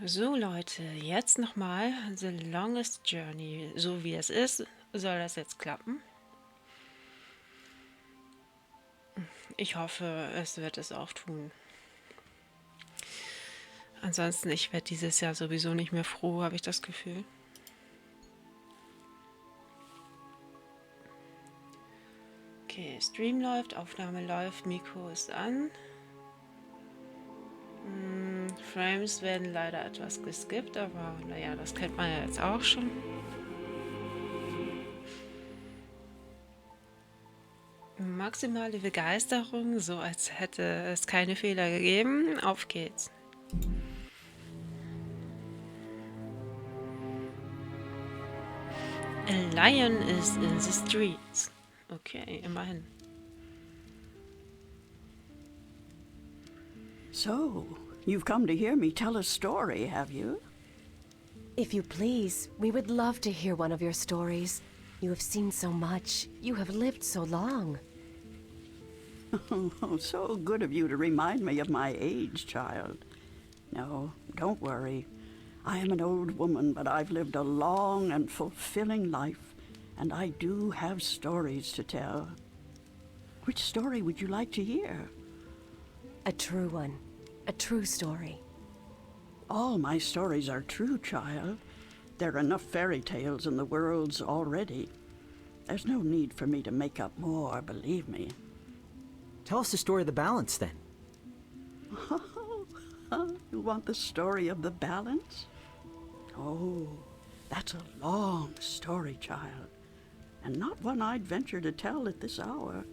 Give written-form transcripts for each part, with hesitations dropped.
So Leute, jetzt nochmal The Longest Journey. So wie es ist, soll das jetzt klappen. Ich hoffe, es wird es auch tun. Ansonsten, ich werde dieses Jahr sowieso nicht mehr froh, habe ich das Gefühl. Okay, Stream läuft, Aufnahme läuft, Mikro ist an. Frames werden leider etwas geskippt, aber naja, das kennt man ja jetzt auch schon. Maximale Begeisterung, so als hätte es keine Fehler gegeben. Auf geht's. A lion is in the streets. Okay, immerhin. So, you've come to hear me tell a story, have you? If you please, we would love to hear one of your stories. You have seen so much. You have lived so long. Oh, so good of you to remind me of my age, child. No, don't worry. I am an old woman, but I've lived a long and fulfilling life, and I do have stories to tell. Which story would you like to hear? A true one. A true story. All my stories are true, child. There are enough fairy tales in the worlds already. There's no need for me to make up more, believe me. Tell us the story of the balance, then. You want the story of the balance? Oh, that's a long story, child, and not one I'd venture to tell at this hour.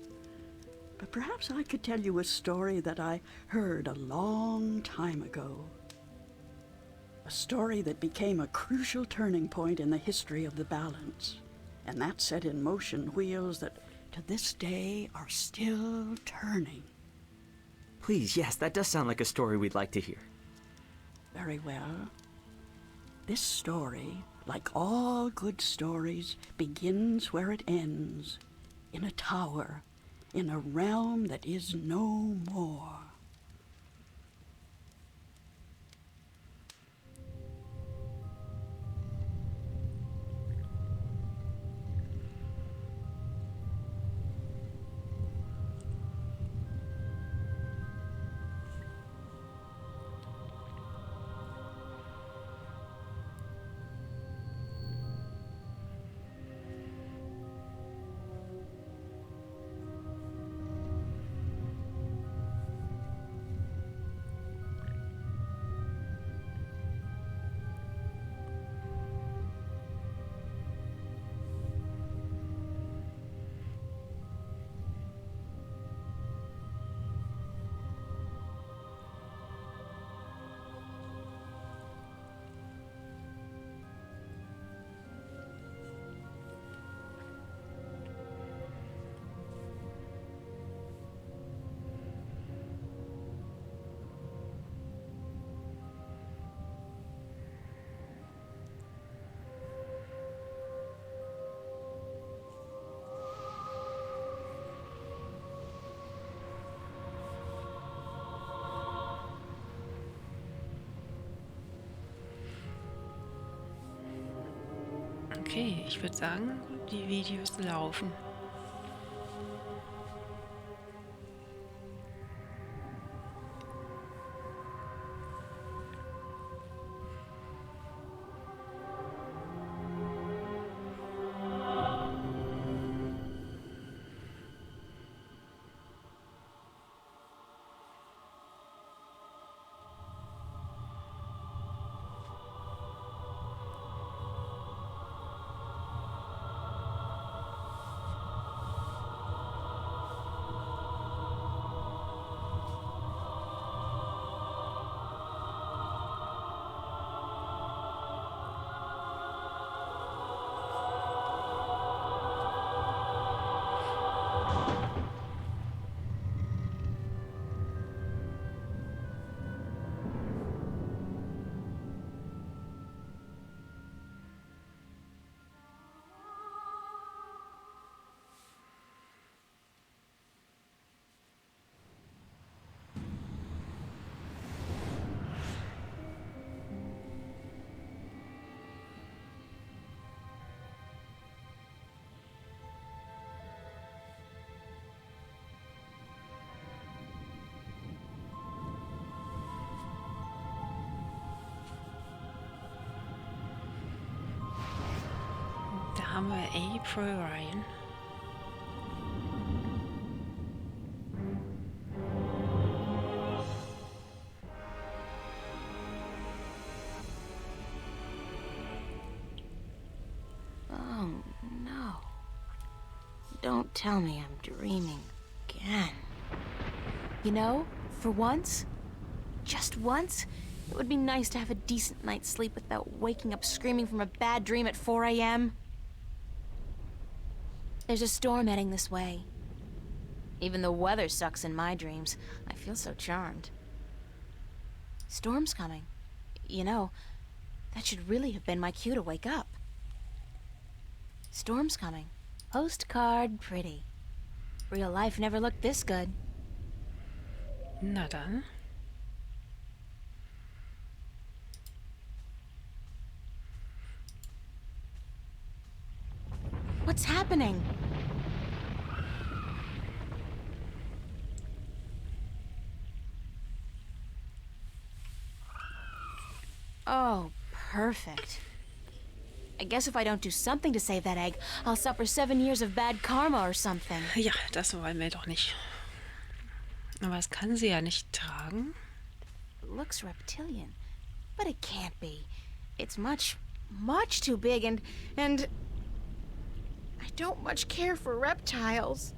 But perhaps I could tell you a story that I heard a long time ago. A story that became a crucial turning point in the history of the balance, and that set in motion wheels that to this day are still turning. Please, yes, that does sound like a story we'd like to hear. Very well. This story, like all good stories, begins where it ends, in a tower, in a realm that is no more. Okay, ich würde sagen, die Videos laufen. haben wir April Ryan. Oh, no. Don't tell me I'm dreaming again. You know, for once, just once, it would be nice to have a decent night's sleep without waking up screaming from a bad dream at 4 a.m. There's a storm heading this way. Even the weather sucks in my dreams. I feel so charmed. Storm's coming. You know, that should really have been my cue to wake up. Storm's coming. Postcard pretty. Real life never looked this good. Na dann. What's happening? Oh, perfect. I guess if I don't do something to save that egg, I'll suffer 7 years of bad karma or something. Ja, das wollen wir doch nicht. Aber das kann sie ja nicht tragen. It looks reptilian, but it can't be. It's much, much too big and I don't much care for reptiles.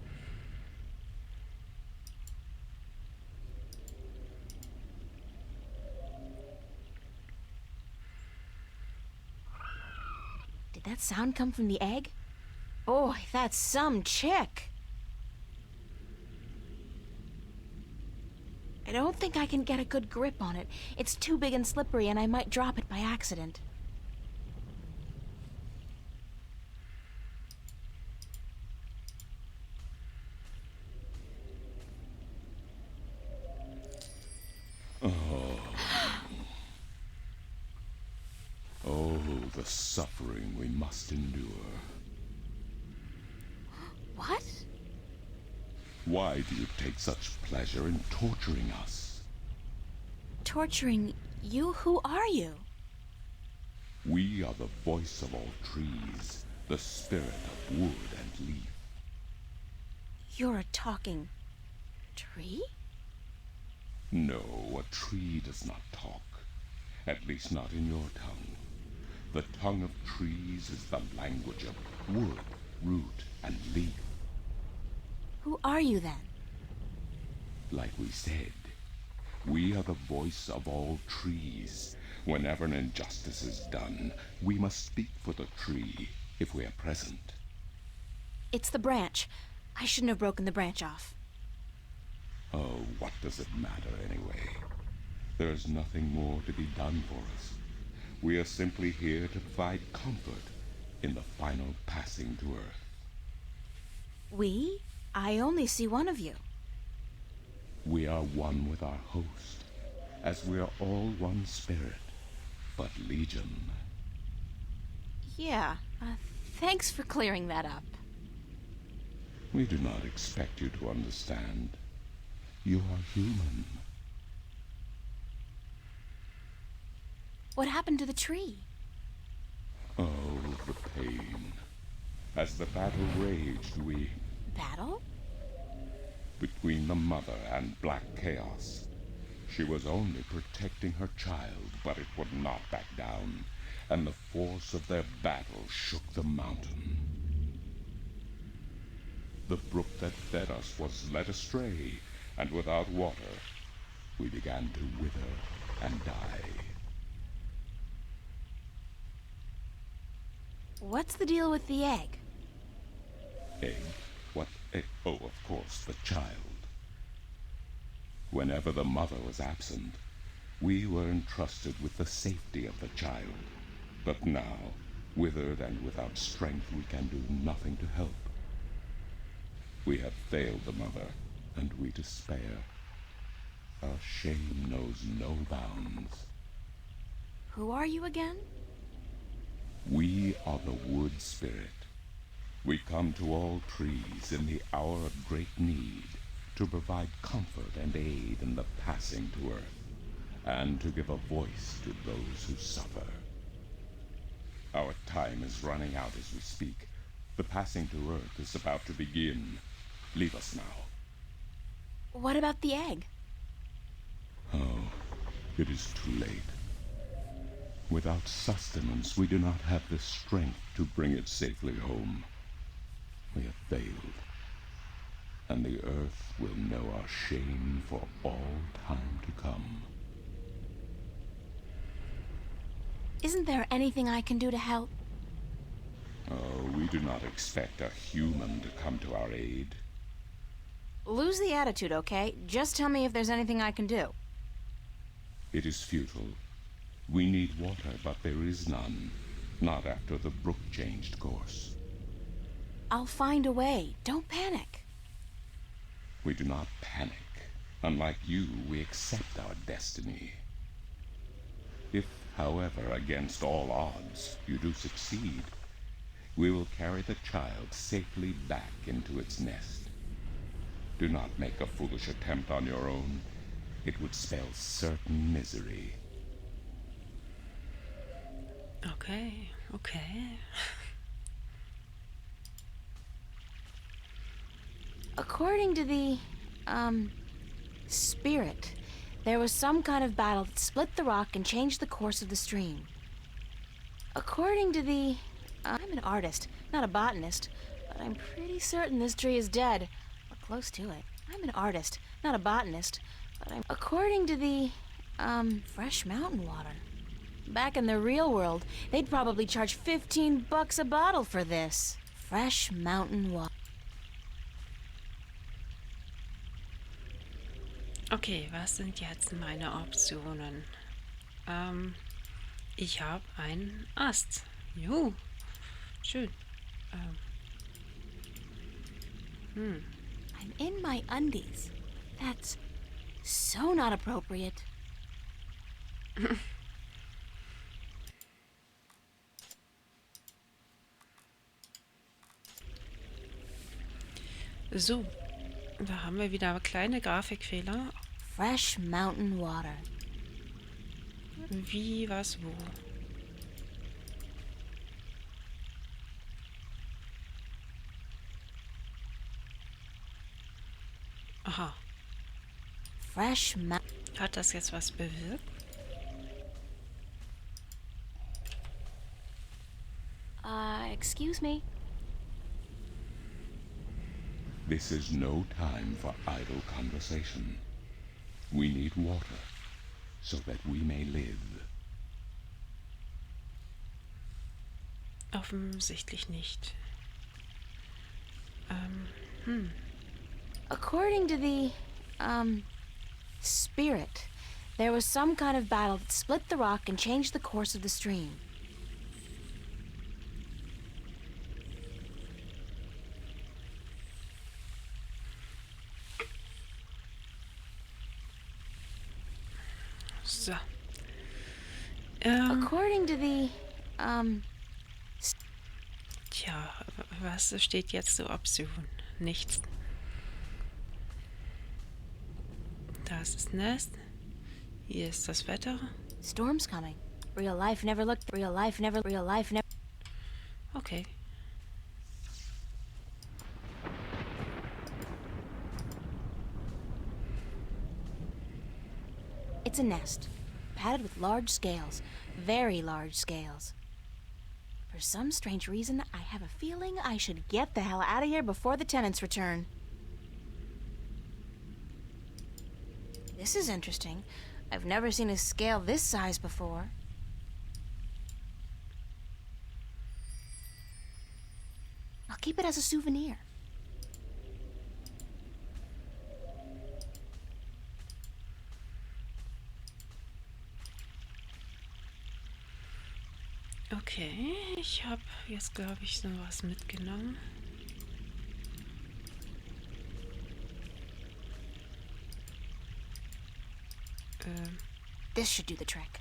Did that sound come from the egg? Boy, that's some chick. I don't think I can get a good grip on it. It's too big and slippery, and I might drop it by accident. Oh, the suffering we must endure. What? Why do you take such pleasure in torturing us? Torturing you? Who are you? We are the voice of all trees, the spirit of wood and leaf. You're a talking tree? No, a tree does not talk. At least not in your tongue. The tongue of trees is the language of wood, root, and leaf. Who are you then? Like we said, we are the voice of all trees. Whenever an injustice is done, we must speak for the tree if we are present. It's the branch. I shouldn't have broken the branch off. Oh, what does it matter anyway? There is nothing more to be done for us. We are simply here to provide comfort in the final passing to Earth. We? I only see one of you. We are one with our host, as we are all one spirit, but legion. Yeah, thanks for clearing that up. We do not expect you to understand. You are human. What happened to the tree? Oh, the pain. As the battle raged, we... Battle? Between the Mother and Black Chaos. She was only protecting her child, but it would not back down, and the force of their battle shook the mountain. The brook that fed us was led astray, and without water, we began to wither and die. What's the deal with the egg? Egg? What egg? Oh, of course, the child. Whenever the mother was absent, we were entrusted with the safety of the child. But now, withered and without strength, we can do nothing to help. We have failed the mother, and we despair. Our shame knows no bounds. Who are you again? We are the wood spirit. We come to all trees in the hour of great need to provide comfort and aid in the passing to Earth, and to give a voice to those who suffer. Our time is running out as we speak. The passing to Earth is about to begin. Leave us now. What about the egg? Oh, it is too late. Without sustenance, we do not have the strength to bring it safely home. We have failed, and the Earth will know our shame for all time to come. Isn't there anything I can do to help? Oh, we do not expect a human to come to our aid. Lose the attitude, okay? Just tell me if there's anything I can do. It is futile. We need water, but there is none. Not after the brook changed course. I'll find a way. Don't panic. We do not panic. Unlike you, we accept our destiny. If, however, against all odds, you do succeed, we will carry the child safely back into its nest. Do not make a foolish attempt on your own. It would spell certain misery. Okay, okay. According to the, spirit, there was some kind of battle that split the rock and changed the course of the stream. According to the... I'm an artist, not a botanist, but I'm pretty certain this tree is dead, or close to it. I'm an artist, not a botanist, but I'm... According to the, fresh mountain water. Back in the real world, they'd probably charge $15 a bottle for this. Fresh mountain water. Okay, was sind jetzt meine Optionen? Ich habe einen Ast. Juhu, schön. I'm in my undies. That's so not appropriate. So, da haben wir wieder kleine Grafikfehler. Fresh mountain water. Wie, was, wo. Aha, Fresh hat das jetzt was bewirkt? excuse me. This is no time for idle conversation. We need water, so that we may live. Offensichtlich nicht. According to the, spirit, there was some kind of battle that split the rock and changed the course of the stream. So. According to the, Tja, was steht jetzt zur Option? Nichts. Da ist das Nest. Hier ist das Wetter. storm's coming. Real life never. Okay. It's a nest, padded with large scales, very large scales. For some strange reason, I have a feeling I should get the hell out of here before the tenants return. This is interesting. I've never seen a scale this size before. I'll keep it as a souvenir. Okay, ich habe jetzt, glaube ich, so was mitgenommen. This should do the trick.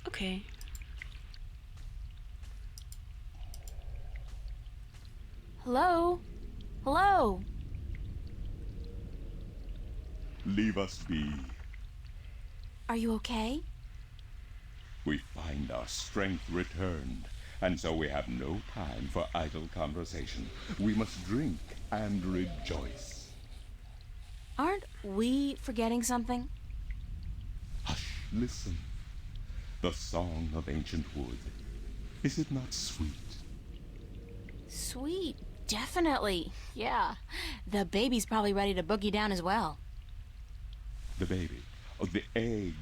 Okay. Hello? Hello? Leave us be. Are you okay? We find our strength returned, and so we have no time for idle conversation. We must drink and rejoice. Aren't we forgetting something? Hush, listen. The song of ancient wood. Is it not sweet? Sweet. Definitely. Yeah. The baby's probably ready to boogie down as well. The baby. Oh, the egg.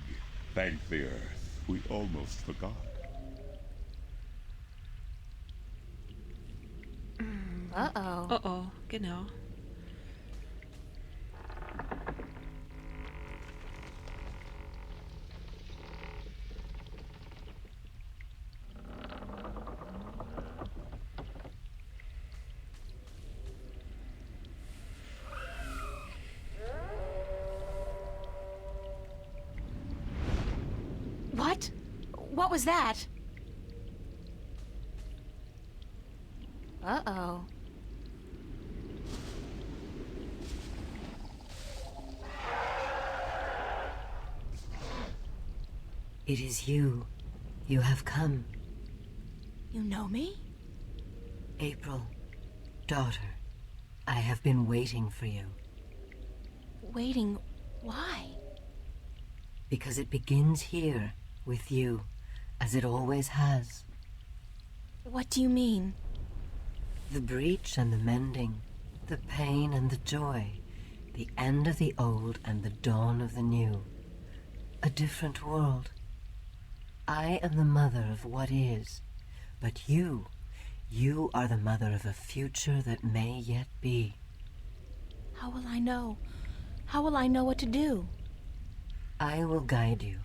Thank the earth. We almost forgot. Uh-oh. Oh oh, genau. What? What was that? Uh-oh. It is you. You have come. You know me? April, daughter, I have been waiting for you. Waiting. Why? Because it begins here, with you, as it always has. What do you mean? The breach and the mending, the pain and the joy, the end of the old and the dawn of the new. A different world. I am the mother of what is, but you are the mother of a future that may yet be. How will I know? How will I know what to do? I will guide you,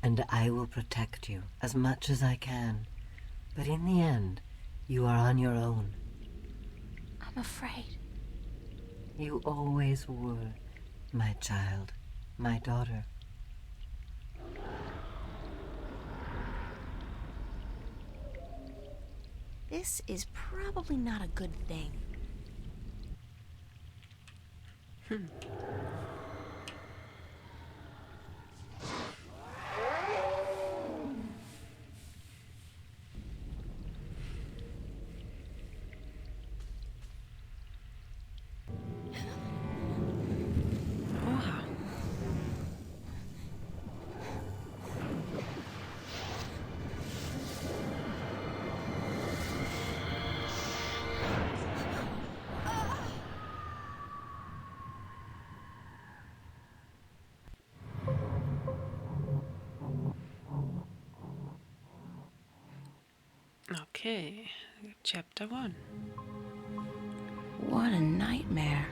and I will protect you as much as I can. But in the end, you are on your own. I'm afraid. You always were, my child, my daughter. This is probably not a good thing. Oha. Okay, chapter 1. What a nightmare.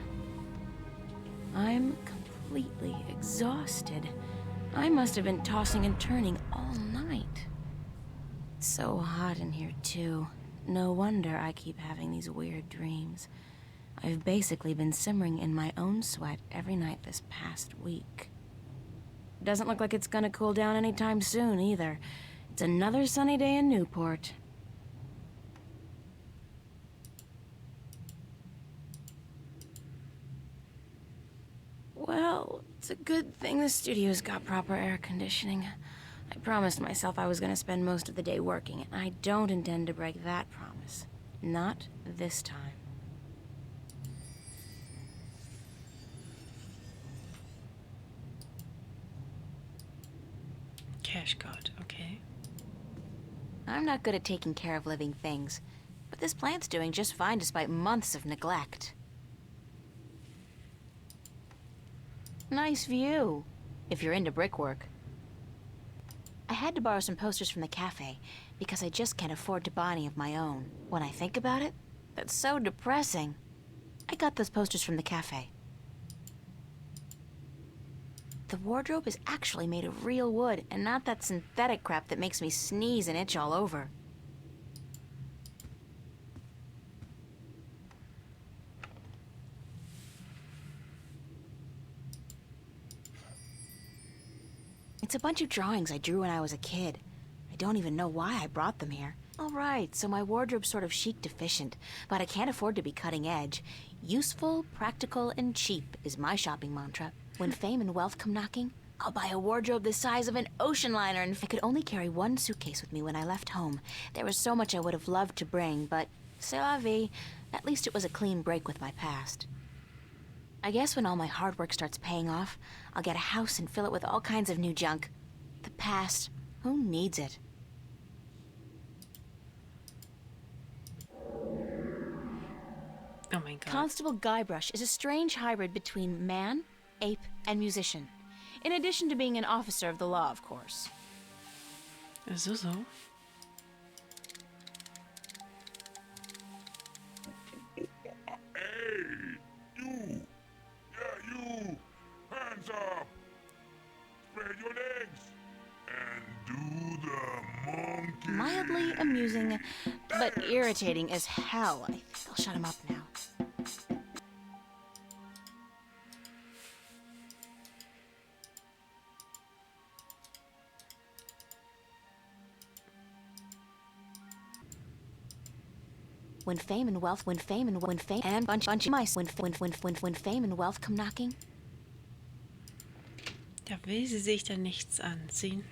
I'm completely exhausted. I must have been tossing and turning all night. It's so hot in here, too. No wonder I keep having these weird dreams. I've basically been simmering in my own sweat every night this past week. Doesn't look like it's gonna cool down anytime soon, either. It's another sunny day in Newport. Well, it's a good thing the studio's got proper air conditioning. I promised myself I was gonna spend most of the day working, and I don't intend to break that promise. Not this time. Cash card, okay. I'm not good at taking care of living things, but this plant's doing just fine despite months of neglect. Nice view, if you're into brickwork. I had to borrow some posters from the cafe, because I just can't afford to buy any of my own. When I think about it, that's so depressing. I got those posters from the cafe. The wardrobe is actually made of real wood, and not that synthetic crap that makes me sneeze and itch all over. It's a bunch of drawings I drew when I was a kid. I don't even know why I brought them here. All right, so my wardrobe's sort of chic deficient, but I can't afford to be cutting edge. Useful, practical, and cheap is my shopping mantra. When fame and wealth come knocking, I'll buy a wardrobe the size of an ocean liner, and I could only carry one suitcase with me when I left home. There was so much I would have loved to bring, but c'est la vie. At least it was a clean break with my past. I guess when all my hard work starts paying off, I'll get a house and fill it with all kinds of new junk. The past, who needs it? Oh my god. Constable Guybrush is a strange hybrid between man, ape, and musician. In addition to being an officer of the law, of course. So. You! Hands up! Spread your legs! And do the monkey! Mildly amusing, but irritating as hell. I think I'll shut him up now. When fame and wealth, when fame and bunch of mice, when fame and wealth come knocking. Da will sie sich dann nichts anziehen.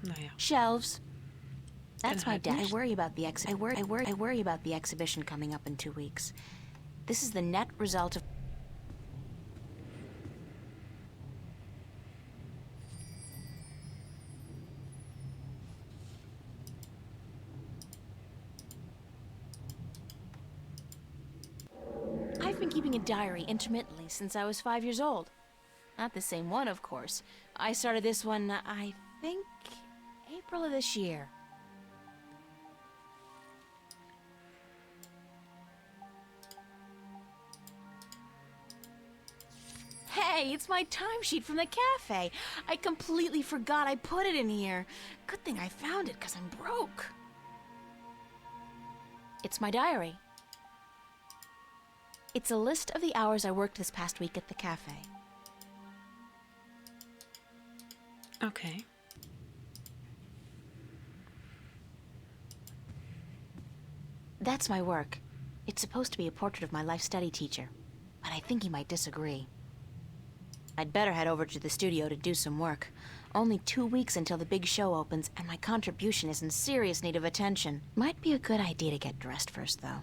Naja. Shelves. That's my halt dad. I nicht. worry about the I worry about the exhibition coming up in 2 weeks. This is the net result of. I've been keeping a diary intermittently since I was 5 years old. Not the same one, of course. I started this one, I think, April of this year. Hey, it's my timesheet from the cafe. I completely forgot I put it in here. Good thing I found it, because I'm broke. It's my diary. It's a list of the hours I worked this past week at the cafe. Okay. That's my work. It's supposed to be a portrait of my life study teacher, but I think he might disagree. I'd better head over to the studio to do some work. Only 2 weeks until the big show opens, and my contribution is in serious need of attention. Might be a good idea to get dressed first, though.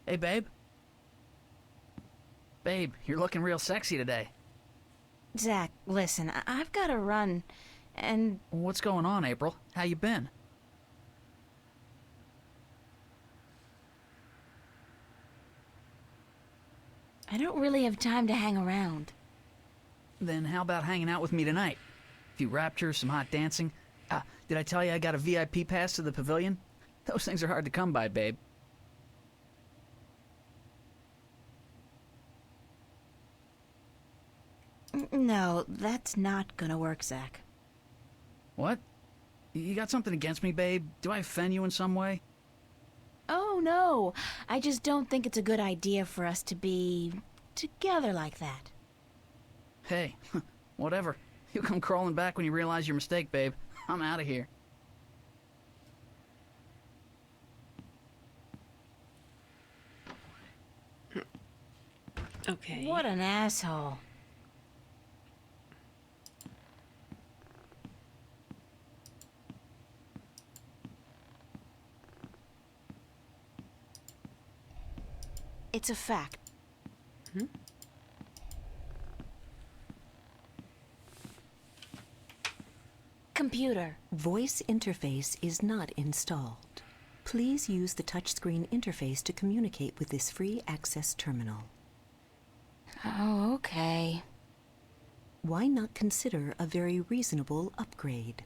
Hey, babe. Babe, you're looking real sexy today. Zach, listen, I've got to run, and... What's going on, April? How you been? I don't really have time to hang around. Then how about hanging out with me tonight? A few raptures, some hot dancing. Did I tell you I got a VIP pass to the pavilion? Those things are hard to come by, babe. No, that's not gonna work, Zach. What? You got something against me, babe? Do I offend you in some way? Oh, no. I just don't think it's a good idea for us to be together like that. Hey, whatever. You'll come crawling back when you realize your mistake, babe. I'm out of here. Okay. What an asshole. It's a fact. Computer. Voice interface is not installed. Please use the touchscreen interface to communicate with this free access terminal. Oh, okay. Why not consider a very reasonable upgrade?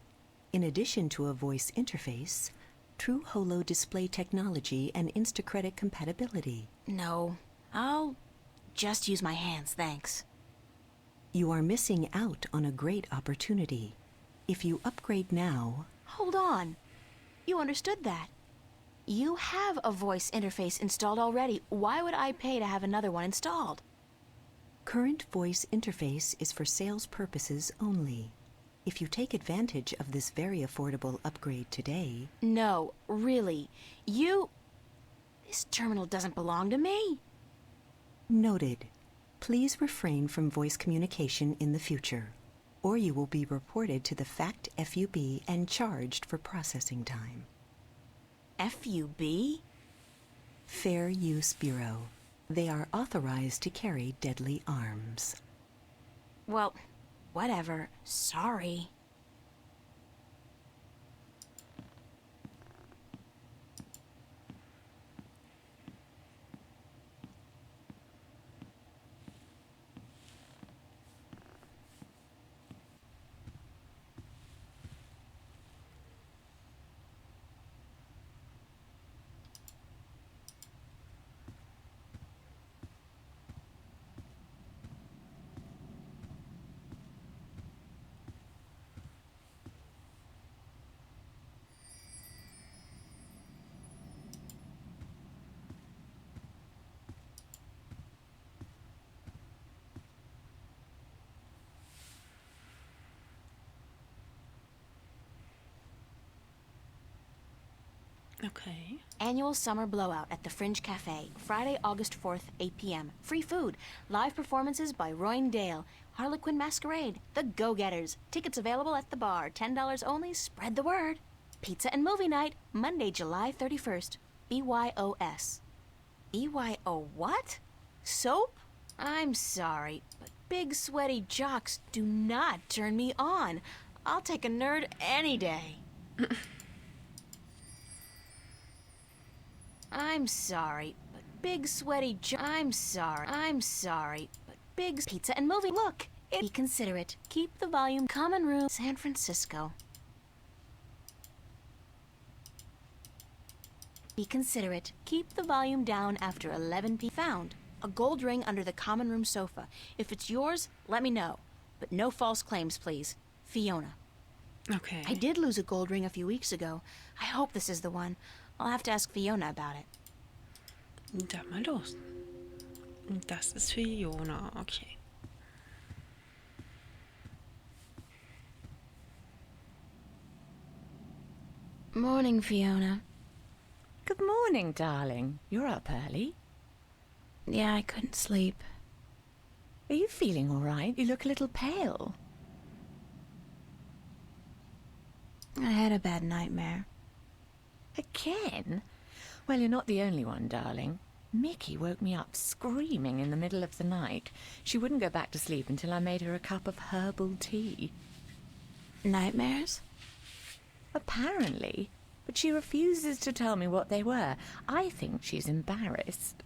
In addition to a voice interface, True Holo display technology and Instacredit compatibility. No, I'll just use my hands, thanks. You are missing out on a great opportunity. If you upgrade now... Hold on. You understood that. You have a voice interface installed already. Why would I pay to have another one installed? Current voice interface is for sales purposes only. If you take advantage of this very affordable upgrade today... No, really. This terminal doesn't belong to me. Noted. Please refrain from voice communication in the future, or you will be reported to the FACT FUB and charged for processing time. FUB? Fair Use Bureau. They are authorized to carry deadly arms. Well, whatever. Sorry. Okay. Annual summer blowout at the Fringe Cafe, Friday, August 4th, 8 p.m. Free food. Live performances by Royne Dale. Harlequin Masquerade. The Go-Getters. Tickets available at the bar. $10 only. Spread the word. Pizza and movie night, Monday, July 31st. BYOS. BYO what? Soap? I'm sorry, but big sweaty jocks do not turn me on. I'll take a nerd any day. I'm sorry, but big sweaty I'm sorry, but big pizza and movie. Look, be considerate. Keep the volume. Common room, San Francisco. Be considerate. Keep the volume down after 11 p.m. Found a gold ring under the common room sofa. If it's yours, let me know. But no false claims, please. Fiona. Okay. I did lose a gold ring a few weeks ago. I hope this is the one. I'll have to ask Fiona about it. Dann mal los. Das ist Fiona, okay. Morning, Fiona. Good morning, darling. You're up early. Yeah, I couldn't sleep. Are you feeling all right? You look a little pale. I had a bad nightmare. Again? Well, you're not the only one, darling. Mickey woke me up screaming in the middle of the night. She wouldn't go back to sleep until I made her a cup of herbal tea. Nightmares? Apparently. But she refuses to tell me what they were. I think she's embarrassed.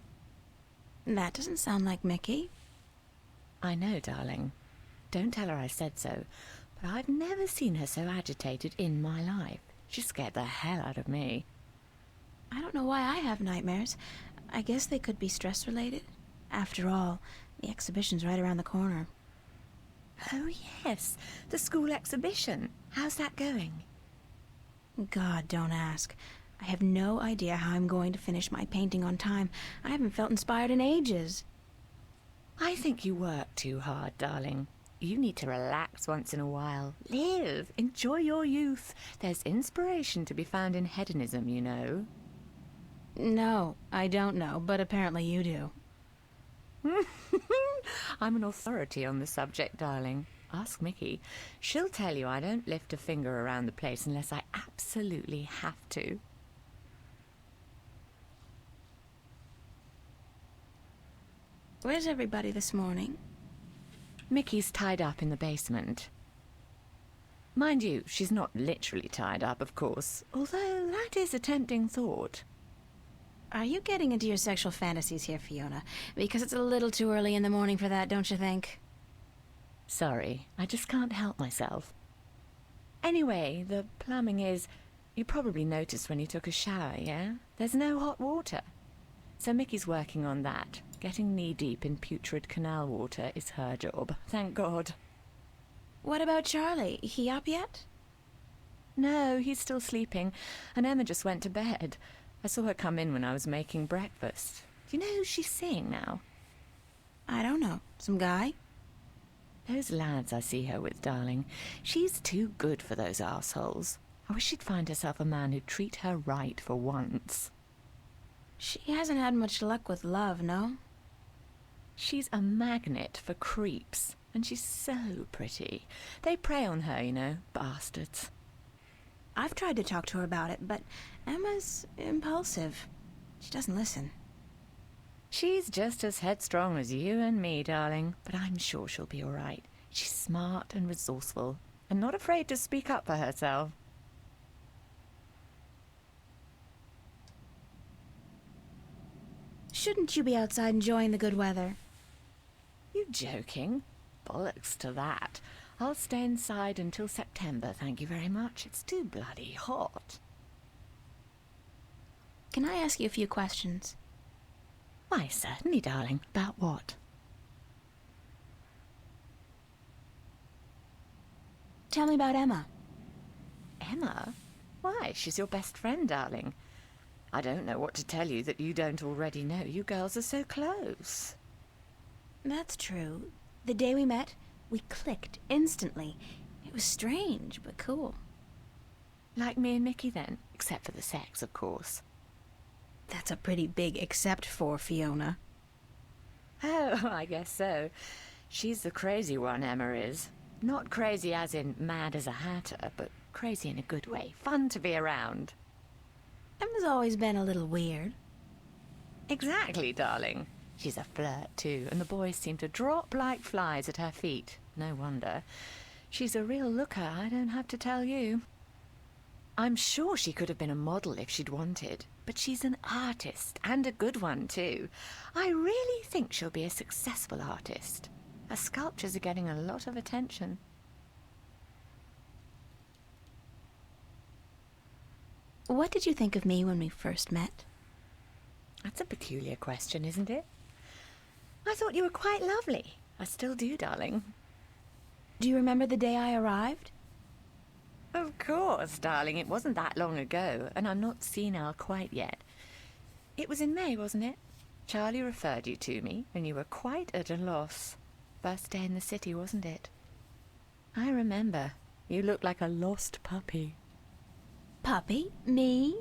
That doesn't sound like Mickey. I know, darling. Don't tell her I said so. But I've never seen her so agitated in my life. She scared the hell out of me. I don't know why I have nightmares. I guess they could be stress-related. After all, the exhibition's right around the corner. Oh, yes. The school exhibition. How's that going? God, don't ask. I have no idea how I'm going to finish my painting on time. I haven't felt inspired in ages. I think you work too hard, darling. You need to relax once in a while. Live. Enjoy your youth. There's inspiration to be found in hedonism, you know. No, I don't know, but apparently you do. I'm an authority on the subject, darling. Ask Mickey. She'll tell you I don't lift a finger around the place unless I absolutely have to. Where's everybody this morning? Mickey's tied up in the basement. Mind you, she's not literally tied up, of course, although that is a tempting thought. Are you getting into your sexual fantasies here, Fiona? Because it's a little too early in the morning for that, don't you think? Sorry, I just can't help myself. Anyway, the plumbing is... You probably noticed when you took a shower, yeah? There's no hot water. So Mickey's working on that. Getting knee-deep in putrid canal water is her job, thank God. What about Charlie? He up yet? No, he's still sleeping, and Emma just went to bed. I saw her come in when I was making breakfast. Do you know who she's seeing now? I don't know. Some guy? Those lads I see her with, darling. She's too good for those arseholes. I wish she'd find herself a man who'd treat her right for once. She hasn't had much luck with love, no? She's a magnet for creeps, and she's so pretty. They prey on her, you know, bastards. I've tried to talk to her about it, but Emma's impulsive. She doesn't listen. She's just as headstrong as you and me, darling, but I'm sure she'll be all right. She's smart and resourceful, and not afraid to speak up for herself. Shouldn't you be outside enjoying the good weather? You joking? Bollocks to that. I'll stay inside until September, thank you very much. It's too bloody hot. Can I ask you a few questions? Why, certainly, darling. About what? Tell me about Emma. Emma? Why, she's your best friend, darling. I don't know what to tell you that you don't already know. You girls are so close. That's true. The day we met, we clicked instantly. It was strange, but cool. Like me and Mickey, then? Except for the sex, of course. That's a pretty big except for, Fiona. Oh, I guess so. She's the crazy one, Emma is. Not crazy as in mad as a hatter, but crazy in a good way. Fun to be around. Emma's always been a little weird. Exactly, darling. She's a flirt, too, and the boys seem to drop like flies at her feet. No wonder. She's a real looker, I don't have to tell you. I'm sure she could have been a model if she'd wanted, but she's an artist, and a good one, too. I really think she'll be a successful artist. Her sculptures are getting a lot of attention. What did you think of me when we first met? That's a peculiar question, isn't it? I thought you were quite lovely. I still do, darling. Do you remember the day I arrived? Of course, darling. It wasn't that long ago, and I'm not senile quite yet. It was in May, wasn't it? Charlie referred you to me, and you were quite at a loss. First day in the city, wasn't it? I remember. You looked like a lost puppy. Puppy? Me?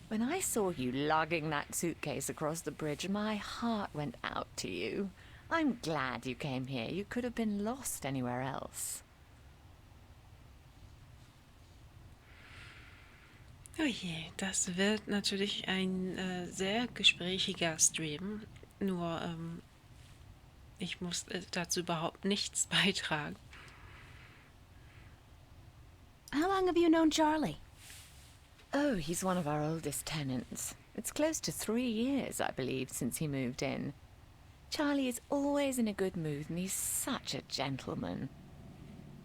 When I saw you lugging that suitcase across the bridge, my heart went out to you. I'm glad you came here. You could have been lost anywhere else. Oh je, das wird natürlich ein sehr gesprächiger Stream. Nur, ich muss dazu überhaupt nichts beitragen. How long have you known Charlie? Oh, he's one of our oldest tenants. It's close to 3 years, I believe, since he moved in. Charlie is always in a good mood, and he's such a gentleman.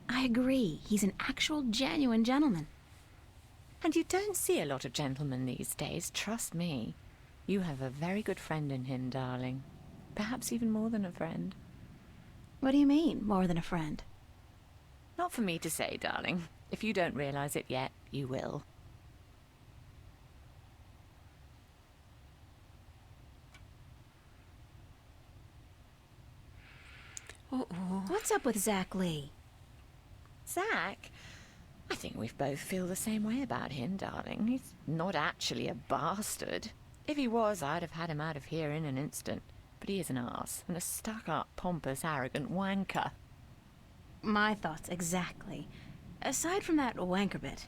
I agree. He's an actual, genuine gentleman. And you don't see a lot of gentlemen these days, trust me. You have a very good friend in him, darling. Perhaps even more than a friend. What do you mean, more than a friend? Not for me to say, darling. If you don't realize it yet, you will. What's up with Zach Lee? Zach? I think we both feel the same way about him, darling. He's not actually a bastard. If he was, I'd have had him out of here in an instant. But he is an arse, and a stuck-up, pompous, arrogant wanker. My thoughts exactly. Aside from that wanker bit.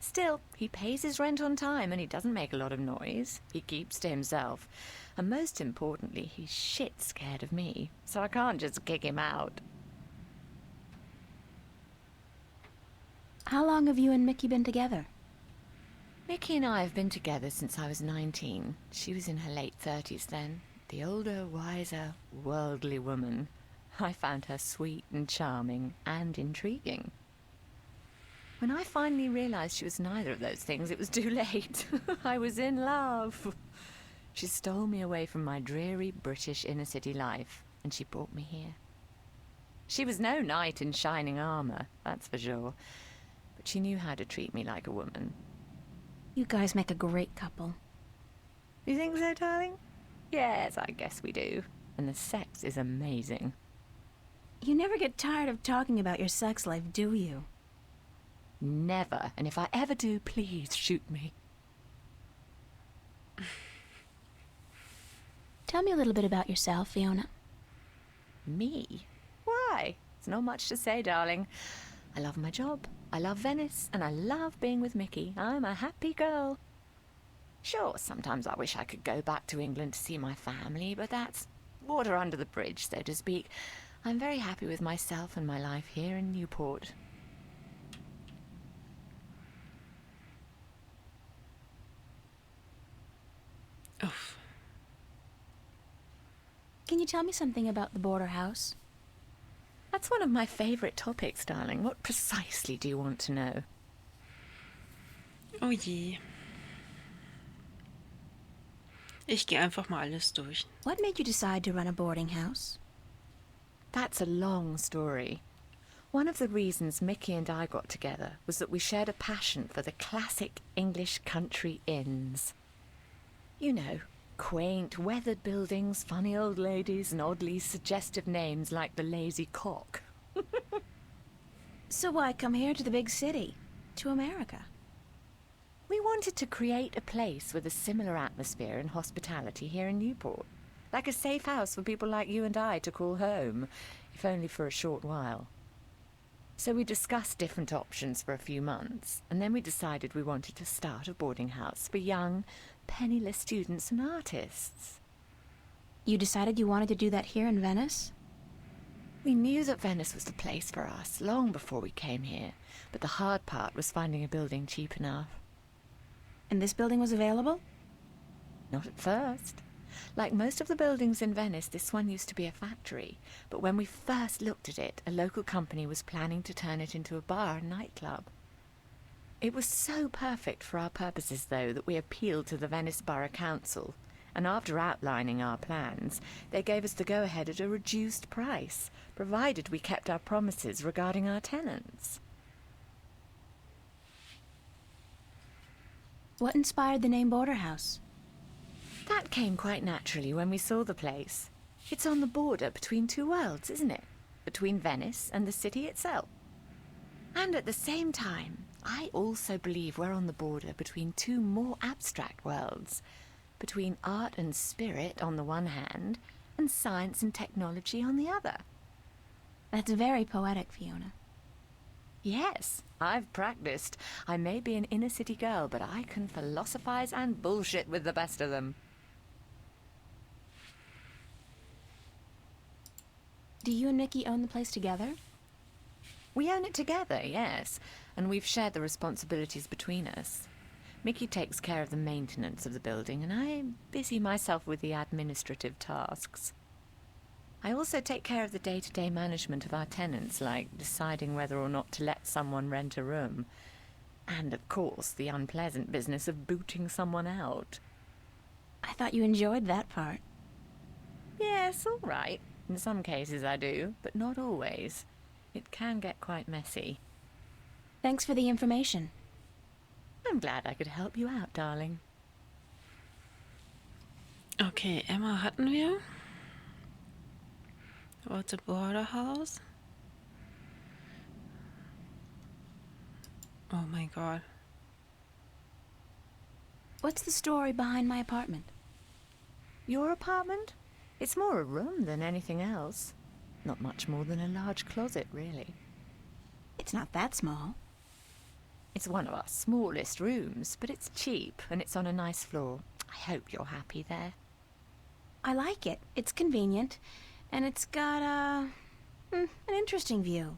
Still, he pays his rent on time, and he doesn't make a lot of noise. He keeps to himself. And most importantly, he's shit scared of me, so I can't just kick him out. How long have you and Mickey been together? Mickey and I have been together since I was 19. She was in her late 30s then. The older, wiser, worldly woman. I found her sweet and charming and intriguing. When I finally realized she was neither of those things, it was too late. I was in love. She stole me away from my dreary British inner-city life, and she brought me here. She was no knight in shining armor, that's for sure, but she knew how to treat me like a woman. You guys make a great couple. You think so, darling? Yes, I guess we do. And the sex is amazing. You never get tired of talking about your sex life, do you? Never. And if I ever do, please shoot me. Tell me a little bit about yourself, Fiona. Me? Why? It's not much to say, darling. I love my job, I love Venice, and I love being with Mickey. I'm a happy girl. Sure, sometimes I wish I could go back to England to see my family, but that's water under the bridge, so to speak. I'm very happy with myself and my life here in Newport. Oof. Can you tell me something about the border house? That's one of my favorite topics, darling. What precisely do you want to know? Oh je. Ich gehe einfach mal alles durch. What made you decide to run a boarding house? That's a long story. One of the reasons Mickey and I got together was that we shared a passion for the classic English country inns. You know, quaint, weathered buildings, funny old ladies, and oddly suggestive names like the Lazy Cock. So why come here to the big city? To America? We wanted to create a place with a similar atmosphere and hospitality here in Newport. Like a safe house for people like you and I to call home, if only for a short while. So we discussed different options for a few months, and then we decided we wanted to start a boarding house for young, penniless students and artists. You decided you wanted to do that here in Venice? We knew that Venice was the place for us long before we came here, but the hard part was finding a building cheap enough. And this building was available? Not at first. Like most of the buildings in Venice, this one used to be a factory, but when we first looked at it, a local company was planning to turn it into a bar and nightclub. It was so perfect for our purposes, though, that we appealed to the Venice Borough Council, and after outlining our plans, they gave us the go-ahead at a reduced price, provided we kept our promises regarding our tenants. What inspired the name Border House? That came quite naturally when we saw the place. It's on the border between two worlds, isn't it? Between Venice and the city itself. And at the same time, I also believe we're on the border between two more abstract worlds. Between art and spirit on the one hand, and science and technology on the other. That's very poetic, Fiona. Yes, I've practiced. I may be an inner-city girl, but I can philosophize and bullshit with the best of them. Do you and Mickey own the place together? We own it together, yes, and we've shared the responsibilities between us. Mickey takes care of the maintenance of the building, and I busy myself with the administrative tasks. I also take care of the day-to-day management of our tenants, like deciding whether or not to let someone rent a room. And, of course, the unpleasant business of booting someone out. I thought you enjoyed that part. Yes, all right. In some cases I do, but not always. It can get quite messy. Thanks for the information. I'm glad I could help you out, darling. Okay, Emma hatten wir. What's a border house? Oh my god. What's the story behind my apartment? Your apartment? It's more a room than anything else. Not much more than a large closet, really. It's not that small. It's one of our smallest rooms, but it's cheap and it's on a nice floor. I hope you're happy there. I like it. It's convenient. And it's got an interesting view.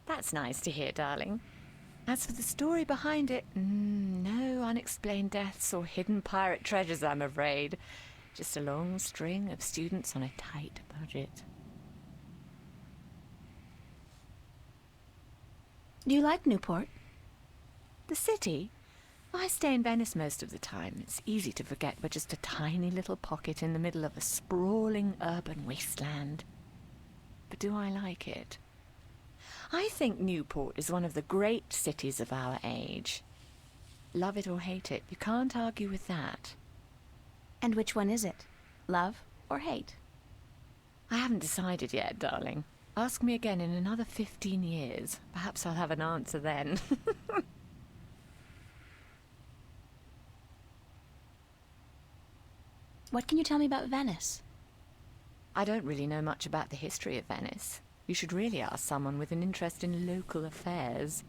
That's nice to hear, darling. As for the story behind it, no unexplained deaths or hidden pirate treasures, I'm afraid. Just a long string of students on a tight budget. Do you like Newport? The city? I stay in Venice most of the time. It's easy to forget we're just a tiny little pocket in the middle of a sprawling urban wasteland. But do I like it? I think Newport is one of the great cities of our age. Love it or hate it. You can't argue with that. And which one is it? Love or hate? I haven't decided yet, darling. Ask me again in another 15 years. Perhaps I'll have an answer then. What can you tell me about Venice? I don't really know much about the history of Venice. You should really ask someone with an interest in local affairs.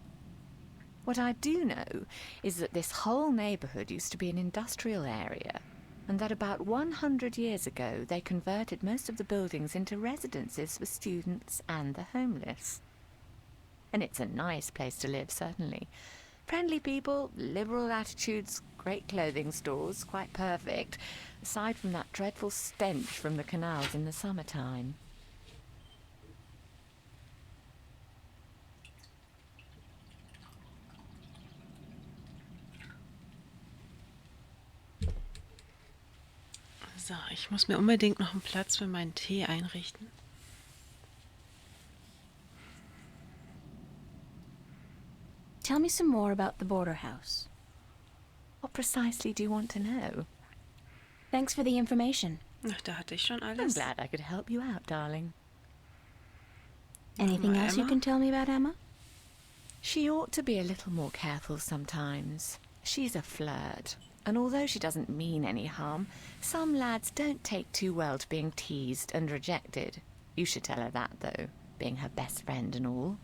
What I do know is that this whole neighborhood used to be an industrial area, and that about 100 years ago they converted most of the buildings into residences for students and the homeless. And it's a nice place to live, certainly. Friendly people, liberal attitudes, great clothing stores, quite perfect, aside from that dreadful stench from the canals in the summertime. So, ich muss mir unbedingt noch einen Platz für meinen Tee einrichten. Tell me some more about the border house. What precisely do you want to know? Thanks for the information. Ach, da hatte ich schon I'm alles. glad I could help you out, darling. Anything else you Emma? can tell me about Emma? She ought to be a little more careful sometimes. She's a flirt, and although she doesn't mean any harm, some lads don't take too well to being teased and rejected. You should tell her that, though, being her best friend and all.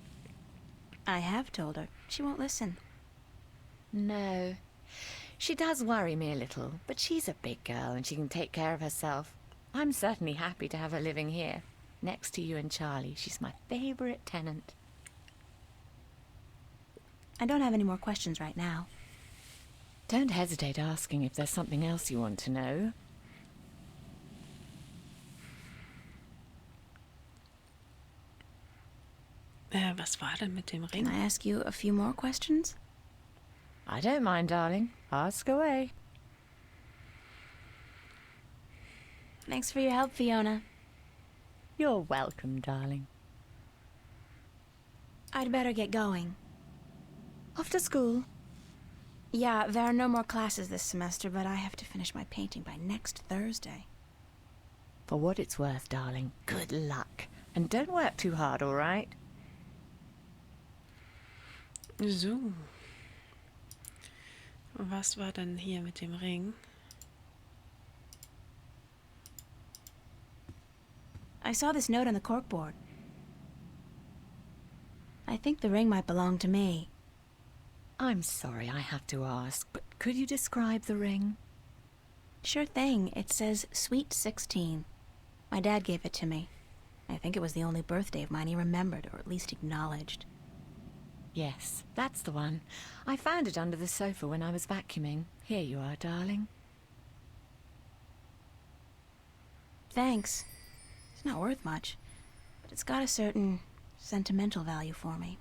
I have told her. She won't listen. No. She does worry me a little, but she's a big girl and she can take care of herself. I'm certainly happy to have her living here. Next to you and Charlie, she's my favorite tenant. I don't have any more questions right now. Don't hesitate asking if there's something else you want to know. Was war denn mit dem Ring? Can I ask you a few more questions? I don't mind, darling. Ask away. Thanks for your help, Fiona. You're welcome, darling. I'd better get going. Off to school. Yeah, there are no more classes this semester, but I have to finish my painting by next Thursday. For what it's worth, darling, good luck. And don't work too hard, all right? So. Was war denn hier mit dem Ring? I saw this note on the corkboard. I think the ring might belong to me. I'm sorry I have to ask, but could you describe the ring? Sure thing. It says Sweet 16. My dad gave it to me. I think it was the only birthday of mine he remembered, or at least acknowledged. Yes, that's the one. I found it under the sofa when I was vacuuming. Here you are, darling. Thanks. It's not worth much, but it's got a certain sentimental value for me.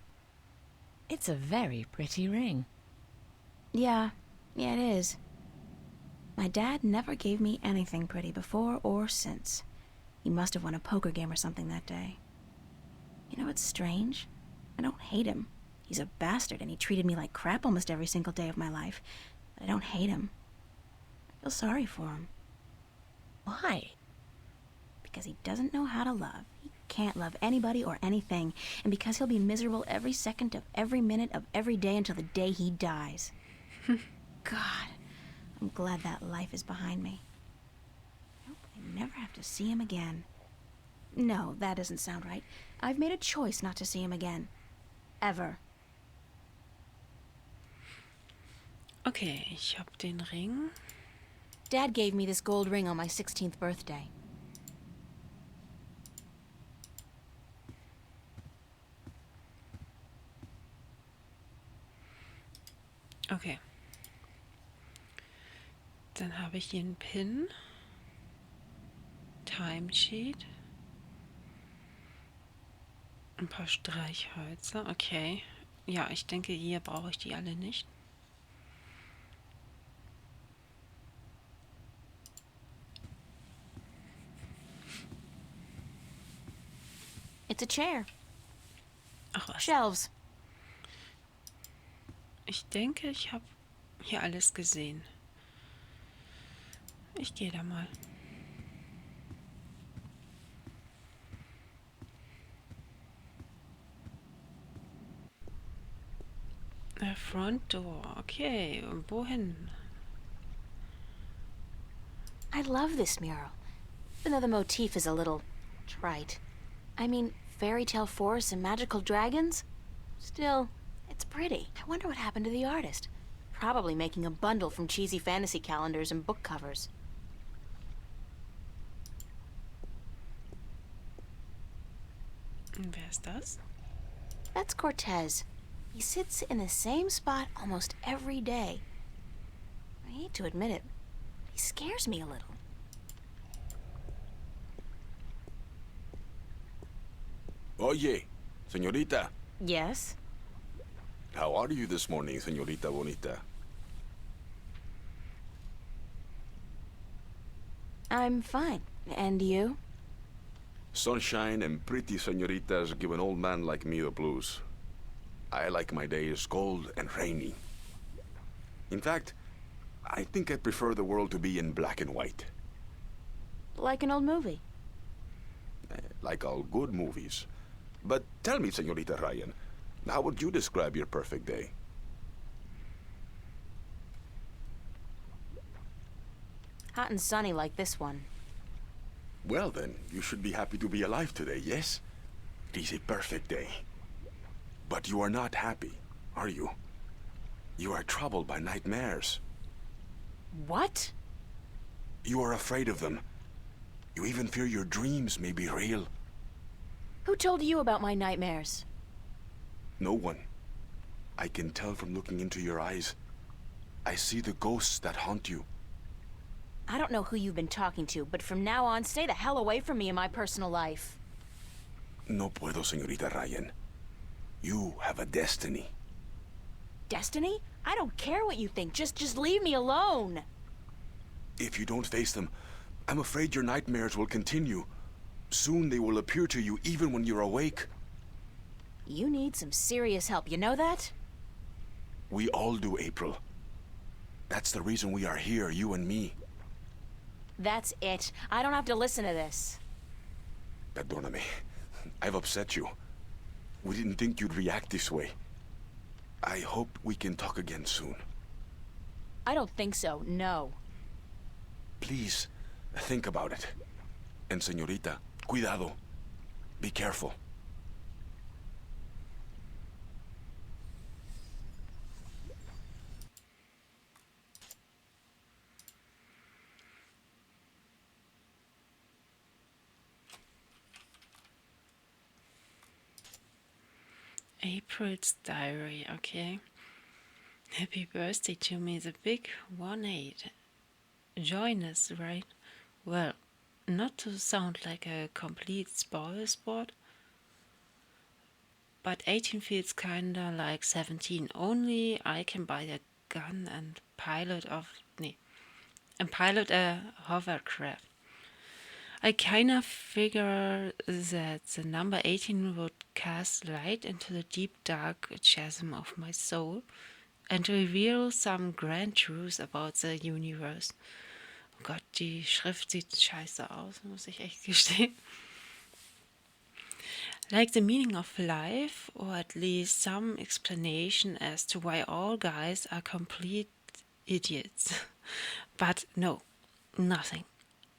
It's a very pretty ring. Yeah, it is. My dad never gave me anything pretty before or since. He must have won a poker game or something that day. You know what's strange? I don't hate him. He's a bastard and he treated me like crap almost every single day of my life. But I don't hate him. I feel sorry for him. Why? Because he doesn't know how to love. He can't love anybody or anything. And because he'll be miserable every second of every minute of every day until the day he dies. God, I'm glad that life is behind me. I hope I never have to see him again. No, that doesn't sound right. I've made a choice not to see him again. Ever. Okay, ich hab den Ring. Dad gave me this gold ring on my 16th birthday. Okay. Dann habe ich hier einen Pin. Timesheet. Ein paar Streichhölzer. Okay. Ja, ich denke, hier brauche ich die alle nicht. It's a chair. Ach was. Shelves. Ich denke, ich habe hier alles gesehen. Ich gehe da mal. Front door. Okay, und wohin? I love this mural, even though the motif is a little trite. I mean, fairy tale forests and magical dragons? Still, it's pretty. I wonder what happened to the artist. Probably making a bundle from cheesy fantasy calendars and book covers. Und wer ist das? That's Cortez. He sits in the same spot almost every day. I hate to admit it, he scares me a little. Oye, señorita. Yes? How are you this morning, señorita bonita? I'm fine. And you? Sunshine and pretty señoritas give an old man like me the blues. I like my days cold and rainy. In fact, I think I prefer the world to be in black and white. Like an old movie. Like all good movies. But tell me, señorita Ryan, how would you describe your perfect day? Hot and sunny like this one. Well then, you should be happy to be alive today, yes? It is a perfect day. But you are not happy, are you? You are troubled by nightmares. What? You are afraid of them. You even fear your dreams may be real. Who told you about my nightmares? No one. I can tell from looking into your eyes. I see the ghosts that haunt you. I don't know who you've been talking to, but from now on, stay the hell away from me in my personal life. No puedo, señorita Ryan. You have a destiny. Destiny? I don't care what you think. Just leave me alone. If you don't face them, I'm afraid your nightmares will continue. Soon they will appear to you even when you're awake. You need some serious help, you know that? We all do, April. That's the reason we are here, you and me. That's it. I don't have to listen to this. Perdóname. I've upset you. We didn't think you'd react this way. I hope we can talk again soon. I don't think so, no. Please, think about it. And señorita, cuidado. Be careful. April's diary, okay. Happy birthday to me, the big 1-8. Join us, right? Well, not to sound like a complete spoil sport, but 18 feels kinda like 17. Only I can buy a gun and pilot a hovercraft. I kinda figure that the number 18 would cast light into the deep dark chasm of my soul and reveal some grand truths about the universe. Oh Gott, die Schrift sieht scheiße aus, muss ich echt gestehen. Like the meaning of life, or at least some explanation as to why all guys are complete idiots. But no, nothing.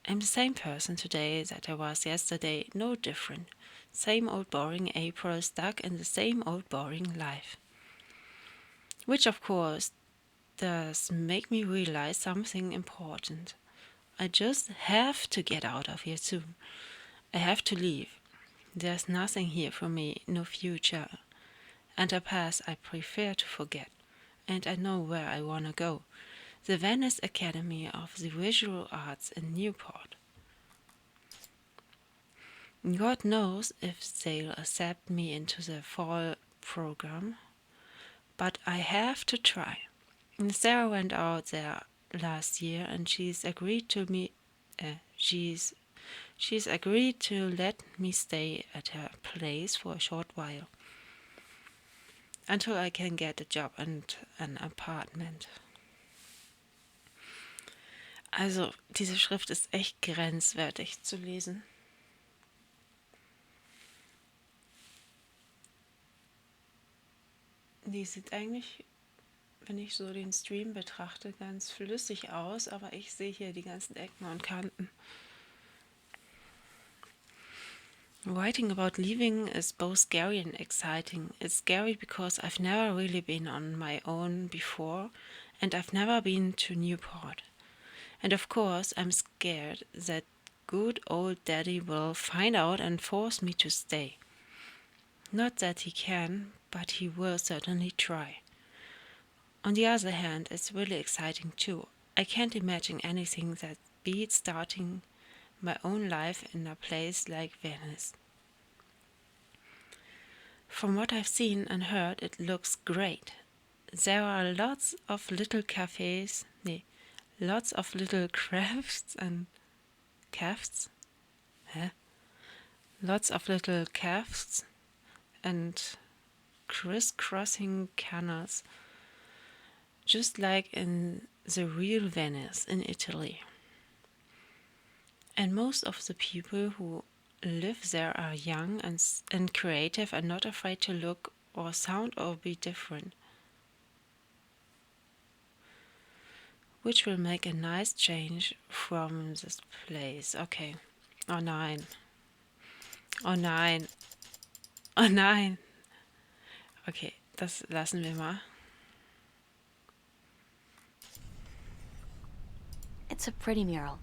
I'm the same person today that I was yesterday, no different. Same old boring April stuck in the same old boring life. Which of course does make me realize something important. I just have to get out of here soon. I have to leave. There's nothing here for me, no future. And a past I prefer to forget. And I know where I wanna go. The Venice Academy of the Visual Arts in Newport. God knows if they'll accept me into the fall program, but I have to try. Sarah went out there last year and she's agreed to let me stay at her place for a short while until I can get a job and an apartment. Also, diese Schrift ist echt grenzwertig zu lesen. Die sieht eigentlich, wenn ich so den Stream betrachte, ganz flüssig aus, aber ich sehe hier die ganzen Ecken und Kanten. Writing about leaving is both scary and exciting. It's scary because I've never really been on my own before, and I've never been to Newport. And of course, I'm scared that good old Daddy will find out and force me to stay. Not that he can, but he will certainly try. On the other hand, it's really exciting too. I can't imagine anything that beats starting my own life in a place like Venice. From what I've seen and heard, it looks great. There are lots of little cafes, lots of little crafts and crafts. Lots of little crafts and crisscrossing canals, just like in the real Venice in Italy. And most of the people who live there are young and creative and not afraid to look or sound or be different, which will make a nice change from this place. Okay. Oh nein. Oh nein. Oh nein. Okay, das lassen wir mal. It's a pretty mural.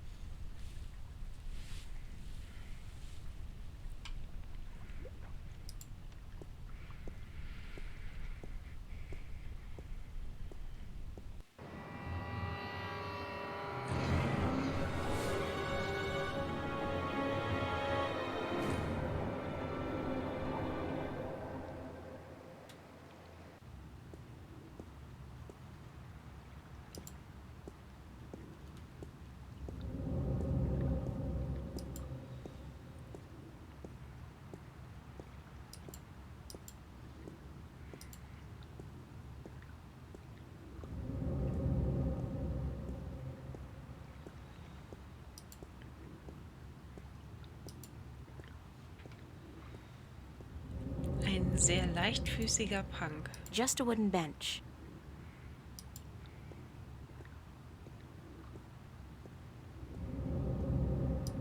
Ein sehr leichtfüßiger Punk. Just a wooden bench.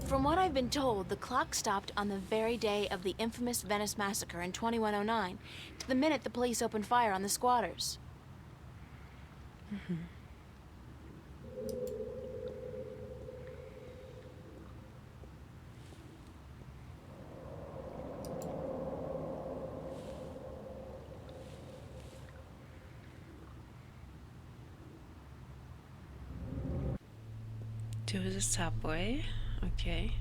From what I've been told, the clock stopped on the very day of the infamous Venice massacre in 2109, to the minute the police opened fire on the squatters. To the subway. Okay.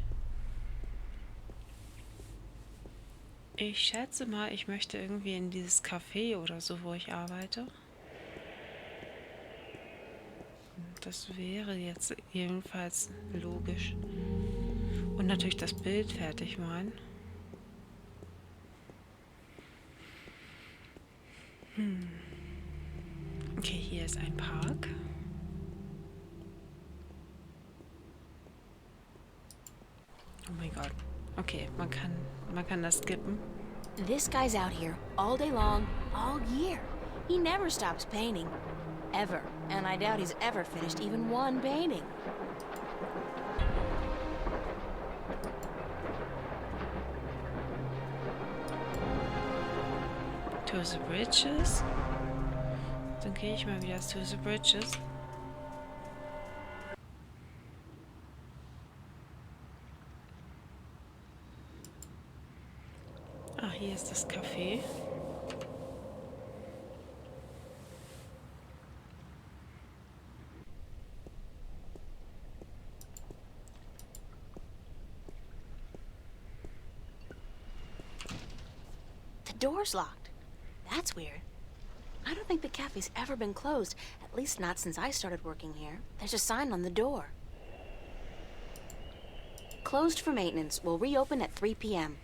Ich schätze mal, ich möchte irgendwie in dieses Café oder so, wo ich arbeite. Das wäre jetzt jedenfalls logisch. Und natürlich das Bild fertig malen. Okay, hier ist ein Park. Oh mein Gott. Okay, man kann das skippen. This guy's out here all day long, all year. He never stops painting. Ever. And I doubt he's ever finished even one painting. To the Bridges. Dann gehe ich mal wieder to the Bridges. Ah, hier ist das Café. The door's locked. That's weird. I don't think the cafe's ever been closed, at least not since I started working here. There's a sign on the door. Closed for maintenance. Will reopen at 3 p.m.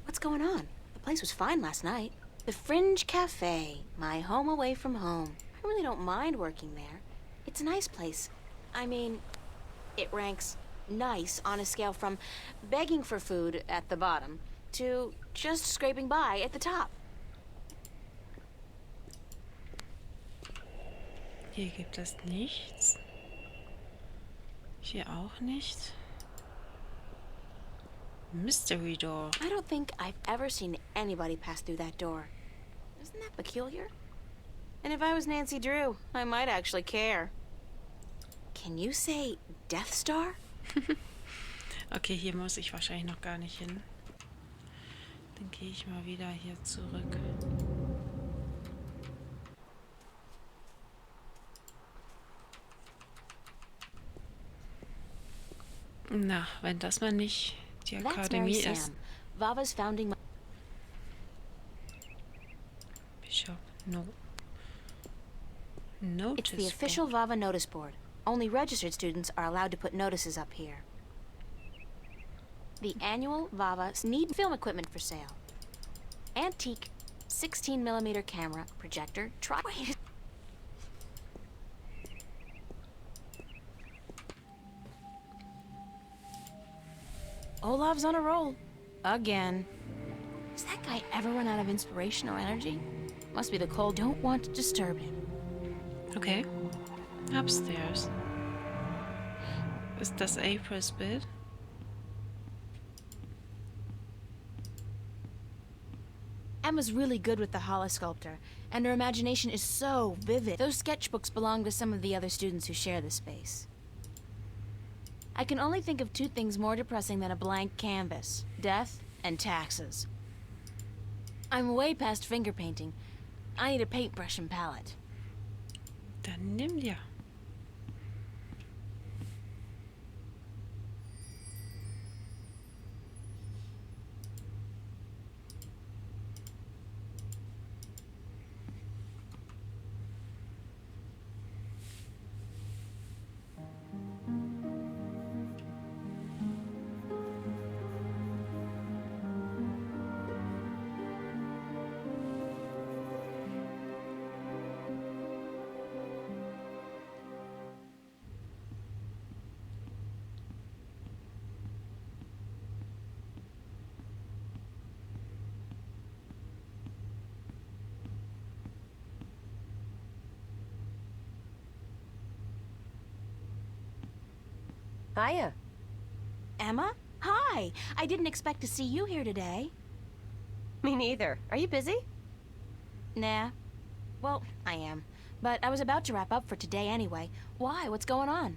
What's going on? The place was fine last night. The Fringe Cafe, my home away from home. I really don't mind working there. It's a nice place. I mean, It ranks nice on a scale from begging for food at the bottom to just scraping by at the top. Hier gibt es nichts. Hier auch nicht. Mystery door. I don't think I've ever seen anybody pass through that door. Isn't that peculiar? And if I was Nancy Drew, I might actually care. Can you say Death Star? Okay, hier muss ich wahrscheinlich noch gar nicht hin. Dann gehe ich mal wieder hier zurück. Na, wenn das mal nicht die That's Mary Akademie ist. Sam, Vava's founding. Bishop, no. It's Notice the official Vava notice board. Only registered students are allowed to put notices up here. The annual Vava need film equipment for sale. Antique 16mm camera, projector, Wait. Olaf's on a roll. Again. Does that guy ever run out of inspiration or energy? Must be the cold. Don't want to disturb him. Okay. Upstairs. Ist das Aprils Bild? Emma's really good with the holosculptor, and her imagination is so vivid. Those sketchbooks belong to some of the other students who share the space. I can only think of two things more depressing than a blank canvas: death and taxes. I'm way past finger painting. I need a paintbrush and palette. Dann nimm dir. Hiya. Emma? Hi! I didn't expect to see you here today. Me neither. Are you busy? Nah. Well, I am. But I was about to wrap up for today anyway. Why? What's going on?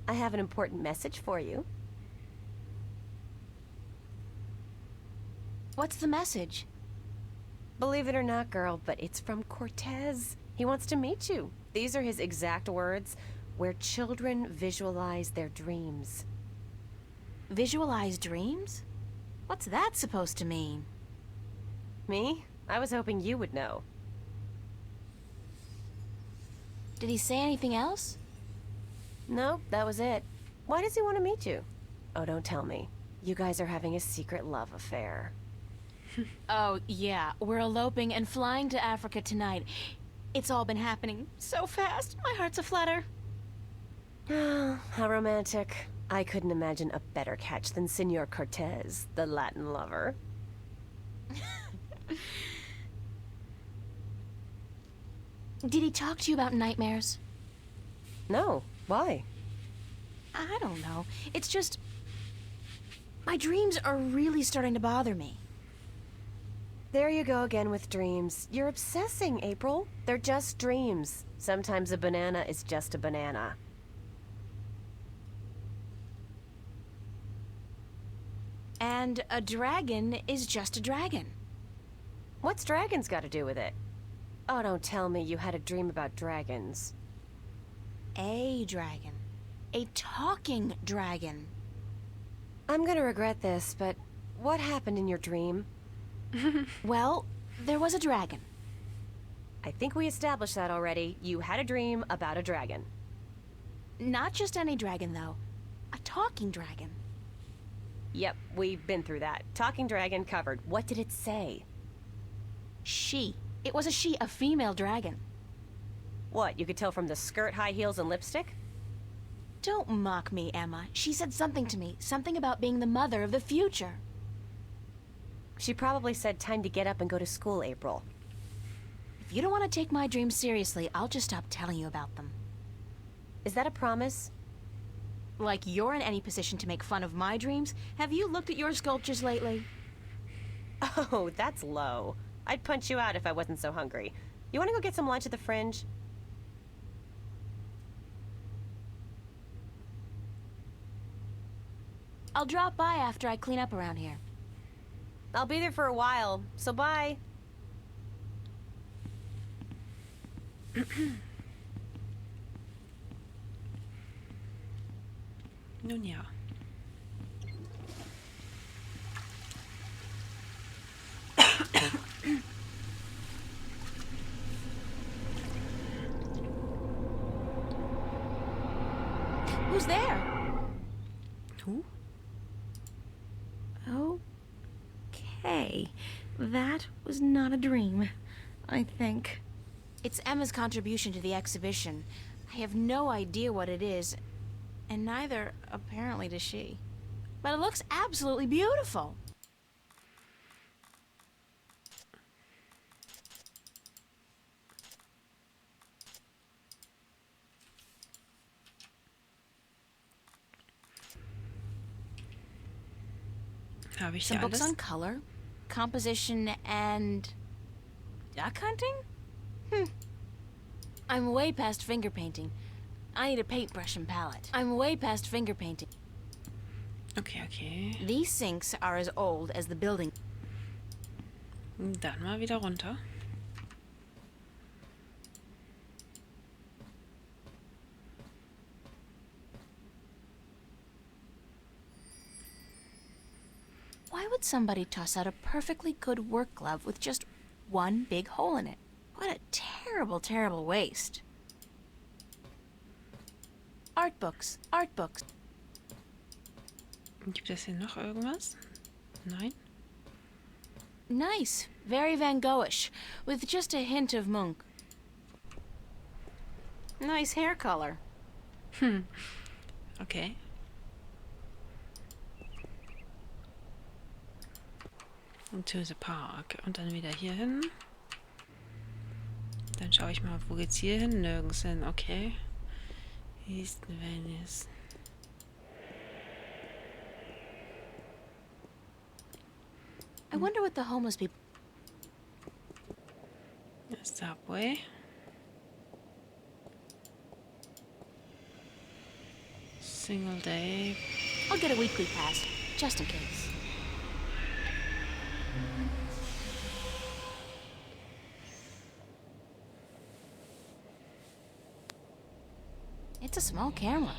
I have an important message for you. What's the message? Believe it or not, girl, but it's from Cortez. He wants to meet you. These are his exact words: where children visualize their dreams. Visualize dreams? What's that supposed to mean? Me? I was hoping you would know. Did he say anything else? Nope, that was it. Why does he want to meet you? Oh, don't tell me. You guys are having a secret love affair. Oh, yeah. We're eloping and flying to Africa tonight. It's all been happening so fast. My heart's aflutter. How romantic. I couldn't imagine a better catch than Senor Cortez, the Latin lover. Did he talk to you about nightmares? No. Why? I don't know. It's just... my dreams are really starting to bother me. There you go again with dreams. You're obsessing, April. They're just dreams. Sometimes a banana is just a banana. And a dragon is just a dragon. What's dragons got to do with it? Oh, don't tell me you had a dream about dragons. A dragon. A talking dragon. I'm gonna regret this, but what happened in your dream? Well, there was a dragon. I think we established that already. You had a dream about a dragon. Not just any dragon, though. A talking dragon. Yep, we've been through that. Talking dragon covered. What did it say? She. It was a she, a female dragon. What, you could tell from the skirt, high heels, and lipstick? Don't mock me, Emma. She said something to me. Something about being the mother of the future. She probably said time to get up and go to school, April. If you don't want to take my dreams seriously, I'll just stop telling you about them. Is that a promise? Like you're in any position to make fun of my dreams? Have you looked at your sculptures lately? Oh, that's low. I'd punch you out if I wasn't so hungry. You want to go get some lunch at the Fringe? I'll drop by after I clean up around here. I'll be there for a while, so bye. Nun ja. Who's there? Who? Okay. That was not a dream, I think. It's Emma's contribution to the exhibition. I have no idea what it is, and neither, apparently, does she. But it looks absolutely beautiful. Habe ich Some hier books alles? on color, composition, and duck hunting? I'm way past finger painting. I need a paintbrush and palette. I'm way past finger painting. Okay, okay. These sinks are as old as the building. Dann mal wieder runter. Why would somebody toss out a perfectly good work glove with just one big hole in it? What a terrible, terrible waste. Art books, art books. Gibt es hier noch irgendwas? Nein? Nice, very Van Goghish, with just a hint of Munch. Nice hair color. Okay. Und to the park. Und dann wieder hier hin. Dann schaue ich mal, wo geht's hier hin? Nirgends hin, okay. East Venice. I wonder what the homeless people... Subway. Single day. I'll get a weekly pass, just in case. It's a small camera.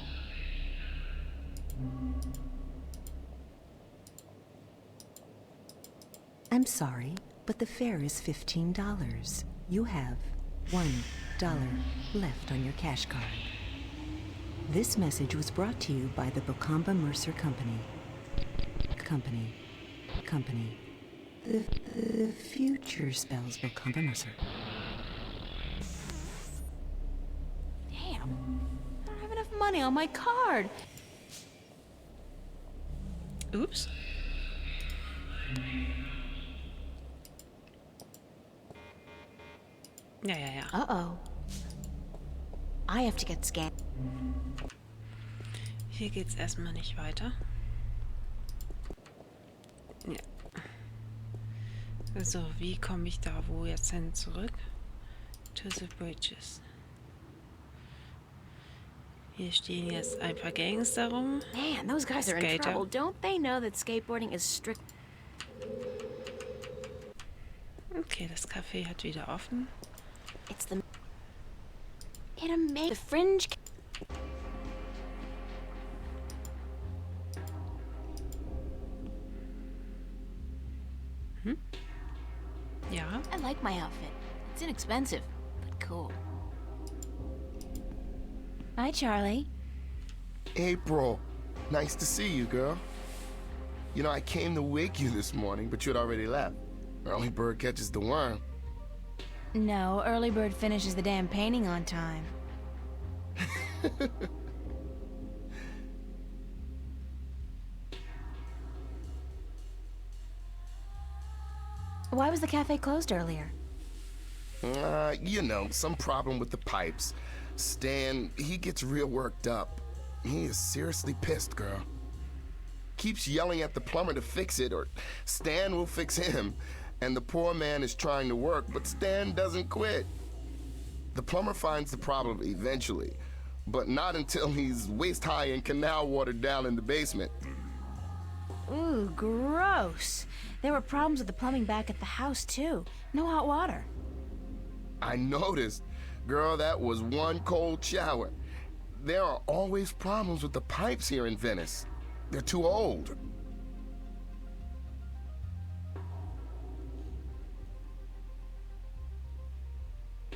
I'm sorry, but the fare is $15. You have $1 left on your cash card. This message was brought to you by the Bokamba Mercer Company. Company. The future spells Bokamba Mercer. Damn. I don't have enough money on my card. Oops. Ja. Uh-oh. I have to get scanned. Hier geht's erstmal nicht weiter. Ja. So, wie komme ich da wo jetzt hin zurück? To the bridges. Hier stehen jetzt ein paar Gangster rum. Man, those guys are in Skater. trouble. Don't they know that skateboarding is strict? Okay, das Café hat wieder offen. It's the... It amazes... The Fringe... Ja. I like my outfit. It's inexpensive, but cool. Hi, Charlie. April, nice to see you, girl. You know, I came to wake you this morning, but you had already left. Early bird catches the worm. No, early bird finishes the damn painting on time. Why was the cafe closed earlier? You know, some problem with the pipes. Stan, he gets real worked up. He is seriously pissed, girl. Keeps yelling at the plumber to fix it, or Stan will fix him. And the poor man is trying to work, but Stan doesn't quit. The plumber finds the problem eventually, but not until he's waist-high in canal water down in the basement. Ooh, gross. There were problems with the plumbing back at the house, too. No hot water. I noticed. Girl, that was one cold shower. There are always problems with the pipes here in Venice. They're too old.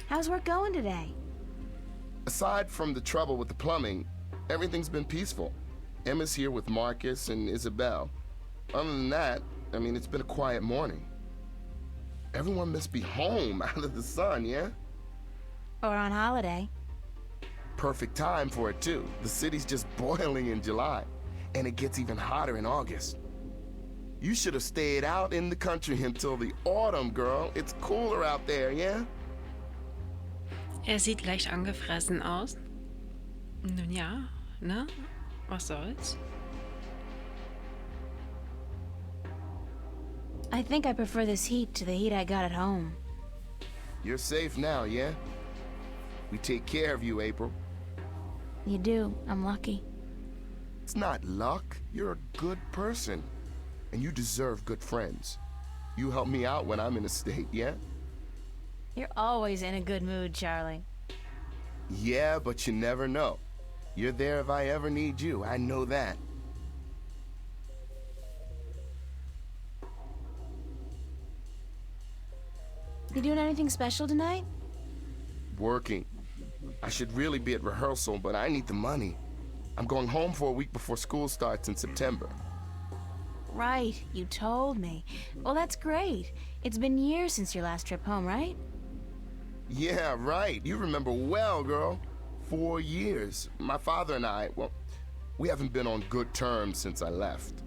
How's work going today? Aside from the trouble with the plumbing, everything's been peaceful. Emma's here with Marcus and Isabel. Other than that, I mean, it's been a quiet morning. Everyone must be home out of the sun, yeah? Or on holiday. Perfect time for it, too. The city's just boiling in July, and it gets even hotter in August. You should have stayed out in the country until the autumn, girl. It's cooler out there, yeah? Sieht leicht angefressen aus. Nun ja, ne? Was soll's? I think I prefer this heat to the heat I got at home. You're safe now, yeah? We take care of you, April. You do. I'm lucky. It's not luck. You're a good person. And you deserve good friends. You help me out when I'm in a state, yeah? You're always in a good mood, Charlie. Yeah, but you never know. You're there if I ever need you. I know that. You doing anything special tonight? Working. I should really be at rehearsal, but I need the money. I'm going home for a week before school starts in September. Right, you told me. Well, that's great. It's been years since your last trip home, right? Yeah, right. You remember well, girl. 4 years. My father and I, well, we haven't been on good terms since I left.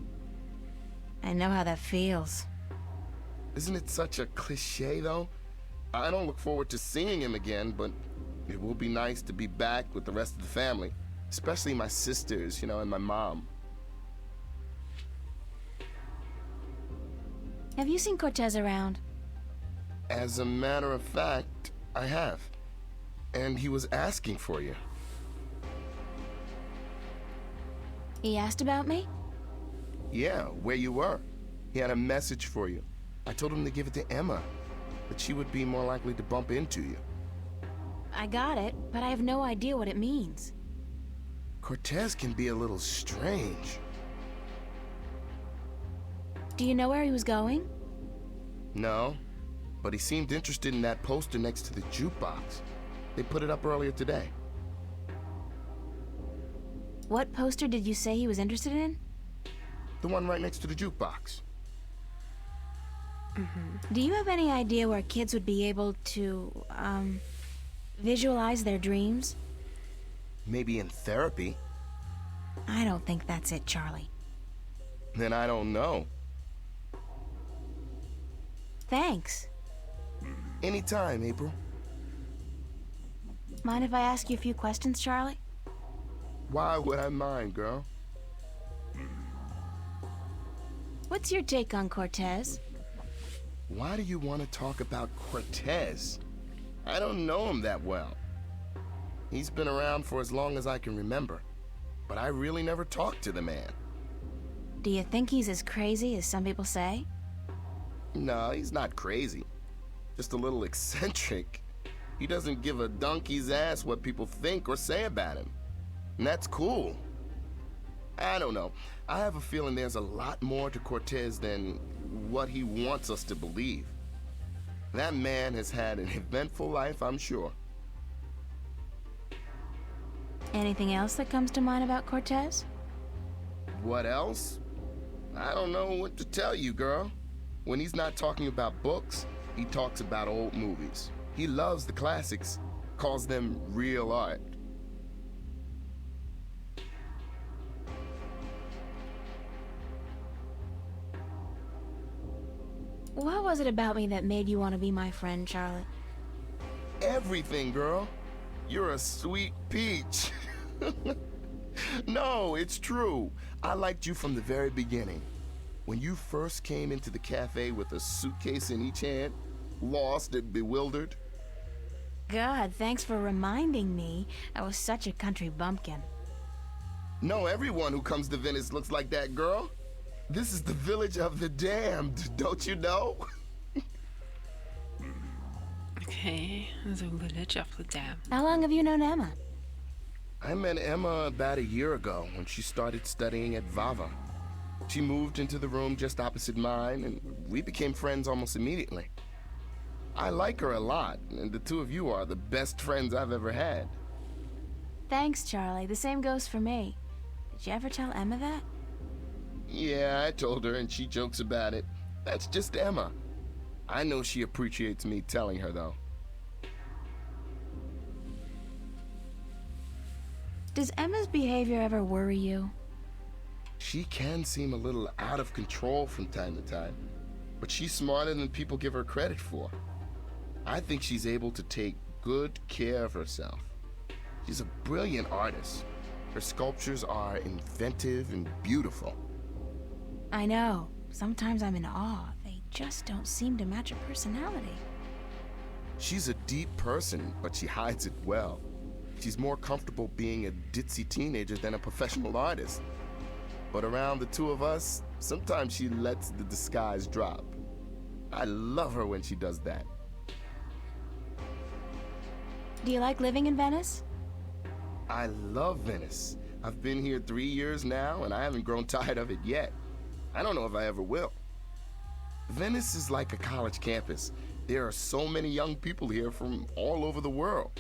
I know how that feels. Isn't it such a cliche, though? I don't look forward to seeing him again, but it will be nice to be back with the rest of the family. Especially my sisters, you know, and my mom. Have you seen Cortez around? As a matter of fact, I have. And he was asking for you. He asked about me? Yeah, where you were. He had a message for you. I told him to give it to Emma, that she would be more likely to bump into you. I got it, but I have no idea what it means. Cortez can be a little strange. Do you know where he was going? No, but he seemed interested in that poster next to the jukebox. They put it up earlier today. What poster did you say he was interested in? The one right next to the jukebox. Do you have any idea where kids would be able to, visualize their dreams? Maybe in therapy. I don't think that's it, Charlie. Then I don't know. Thanks. Anytime, April. Mind if I ask you a few questions, Charlie? Why would I mind, girl? What's your take on Cortez? Why do you want to talk about Cortez? I don't know him that well. He's been around for as long as I can remember, but I really never talked to the man. Do you think he's as crazy as some people say? No, he's not crazy. Just a little eccentric. He doesn't give a donkey's ass what people think or say about him. And that's cool. I don't know. I have a feeling there's a lot more to Cortez than what he wants us to believe. That man has had an eventful life, I'm sure. Anything else that comes to mind about Cortez? What else? I don't know what to tell you, girl. When he's not talking about books, he talks about old movies. He loves the classics, calls them real art. What was it about me that made you want to be my friend, Charlie? Everything, girl. You're a sweet peach. No, it's true. I liked you from the very beginning. When you first came into the cafe with a suitcase in each hand, lost and bewildered. God, thanks for reminding me. I was such a country bumpkin. No, everyone who comes to Venice looks like that, girl. This is the village of the damned, don't you know? Okay, the village of the damned. How long have you known Emma? I met Emma about a year ago when she started studying at Vava. She moved into the room just opposite mine, and we became friends almost immediately. I like her a lot, and the two of you are the best friends I've ever had. Thanks, Charlie. The same goes for me. Did you ever tell Emma that? Yeah, I told her, and she jokes about it. That's just Emma. I know she appreciates me telling her, though. Does Emma's behavior ever worry you? She can seem a little out of control from time to time, but she's smarter than people give her credit for. I think she's able to take good care of herself. She's a brilliant artist. Her sculptures are inventive and beautiful. I know. Sometimes I'm in awe. They just don't seem to match her personality. She's a deep person, but she hides it well. She's more comfortable being a ditzy teenager than a professional artist. But around the two of us, sometimes she lets the disguise drop. I love her when she does that. Do you like living in Venice? I love Venice. I've been here 3 years now, and I haven't grown tired of it yet. I don't know if I ever will. Venice is like a college campus. There are so many young people here from all over the world.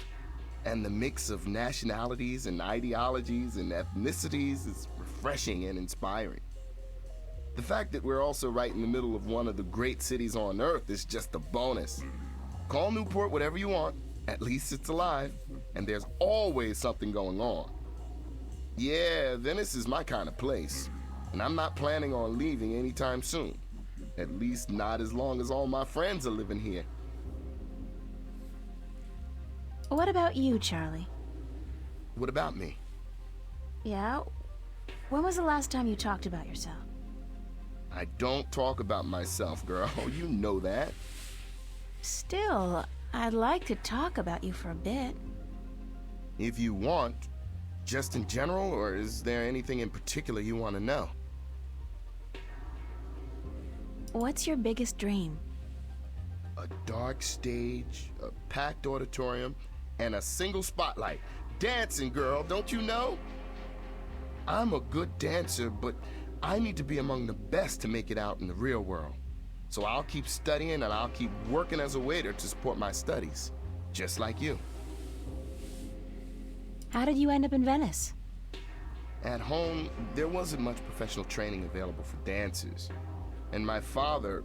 And the mix of nationalities and ideologies and ethnicities is refreshing and inspiring. The fact that we're also right in the middle of one of the great cities on Earth is just a bonus. Call Newport whatever you want. At least it's alive, and there's always something going on. Yeah, Venice is my kind of place, and I'm not planning on leaving anytime soon. At least not as long as all my friends are living here. What about you, Charlie? What about me? Yeah? When was the last time you talked about yourself? I don't talk about myself, girl. You know that. Still, I'd like to talk about you for a bit. If you want, just in general, or is there anything in particular you want to know? What's your biggest dream? A dark stage, a packed auditorium, and a single spotlight. Dancing, girl, don't you know? I'm a good dancer, but I need to be among the best to make it out in the real world. So I'll keep studying and I'll keep working as a waiter to support my studies, just like you. How did you end up in Venice? At home, there wasn't much professional training available for dancers. And my father,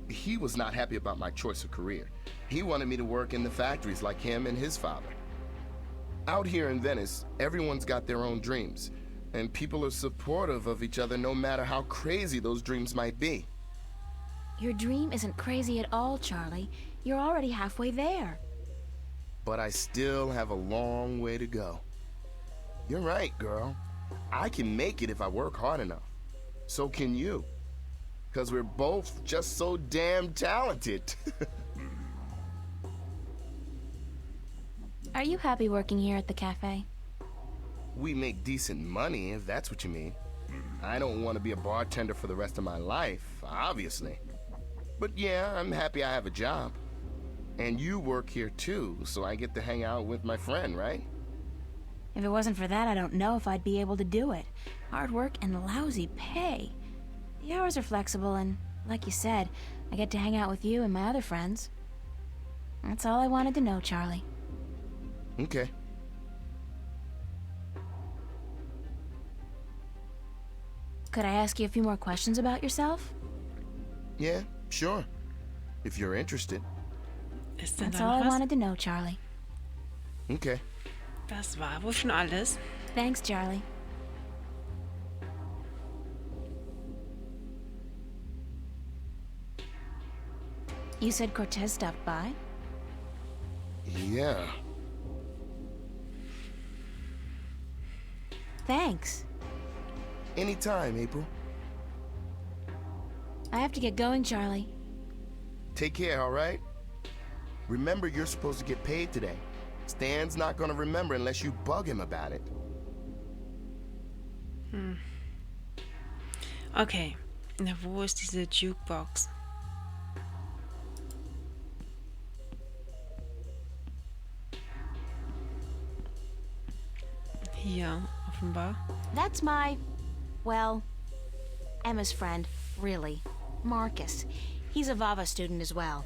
he was not happy about my choice of career. He wanted me to work in the factories like him and his father. Out here in Venice, everyone's got their own dreams, and people are supportive of each other no matter how crazy those dreams might be. Your dream isn't crazy at all, Charlie. You're already halfway there. But I still have a long way to go. You're right, girl. I can make it if I work hard enough. So can you. 'Cause we're both just so damn talented. Are you happy working here at the cafe? We make decent money, if that's what you mean. I don't want to be a bartender for the rest of my life, obviously. But yeah, I'm happy I have a job. And you work here too, so I get to hang out with my friend, right? If it wasn't for that, I don't know if I'd be able to do it. Hard work and lousy pay. The hours are flexible, and like you said, I get to hang out with you and my other friends. That's all I wanted to know, Charlie. Okay. Could I ask you a few more questions about yourself? Yeah, sure. If you're interested. Ist denn That's da all noch I was? wanted to know, Charlie. Okay. Das war wohl schon alles. Thanks, Charlie. You said Cortez stopped by? Yeah. Thanks. Anytime, April. I have to get going, Charlie. Take care, all right? Remember, you're supposed to get paid today. Stan's not gonna remember unless you bug him about it. Okay, na wo ist diese Jukebox? Hier, offenbar. That's well, Emma's friend, really. Marcus. He's a Vava student as well.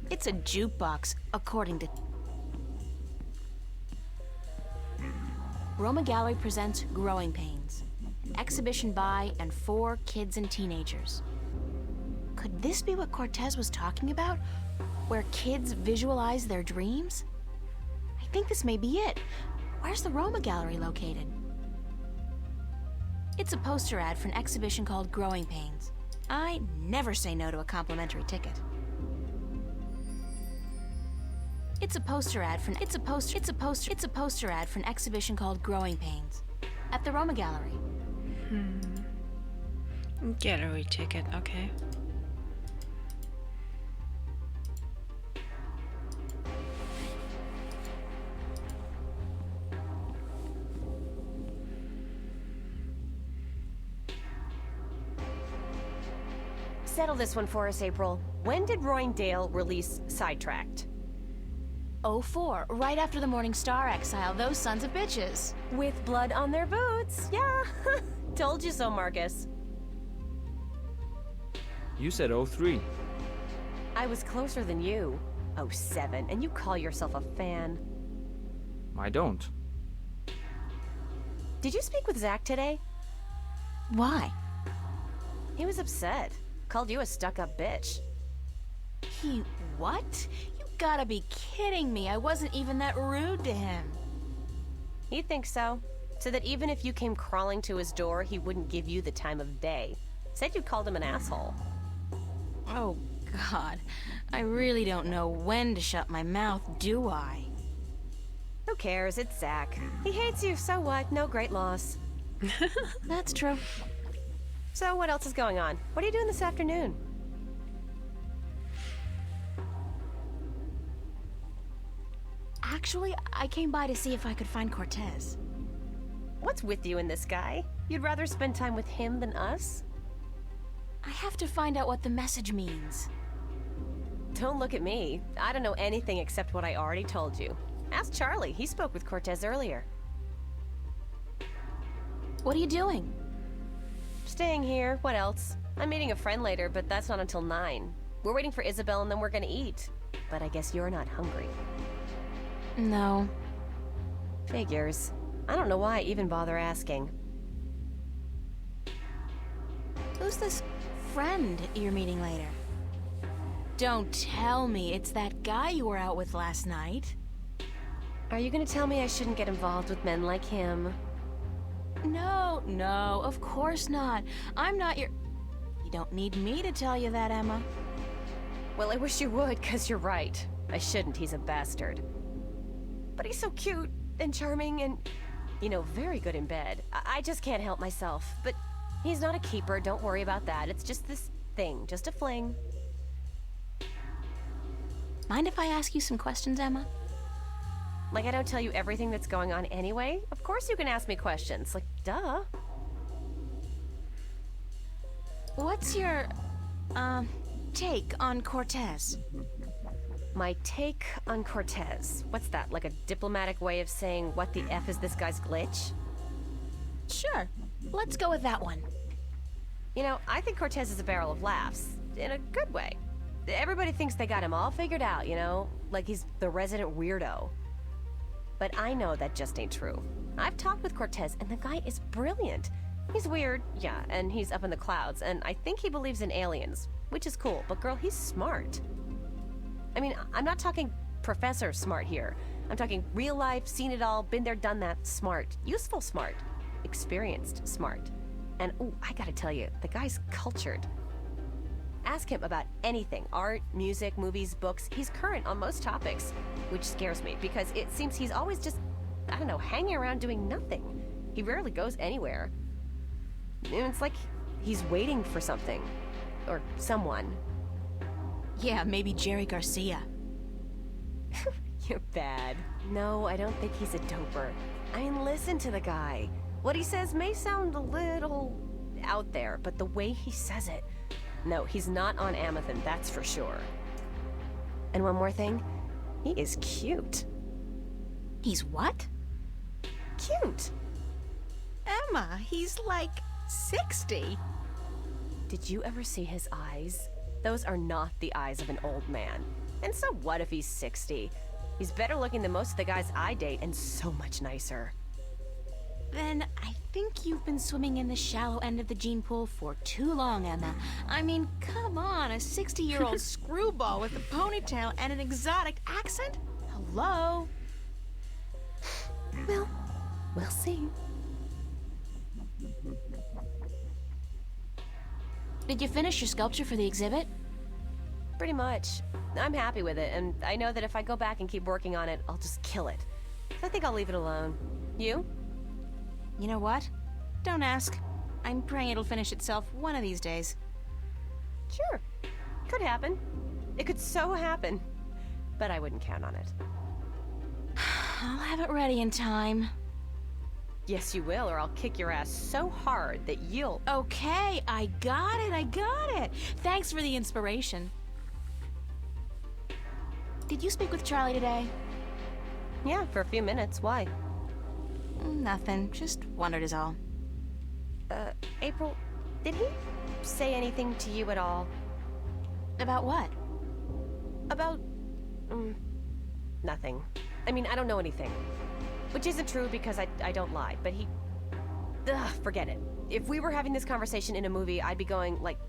It's a jukebox, according to... Roma Gallery presents Growing Pains. Exhibition by and for kids and teenagers. Could this be what Cortez was talking about? Where kids visualize their dreams? I think this may be it. Where's the Roma Gallery located? It's a poster ad for an exhibition called Growing Pains. I never say no to a complimentary ticket. It's a poster ad for an exhibition called Growing Pains at the Roma Gallery. Gallery ticket, okay. Settle this one for us, April. When did Roindale release Sidetracked? 04, right after the Morning Star exile, those sons of bitches. With blood on their boots. Yeah, told you so, Marcus. You said 03. I was closer than you. 07, and you call yourself a fan. I don't. Did you speak with Zach today? Why? He was upset. Called you a stuck-up bitch. He what? You gotta be kidding me. I wasn't even that rude to him. He thinks so. So that even if you came crawling to his door, he wouldn't give you the time of day. Said you called him an asshole. Oh, God. I really don't know when to shut my mouth, do I? Who cares? It's Zach. He hates you, so what? No great loss. That's true. So what else is going on? What are you doing this afternoon? Actually, I came by to see if I could find Cortez. What's with you and this guy? You'd rather spend time with him than us? I have to find out what the message means. Don't look at me. I don't know anything except what I already told you. Ask Charlie. He spoke with Cortez earlier. What are you doing? Staying here. What else? I'm meeting a friend later, but that's not until 9. We're waiting for Isabel and then we're gonna eat. But I guess you're not hungry. No. Figures. I don't know why I even bother asking. Who's this friend you're meeting later? Don't tell me it's that guy you were out with last night. Are you gonna tell me I shouldn't get involved with men like him? No, no, of course not. I'm not your... You don't need me to tell you that, Emma. Well, I wish you would, 'cause you're right. I shouldn't, he's a bastard. But he's so cute and charming and, you know, very good in bed. I just can't help myself. But he's not a keeper, don't worry about that. It's just this thing, just a fling. Mind if I ask you some questions, Emma? Like I don't tell you everything that's going on anyway? Of course you can ask me questions, like, duh. What's your, take on Cortez? My take on Cortez. What's that, like a diplomatic way of saying what the F is this guy's glitch? Sure, let's go with that one. You know, I think Cortez is a barrel of laughs, in a good way. Everybody thinks they got him all figured out, you know? Like he's the resident weirdo. But I know that just ain't true. I've talked with Cortez, and the guy is brilliant. He's weird, yeah, and he's up in the clouds, and I think he believes in aliens, which is cool, but girl, he's smart. I mean, I'm not talking professor smart here. I'm talking real life, seen it all, been there, done that, smart. Useful smart. Experienced smart. And, ooh, I gotta tell you, the guy's cultured. Ask him about anything, art, music, movies, books. He's current on most topics, which scares me because it seems he's always just, I don't know, hanging around doing nothing. He rarely goes anywhere. And it's like he's waiting for something. Or someone. Yeah, maybe Jerry Garcia. You're bad. No, I don't think he's a doper. I mean, listen to the guy. What he says may sound a little out there, but the way he says it... No, he's not on Amethyst, that's for sure. And one more thing, he is cute. He's what? Cute. Emma, he's like 60. Did you ever see his eyes? Those are not the eyes of an old man. And so what if he's 60? He's better looking than most of the guys I date and so much nicer. Then I think you've been swimming in the shallow end of the gene pool for too long, Emma. I mean, come on, a 60-year-old screwball with a ponytail and an exotic accent? Hello? Well, we'll see. Did you finish your sculpture for the exhibit? Pretty much. I'm happy with it, and I know that if I go back and keep working on it, I'll just kill it. So I think I'll leave it alone. You? You know what? Don't ask. I'm praying it'll finish itself one of these days. Sure. Could happen. It could so happen. But I wouldn't count on it. I'll have it ready in time. Yes, you will, or I'll kick your ass so hard that you'll... Okay, I got it. Thanks for the inspiration. Did you speak with Charlie today? Yeah, for a few minutes. Why? Nothing. Just wondered is all. April, did he say anything to you at all? About what? About... nothing. I mean, I don't know anything. Which isn't true because I don't lie, but he... Ugh, forget it. If we were having this conversation in a movie, I'd be going, like...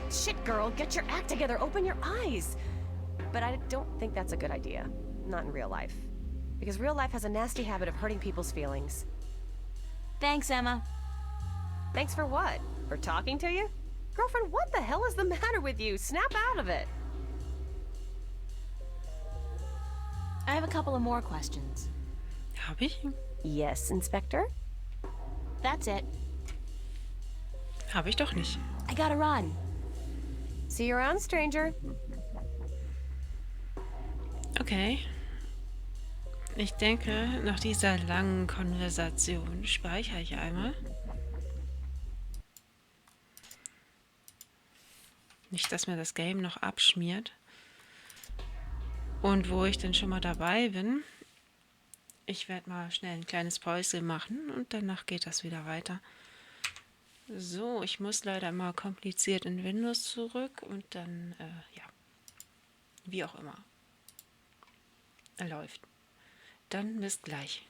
Shit, girl, get your act together, open your eyes! But I don't think that's a good idea. Not in real life. Because real life has a nasty habit of hurting people's feelings. Thanks, Emma. Thanks for what? For talking to you? Girlfriend, what the hell is the matter with you? Snap out of it! I have a couple of more questions. Hab ich? Yes, Inspector? That's it. Hab ich doch nicht. I gotta run. See you around, stranger. Okay. Ich denke, nach dieser langen Konversation speichere ich einmal. Nicht, dass mir das Game noch abschmiert. Und wo ich dann schon mal dabei bin, ich werde mal schnell ein kleines Päuschen machen und danach geht das wieder weiter. So, ich muss leider mal kompliziert in Windows zurück und dann, ja, wie auch immer. Läuft. Dann bis gleich.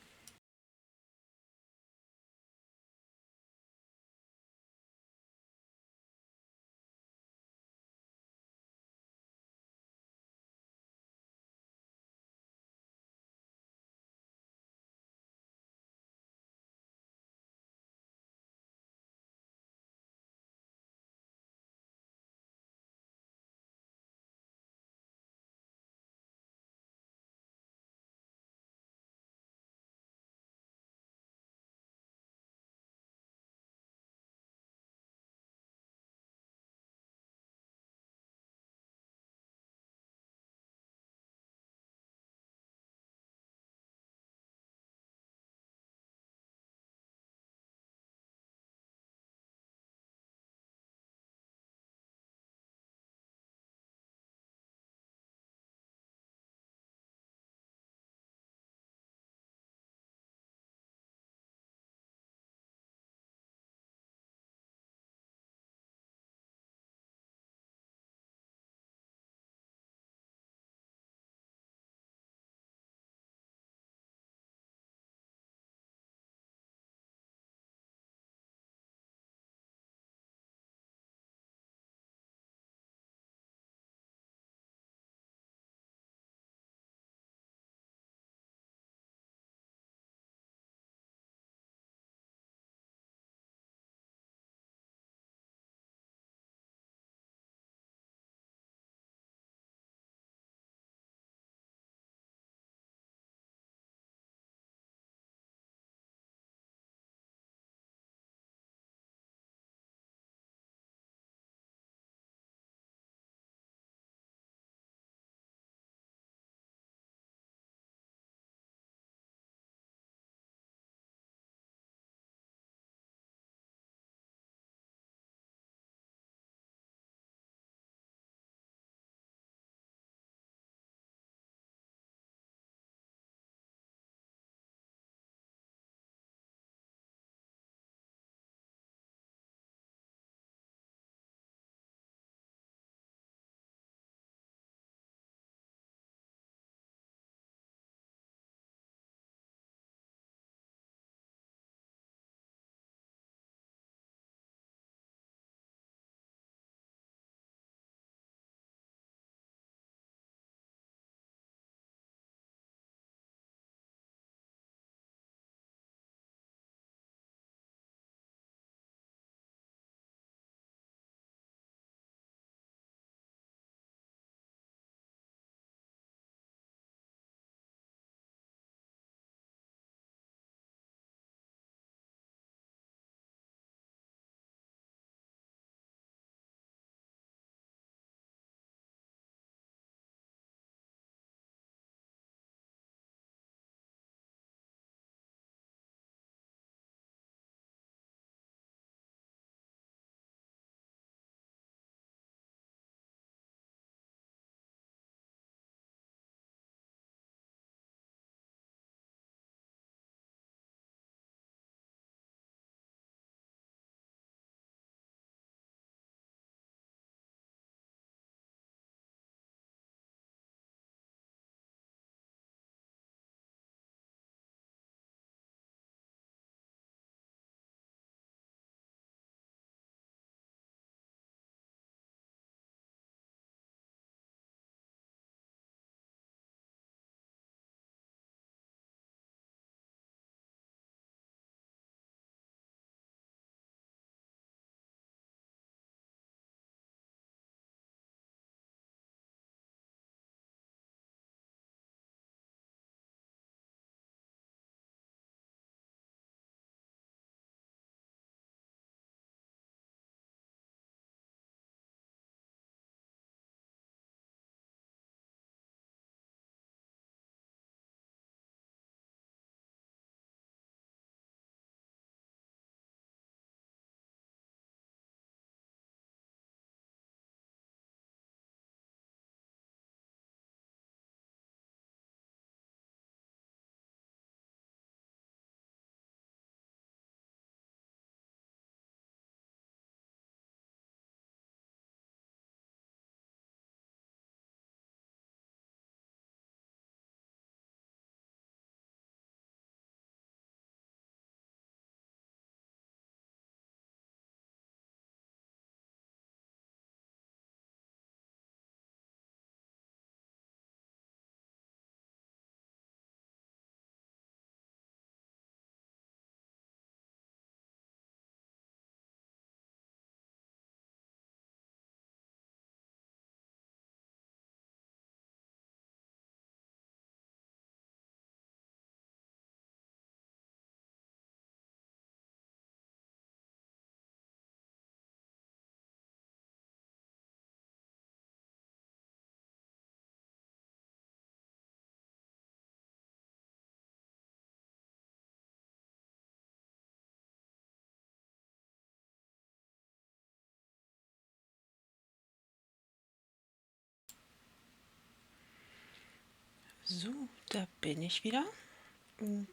So, da bin ich wieder.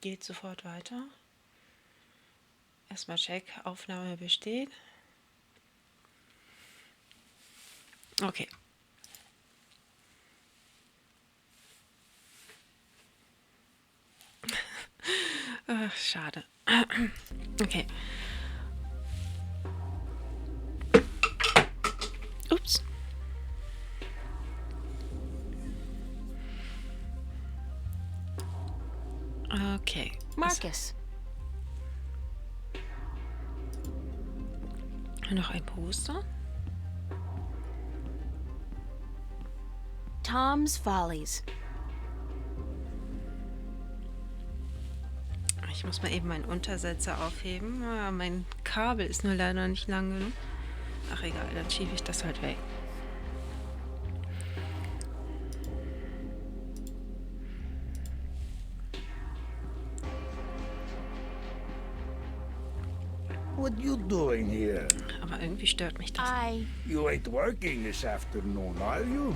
Geht sofort weiter. Erstmal Check, Aufnahme besteht. Okay. Ach, schade. Okay. Ups. Okay. Marcus. Noch ein Poster. Tom's Follies. Ich muss mal eben meinen Untersetzer aufheben. Mein Kabel ist nur leider nicht lang genug. Ach egal, dann schiebe ich das halt weg. What you doing here? Aber irgendwie stört mich das. You ain't working this afternoon, are you?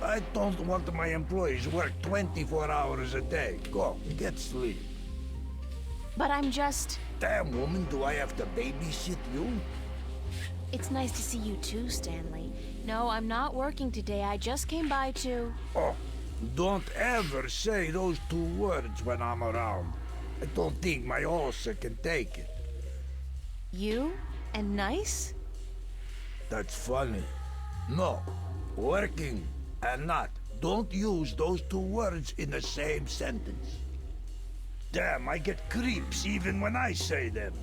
I don't want my employees work 24 hours a day. Go, get sleep. But I'm just... Damn, woman, do I have to babysit you? It's nice to see you too, Stanley. No, I'm not working today. I just came by to... Oh, don't ever say those two words when I'm around. I don't think my ulcer can take it. You? And nice? That's funny. No, working and not. Don't use those two words in the same sentence. Damn, I get creeps even when I say them.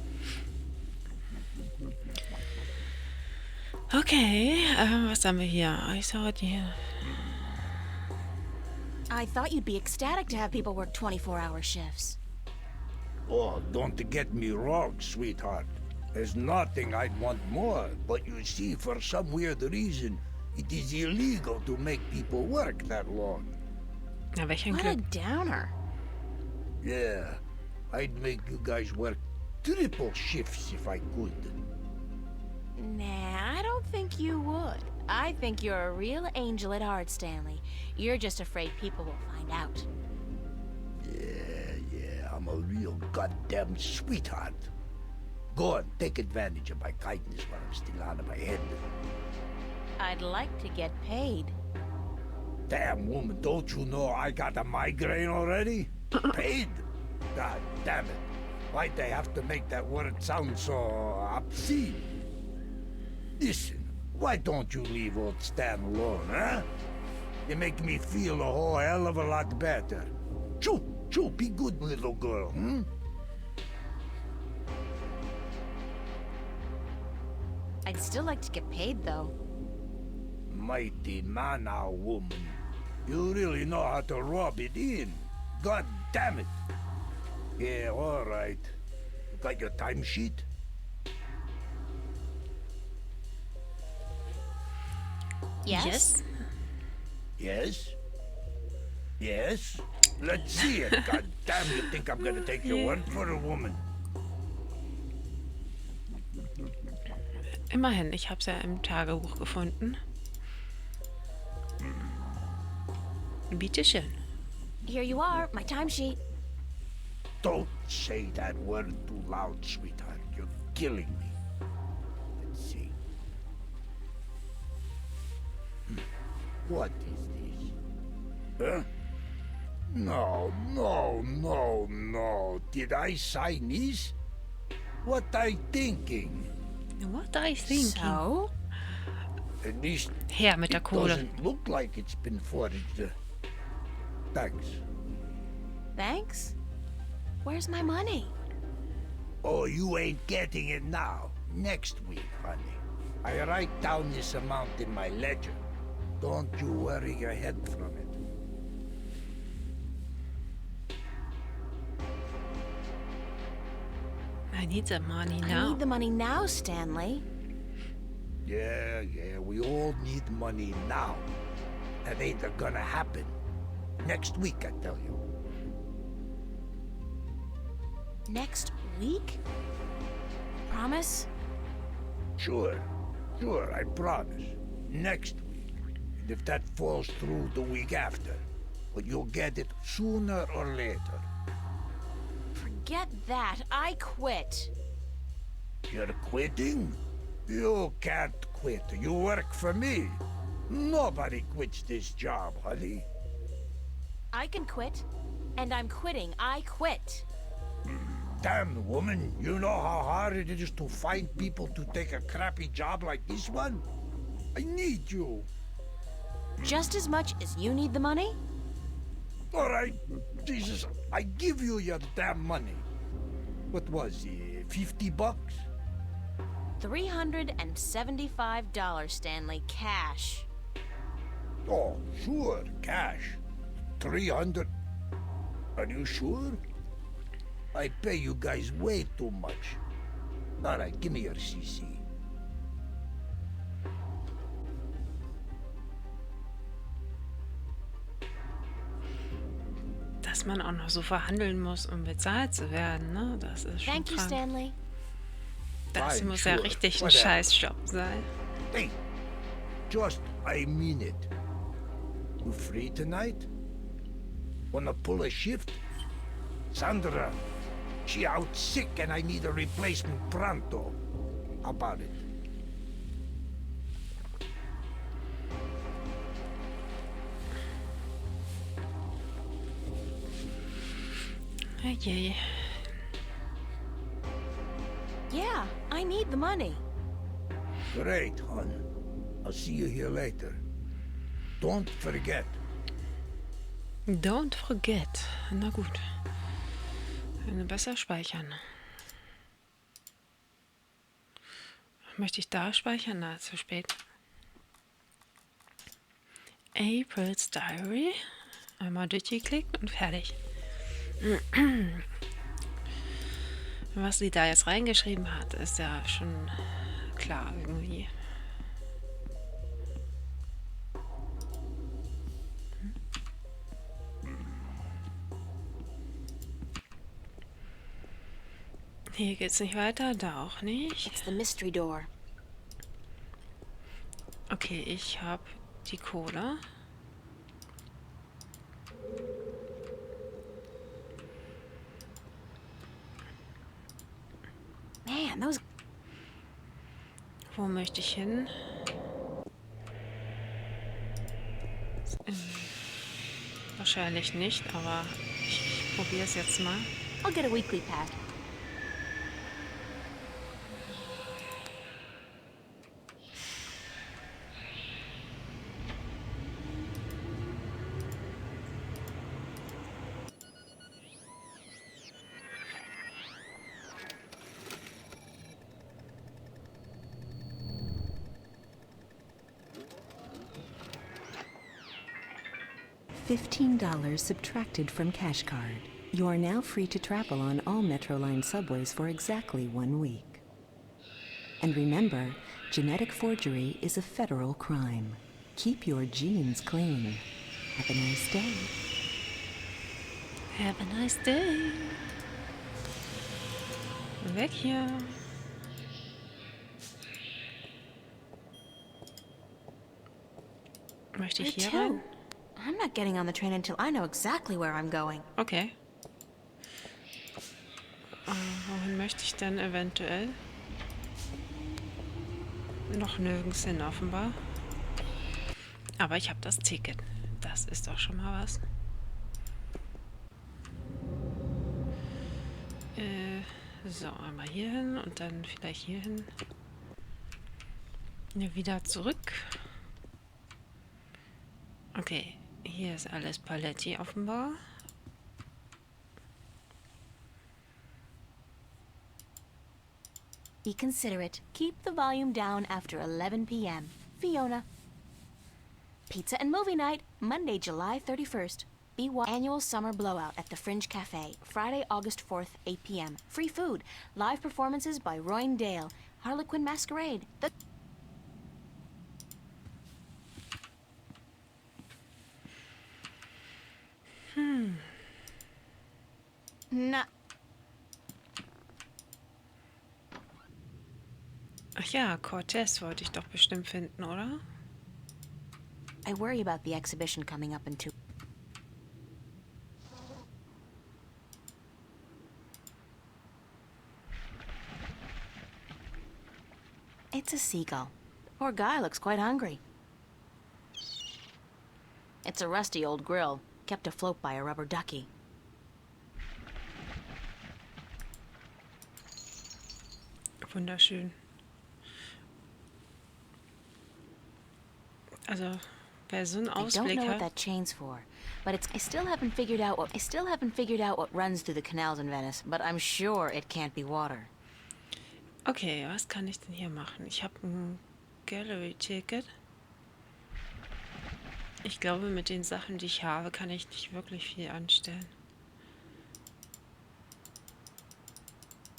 Okay, was haben wir hier? I thought you... I thought you'd be ecstatic to have people work 24-hour shifts. Oh, don't get me wrong, sweetheart. There's nothing I'd want more, but you see, for some weird reason, it is illegal to make people work that long. Na, welchen What Glück. a downer. Yeah, I'd make you guys work triple shifts if I could. Nah, I don't think you would. I think you're a real angel at heart, Stanley. You're just afraid people will find out. Yeah, I'm a real goddamn sweetheart. Go on, take advantage of my kindness while I'm still out of my head. I'd like to get paid. Damn, woman, don't you know I got a migraine already? Paid? God damn it. Why'd they have to make that word sound so obscene? Listen, why don't you leave old Stan alone, huh? You make me feel a whole hell of a lot better. Choo, be good, little girl, hmm? I'd still like to get paid, though. Mighty mana, woman. You really know how to rub it in. God damn it. Yeah, all right. Got your timesheet? Yes? Yes? Yes? Let's see it. God damn, you think I'm gonna take your word for a woman? Immerhin, ich habe es ja im Tagebuch gefunden. Bitteschön. Here you are, my timesheet. Don't say that word too loud, sweetheart. You're killing me. Let's see. What is this? Huh? No. Did I sign this? What I thinking? What I thinking? So? At least Her mit der it Kohle. doesn't look like it's been forged. Thanks. Thanks? Where's my money? Oh, you ain't getting it now. Next week, honey. I write down this amount in my ledger. Don't you worry your head from it. I need the money I now. need the money now, Stanley. Yeah, we all need money now. That ain't gonna happen. Next week, I tell you. Next week? Promise? Sure, I promise. Next week. And if that falls through the week after, but you'll get it sooner or later. Forget that. I quit. You're quitting? You can't quit. You work for me. Nobody quits this job, honey. I can quit. And I'm quitting. I quit. Damn, woman. You know how hard it is to find people to take a crappy job like this one? I need you. Just as much as you need the money? All right. Jesus, I give you your damn money. What was it, $50? $375, Stanley, cash. Oh, sure, cash. 300. Are you sure? I pay you guys way too much. All right, give me your CC. Dass man auch noch so verhandeln muss, um bezahlt zu werden, ne? Das ist schon Thank you, krank. Stanley. Das Fine, muss ja sure, richtig ein whatever. Scheißjob sein. Hey, I mean it. You free tonight? Wanna pull a shift? Sandra, she out sick and I need a replacement pronto. How about it? Hey. Yeah, I need the money. Great, hon. I'll see you here later. Don't forget. Don't forget. Na gut. Besser speichern. Möchte ich da speichern? Na, zu spät. April's Diary. Einmal durchgeklickt und fertig. Was sie da jetzt reingeschrieben hat, ist ja schon klar irgendwie. Hier geht's nicht weiter, da auch nicht. It's the mystery door. Okay, ich habe die Kohle. Man, those... Wo möchte ich hin? Wahrscheinlich nicht, aber ich probiere es jetzt mal. I'll get a weekly pass. $15 subtracted from cash card. You are now free to travel on all Metroline subways for exactly 1 week. And remember, genetic forgery is a federal crime. Keep your genes clean. Have a nice day. Have a nice day. Weg hier. Möchte ich Me hier too. rein? I'm not getting on the train until I know exactly where I'm going. Okay. Wohin möchte ich denn eventuell? Noch nirgends hin, offenbar. Aber ich habe das Ticket. Das ist doch schon mal was. So, einmal hier hin und dann vielleicht hier hin. Wieder zurück. Okay, hier ist alles Paletti offenbar. Be considerate. Keep the volume down after 11 p.m. Fiona. Pizza and movie night, Monday, July 31st. Annual summer blowout at the Fringe Cafe, Friday, August 4th, 8 p.m. Free food. Live performances by Roy Dale. Harlequin Masquerade. Na. Ach ja, Cortez wollte ich doch bestimmt finden, oder? I worry about the exhibition coming up in 2. It's a seagull. The poor guy looks quite hungry. It's a rusty old grill, kept afloat by a rubber ducky. Wunderschön. Also, wer so einen I don't Ausblick know what hat. that chain's for, but I still haven't figured out what runs through the canals in Venice, but I'm sure it can't be water. Okay, was kann ich denn hier machen? Ich habe ein Gallery-Ticket. Ich glaube, mit den Sachen, die ich habe, kann ich nicht wirklich viel anstellen.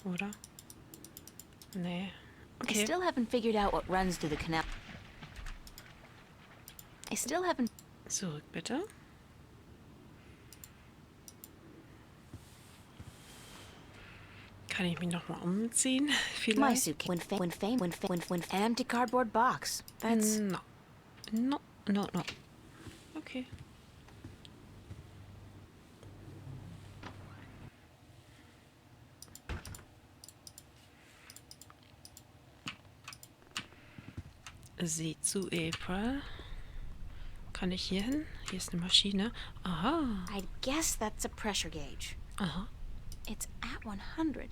Oder? Nee. I Okay. still haven't figured out what runs through the canal. I still haven't. Zurück, bitte. Kann ich mich nochmal umziehen? My Vielleicht? suitcase. When empty cardboard box. That's. No. No, no, no. Okay. Sieh zu, April. Kann ich hier hin? Hier ist eine Maschine. Aha. I guess that's a pressure gauge. Aha. It's at 100.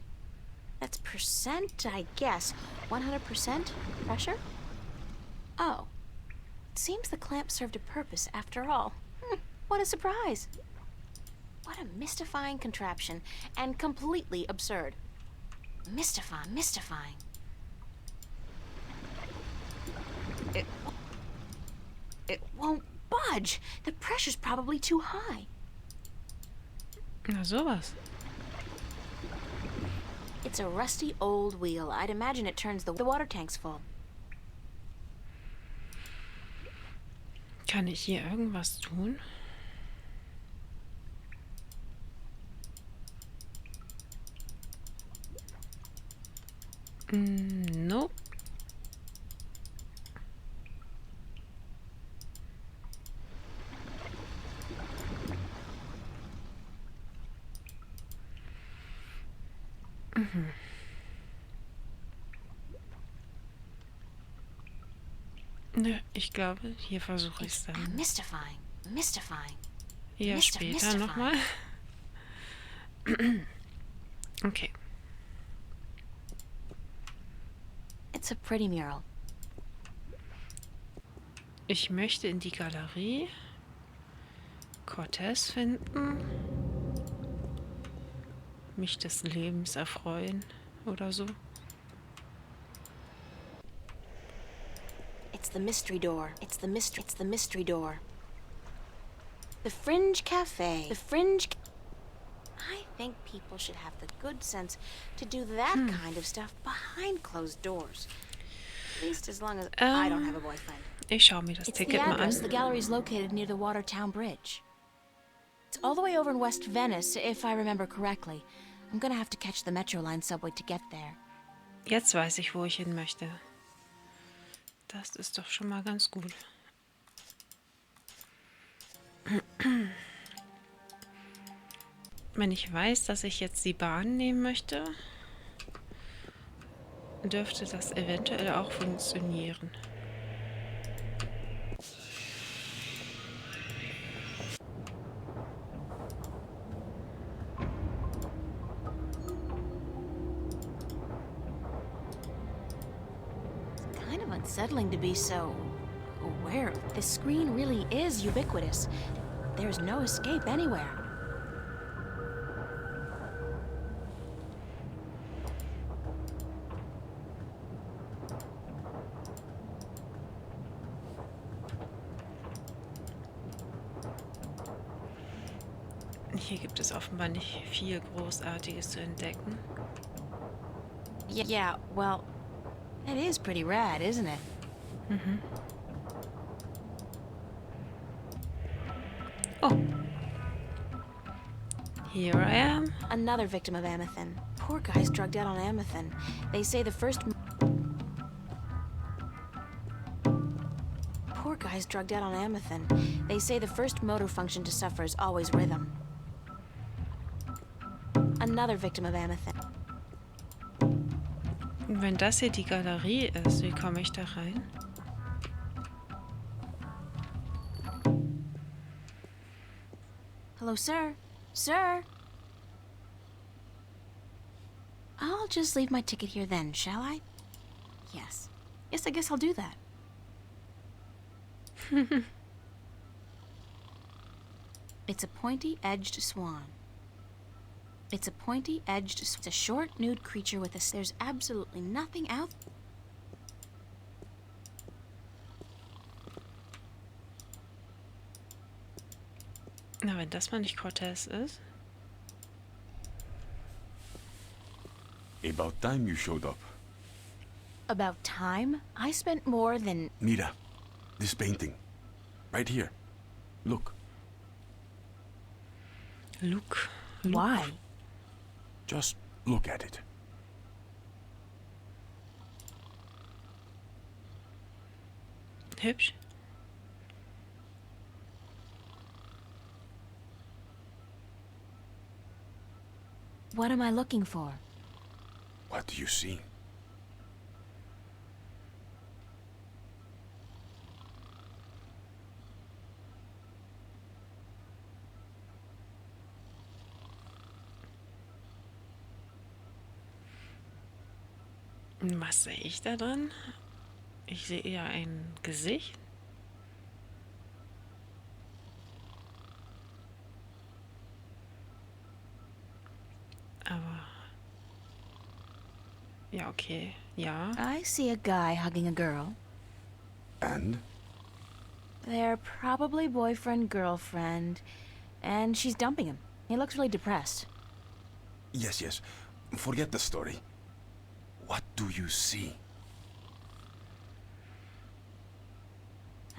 That's percent, I guess. 100% pressure? Oh. It seems the clamp served a purpose after all. What a surprise. What a mystifying contraption. And completely absurd. Mystifying. It won't budge. The pressure's probably too high. Na sowas. It's a rusty old wheel. I'd imagine it turns the water tanks full. Kann ich hier irgendwas tun? Nope. Nö, ich glaube, hier versuche ich es dann. Mystifying. Ja, später nochmal. Okay. It's a pretty mural. Ich möchte in die Galerie Cortez finden. Mich des Lebens erfreuen oder so. It's the mystery door. It's the mystery door. The Fringe Cafe. I think people should have the good sense to do that kind of stuff behind closed doors. At least as long as I don't have a boyfriend. Ich schaue mir das It's the Ticket mal address. an. The gallery's located near the Watertown Bridge. It's all the way over in West Venice, if I remember correctly. I'm gonna have to catch the Metro Line subway to get there. Jetzt weiß ich, wo ich hin möchte. Das ist doch schon mal ganz gut. Wenn ich weiß, dass ich jetzt die Bahn nehmen möchte, dürfte das eventuell auch funktionieren. Kind of unsettling to be so aware of. The screen really is ubiquitous. There's no escape anywhere. Hier gibt es offenbar nicht viel Großartiges zu entdecken. Yeah, well, it is pretty rad, isn't it? Oh. Here I am. Another victim of Amethyst. Poor guy's drugged out on Amethyst. They say the first... Poor guy's drugged out on Amethyst. They say the first motor function to suffer is always rhythm. Another victim of Amethyst. Wenn das hier die Galerie ist, wie komme ich da rein? Hello, sir. Sir? I'll just leave my ticket here then, shall I? Yes. Yes, I guess I'll do that. It's a pointy-edged swan. It's a pointy-edged... It's a short, nude creature with a... There's absolutely nothing out... Na, wenn das mal nicht Cortez ist. About time you showed up. About time? I spent more than... Mira, this painting. Right here. Look. Look. Why? Just look at it. Hübsch. What am I looking for? What do you see? Was sehe ich da drin? Ich sehe eher ein Gesicht. Aber... Ja, okay. Ja. I see a guy hugging a girl. And? They're probably boyfriend-girlfriend, and she's dumping him. He looks really depressed. Yes, yes. Forget the story. What do you see?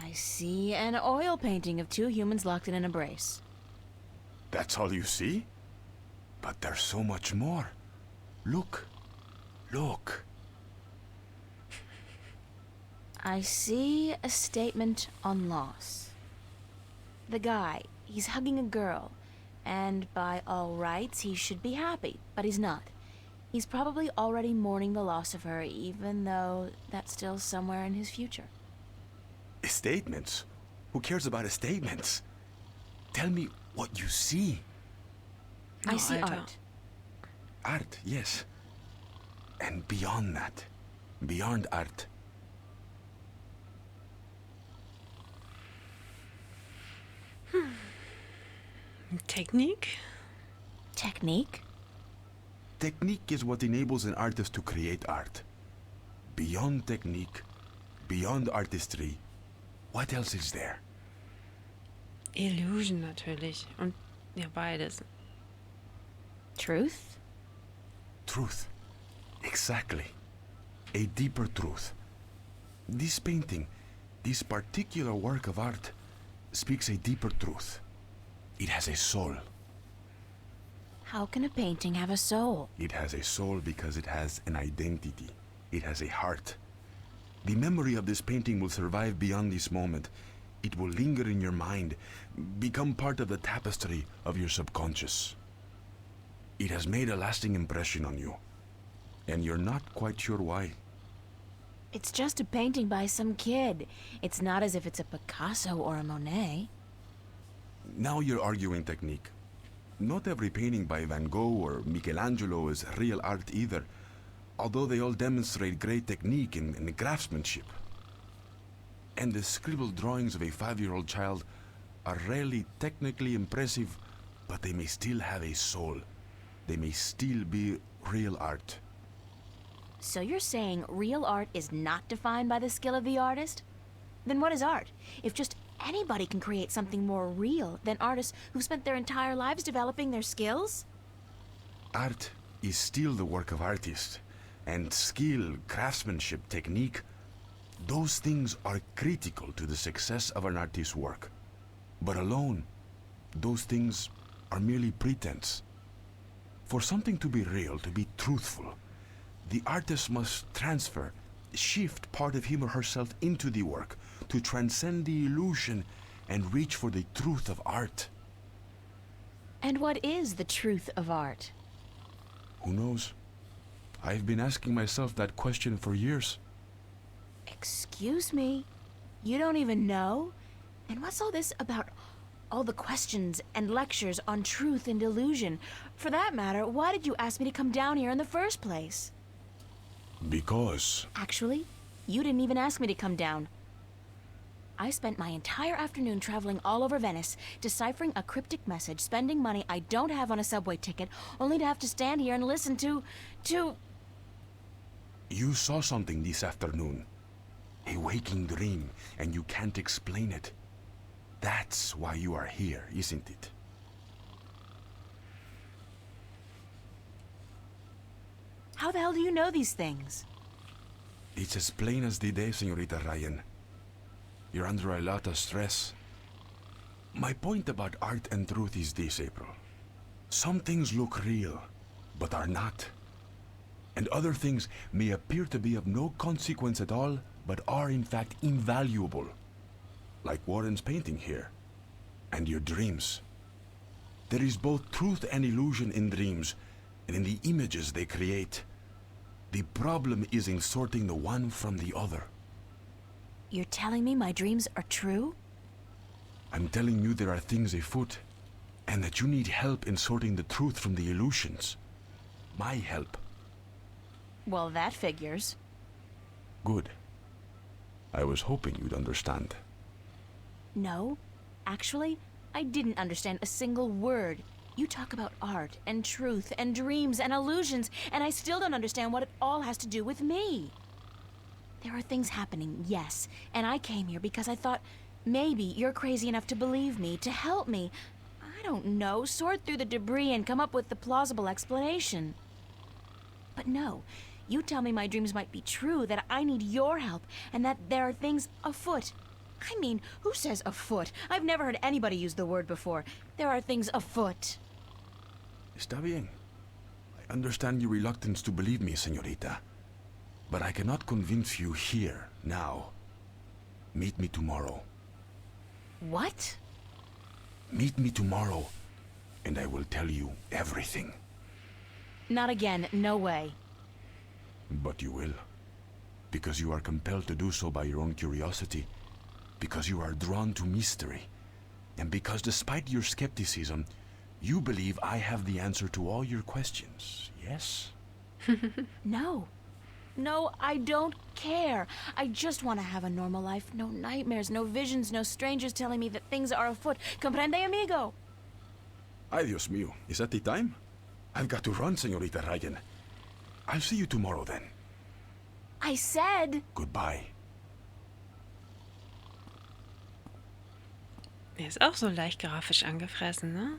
I see an oil painting of two humans locked in an embrace. That's all you see? But there's so much more. Look. Look. I see a statement on loss. The guy, he's hugging a girl, and by all rights, he should be happy, but he's not. He's probably already mourning the loss of her, even though that's still somewhere in his future. Statements? Who cares about statements? Tell me what you see. I see art. Art, yes. And beyond that, beyond art. Technique? Technique? Technique is what enables an artist to create art. Beyond technique, beyond artistry, what else is there? Illusion natürlich. Und ja, beides. Truth? Truth. Exactly. A deeper truth. This painting, this particular work of art, speaks a deeper truth. It has a soul. How can a painting have a soul? It has a soul because it has an identity. It has a heart. The memory of this painting will survive beyond this moment. It will linger in your mind, become part of the tapestry of your subconscious. It has made a lasting impression on you, and you're not quite sure why. It's just a painting by some kid. It's not as if it's a Picasso or a Monet. Now you're arguing technique. Not every painting by Van Gogh or Michelangelo is real art either, although they all demonstrate great technique and craftsmanship. And the scribbled drawings of a 5-year-old child are rarely technically impressive, but they may still have a soul. They may still be real art. So you're saying real art is not defined by the skill of the artist? Then what is art? If just anybody can create something more real than artists who've spent their entire lives developing their skills? Art is still the work of artists, and skill, craftsmanship, technique, those things are critical to the success of an artist's work. But alone, those things are merely pretense. For something to be real, to be truthful, the artist must transfer, shift part of him or herself into the work to transcend the illusion and reach for the truth of art. And what is the truth of art? Who knows? I've been asking myself that question for years. Excuse me? You don't even know? And what's all this about all the questions and lectures on truth and delusion? For that matter, why did you ask me to come down here in the first place? Because... Actually, you didn't even ask me to come down. I spent my entire afternoon traveling all over Venice, deciphering a cryptic message, spending money I don't have on a subway ticket, only to have to stand here and listen to... You saw something this afternoon. A waking dream, and you can't explain it. That's why you are here, isn't it? How the hell do you know these things? It's as plain as the day, Senorita Ryan. You're under a lot of stress. My point about art and truth is this, April. Some things look real, but are not. And other things may appear to be of no consequence at all, but are in fact invaluable. Like Warren's painting here, and your dreams. There is both truth and illusion in dreams, and in the images they create. The problem is in sorting the one from the other. You're telling me my dreams are true? I'm telling you there are things afoot, and that you need help in sorting the truth from the illusions. My help. Well, that figures. Good. I was hoping you'd understand. No, actually, I didn't understand a single word. You talk about art and truth and dreams and illusions, and I still don't understand what it all has to do with me. There are things happening, yes, and I came here because I thought maybe you're crazy enough to believe me, to help me. I don't know, sort through the debris and come up with the plausible explanation. But no, you tell me my dreams might be true, that I need your help, and that there are things afoot. I mean, who says afoot? I've never heard anybody use the word before. There are things afoot. Está bien. I understand your reluctance to believe me, señorita. But I cannot convince you here, now. Meet me tomorrow. What? Meet me tomorrow, and I will tell you everything. Not again, no way. But you will. Because you are compelled to do so by your own curiosity. Because you are drawn to mystery. And because despite your skepticism, you believe I have the answer to all your questions, yes? No. No, I don't care. I just want to have a normal life. No nightmares, no visions, no strangers telling me that things are afoot. Comprende, amigo? Ay, Dios mío. Is that the time? I've got to run, señorita Ryan. I'll see you tomorrow, then. I said... Goodbye. Er ist auch so leicht grafisch angefressen, ne?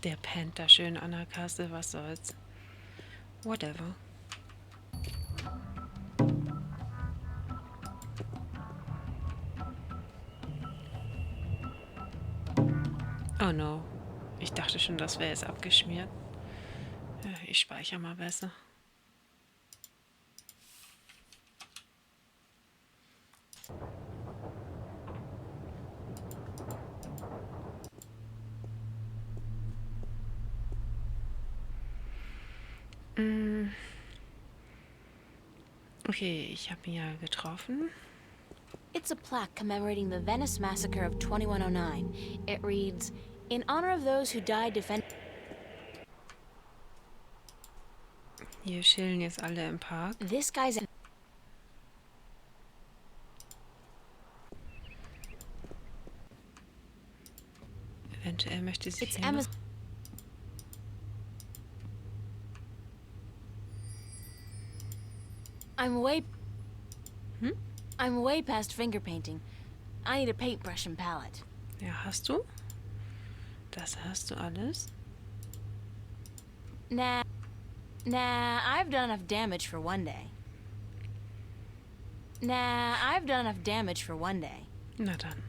Der pennt da schön an der Kasse, was soll's. Whatever. Oh no. Ich dachte schon, das wäre jetzt abgeschmiert. Ja, ich speichere mal besser. Okay, ich habe ihn ja getroffen. It's a plaque commemorating the Venice massacre of 2109. It reads, "In honor of those who died defending..." Hier chillen jetzt alle im Park. This guy's... Eventuell möchte sie It's hier Emma's... noch... I'm way past finger painting. I need a paintbrush and palette. Ja, hast du? Das hast du alles? Nah. Nah, I've done enough damage for one day. Na dann.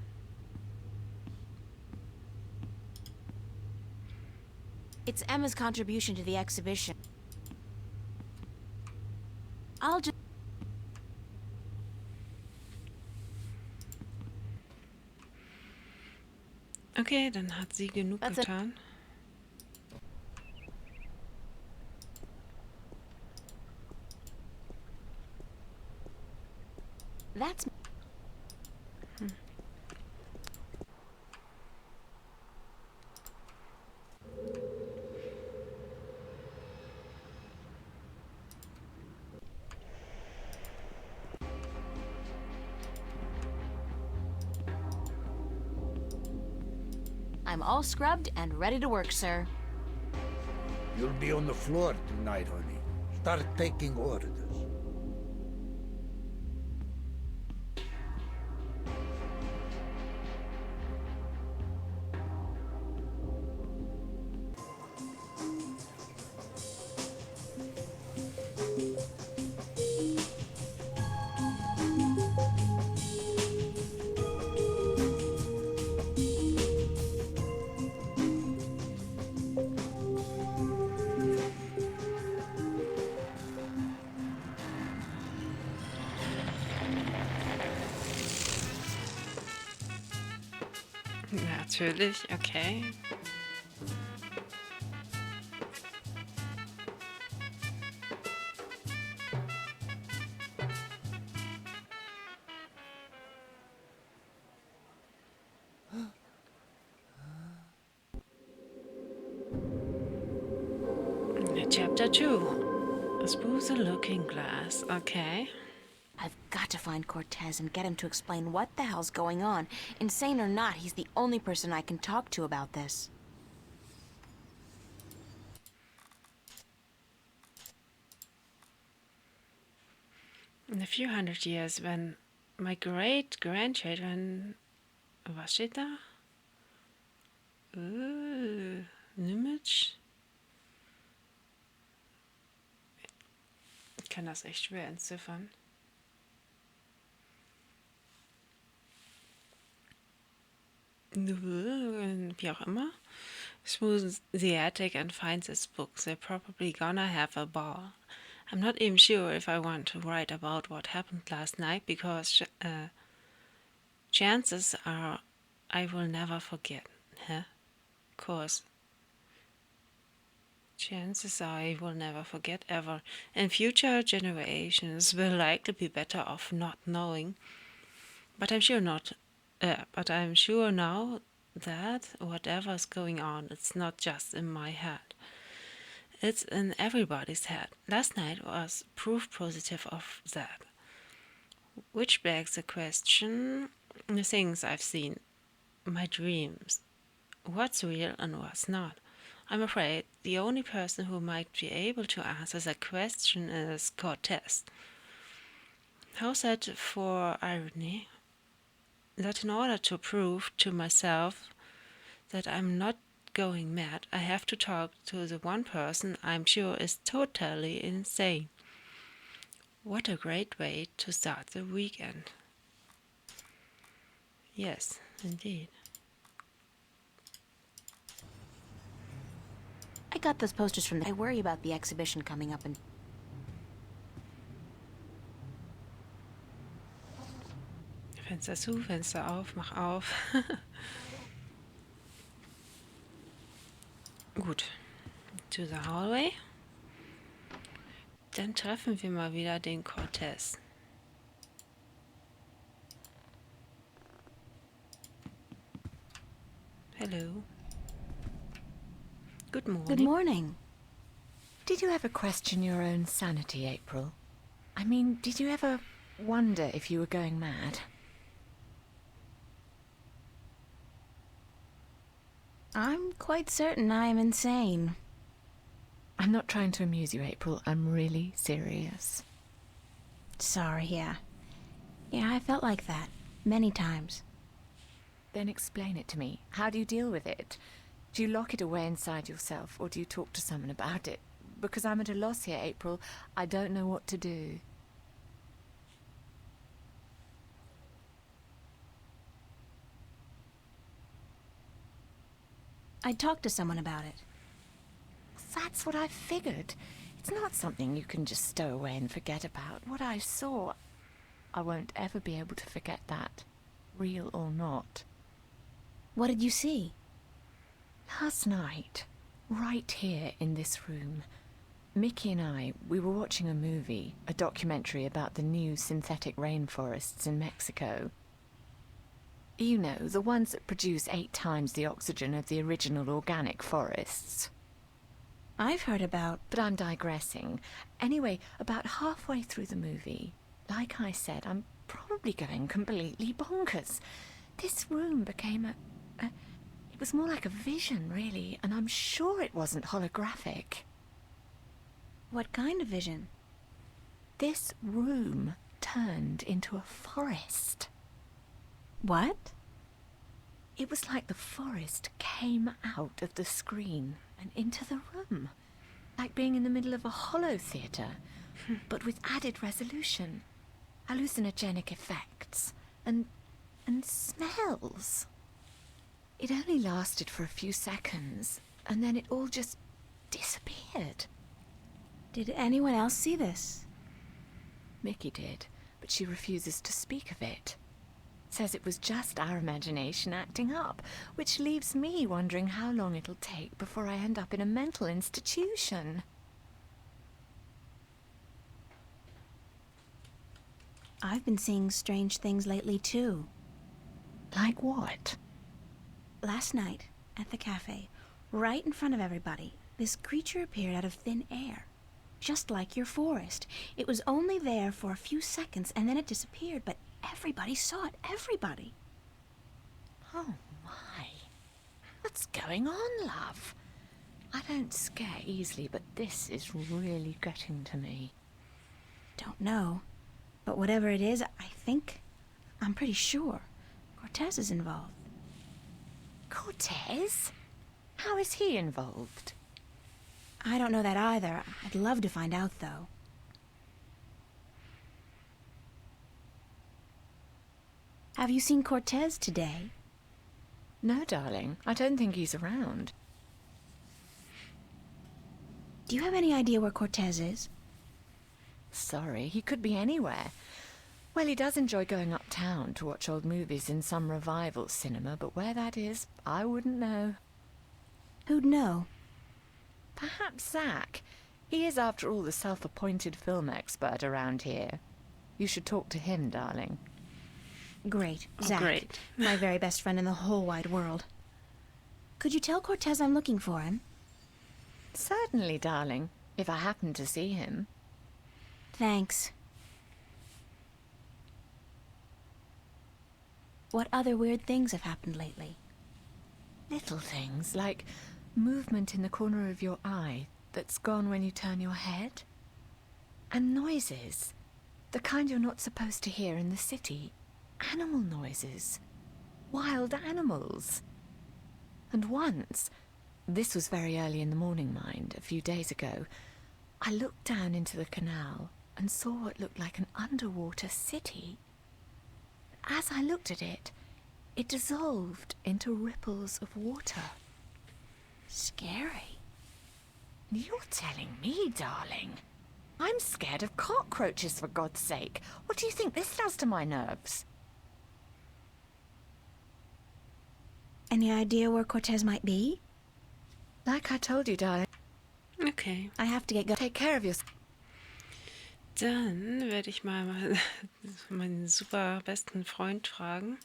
It's Emma's contribution to the exhibition. I'll just... Okay, dann hat sie genug That's it. getan. That's... I'm all scrubbed and ready to work, sir. You'll be on the floor tonight, honey. Start taking orders. Natürlich, okay. Chapter 2. A spooky looking glass. Okay. I've got to find Cortez and get him to explain what the hell's going on. Insane or not, he's the only person I can talk to about this. In a few hundred years, when my great-grandchildren... Was steht da? An image? Ich kann das echt schwer entziffern. Wie auch immer. Smooths the attic and finds his book. They're probably gonna have a ball. I'm not even sure if I want to write about what happened last night because chances are I will never forget. Huh? Of course. Chances are I will never forget ever. And future generations will likely be better off not knowing. But I'm sure now that whatever's going on, it's not just in my head. It's in everybody's head. Last night was proof positive of that. Which begs the question, the things I've seen, my dreams, what's real and what's not. I'm afraid the only person who might be able to answer that question is Cortez. How's that for irony? That in order to prove to myself that I'm not going mad, I have to talk to the one person I'm sure is totally insane. What a great way to start the weekend. Yes, indeed. I got those posters from I worry about the exhibition coming up and... Fenster zu, Fenster auf, mach auf. Gut, to the hallway. Dann treffen wir mal wieder den Cortez. Hello. Good morning. Good morning. Did you ever question your own sanity, April? I mean, did you ever wonder if you were going mad? I'm quite certain I am insane. I'm not trying to amuse you, April. I'm really serious. Sorry, yeah. Yeah, I felt like that. Many times. Then explain it to me. How do you deal with it? Do you lock it away inside yourself, or do you talk to someone about it? because I'm at a loss here, April. I don't know what to do. I'd talk to someone about it. That's what I figured. It's not something you can just stow away and forget about. What I saw, I won't ever be able to forget that, real or not. What did you see? Last night, right here in this room, Mickey and I, we were watching a movie, a documentary about the new synthetic rainforests in Mexico. You know, the ones that produce 8 times the oxygen of the original organic forests. I've heard about... But I'm digressing. Anyway, about halfway through the movie, like I said, I'm probably going completely bonkers. This room became it was more like a vision, really, and I'm sure it wasn't holographic. What kind of vision? This room turned into a forest. What? It was like the forest came out of the screen and into the room. Like being in the middle of a hollow theatre, but with added resolution, hallucinogenic effects, and smells. It only lasted for a few seconds, and then it all just disappeared. Did anyone else see this? Mickey did, but she refuses to speak of it. Says it was just our imagination acting up, which leaves me wondering how long it'll take before I end up in a mental institution. I've been seeing strange things lately, too. Like what? Last night, at the cafe, right in front of everybody, this creature appeared out of thin air. Just like your forest. It was only there for a few seconds, and then it disappeared, but everybody saw it. Everybody. Oh, my. What's going on, love? I don't scare easily, but this is really getting to me. Don't know. But whatever it is, I'm pretty sure Cortez is involved. Cortez? How is he involved? I don't know that either. I'd love to find out, though. Have you seen Cortez today? No, darling. I don't think he's around. Do you have any idea where Cortez is? Sorry, he could be anywhere. Well, he does enjoy going uptown to watch old movies in some revival cinema, but where that is, I wouldn't know. Who'd know? Perhaps Zach. He is, after all, the self-appointed film expert around here. You should talk to him, darling. Great. Oh, Zach. great. My very best friend in the whole wide world. Could you tell Cortez I'm looking for him? Certainly, darling, if I happen to see him. Thanks. What other weird things have happened lately? Little things, like movement in the corner of your eye that's gone when you turn your head. And noises, the kind you're not supposed to hear in the city. Animal noises. Wild animals. And once, this was very early in the morning, mind, a few days ago, I looked down into the canal and saw what looked like an underwater city. As I looked at it, it dissolved into ripples of water. Scary. You're telling me, darling? I'm scared of cockroaches, for God's sake. What do you think this does to my nerves? Any idea where Cortez might be? Like I told you, darling. Okay. I have to get going. Take care of yourself. Dann werde ich mal meinen super besten Freund fragen.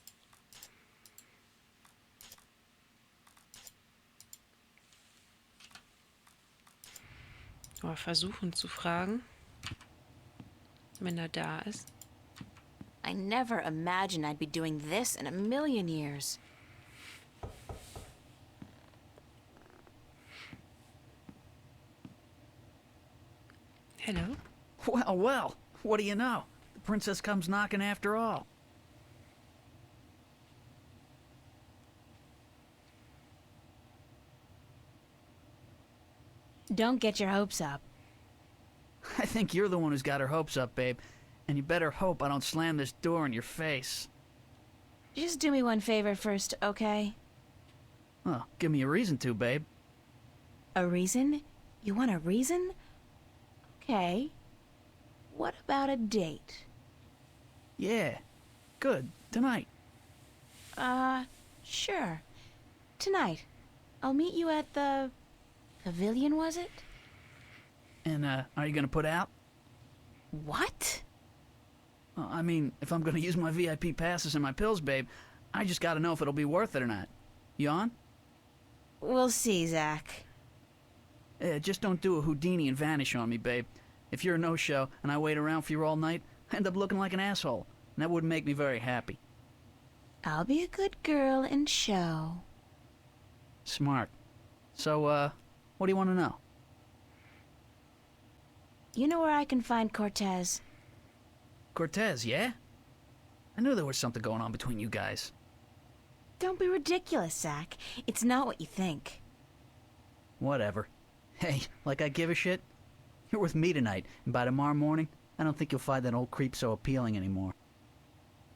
Oder versuchen zu fragen, wenn er da ist. I never imagined I'd be doing this in a million years. Hello? Well, well, what do you know? The princess comes knocking after all. Don't get your hopes up. think you're the one who's got her hopes up, babe. And you better hope I don't slam this door in your face. Just do me one favor first, okay? Well, give me a reason to, babe. A reason? You want a reason? Okay. What about a date? Yeah. Good. Tonight. Sure. Tonight. I'll meet you at the... Pavilion, was it? And, are you gonna put out? What? Well, I mean, if I'm gonna use my VIP passes and my pills, babe, I just gotta know if it'll be worth it or not. You on? We'll see, Zach. Just don't do a Houdini and vanish on me, babe. If you're a no-show and I wait around for you all night, I end up looking like an asshole, and that wouldn't make me very happy. I'll be a good girl and show. Smart. So, what do you want to know? You know where I can find Cortez? Cortez, yeah? I knew there was something going on between you guys. Don't be ridiculous, Zach. It's not what you think. Whatever. Hey, like I give a shit? You're with me tonight, and by tomorrow morning, I don't think you'll find that old creep so appealing anymore.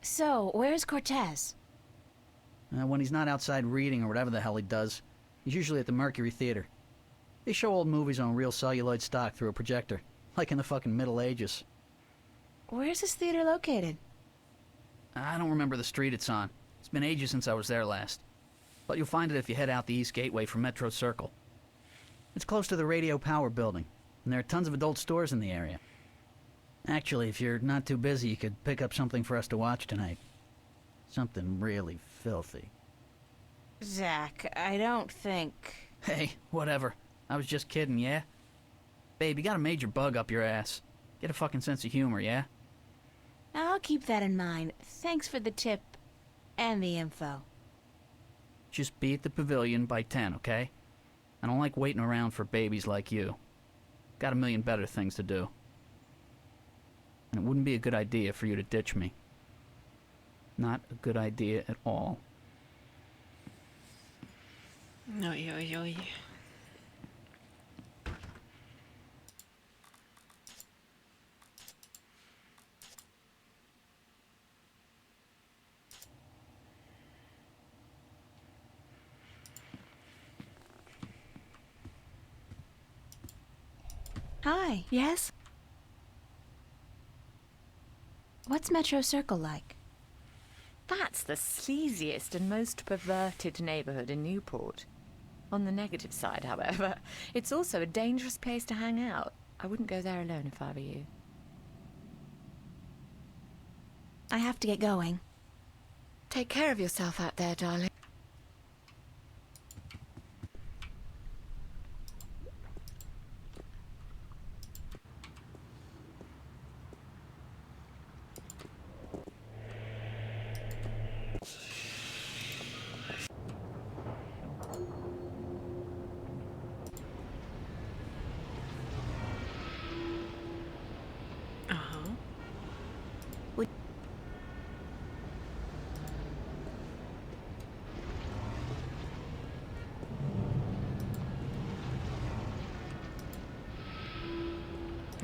So, where's Cortez? When he's not outside reading or whatever the hell he does, he's usually at the Mercury Theater. They show old movies on real celluloid stock through a projector, like in the fucking Middle Ages. Where's this theater located? I don't remember the street it's on. It's been ages since I was there last. But you'll find it if you head out the East Gateway from Metro Circle. It's close to the Radio Power building, and there are tons of adult stores in the area. Actually, if you're not too busy, you could pick up something for us to watch tonight. Something really filthy. Zach, I don't think... Hey, whatever. I was just kidding, yeah? Babe, you got a major bug up your ass. Get a fucking sense of humor, yeah? I'll keep that in mind. Thanks for the tip and the info. Just be at the pavilion by 10, okay? I don't like waiting around for babies like you. Got a million better things to do. And it wouldn't be a good idea for you to ditch me. Not a good idea at all. Oi, oi, oi. Hi. Yes? What's Metro Circle like? That's the sleaziest and most perverted neighborhood in Newport. On the negative side, however, it's also a dangerous place to hang out. I wouldn't go there alone if I were you. I have to get going. Take care of yourself out there, darling.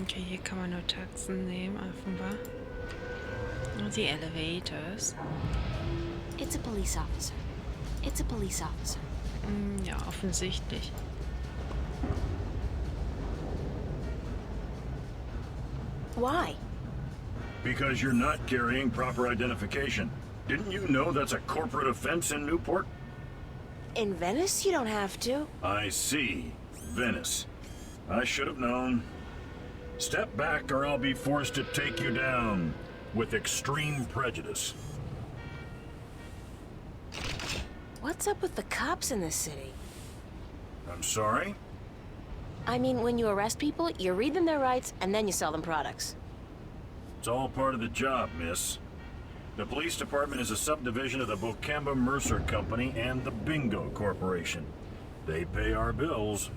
Okay, hier kann man nur Taxen nehmen, offenbar. Und die Elevators. It's a police officer. It's a police officer. Ja, offensichtlich. Why? Because you're not carrying proper identification. Didn't you know that's a corporate offense in Newport? In Venice, you don't have to. I see. Venice. I should have known. Step back or I'll be forced to take you down with extreme prejudice. What's up with the cops in this city? I'm sorry? I mean, when you arrest people, you read them their rights, and then you sell them products. It's all part of the job, miss. The police department is a subdivision of the Bocamba Mercer Company and the Bingo Corporation. They pay our bills.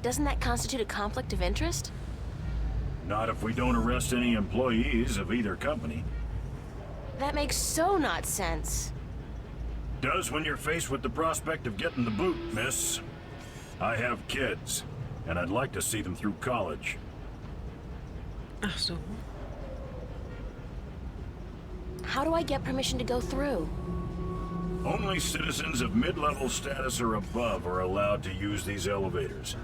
Doesn't that constitute a conflict of interest? Not if we don't arrest any employees of either company. That makes so not sense. Does when you're faced with the prospect of getting the boot, miss. I have kids, and I'd like to see them through college. Ach so. How do I get permission to go through? Only citizens of mid-level status or above are allowed to use these elevators.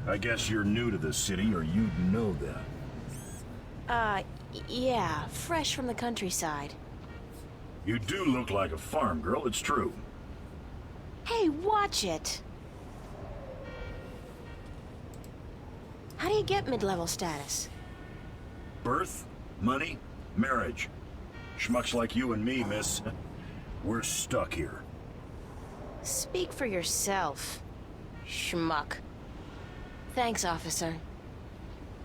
I guess you're new to the city, or you'd know that. Yeah, fresh from the countryside. You do look like a farm girl, it's true. Hey, watch it! How do you get mid-level status? Birth, money, marriage. Schmucks like you and me, miss. We're stuck here. Speak for yourself, schmuck. Thanks, officer.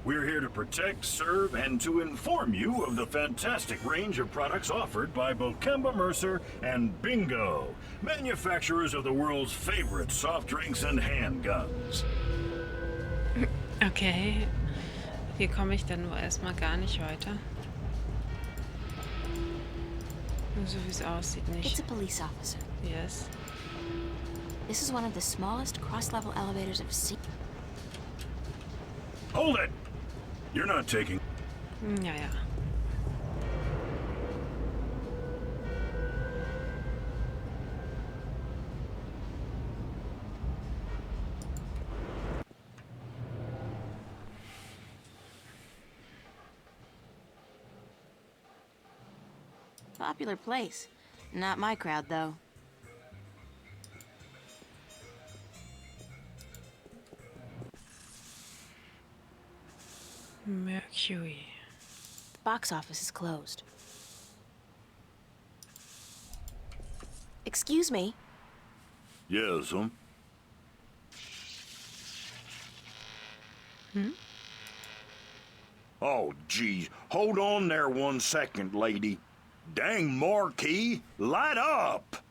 We're here to protect, serve, and to inform you of the fantastic range of products offered by Bokemba Mercer and Bingo, manufacturers of the world's favorite soft drinks and handguns. Okay. Hier komme ich dann wohl erstmal gar nicht weiter. Nur so wie es aussieht, nicht. It's a police officer. Yes. This is one of the smallest cross-level elevators I've seen. Hold it! You're not taking... Ja, ja. Popular place. Not my crowd, though. Mercury. The box office is closed. Excuse me. Yes, Oh, geez. Hold on there 1 second, lady. Dang marquee, light up!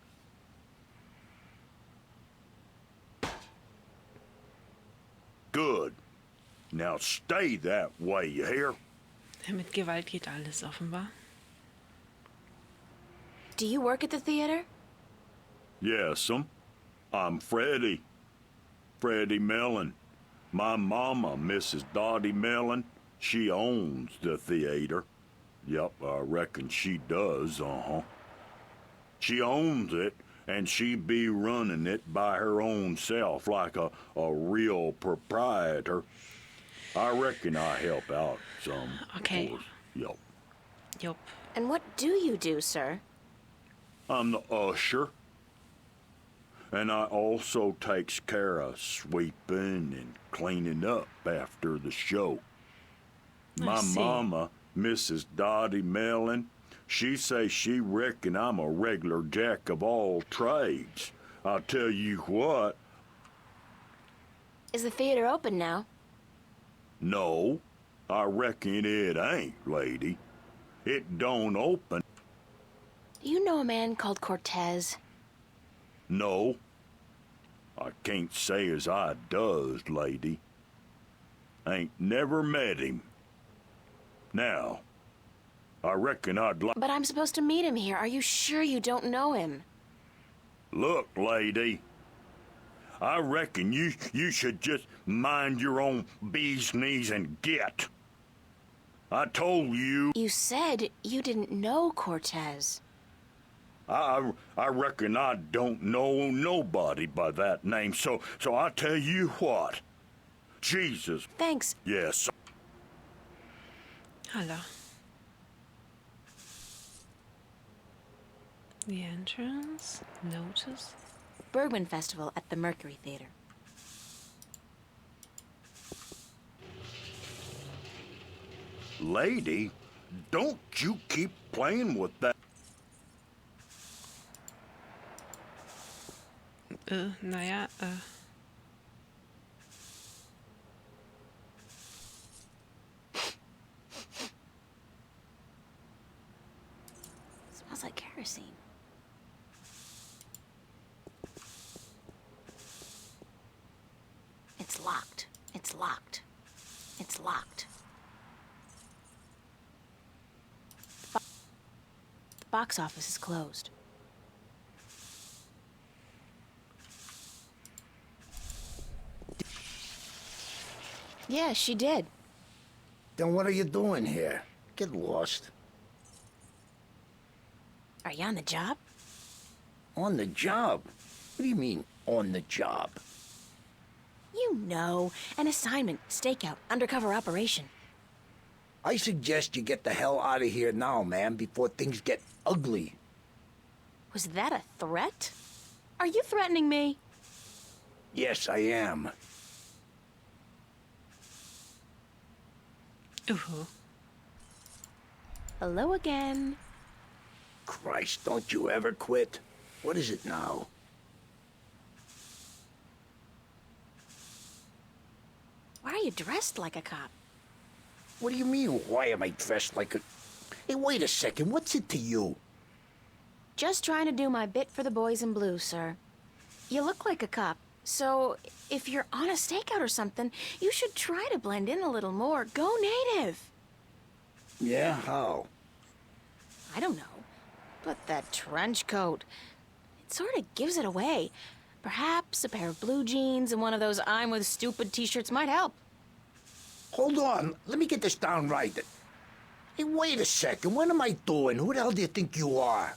Good. Now stay that way, you hear? Mit Gewalt geht alles offenbar. Do you work at the theater? Yes, I'm Freddie. Freddie Mellon. My mama, Mrs. Dottie Mellon, she owns the theater. Yep, I reckon she does, She owns it, and she be running it by her own self like a real proprietor. I reckon I help out some. Okay. Of course. Yep. Yup. And what do you do, sir? I'm the usher. And I also takes care of sweeping and cleaning up after the show. My mama, Mrs. Dottie Mellon, she say she reckon I'm a regular jack of all trades. I'll tell you what. Is the theater open now? No, I reckon it ain't, lady. It don't open. Do you know a man called Cortez? No. I can't say as I does, lady. Ain't never met him. Now, I reckon I'd like... But I'm supposed to meet him here. Are you sure you don't know him? Look, lady. I reckon you should just mind your own bee's knees and get. I told you... You said you didn't know Cortez. I reckon I don't know nobody by that name, so I tell you what. Jesus. Thanks. Yes. Hello. The entrance. Notice. Bergman Festival at the Mercury Theater. Lady, don't you keep playing with that. Naja, Smells like kerosene. It's locked. It's locked. It's locked. The box office is closed. Yeah, she did. Then what are you doing here? Get lost. Are you on the job? On the job? What do you mean, on the job? You know, an assignment, stakeout, undercover operation. I suggest you get the hell out of here now, man, before things get ugly. Was that a threat? Are you threatening me? Yes, I am. Ooh. Hello again. Christ, don't you ever quit. What is it now? Why are you dressed like a cop? What do you mean, why am I dressed like a... Hey, wait a second, what's it to you? Just trying to do my bit for the boys in blue, sir. You look like a cop, so if you're on a stakeout or something, you should try to blend in a little more. Go native. Yeah, how? I don't know. But that trench coat, it sort of gives it away. Perhaps a pair of blue jeans and one of those I'm with stupid t-shirts might help. Hold on, let me get this down right. Hey, wait a second, what am I doing? Who the hell do you think you are?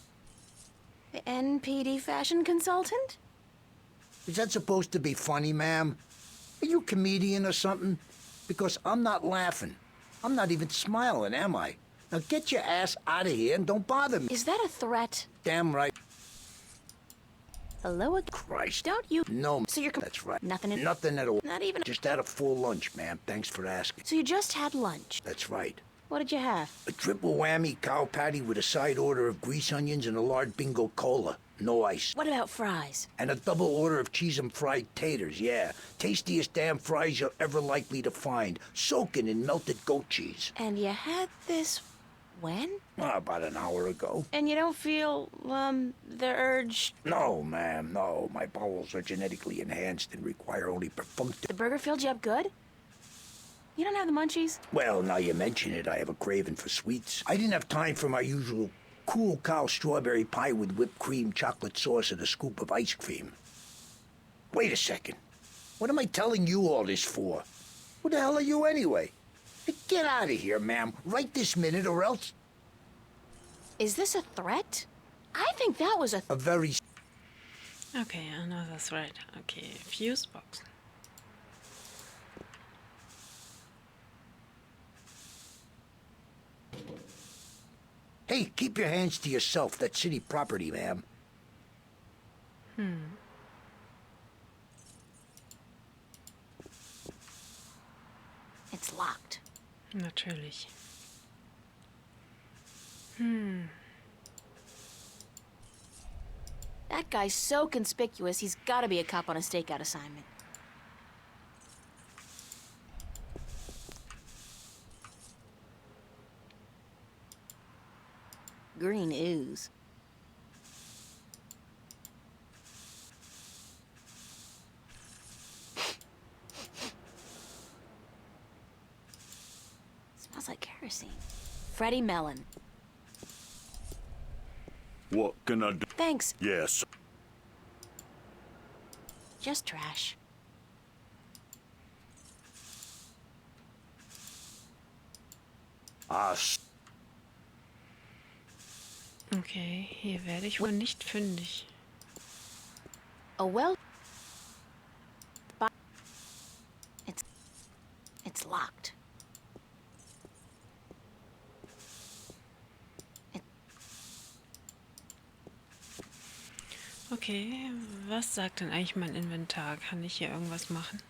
The NPD fashion consultant? Is that supposed to be funny, ma'am? Are you a comedian or something? Because I'm not laughing. I'm not even smiling, am I? Now get your ass out of here and don't bother me. Is that a threat? Damn right. Hello again. Christ. Don't you? No, So you're... that's right. Nothing in... Nothing at all. Not even... Just had a full lunch, ma'am. Thanks for asking. So you just had lunch? That's right. What did you have? A triple whammy cow patty with a side order of grease onions and a large bingo cola. No ice. What about fries? And a double order of cheese and fried taters, yeah. Tastiest damn fries you're ever likely to find. Soaking in melted goat cheese. And you had this... when? About an hour ago. And you don't feel, the urge... No, ma'am, no. My bowels are genetically enhanced and require only perfunctory... The burger filled you up good? You don't have the munchies? Well, now you mention it, I have a craving for sweets. I didn't have time for my usual cool cow strawberry pie with whipped cream, chocolate sauce, and a scoop of ice cream. Wait a second. What am I telling you all this for? Who the hell are you anyway? Hey, get out of here, ma'am, right this minute, or else... Is this a threat? I think that was a very... Okay, another thread. Okay, fuse box. Hey, keep your hands to yourself. That's city property, ma'am. It's locked. Natürlich. That guy's so conspicuous, he's gotta be a cop on a stakeout assignment. Green ooze. Smells like kerosene. Freddie Mellon. What can I do? Thanks. Yes. Just trash. Okay, hier werde ich wohl nicht fündig. A well... It's locked. Okay, was sagt denn eigentlich mein Inventar? Kann ich hier irgendwas machen?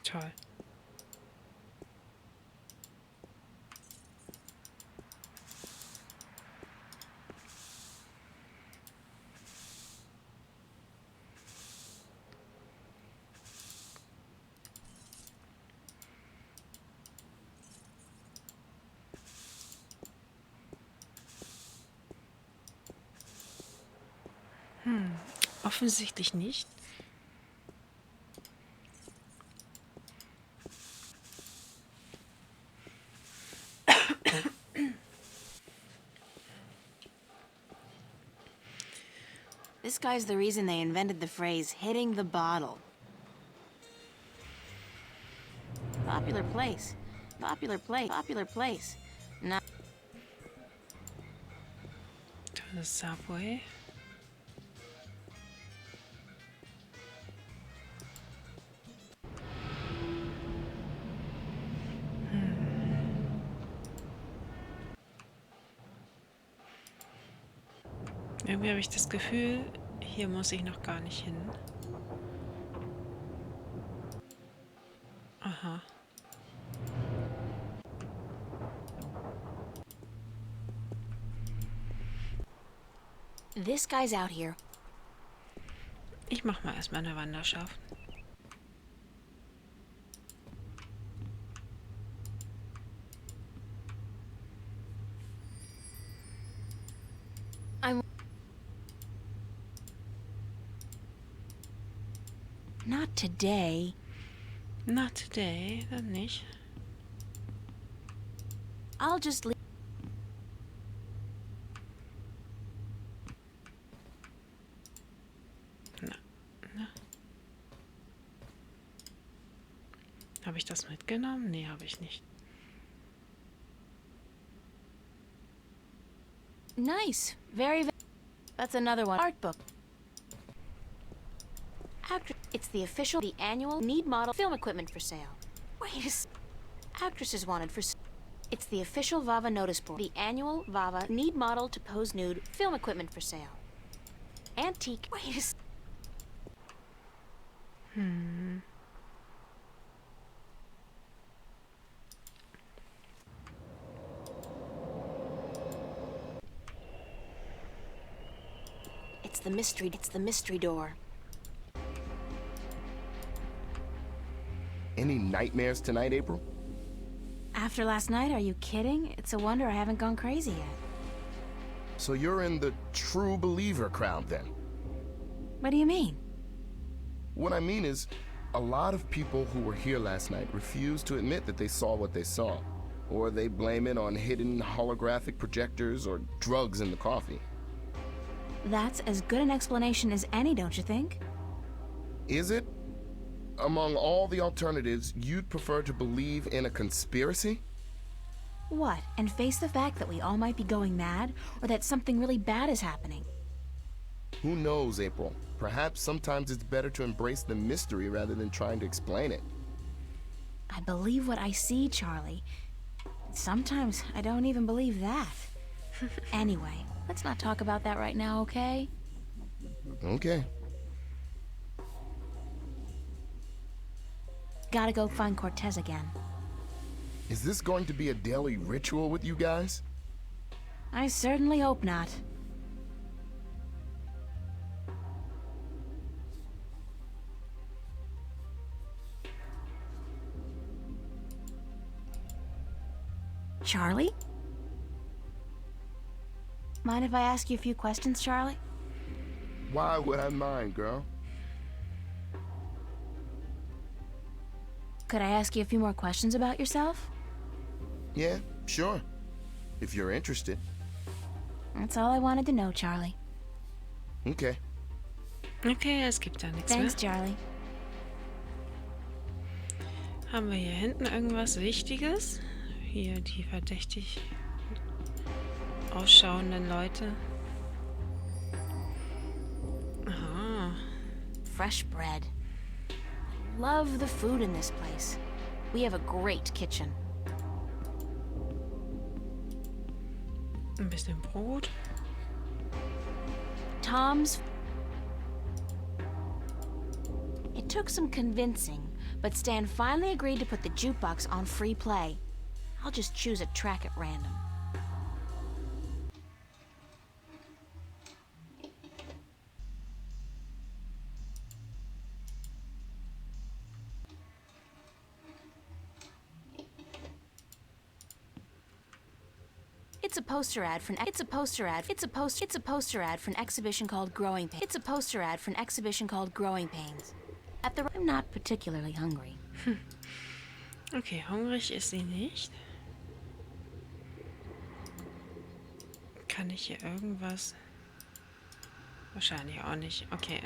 Toll. Offensichtlich nicht. This guy's the reason they invented the phrase hitting the bottle. Popular place. Popular place. Popular place. Not To the subway. Irgendwie habe ich das Gefühl, hier muss ich noch gar nicht hin. Aha. This guy's out here. Ich mache mal erstmal eine Wanderschaft. Not today. Not today, dann nicht. I'll just leave. Habe ich das mitgenommen? Nee, habe ich nicht. Nice. Very. That's another one. Art book. It's the official, the annual need model film equipment for sale. Wait a s. Actresses wanted for. It's the official Vava notice board. The annual Vava need model to pose nude film equipment for sale. Antique. Wait a s. It's the mystery door. Any nightmares tonight, April? After last night, are you kidding? It's a wonder I haven't gone crazy yet. So you're in the true believer crowd then? What do you mean? What I mean is, a lot of people who were here last night refuse to admit that they saw what they saw. Or they blame it on hidden holographic projectors or drugs in the coffee. That's as good an explanation as any, don't you think? Is it? Among all the alternatives, you'd prefer to believe in a conspiracy? What, and face the fact that we all might be going mad, or that something really bad is happening? Who knows, April? Perhaps sometimes it's better to embrace the mystery rather than trying to explain it. I believe what I see, Charlie. Sometimes I don't even believe that. Anyway, let's not talk about that right now, okay? Okay. Gotta go find Cortez again. Is this going to be a daily ritual with you guys? I certainly hope not. Charlie? Mind if I ask you a few questions, Charlie? Why would I mind, girl? Could I ask you a few more questions about yourself? Yeah, sure. If you're interested. That's all I wanted to know, Charlie. Okay. Okay, es gibt da nichts Thanks, mehr. Charlie. Haben wir hier hinten irgendwas Wichtiges? Hier die verdächtig ausschauenden Leute. Aha. Fresh bread. Love the food in this place. We have a great kitchen. Ein bisschen Brot. Tom's. It took some convincing, but Stan finally agreed to put the jukebox on free play. I'll just choose a track at random. It's a poster ad for an exhibition called Growing Pains. It's a poster ad for an exhibition called Growing Pains. I'm not particularly hungry. Okay, hungrig ist sie nicht. Kann ich hier irgendwas... Wahrscheinlich auch nicht. Okay,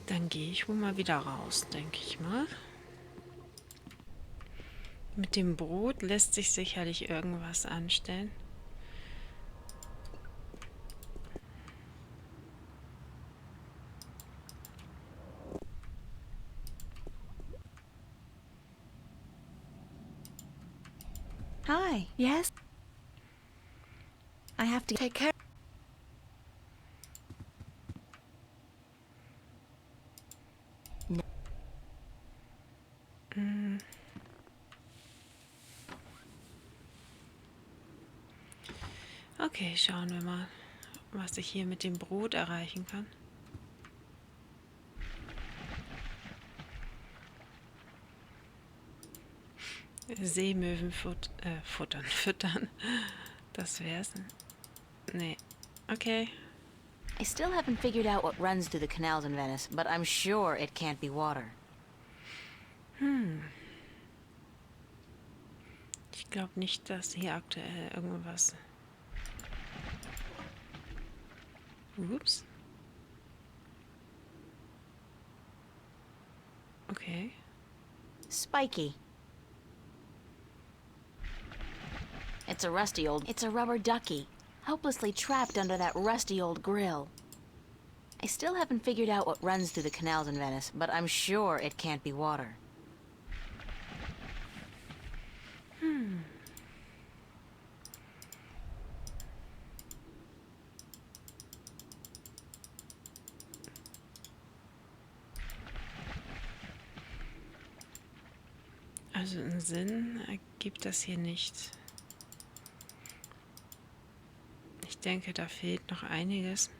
dann gehe ich wohl mal wieder raus, denke ich mal. Mit dem Brot lässt sich sicherlich irgendwas anstellen. Hi. Yes? I have to take care. No. Okay, schauen wir mal, was ich hier mit dem Brot erreichen kann. Seemöwen füttern. Das wär's. Nee. Okay. I still haven't figured out what runs through the canals in Venice, but I'm sure it can't be water. Ich glaube nicht, dass hier aktuell irgendwas... Ups. Okay. Spiky. It's a rubber ducky, helplessly trapped under that rusty old grill. I still haven't figured out what runs through the canals in Venice, but I'm sure it can't be water. Also einen Sinn ergibt das hier nicht. Ich denke, da fehlt noch einiges.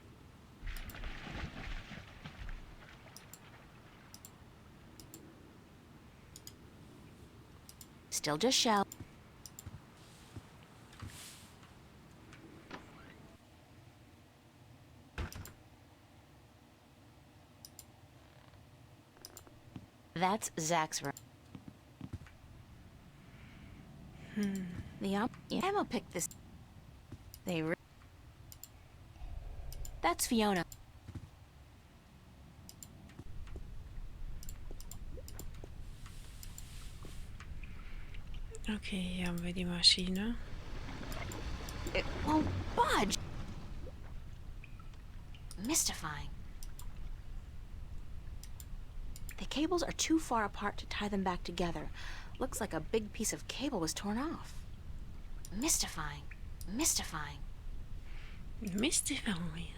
Still just shell. That's Zach's room. Emma picked this. That's Fiona. Okay, hier haben wir die Maschine. It won't budge. Mystifying. The cables are too far apart to tie them back together. Looks like a big piece of cable was torn off. Mystifying. Mystifying. Mystifying.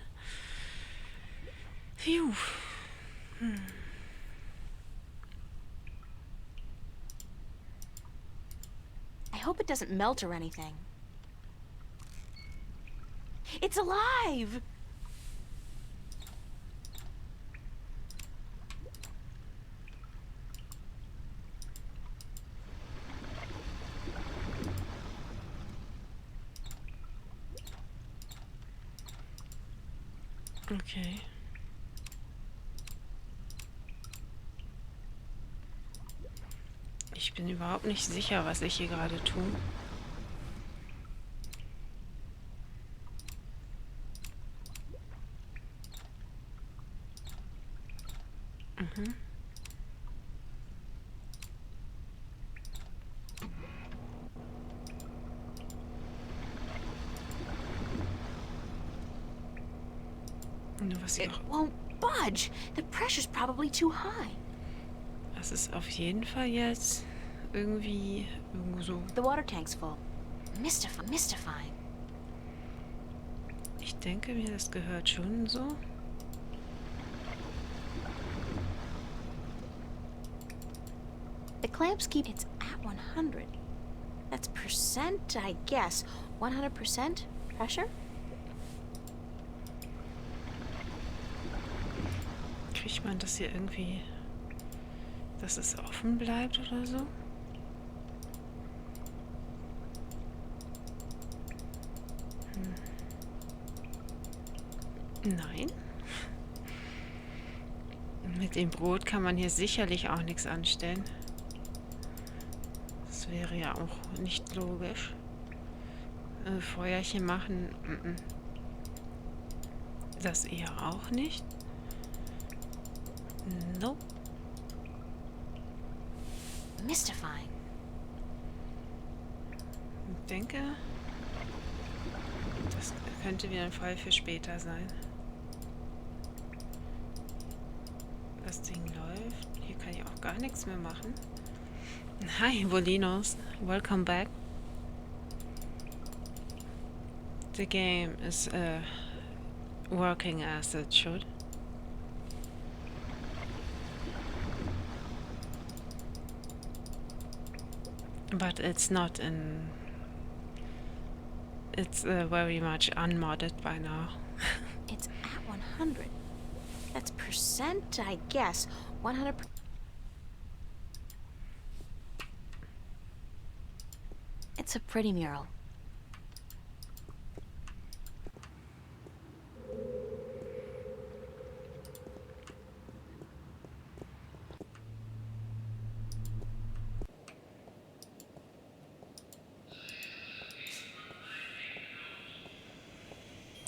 Phew. I hope it doesn't melt or anything. It's alive! Okay. Ich bin überhaupt nicht sicher, was ich hier gerade tue. It won't budge. The pressure's probably too high. Das ist auf jeden Fall jetzt irgendwie irgendwo so. The water tank's full. Mystifying. Ich denke mir, das gehört schon so. The clamps keep it's at 100. That's percent, I guess. 100% pressure? Kriegt man das hier irgendwie, dass es offen bleibt oder so? Nein. Mit dem Brot kann man hier sicherlich auch nichts anstellen. Das wäre ja auch nicht logisch. Feuerchen machen. Das eher auch nicht. Nope. Mystifying. Ich denke, das könnte wieder ein Fall für später sein. Das Ding läuft. Hier kann ich auch gar nichts mehr machen. Hi, Volinos. Welcome back. The game is working as it should. But it's not in... It's very much unmodded by now. It's at 100. That's percent, I guess. 100%. It's a pretty mural.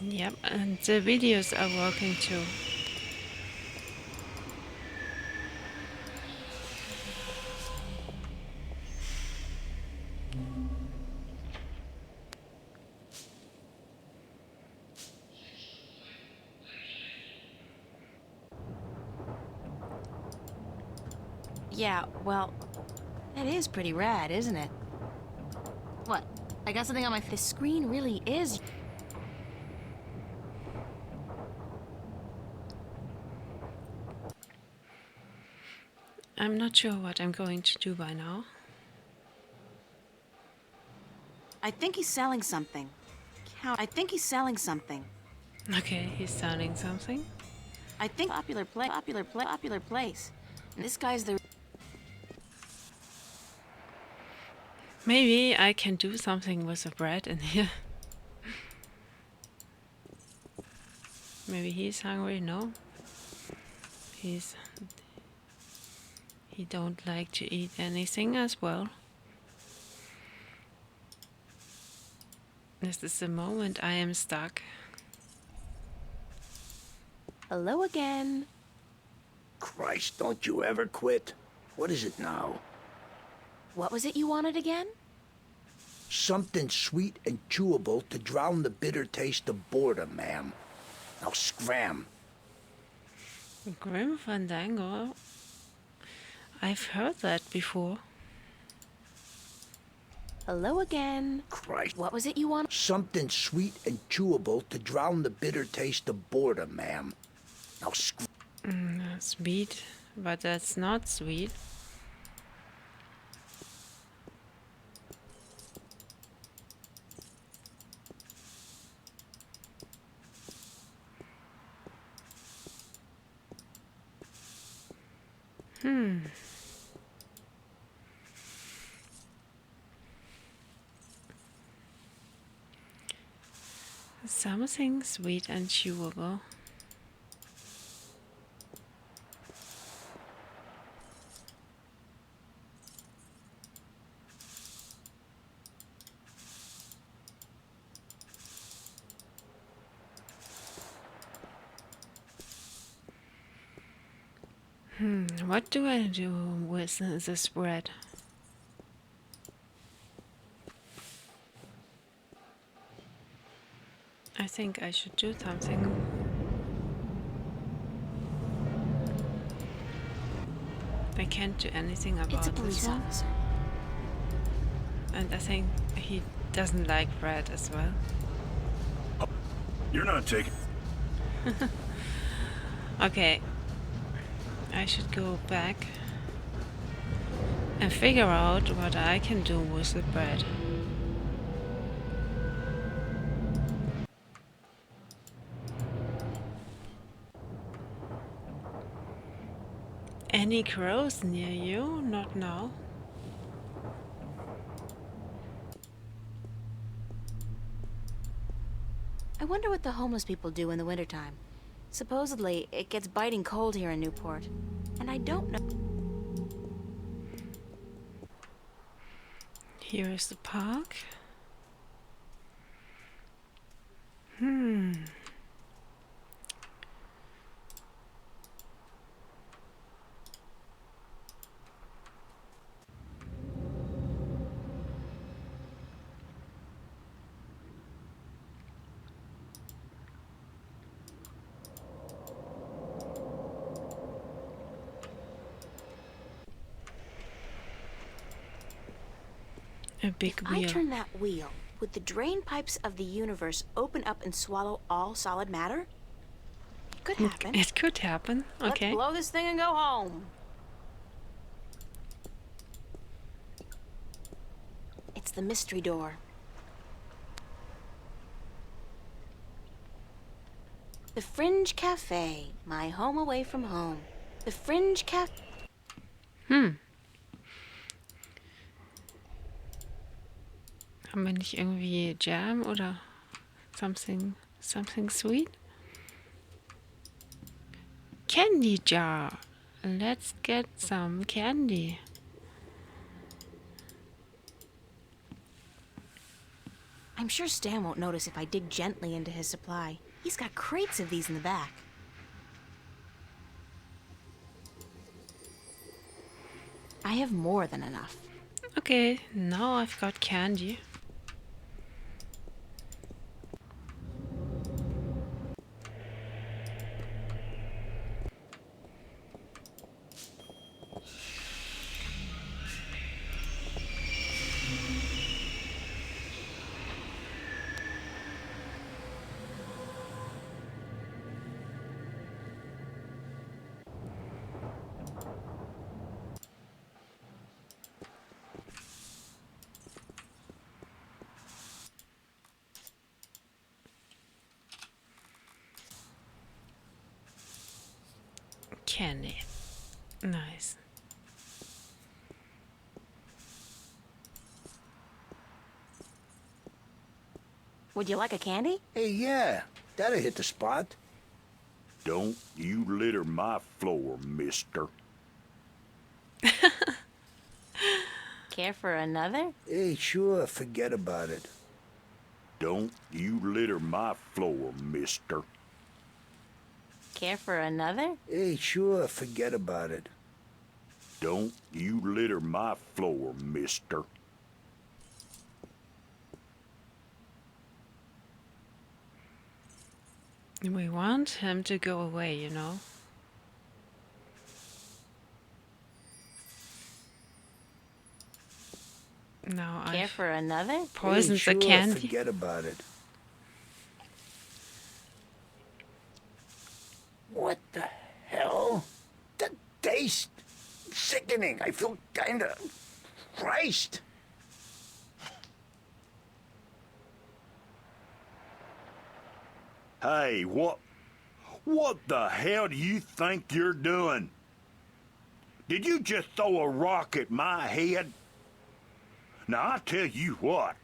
Yep, and the videos are working too. Yeah, well, that is pretty rad, isn't it? What? I got something on my... The screen really is... I'm not sure what I'm going to do by now. I think he's selling something. I think he's selling something. Okay, he's selling something. I think popular place. And this guy's the... Maybe I can do something with the bread in here. Maybe he's hungry. No. He don't like to eat anything as well. This is the moment I am stuck. Hello again. Christ, don't you ever quit. What is it now? What was it you wanted again? Something sweet and chewable to drown the bitter taste of boredom, ma'am. Now scram. Grim Fandango? I've heard that before. Hello again. Christ. What was it you wanted? Something sweet and chewable to drown the bitter taste of boredom, ma'am. Now Sweet, but that's not sweet. Something sweet and chewable. What do I do with this bread? I think I should do something. I can't do anything about It's a this police one. officer. And I think he doesn't like bread as well. Oh, you're not taking... Okay. I should go back and figure out what I can do with the bread. Any crows near you? Not now. I wonder what the homeless people do in the wintertime. Supposedly, it gets biting cold here in Newport. And I don't know... Here is the park. Hmm. A big If I wheel. turn that wheel, would the drain pipes of the universe open up and swallow all solid matter? It could happen. It could happen. Okay. Let's blow this thing and go home. It's the mystery door. The Fringe Cafe, my home away from home. The Fringe Cafe. Hm. Haben wir nicht irgendwie Jam oder something sweet? Candy jar. Let's get some candy. I'm sure Stan won't notice if I dig gently into his supply. He's got crates of these in the back. I have more than enough. Okay, now I've got candy. Candy. Nice. Would you like a candy? Hey, yeah, that'll hit the spot. Don't you litter my floor, mister. Care for another? Hey, sure, forget about it. Don't you litter my floor, mister. Care for another? Hey, sure, forget about it. Don't you litter my floor, mister. We want him to go away, you know. Now Care I've for another? poisoned Hey, the sure, candy. forget about it. What the hell? The taste sickening. I feel kinda Christ. Hey, what the hell do you think you're doing? Did you just throw a rock at my head? Now, I tell you what,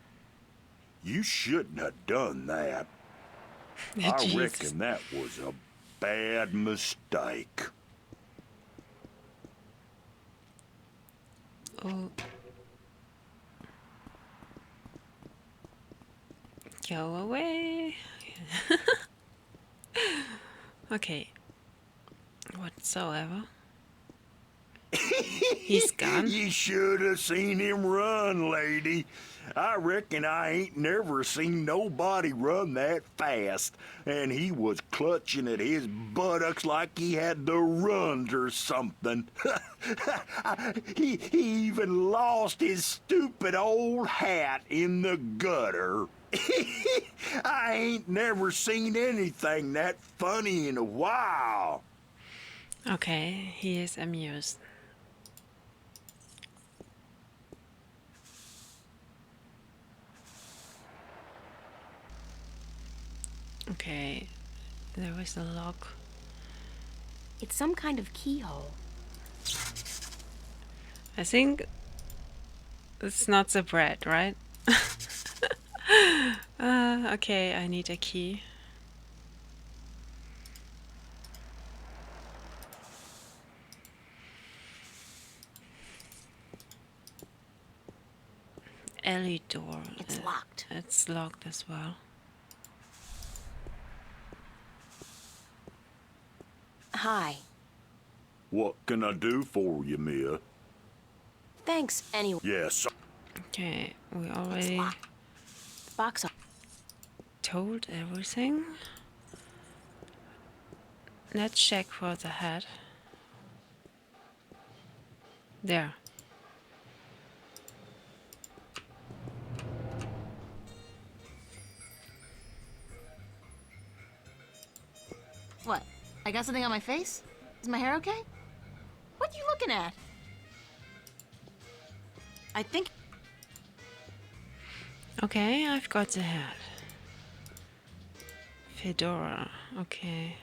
you shouldn't have done that. I Jesus. reckon that was a bad mistake. Oh. Go away. Okay. Whatsoever. He's gone. You should have seen him run, lady. I reckon I ain't never seen nobody run that fast. And he was clutching at his buttocks like he had the runs or something. he even lost his stupid old hat in the gutter. I ain't never seen anything that funny in a while. Okay, he is amused. Okay, there is a lock. It's some kind of keyhole. I think it's not the bread, right? Okay, I need a key. Alley door. It's locked. It's locked as well. Hi. What can I do for you, Mia? Thanks, anyway. Yes. Okay, we already The box. told everything. Let's check for the head. There. What? I got something on my face? Is my hair okay? What are you looking at? I think... Okay, I've got the head. Fedora, okay.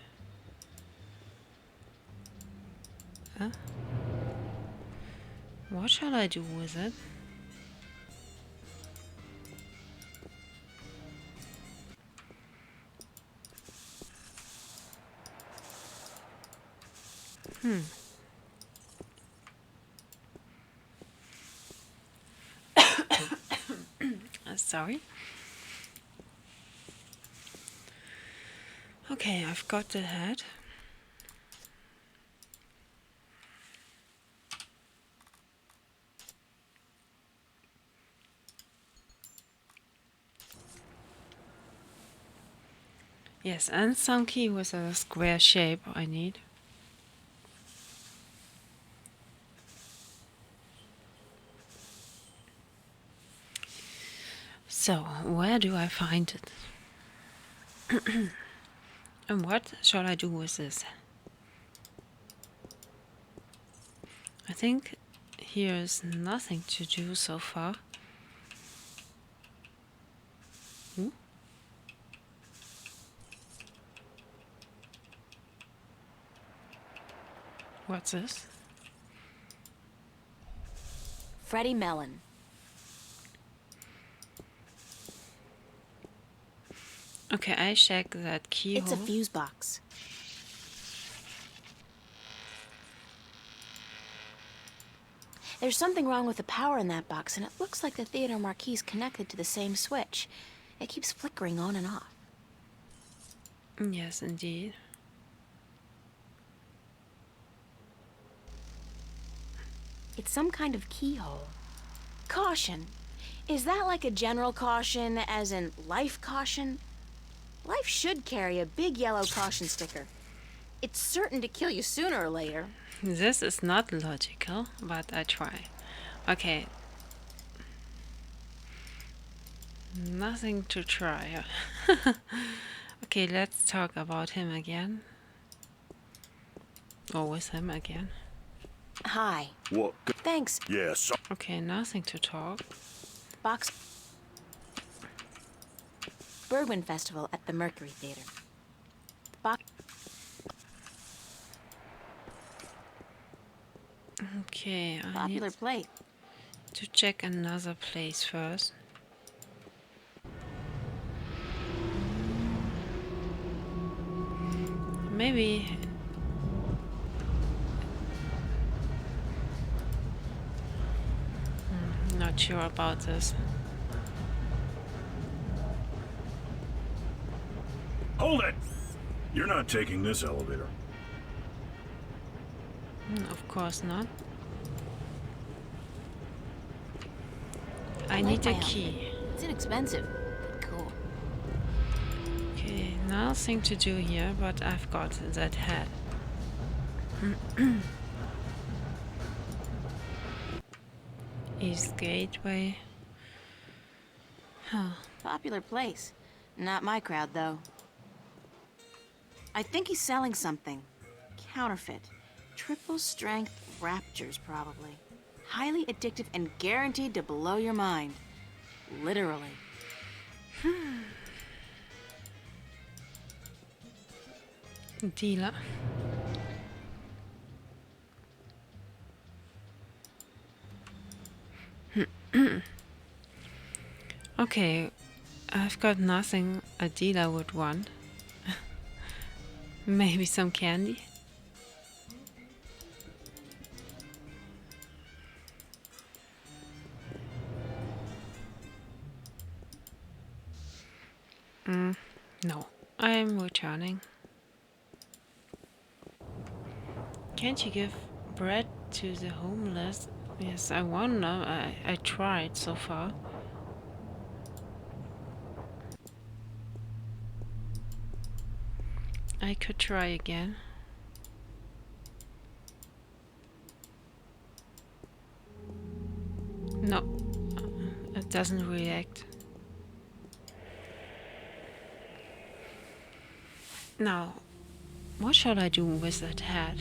Huh? What shall I do with it? Sorry. Okay, I've got the head. Yes, and some key with a square shape I need. So, where do I find it? And what shall I do with this? I think here's nothing to do so far. What's this? Freddie Mellon. Okay, I check that keyhole. It's a fuse box. There's something wrong with the power in that box, and it looks like the theater marquee is connected to the same switch. It keeps flickering on and off. Yes, indeed. It's some kind of keyhole. Caution. Is that like a general caution, as in life caution? Life should carry a big yellow caution sticker. It's certain to kill you sooner or later. This is not logical, but I try. Okay. Nothing to try. Okay, let's talk about him again. Or with him again. Hi. What? Thanks. Yes. Okay, nothing to talk. Box. Bergman Festival at the Mercury Theater. Box. Okay, I Popular need plate. to check another place first. Maybe not sure about this. Hold it! You're not taking this elevator. Of course not. I like need my a outfit. key. It's inexpensive, but cool. Okay, nothing to do here, but I've got that hat. East Gateway. Huh. Popular place. Not my crowd, though. I think he's selling something. Counterfeit. Triple strength raptures, probably. Highly addictive and guaranteed to blow your mind. Literally. Dealer. Okay, I've got nothing a dealer would want. Maybe some candy? No, I'm returning. Can't you give bread to the homeless? Yes, I wonder. I tried so far. I could try again. No, it doesn't react. Now, what shall I do with that hat?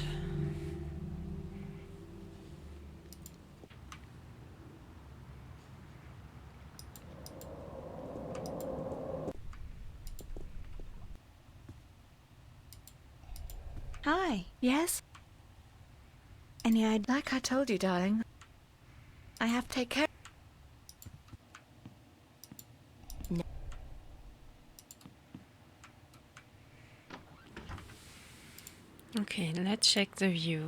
Hi. Yes? Any idea? Like I told you, darling, I have to take care. No. Okay, let's check the view.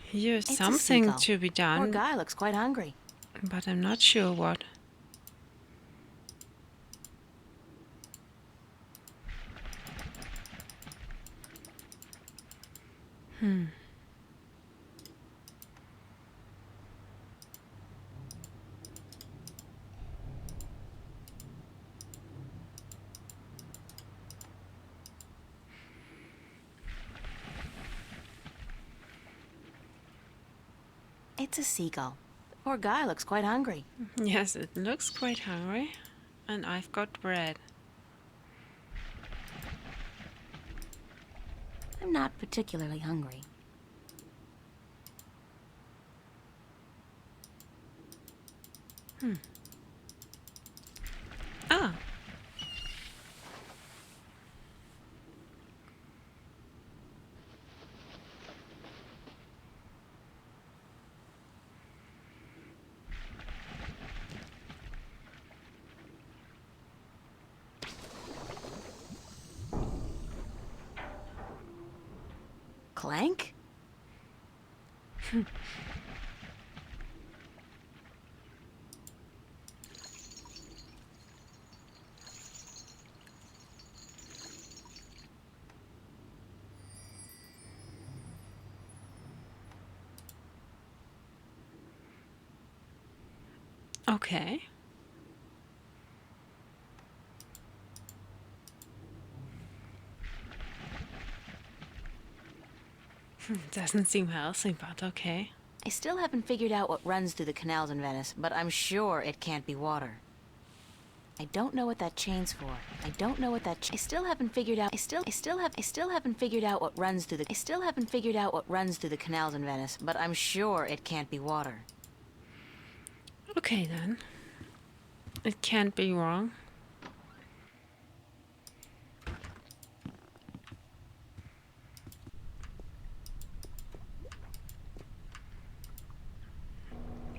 Here's It's a something seagull. to be Poor done, guy looks quite hungry. but I'm not sure what. It's a seagull. Poor guy looks quite hungry. Yes, it looks quite hungry, and I've got bread. I'm not particularly hungry. Ah! Clank? Okay. Doesn't seem healthy, but okay. I still haven't figured out what runs through the canals in Venice, but I'm sure it can't be water. I don't know what that chain's for. I don't know what that I still haven't figured out. I still haven't figured out what runs through the canals in Venice, but I'm sure it can't be water. Okay then. It can't be wrong.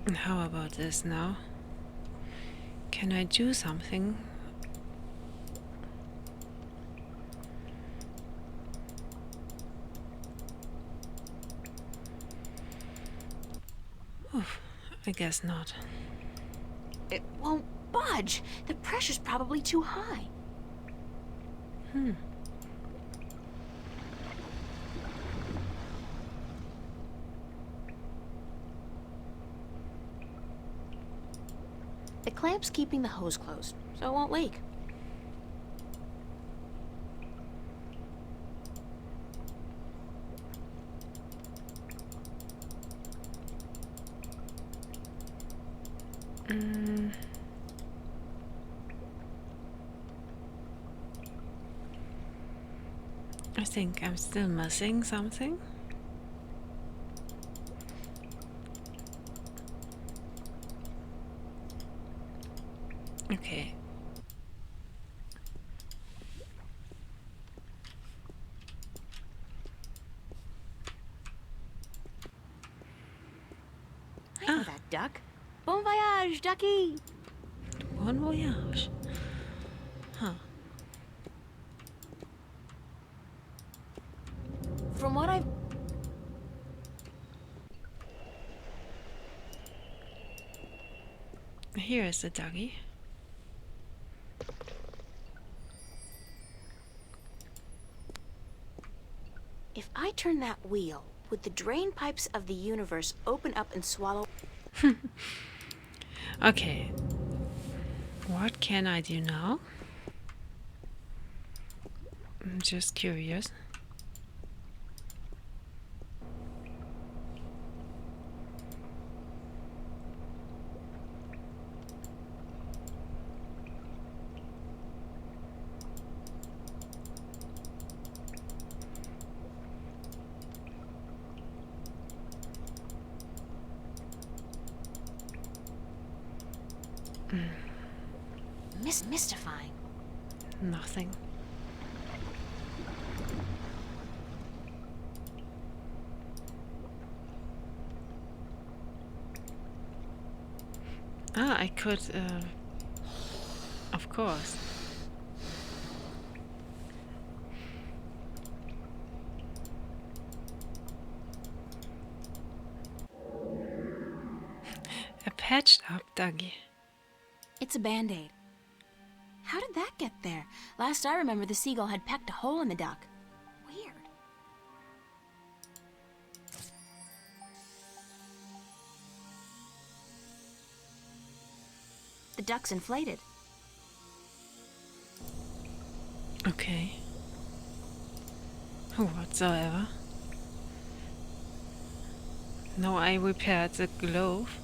And how about this now? Can I do something? Oof, I guess not. It won't budge. The pressure's probably too high. The clamp's keeping the hose closed, so it won't leak. I think I'm still missing something. Okay. I know that duck. Bon voyage, ducky! Bon voyage. Huh. From what I've... Here is the doggy. If I turn that wheel, would the drain pipes of the universe open up and swallow? Okay. What can I do now? I'm just curious. Mystifying. Nothing. Ah, I could, of course. A patched up Dougie. It's a band-aid. How did that get there? Last I remember, the seagull had pecked a hole in the duck. Weird. The duck's inflated. Okay. Whatsoever. Now I repaired the glove.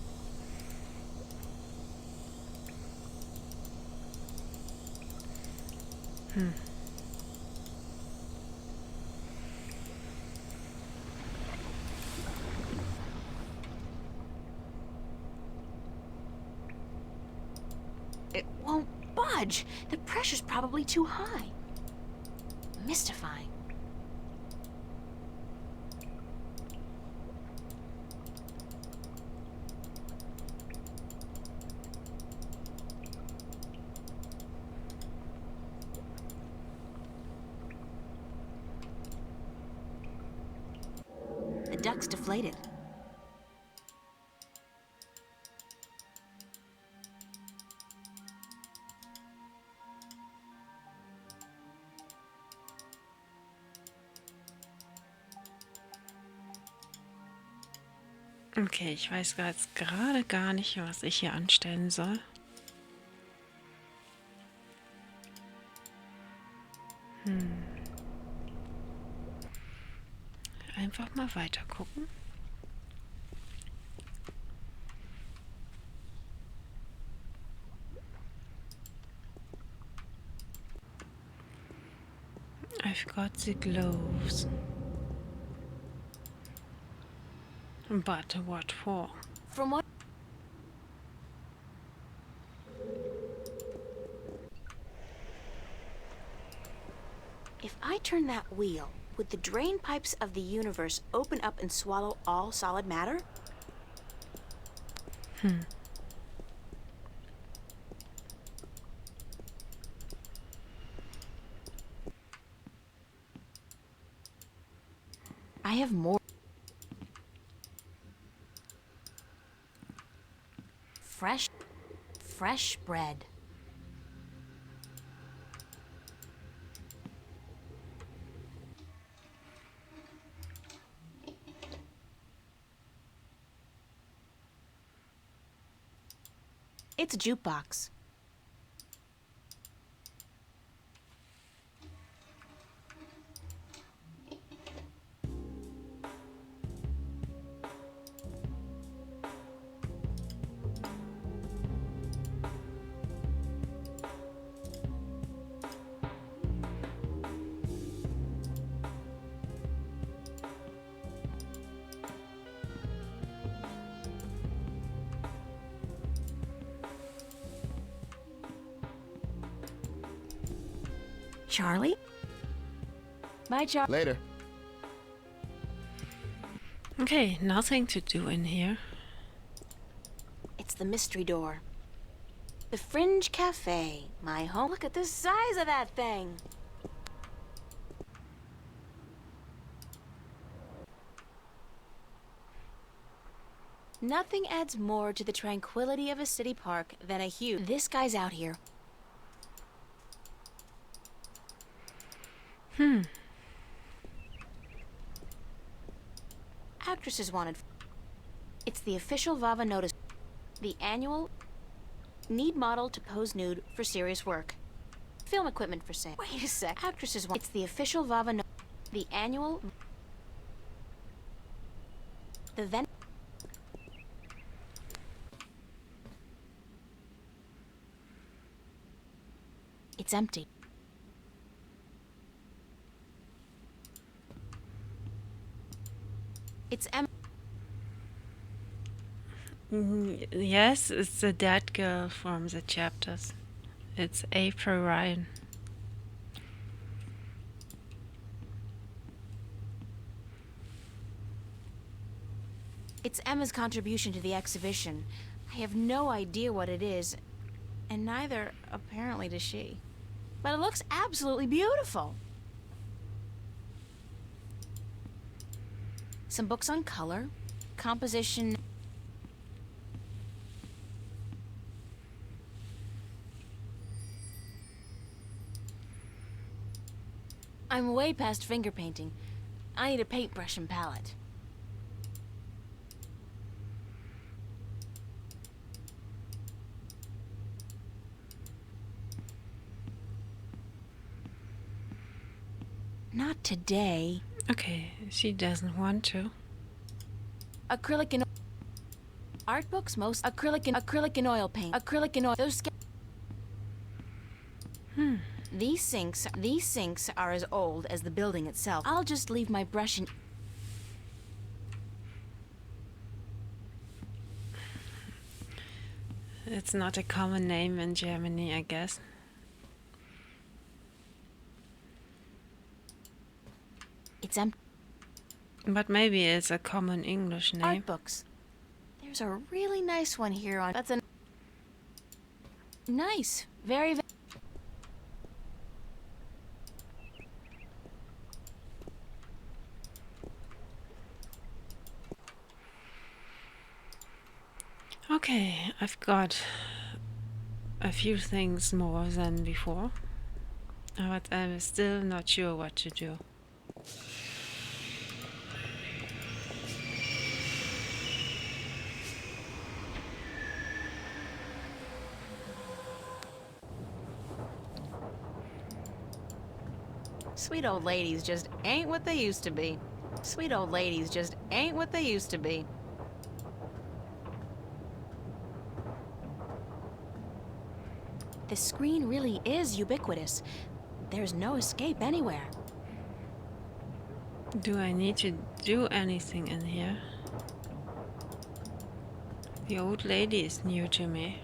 It won't budge. The pressure's probably too high. Mystifying. The duck's deflated. Okay, ich weiß jetzt gerade gar nicht, was ich hier anstellen soll. Einfach mal weiter gucken. I've got the gloves. But what for? From what? If I turn that wheel, would the drain pipes of the universe open up and swallow all solid matter? I have more. Fresh bread. It's a jukebox. Charlie? My job. Later. Okay, nothing to do in here. It's the mystery door. The Fringe Cafe, my home. Look at the size of that thing. Nothing adds more to the tranquility of a city park than a huge... This guy's out here. actresses wanted. It's the official Vava notice. The annual need model to pose nude for serious work. Film equipment for sale. Wait a sec. Actresses want. It's the official Vava no. The annual. The ven. It's empty. It's empty. Yes, it's the dead girl from the chapters. It's April Ryan. It's Emma's contribution to the exhibition. I have no idea what it is, and neither, apparently, does she. But it looks absolutely beautiful. Some books on color, composition. I'm way past finger painting. I need a paintbrush and palette. Not today. Okay, she doesn't want to. Acrylic and art books, most acrylic and oil paint. Acrylic and oil. Those. These sinks are as old as the building itself. I'll just leave my brush and. It's not a common name in Germany, I guess. It's empty. But maybe it's a common English name. Art books. There's a really nice one here on. That's a. Nice. Very. Okay, I've got a few things more than before, but I'm still not sure what to do. Sweet old ladies just ain't what they used to be. Sweet old ladies just ain't what they used to be. The screen really is ubiquitous. There's no escape anywhere. Do I need to do anything in here? The old lady is new to me.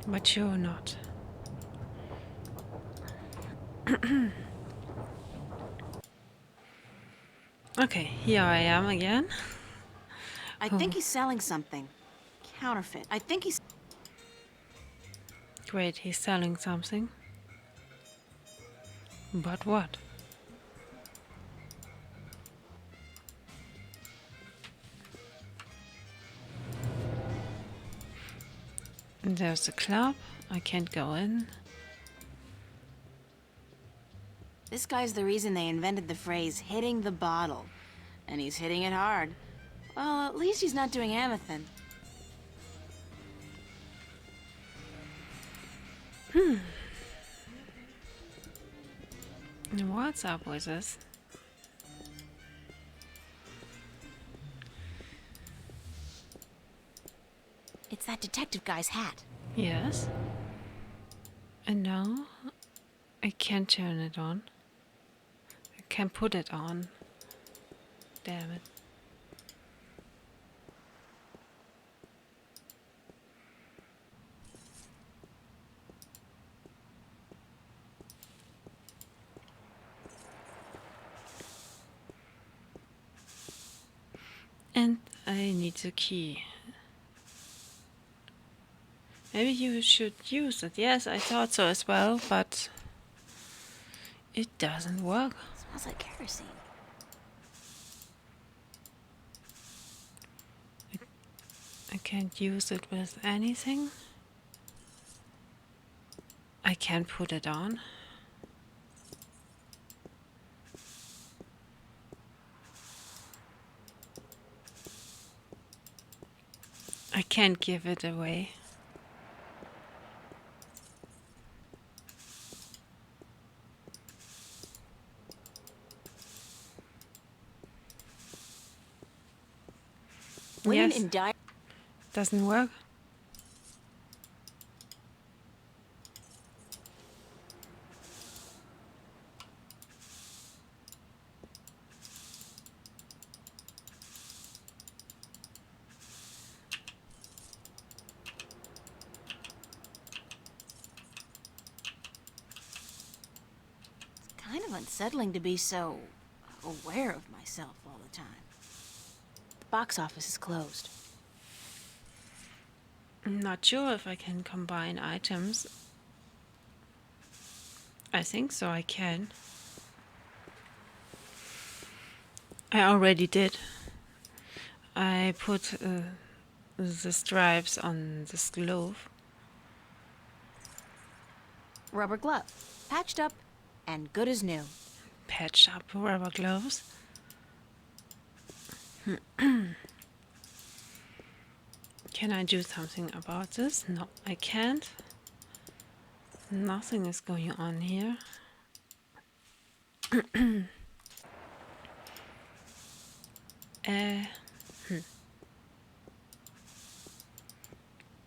But sure not. Okay, here I am again. I think he's selling something. Counterfeit. I think he's... Great, he's selling something. But what? There's a club. I can't go in. This guy's the reason they invented the phrase hitting the bottle. And he's hitting it hard. Well, at least he's not doing Amethyst. What's up with this? It's that detective guy's hat. Yes. And now I can't turn it on. I can't put it on. Damn it. And I need the key. Maybe you should use it. Yes, I thought so as well, but it doesn't work. It smells like kerosene. I can't use it with anything. I can't put it on. I can't give it away. Women Yes. in dire... Doesn't work. Kind of unsettling to be so aware of myself all the time. The box office is closed. I'm not sure if I can combine items. I think so, I can. I already did. I put the stripes on this glove. Rubber glove. Patched up and good as new. Patched up rubber gloves. Can I do something about this? No, I can't. Nothing is going on here.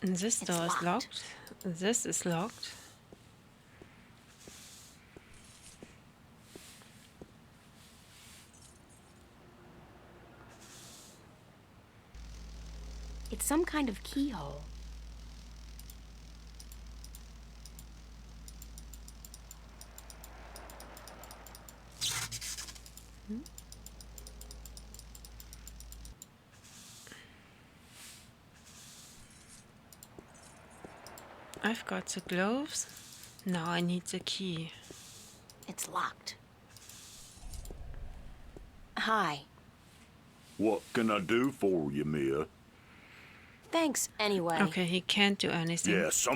This door is locked. This is locked. It's some kind of keyhole. I've got the gloves. Now I need the key. It's locked. Hi. What can I do for you, Mia? Thanks, anyway. Okay, he can't do anything. Yes,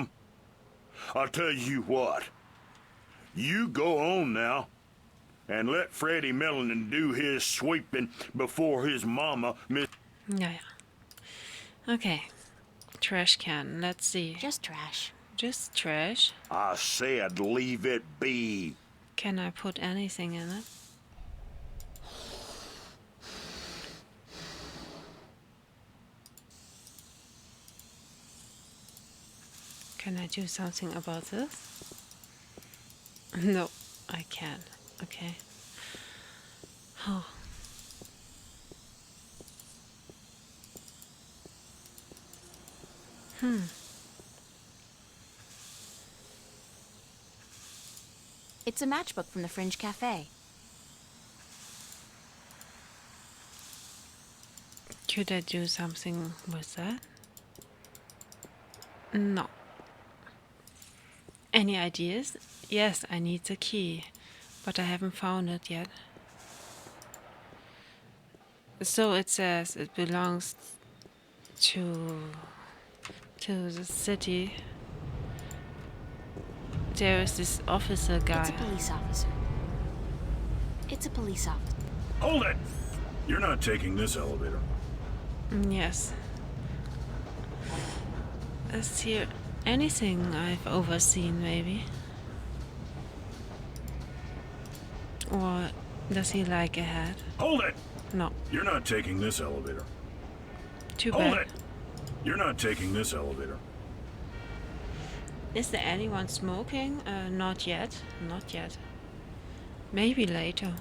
I'll tell you what. You go on now, and let Freddie Mellon do his sweeping before his mama, Miss... Yeah. Okay. Trash can. Let's see. Just trash. Just trash. I said leave it be. Can I put anything in it? Can I do something about this? No, I can't. Okay. Oh. It's a matchbook from the Fringe Cafe. Could I do something with that? No. Any ideas? Yes, I need the key, but I haven't found it yet. So it says it belongs to the city. There is this officer guy. It's a police officer. It's a police officer. Hold it! You're not taking this elevator. Yes. Is here anything I've overseen, maybe? Or does he like a hat? Hold it! No. You're not taking this elevator. Too Hold bad. it! You're not taking this elevator. Is there anyone smoking? Not yet. Not yet. Maybe later.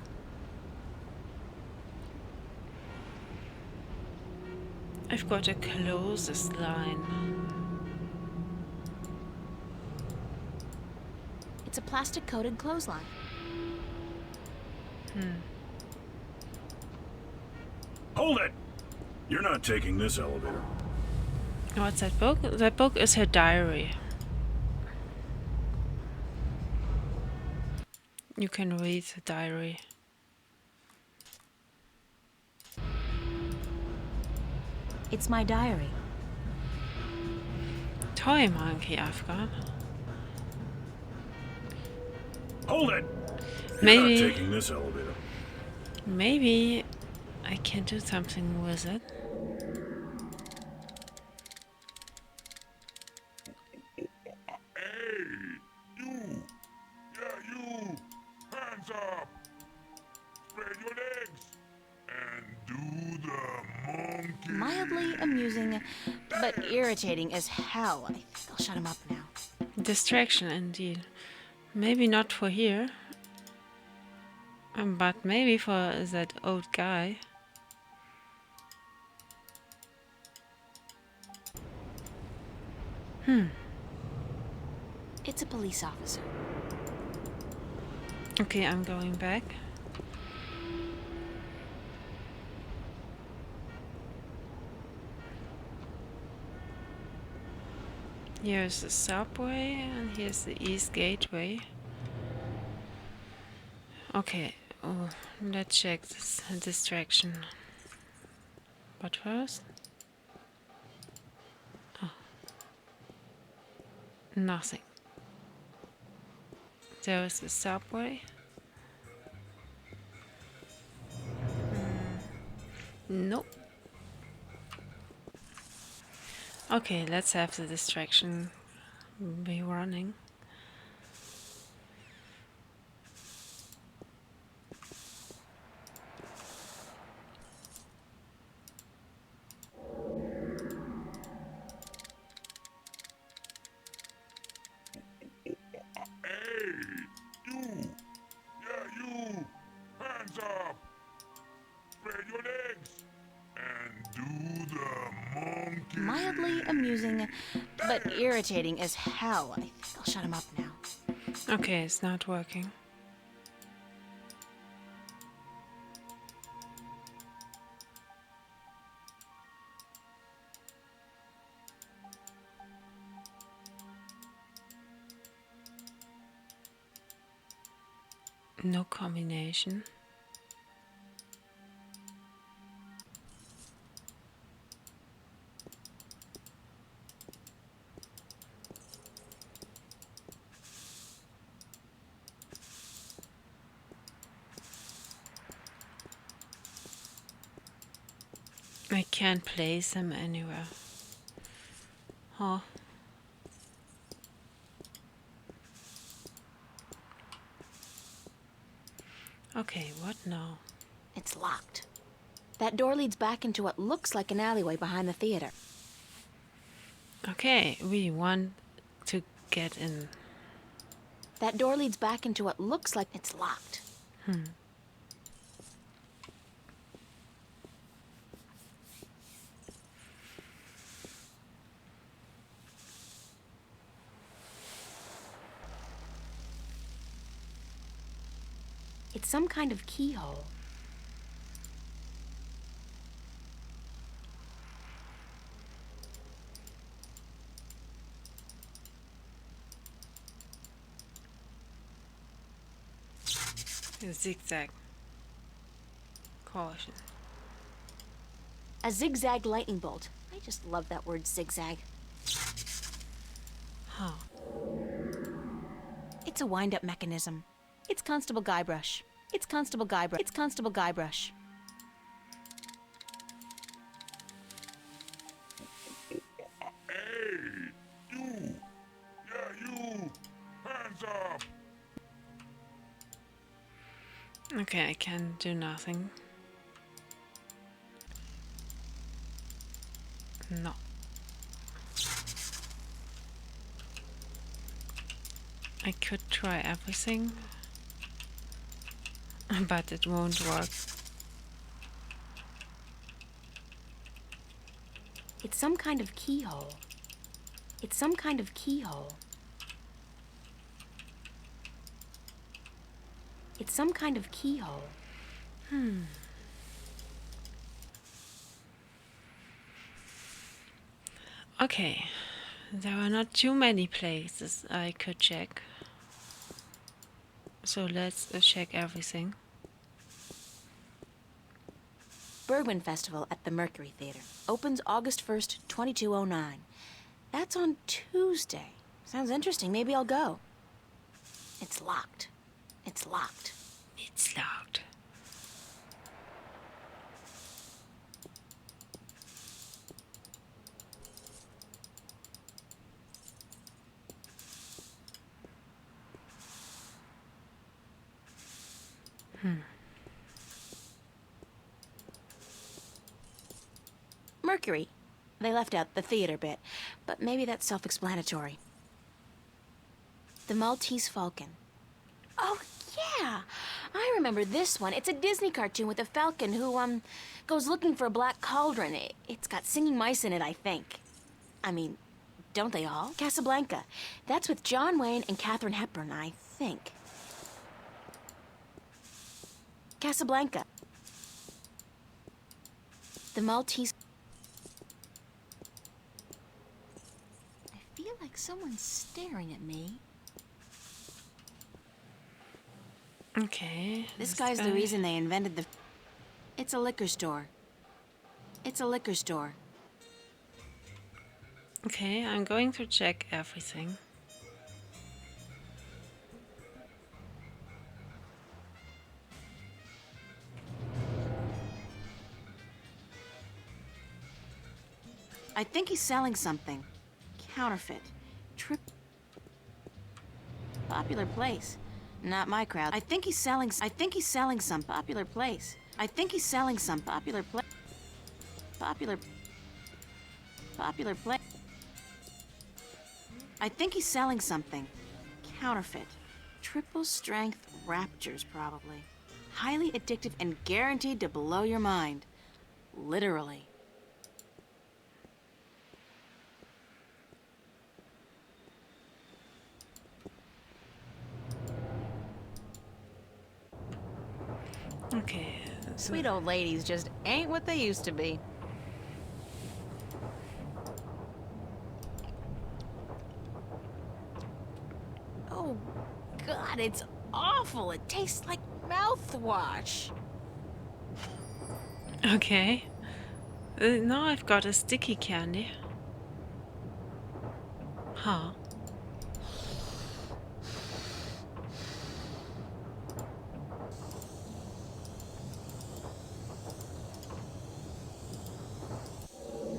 I've got a closest line. It's a plastic-coated clothesline. Hold it! You're not taking this elevator. What's that book? That book is her diary. You can read the diary. It's my diary. Toy monkey I've got. Hold it! Maybe. You're not taking this elevator. Maybe I can do something with it. You! Hands up! Spread your legs! And do the monkey! Mildly amusing, but irritating as hell. I think I'll shut him up now. Distraction indeed. Maybe not for here. But maybe for that old guy. It's a police officer. Okay, I'm going back. Here's the subway, and here's the East Gateway. Okay, let's check this distraction. But first... Oh. Nothing. There is the subway. Nope. Okay, let's have the distraction be running. You! Hands up! Spread your legs! And do the monkey! Mildly amusing, but irritating as hell. I think I'll shut him up now. Okay, it's not working. No combination. I can't place them anywhere. Huh. Okay, what now? It's locked. That door leads back into what looks like an alleyway behind the theater. Okay, we want to get in. That door leads back into what looks like it's locked. It's some kind of keyhole. Zigzag. Caution. A zigzag lightning bolt. I just love that word, zigzag. Huh. It's a wind-up mechanism. It's Constable Guybrush. It's Constable Guybrush. It's Constable Guybrush. You! Hands up! Okay, I can do nothing. No. I could try everything, but it won't work. It's some kind of keyhole. It's some kind of keyhole. It's some kind of keyhole. Okay, there are not too many places I could check. So let's check everything. Bergman Festival at the Mercury Theater. Opens August 1st, 2209. That's on Tuesday. Sounds interesting. Maybe I'll go. It's locked. It's locked. It's locked. Mercury. They left out the theater bit, but maybe that's self-explanatory. The Maltese Falcon. Oh, yeah! I remember this one. It's a Disney cartoon with a falcon who, goes looking for a black cauldron. It's got singing mice in it, I think. I mean, don't they all? Casablanca. That's with John Wayne and Katharine Hepburn, I think. Casablanca. The Maltese... I feel like someone's staring at me. Okay. This guy's the reason they invented the... It's a liquor store. It's a liquor store. Okay, I'm going to check everything. I think he's selling something. Counterfeit. Trip. Popular place. Not my crowd. I think he's selling some popular place. I think he's selling some popular place. Popular place. I think he's selling something. Counterfeit. Triple strength raptures, probably. Highly addictive and guaranteed to blow your mind. Literally. Okay. Sweet old ladies just ain't what they used to be. Oh, God, it's awful. It tastes like mouthwash. Okay. Now I've got a sticky candy. Huh.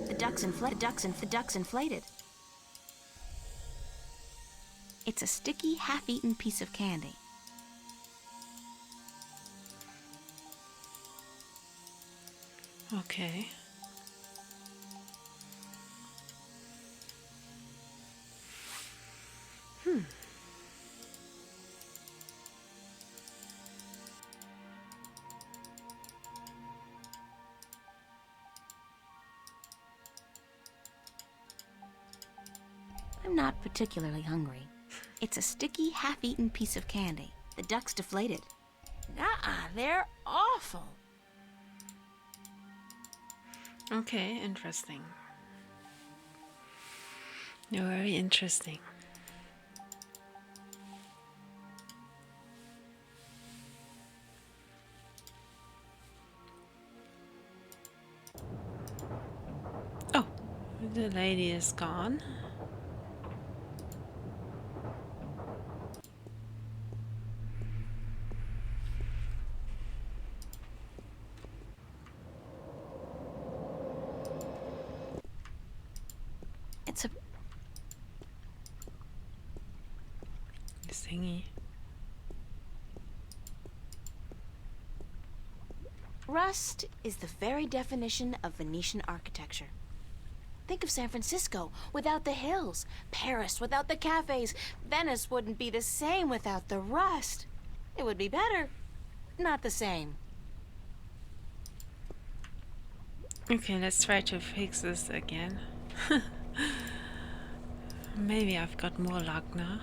The duck's inflated. It's a sticky, half-eaten piece of candy. Okay. I'm not particularly hungry. It's a sticky, half-eaten piece of candy. The duck's deflated. Nuh-uh, they're awful. Okay, interesting. You're very interesting. Oh, the lady is gone. It's a... Thingy. Rust is the very definition of Venetian architecture. Think of San Francisco without the hills, Paris without the cafes. Venice wouldn't be the same without the rust. It would be better, not the same. Okay, let's try to fix this again. Maybe I've got more luck now.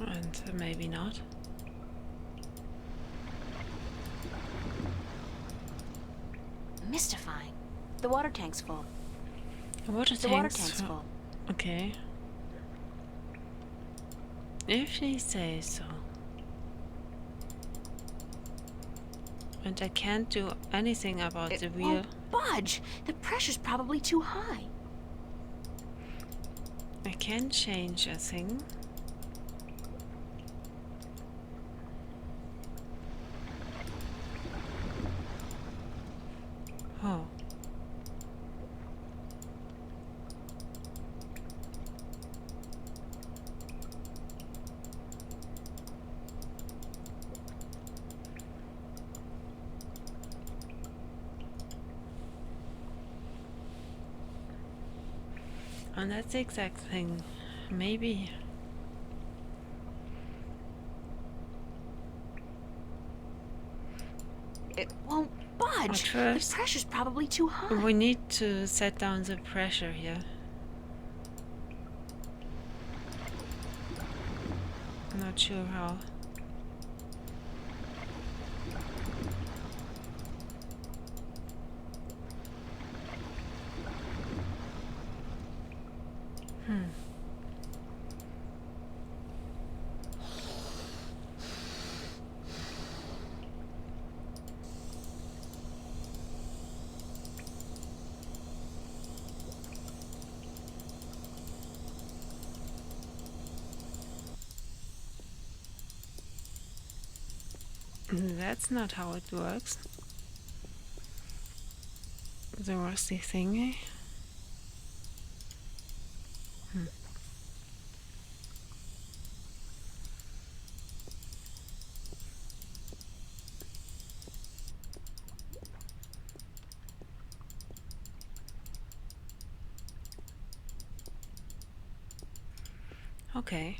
And maybe not. Mystifying. The water tank's full. The water tank's full. Okay. If you say so. And I can't do anything about the wheel. Won't budge. The pressure's probably too high. I can change a thing. Oh. And that's the exact thing. Maybe. It won't budge. The first, pressure's probably too high. we need to set down the pressure here. I'm not sure how. That's not how it works. The rusty thingy. Okay.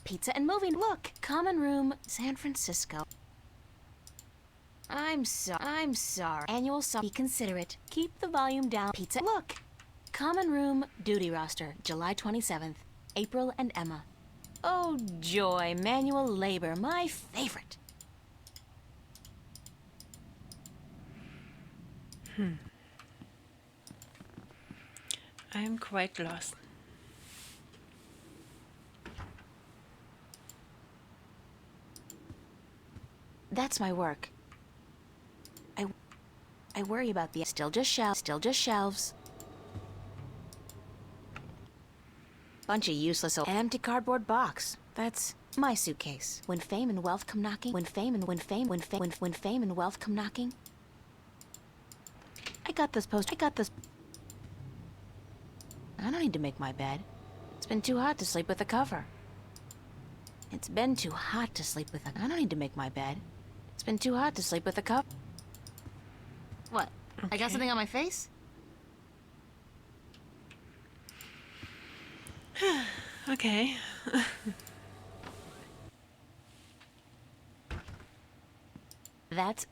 Pizza and movie. Look, common room, San Francisco. I'm sorry. Annual be considerate. Keep the volume down. Pizza. Look, common room, duty roster, July 27th. April and Emma. Oh joy, manual labor, my favorite. I'm quite lost. That's my work. I worry about the still just shelves. Bunch of useless old empty cardboard box. That's my suitcase. When fame and wealth come knocking, when fame and wealth come knocking. I got this. I don't need to make my bed. It's been too hot to sleep with a cover. I don't need to make my bed. It's been too hot to sleep with a cup. What? Okay. I got something on my face? Okay. That's...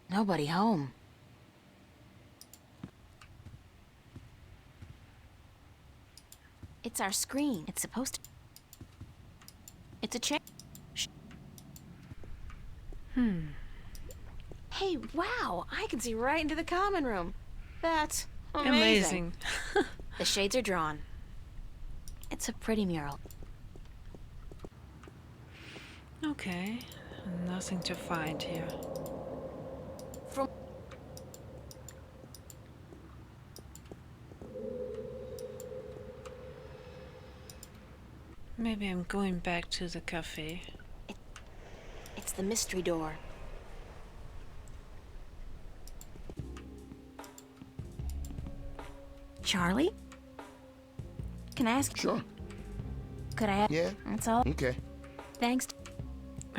Nobody home. It's our screen. It's supposed to... It's a chair. Hey, wow! I can see right into the common room. That's amazing. The shades are drawn. It's a pretty mural. Okay. Nothing to find here. Maybe I'm going back to the cafe. It's the mystery door. Charlie? Can I ask? Sure. Could I have? Yeah. That's all. Okay. Thanks.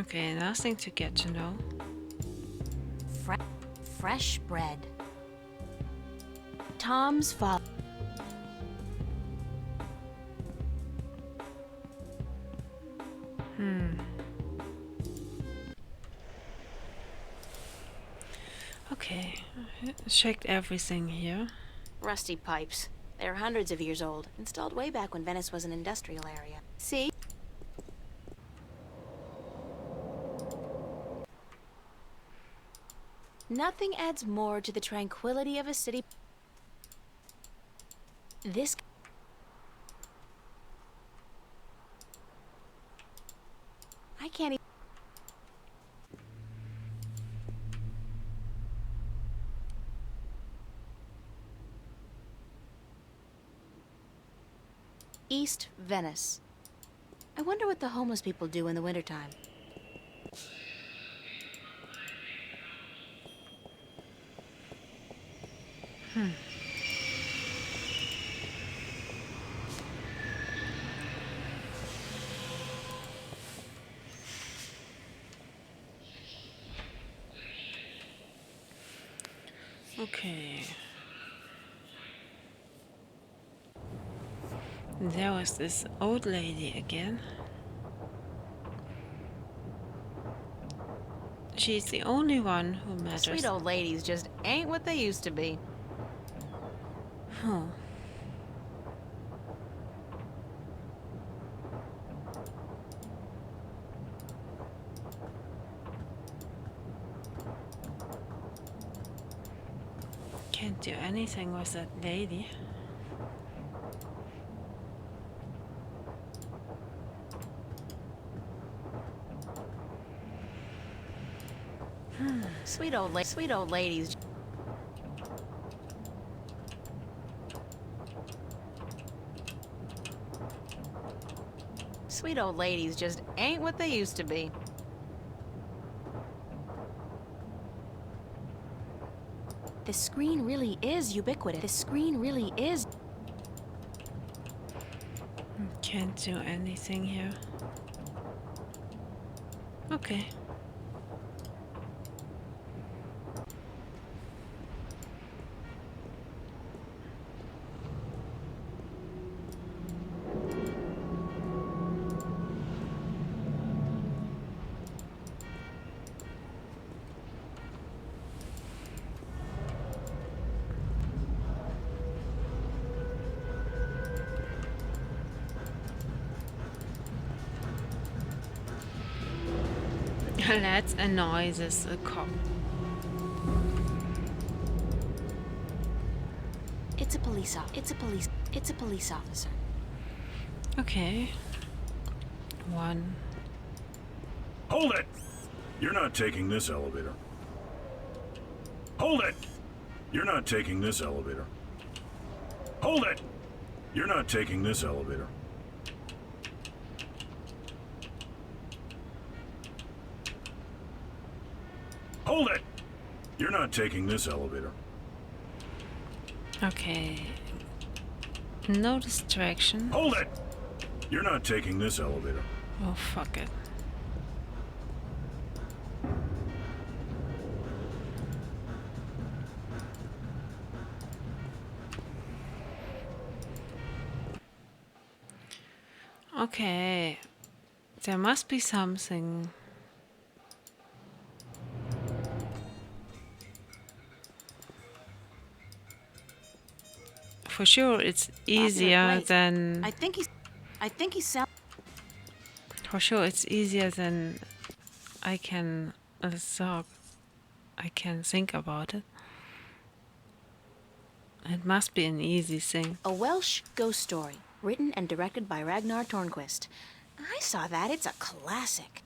Okay, nothing to get to know. Fresh bread. Tom's father. Okay, checked everything here. Rusty pipes. They're hundreds of years old, installed way back when Venice was an industrial area. See? Nothing adds more to the tranquility of a city. This... East Venice. I wonder what the homeless people do in the wintertime. Okay. There was this old lady again. She's the only one who matters. Sweet old ladies just ain't what they used to be. Huh. Can't do anything with that lady. Sweet old ladies. Sweet old ladies just ain't what they used to be. The screen really is ubiquitous. The screen really is. Can't do anything here. Okay. Let's annoy this cop. It's a police officer. Okay. One. Hold it! You're not taking this elevator. Hold it! You're not taking this elevator. Hold it! You're not taking this elevator. Hold it! You're not taking this elevator. Okay. No distraction. Hold it! You're not taking this elevator. Oh, fuck it. Okay. There must be something. For sure, it's easier Wait. than. I think he's For sure, it's easier than I can talk. I can think about it. It must be an easy thing. A Welsh ghost story, written and directed by Ragnar Tornquist. I saw that. It's a classic.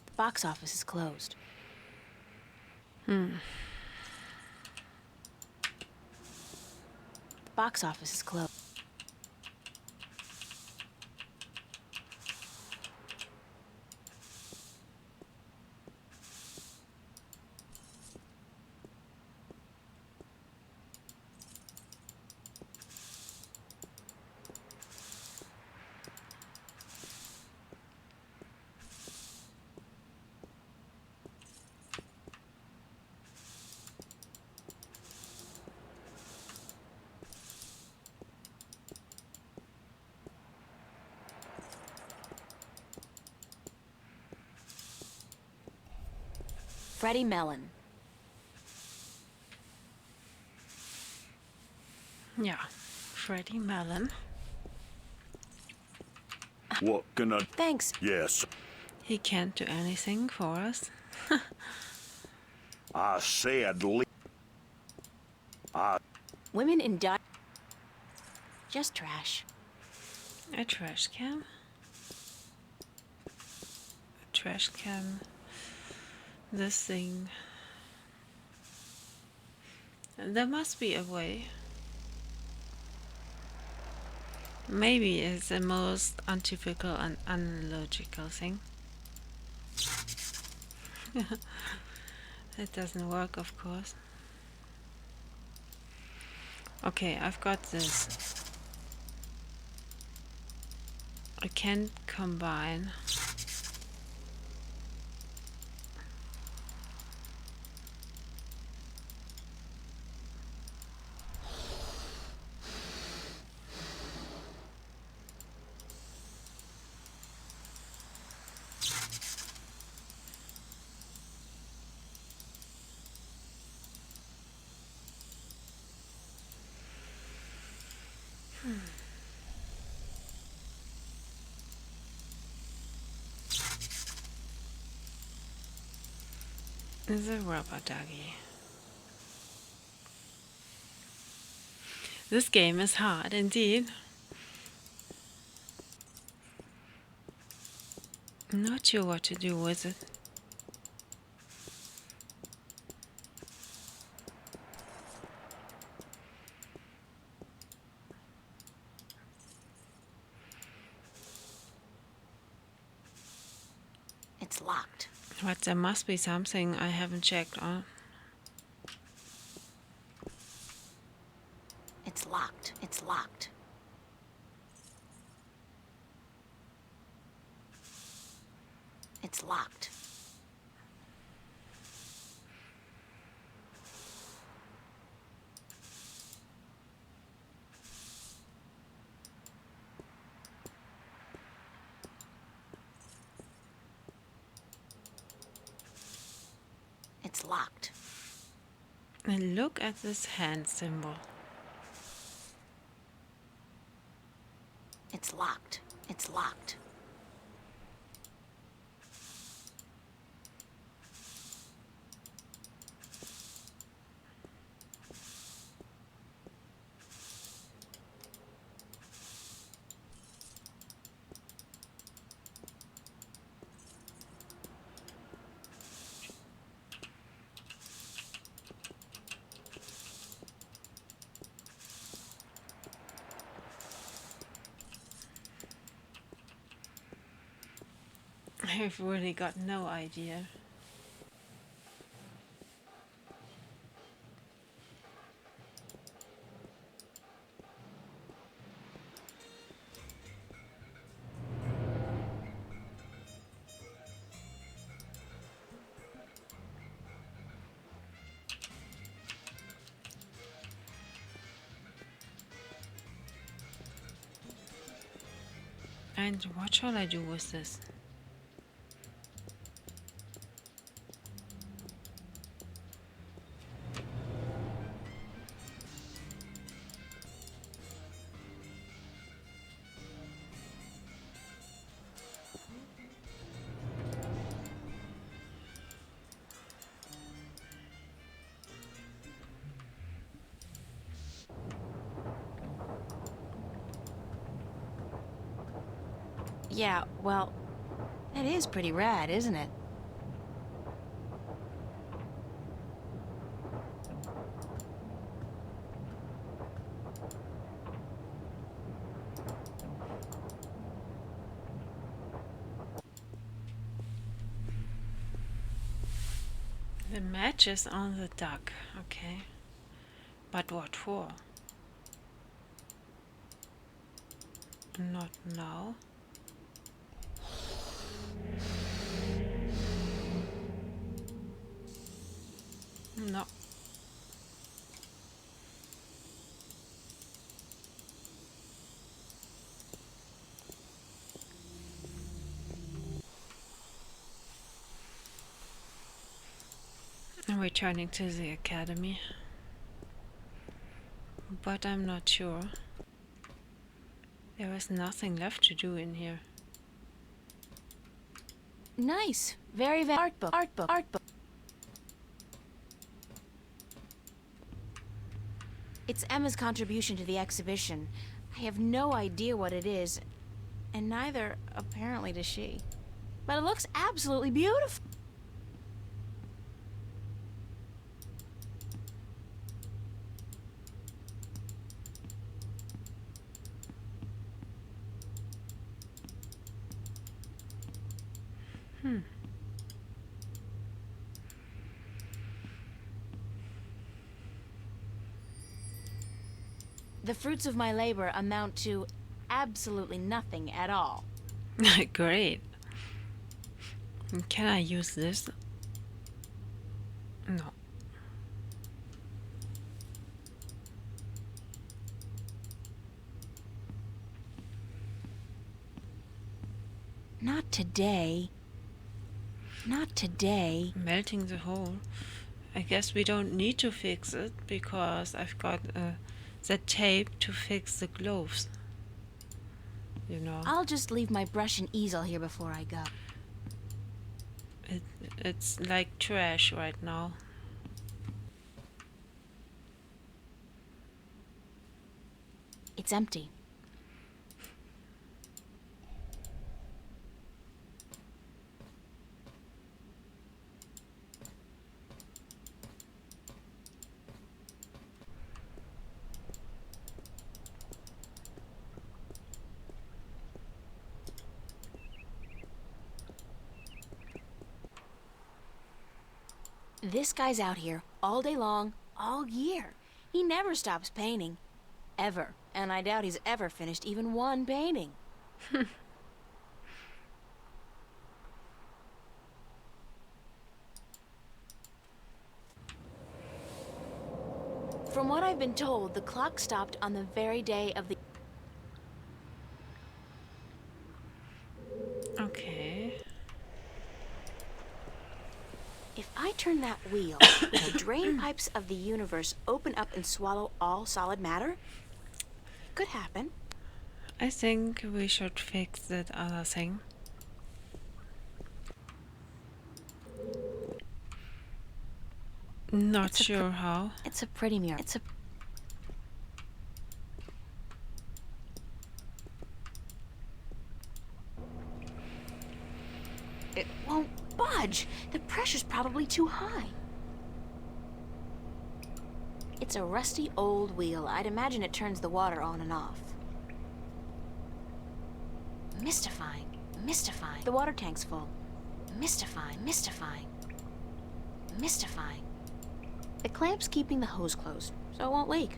The box office is closed. Box office is closed. Freddie Mellon. Yeah, Freddie Mellon. What can I... Thanks. Yes. He can't do anything for us. I said Women in just trash. A trash can? A trash can. This thing. There must be a way. Maybe it's the most untypical and unlogical thing. It doesn't work, of course. Okay, I've got this. I can't combine. Is a rubber ducky. This game is hard indeed. I'm not sure what to do with it. It's locked. But there must be something I haven't checked on. It's locked. It's locked. It's locked. It's locked. And look at this hand symbol. It's locked. It's locked. I've really got no idea. And what shall I do with this? Yeah, well, that is pretty rad, isn't it? The match is on the duck, okay. But what for? Not now. No. I'm returning to the academy. But I'm not sure. There is nothing left to do in here. Nice. Very art book. Art book. Art book. It's Emma's contribution to the exhibition. I have no idea what it is, and neither, apparently, does she. But it looks absolutely beautiful. The fruits of my labor amount to absolutely nothing at all. Great. Can I use this? No. Not today. Not today. Melting the hole. I guess we don't need to fix it because I've got that tape to fix the gloves. You know. I'll just leave my brush and easel here before I go. It's like trash right now. It's empty. This guy's out here all day long, all year. He never stops painting. Ever. And I doubt he's ever finished even one painting. From what I've been told, the clock stopped on the very day of the... Okay. If I turn that wheel, the drain pipes of the universe open up and swallow all solid matter? Could happen. I think we should fix that other thing. Not sure how. It's a pretty mirror. It won't budge. The pressure's probably too high. It's a rusty old wheel. I'd imagine it turns the water on and off. Mystifying. Mystifying. The water tank's full. Mystifying. Mystifying. Mystifying. The clamp's keeping the hose closed, so it won't leak.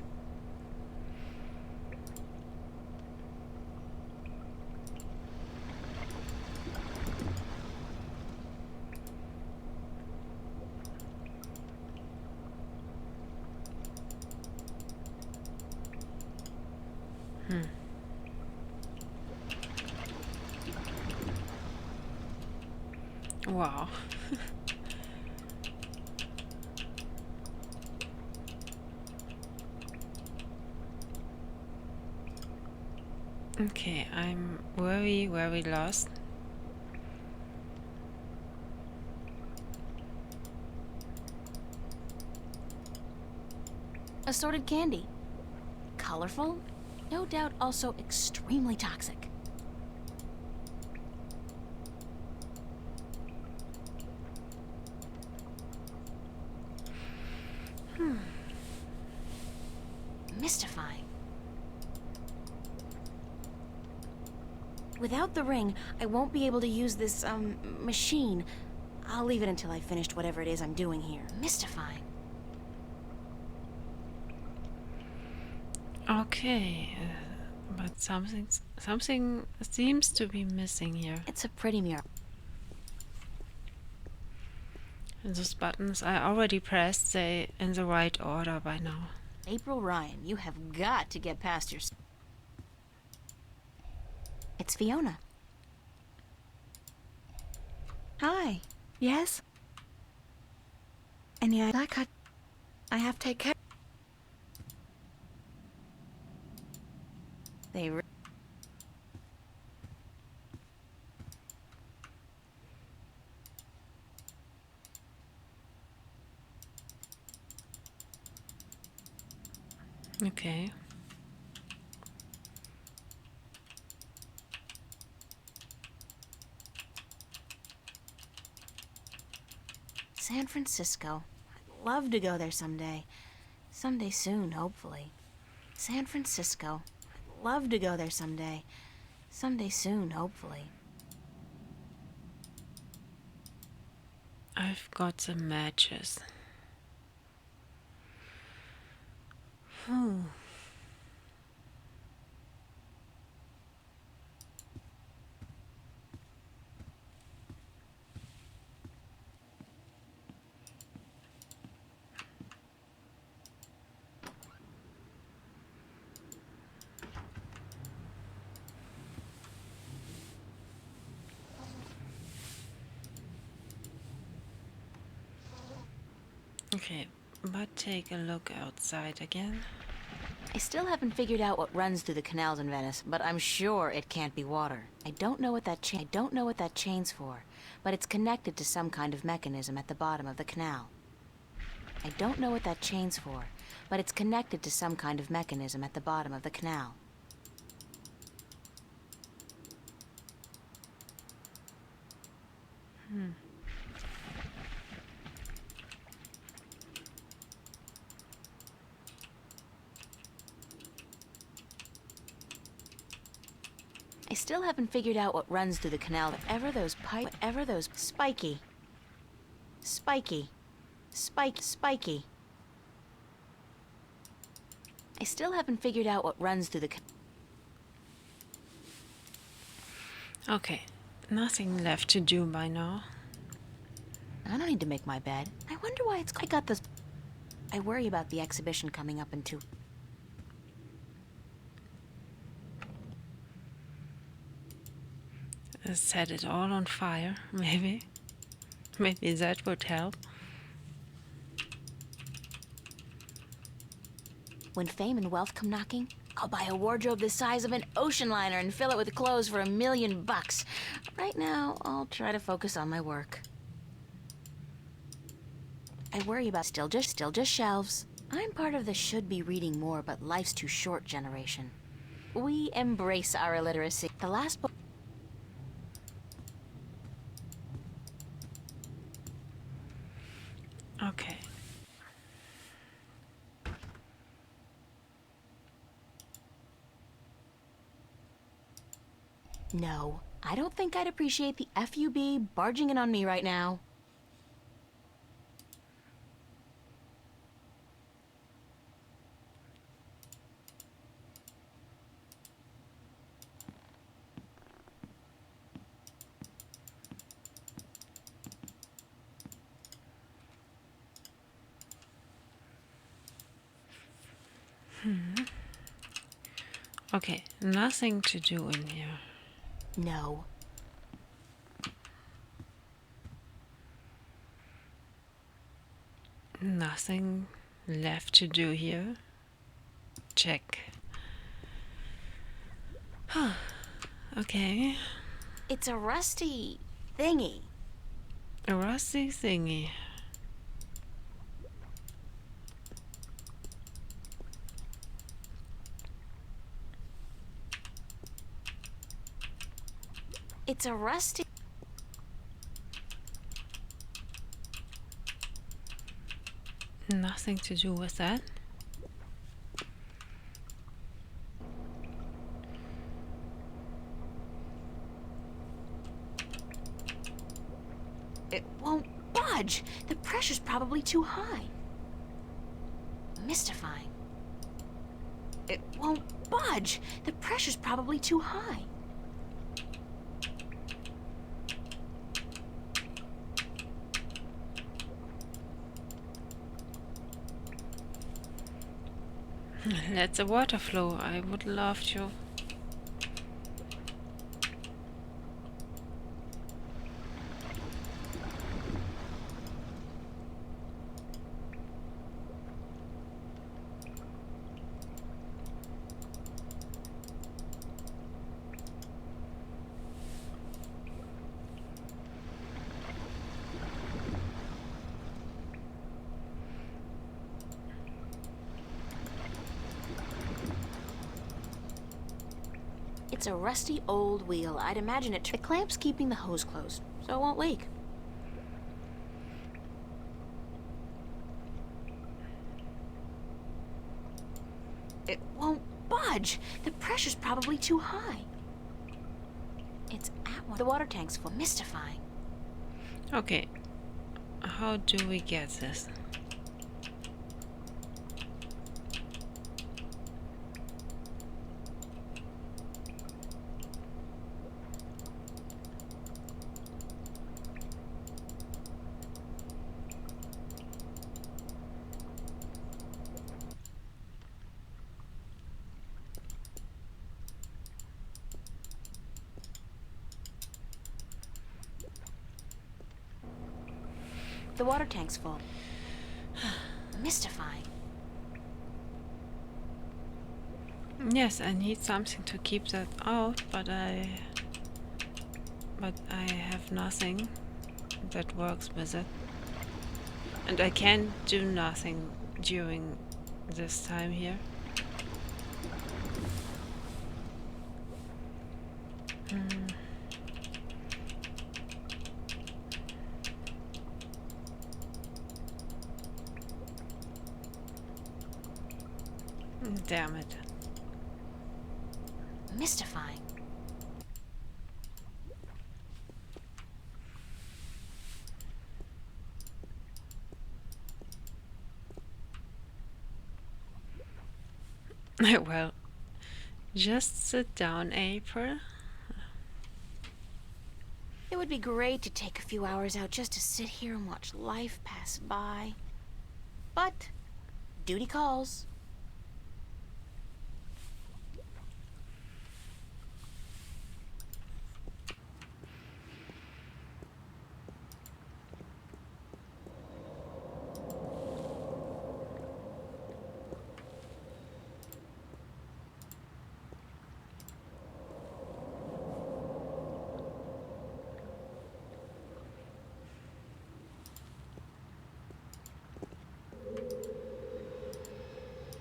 Wow. Okay, I'm very, very lost. Assorted candy. Colorful, no doubt also extremely toxic. Mystifying. Without the ring, I won't be able to use this, machine. I'll leave it until I've finished whatever it is I'm doing here. Mystifying. Okay, but something seems to be missing here. It's a pretty mirror. And those buttons I already pressed, they in the right order by now. April Ryan, you have got to get past your... It's Fiona. Hi. Yes? And yeah, like I have to take care. They... Okay. San Francisco. I'd love to go there someday. Someday soon, hopefully. San Francisco. I'd love to go there someday. Someday soon, hopefully. I've got some matches. Okay, but take a look outside again. I still haven't figured out what runs through the canals in Venice, but I'm sure it can't be water. I don't know what that chain's for, but it's connected to some kind of mechanism at the bottom of the canal. I don't know what that chain's for, but it's connected to some kind of mechanism at the bottom of the canal. I still haven't figured out what runs through the canal. Whatever those spiky. I still haven't figured out what runs through the Okay, nothing left to do by now. I don't need to make my bed. I wonder why I got this. I worry about the exhibition coming up in 2. Set it all on fire, maybe. Maybe that would help. When fame and wealth come knocking, I'll buy a wardrobe the size of an ocean liner and fill it with clothes for $1 million. Right now, I'll try to focus on my work. I worry about still just shelves. I'm part of the should be reading more but life's too short generation. We embrace our illiteracy. The last book. Okay. No, I don't think I'd appreciate the FUB barging in on me right now. Okay, nothing to do in here. No. Nothing left to do here. Check. Okay. It's a rusty thingy. A rusty thingy. It's a rusty... Nothing to do with that. It won't budge. The pressure's probably too high. Mystifying. It won't budge. The pressure's probably too high. Let the water flow. I would love to. It's a rusty old wheel. I'd imagine it... The clamp's keeping the hose closed, so it won't leak. It won't budge. The pressure's probably too high. It's at one. The water tank's full. Mystifying. Okay. how do we get this? The water tank's full. Mystifying. Yes, I need something to keep that out, but I have nothing that works with it. And I can't do nothing during this time here. Damn it. Mystifying. Well, just sit down, April. It would be great to take a few hours out just to sit here and watch life pass by. But duty calls.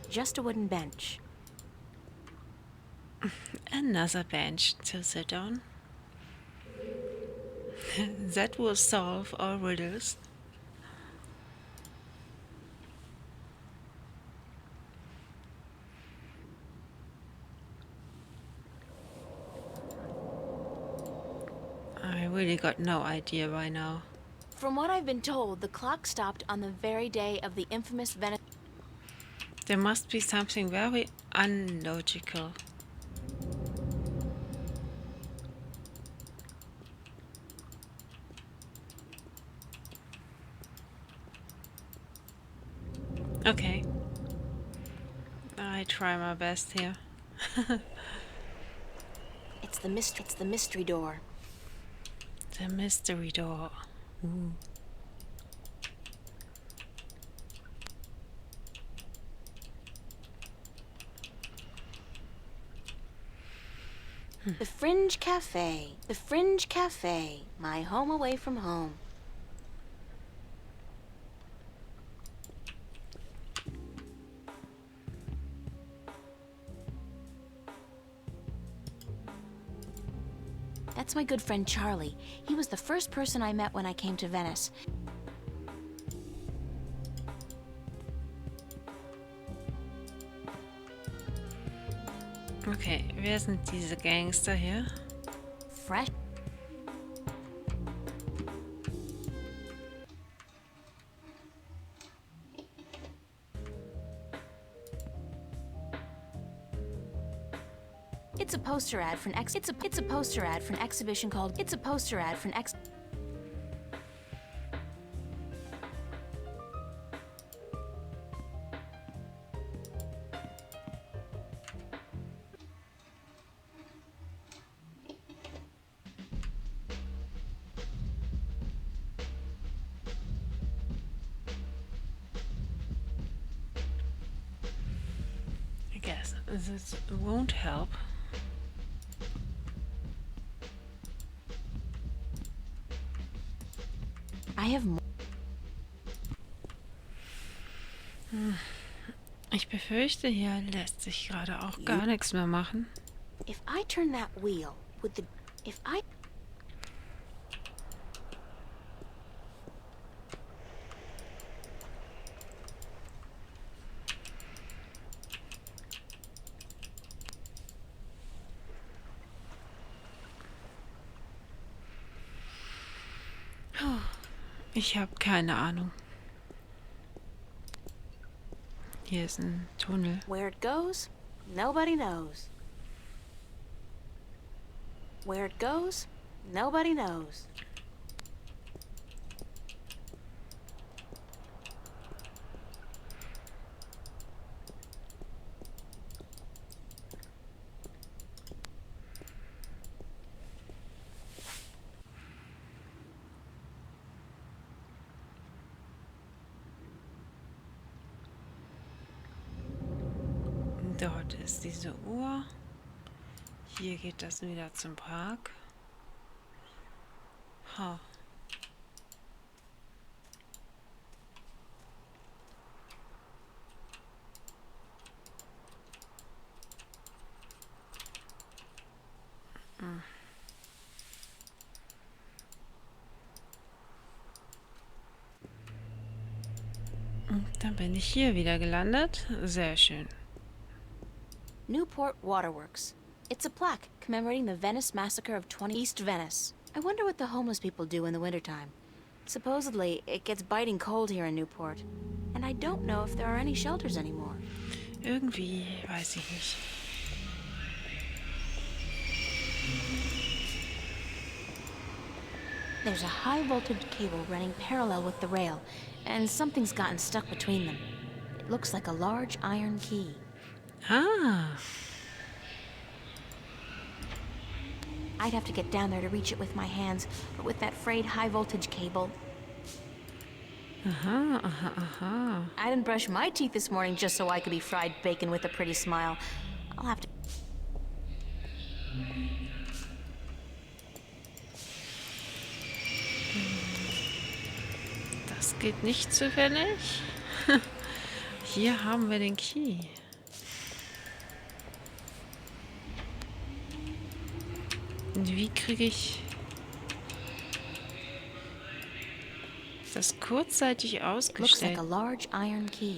Just a wooden bench. Another bench to sit on. That will solve all riddles. I really got no idea by now. From what I've been told, the clock stopped on the very day of the infamous Venice. There must be something very unlogical. Okay. I try my best here. It's the mystery door. The mystery door. Ooh. The Fringe Cafe. The Fringe Cafe. My home away from home. That's my good friend Charlie. He was the first person I met when I came to Venice. Okay, wer sind diese Gangster hier? Fresh. It's a poster ad for an it's a poster ad for an exhibition called It's a poster ad for an ex. I guess this won't help. I have more. Ich befürchte, hier lässt sich gerade auch gar nichts mehr machen. If I turn that wheel with the if I Ich habe keine Ahnung. Hier ist ein Tunnel. Where it goes, nobody knows. Where it goes, nobody knows. Dort ist diese Uhr. Hier geht das wieder zum Park. Ha. Hm. Und dann bin ich hier wieder gelandet. Sehr schön. Newport Waterworks. It's a plaque commemorating the Venice massacre of East Venice. I wonder what the homeless people do in the wintertime. Supposedly, it gets biting cold here in Newport. And I don't know if there are any shelters anymore. Irgendwie weiß ich nicht. There's a high voltage cable running parallel with the rail, and something's gotten stuck between them. It looks like a large iron key. Ah. I'd have to get down there to reach it with my hands, but with that frayed high voltage cable... Aha, aha, aha. I didn't brush my teeth this morning just so I could be fried bacon with a pretty smile. I'll have to... Das geht nicht zufällig. Hier haben wir den Key. Und wie kriege ich das kurzzeitig Looks like ausgestellt? a large iron key.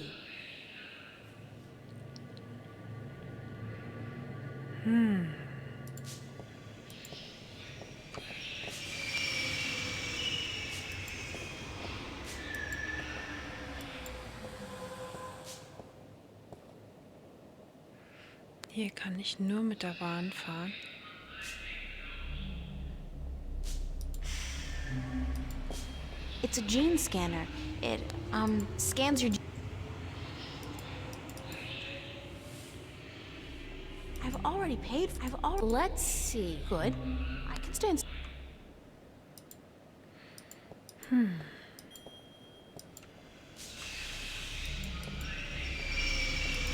Hier kann ich nur mit der Bahn fahren. It's a gene scanner. It, scans your... I've already paid... Let's see. Good. I can stand...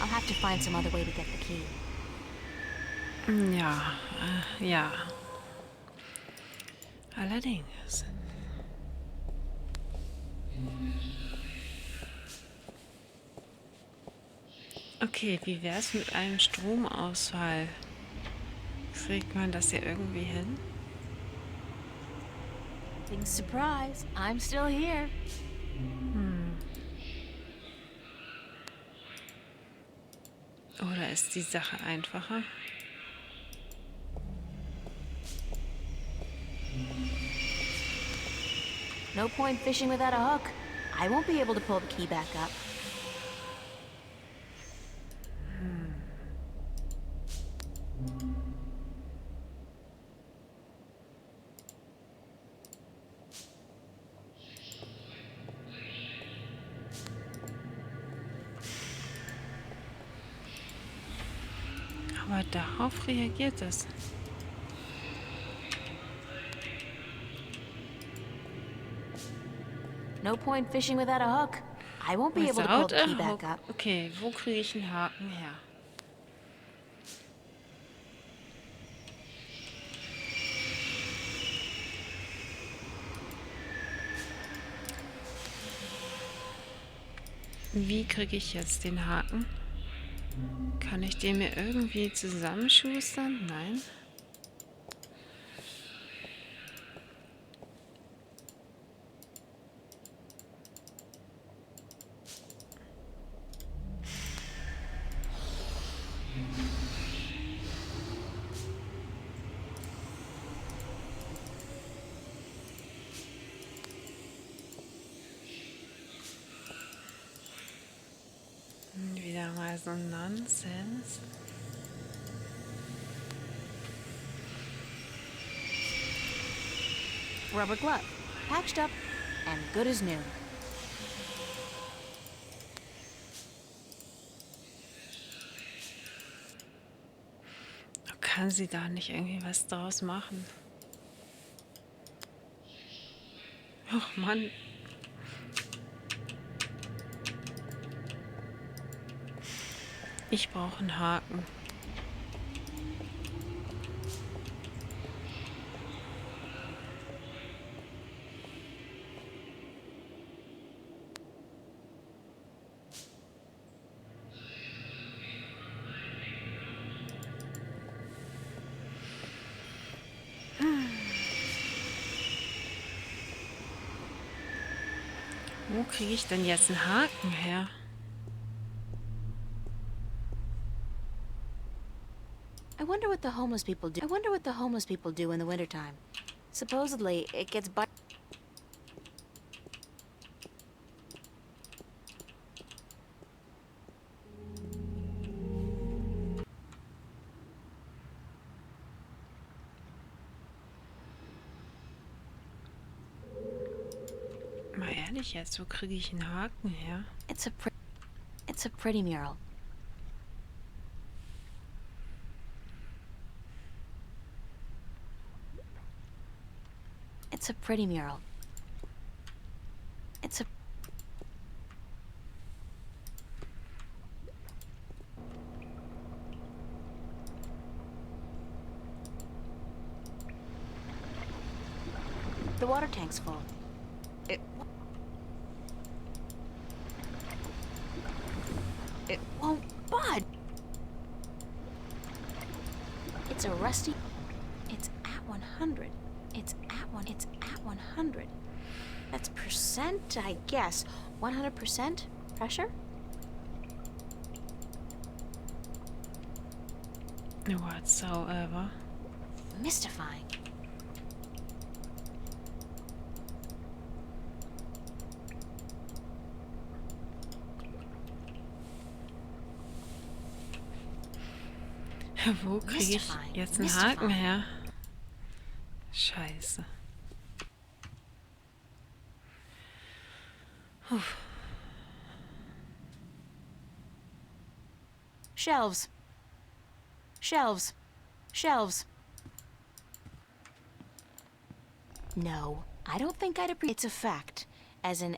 I'll have to find some other way to get the key. Ja, ja. Allerdings. Okay, wie wär's mit einem Stromausfall? Kriegt man das hier irgendwie hin? Big surprise. I'm still here. Oder ist die Sache einfacher? No point fishing without a hook. I won't be able to pull the key back up. Aber darauf reagiert es. No point fishing without a hook. I won't be able to pull the key back up. Okay, wo kriege ich einen Haken her? Wie kriege ich jetzt den Haken? Kann ich den mir irgendwie zusammenschustern? Nein. Also Nonsense. Rubber glove, patched up and good as new. Kann sie da nicht irgendwie was draus machen? Ach Mann. Ich brauche einen Haken. Wo kriege ich denn jetzt einen Haken her? I wonder what the homeless people do. I wonder what the homeless people do in the wintertime. Supposedly, it gets by. Mal ehrlich jetzt, wo kriege ich einen Haken her? It's a pretty mural. It's a pretty mural. It's a... The water tank's full. It won't budge. It's a rusty... It's at 100. It's at 100. That's percent, I guess. 100% pressure? Whatsoever. Mystifying. Wo kriege ich jetzt einen Haken her? Scheiße. Puh. Shelves. Shelves. Shelves. No, I don't think I'd appreciate. It's a fact. As in...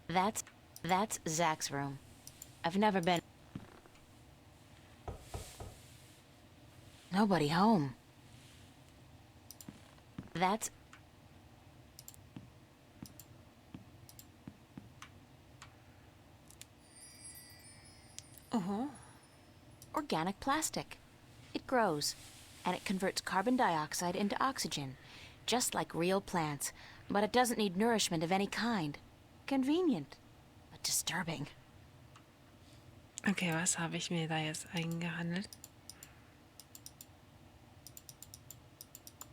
That's Zach's room. I've never been... Nobody home. That's... Organic plastic. It grows, and it converts carbon dioxide into oxygen, just like real plants, but it doesn't need nourishment of any kind. Convenient, but disturbing. Okay, was habe ich mir da jetzt eingehandelt?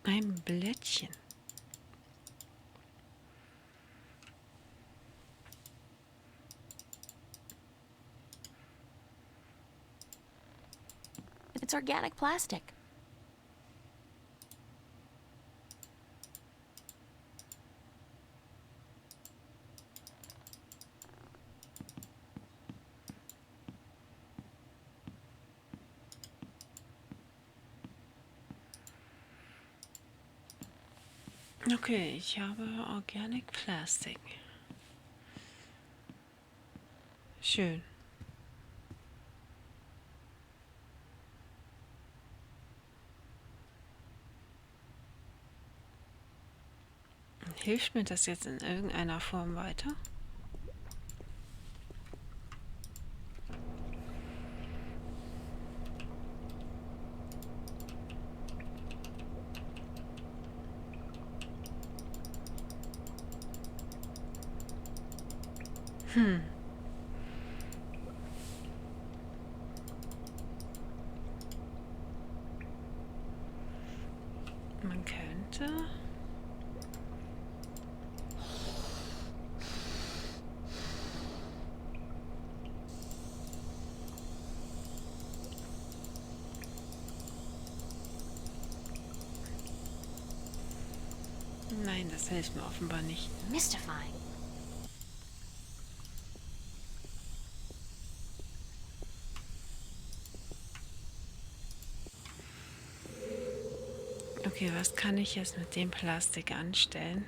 Ein Blättchen. It's organic plastic. Okay, ich habe Organic Plastic. Schön. Hilft mir das jetzt in irgendeiner Form weiter? Man könnte... Nein, das hilft mir offenbar nicht. Mystifying. Okay, was kann ich jetzt mit dem Plastik anstellen?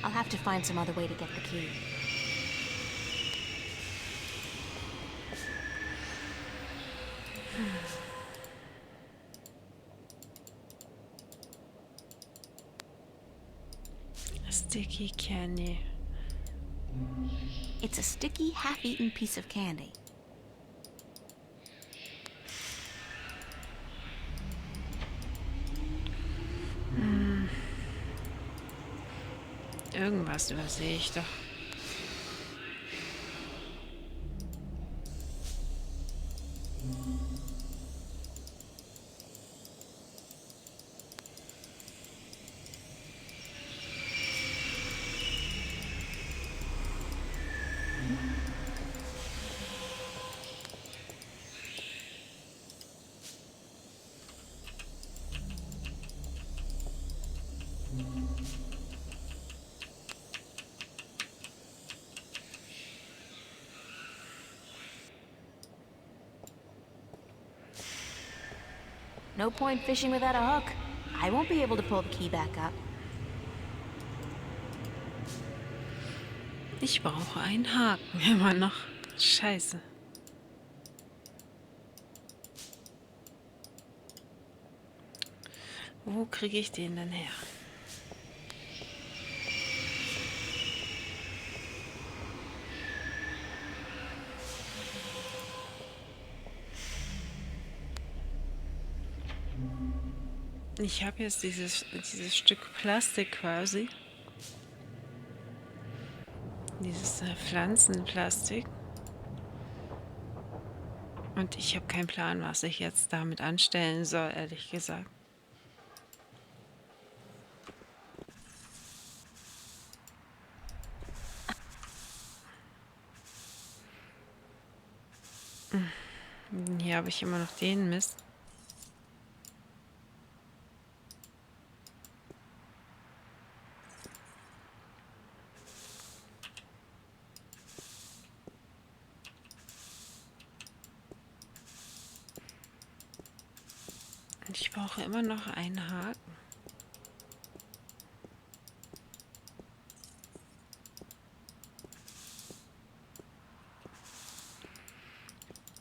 I'll have to find some other way to get the key. Sticky candy. It's a sticky, half-eaten piece of candy. Irgendwas übersehe ich doch. No point fishing without a hook. I won't be able to pull the key back up. Ich brauche einen Haken. Immer noch. Scheiße. Wo kriege ich den denn her? Ich habe jetzt dieses Stück Plastik quasi. Dieses Pflanzenplastik. Und ich habe keinen Plan, was ich jetzt damit anstellen soll, ehrlich gesagt. Hier habe ich immer noch den Mist. Und ich brauche immer noch einen Haken.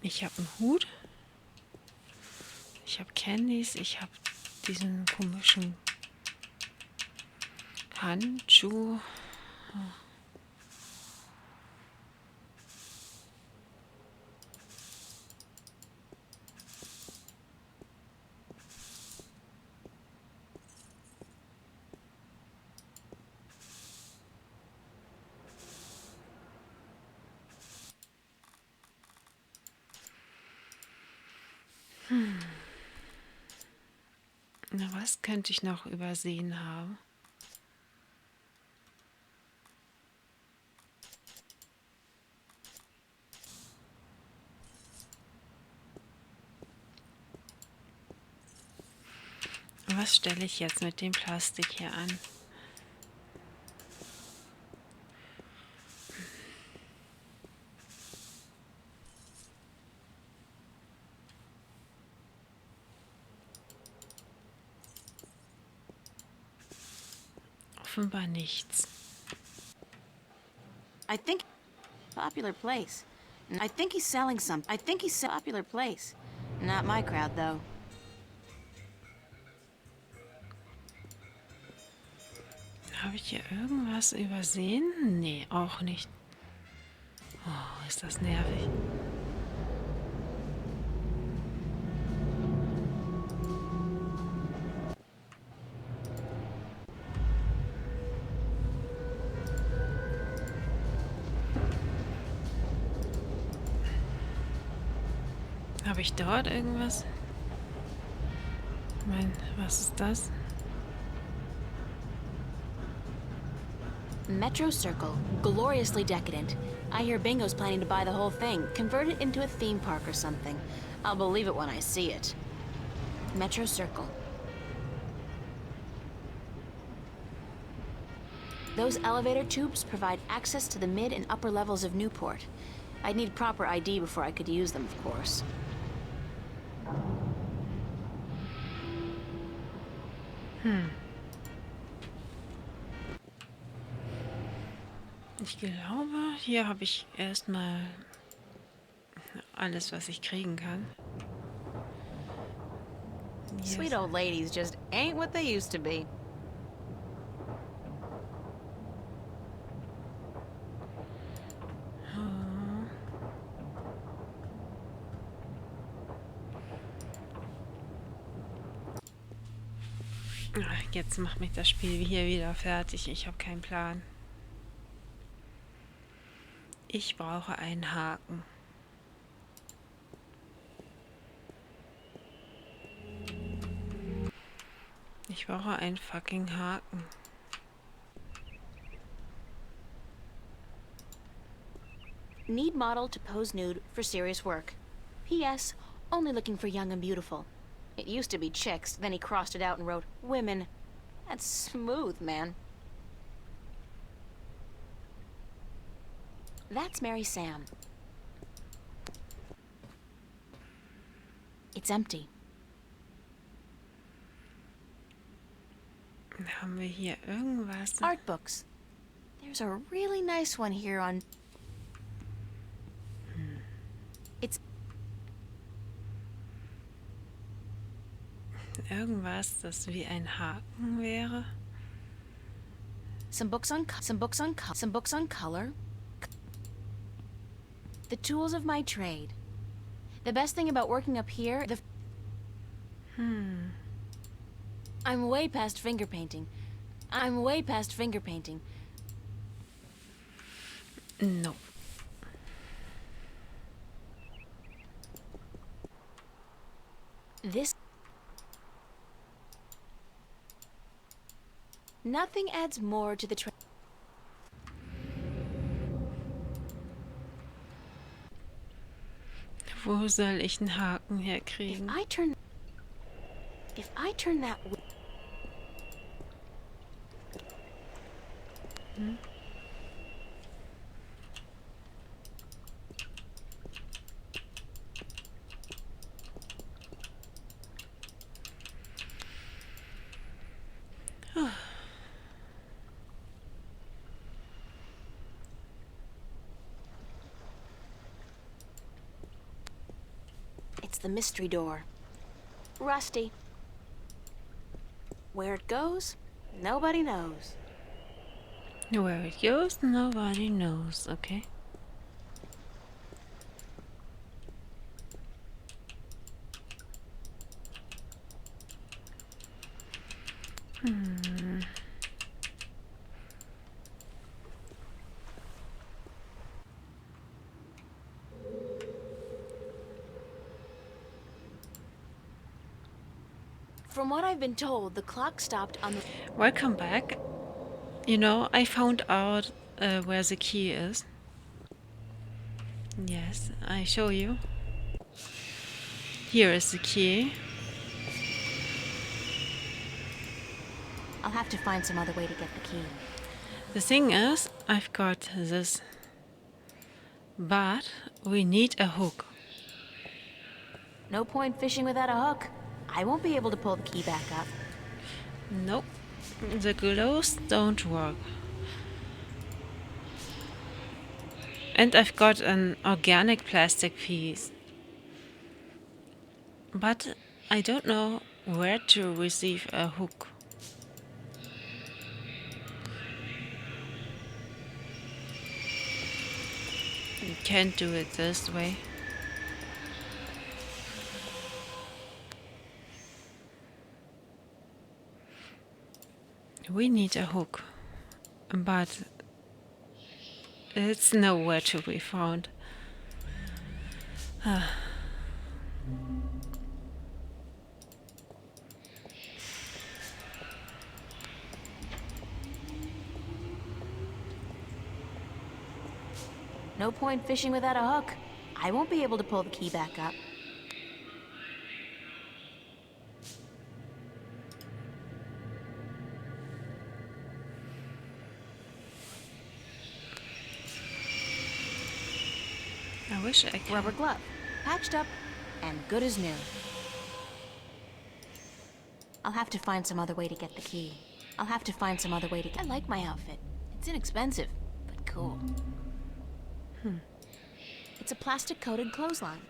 Ich habe einen Hut. Ich habe Candies. Ich habe diesen komischen Handschuh. Na, was könnte ich noch übersehen haben? Was stelle ich jetzt mit dem Plastik hier an? Offenbar nichts. I think popular place. I think he's selling some. I think he's a popular place. Not my crowd though. Habe ich hier irgendwas übersehen? Nee, auch nicht. Oh, ist das nervig. Habe ich dort irgendwas? Ich mein, was ist das? Metro Circle, gloriously decadent. I hear Bingo's planning to buy the whole thing, convert it into a theme park or something. I'll believe it when I see it. Metro Circle. Those elevator tubes provide access to the mid and upper levels of Newport. I'd need proper ID before I could use them, of course. Ich glaube, hier habe ich erstmal alles, was ich kriegen kann. Sweet old ladies just ain't what they used to be. Jetzt macht mich das Spiel hier wieder fertig. Ich habe keinen Plan. Ich brauche einen Haken. Ich brauche einen fucking Haken. Need model to pose nude for serious work. P.S. Only looking for young and beautiful. It used to be chicks, then he crossed it out and wrote women. That's smooth, man. That's Mary Sam. It's empty. Haben wir hier irgendwas? Art books. There's a really nice one here on... It's... Irgendwas, das wie ein Haken wäre? Some books on color. The tools of my trade. The best thing about working up here, I'm way past finger painting. No. This... Nothing adds more to the trade. Wo soll ich einen Haken herkriegen? If I turn that... It's the mystery door. Rusty. Where it goes, nobody knows. Where it goes, nobody knows, okay? From what I've been told, the clock stopped on the... Welcome back. You know, I found out where the key is. Yes, I show you. Here is the key. I'll have to find some other way to get the key. The thing is, I've got this. But we need a hook. No point fishing without a hook. I won't be able to pull the key back up. Nope. The glows don't work. And I've got an organic plastic piece. But I don't know where to receive a hook. You can't do it this way. We need a hook, but it's nowhere to be found. No point fishing without a hook. I won't be able to pull the key back up. I wish I could. Rubber glove. Patched up and good as new. I'll have to find some other way to get the key. I like my outfit. It's inexpensive, but cool. It's a plastic-coated clothesline.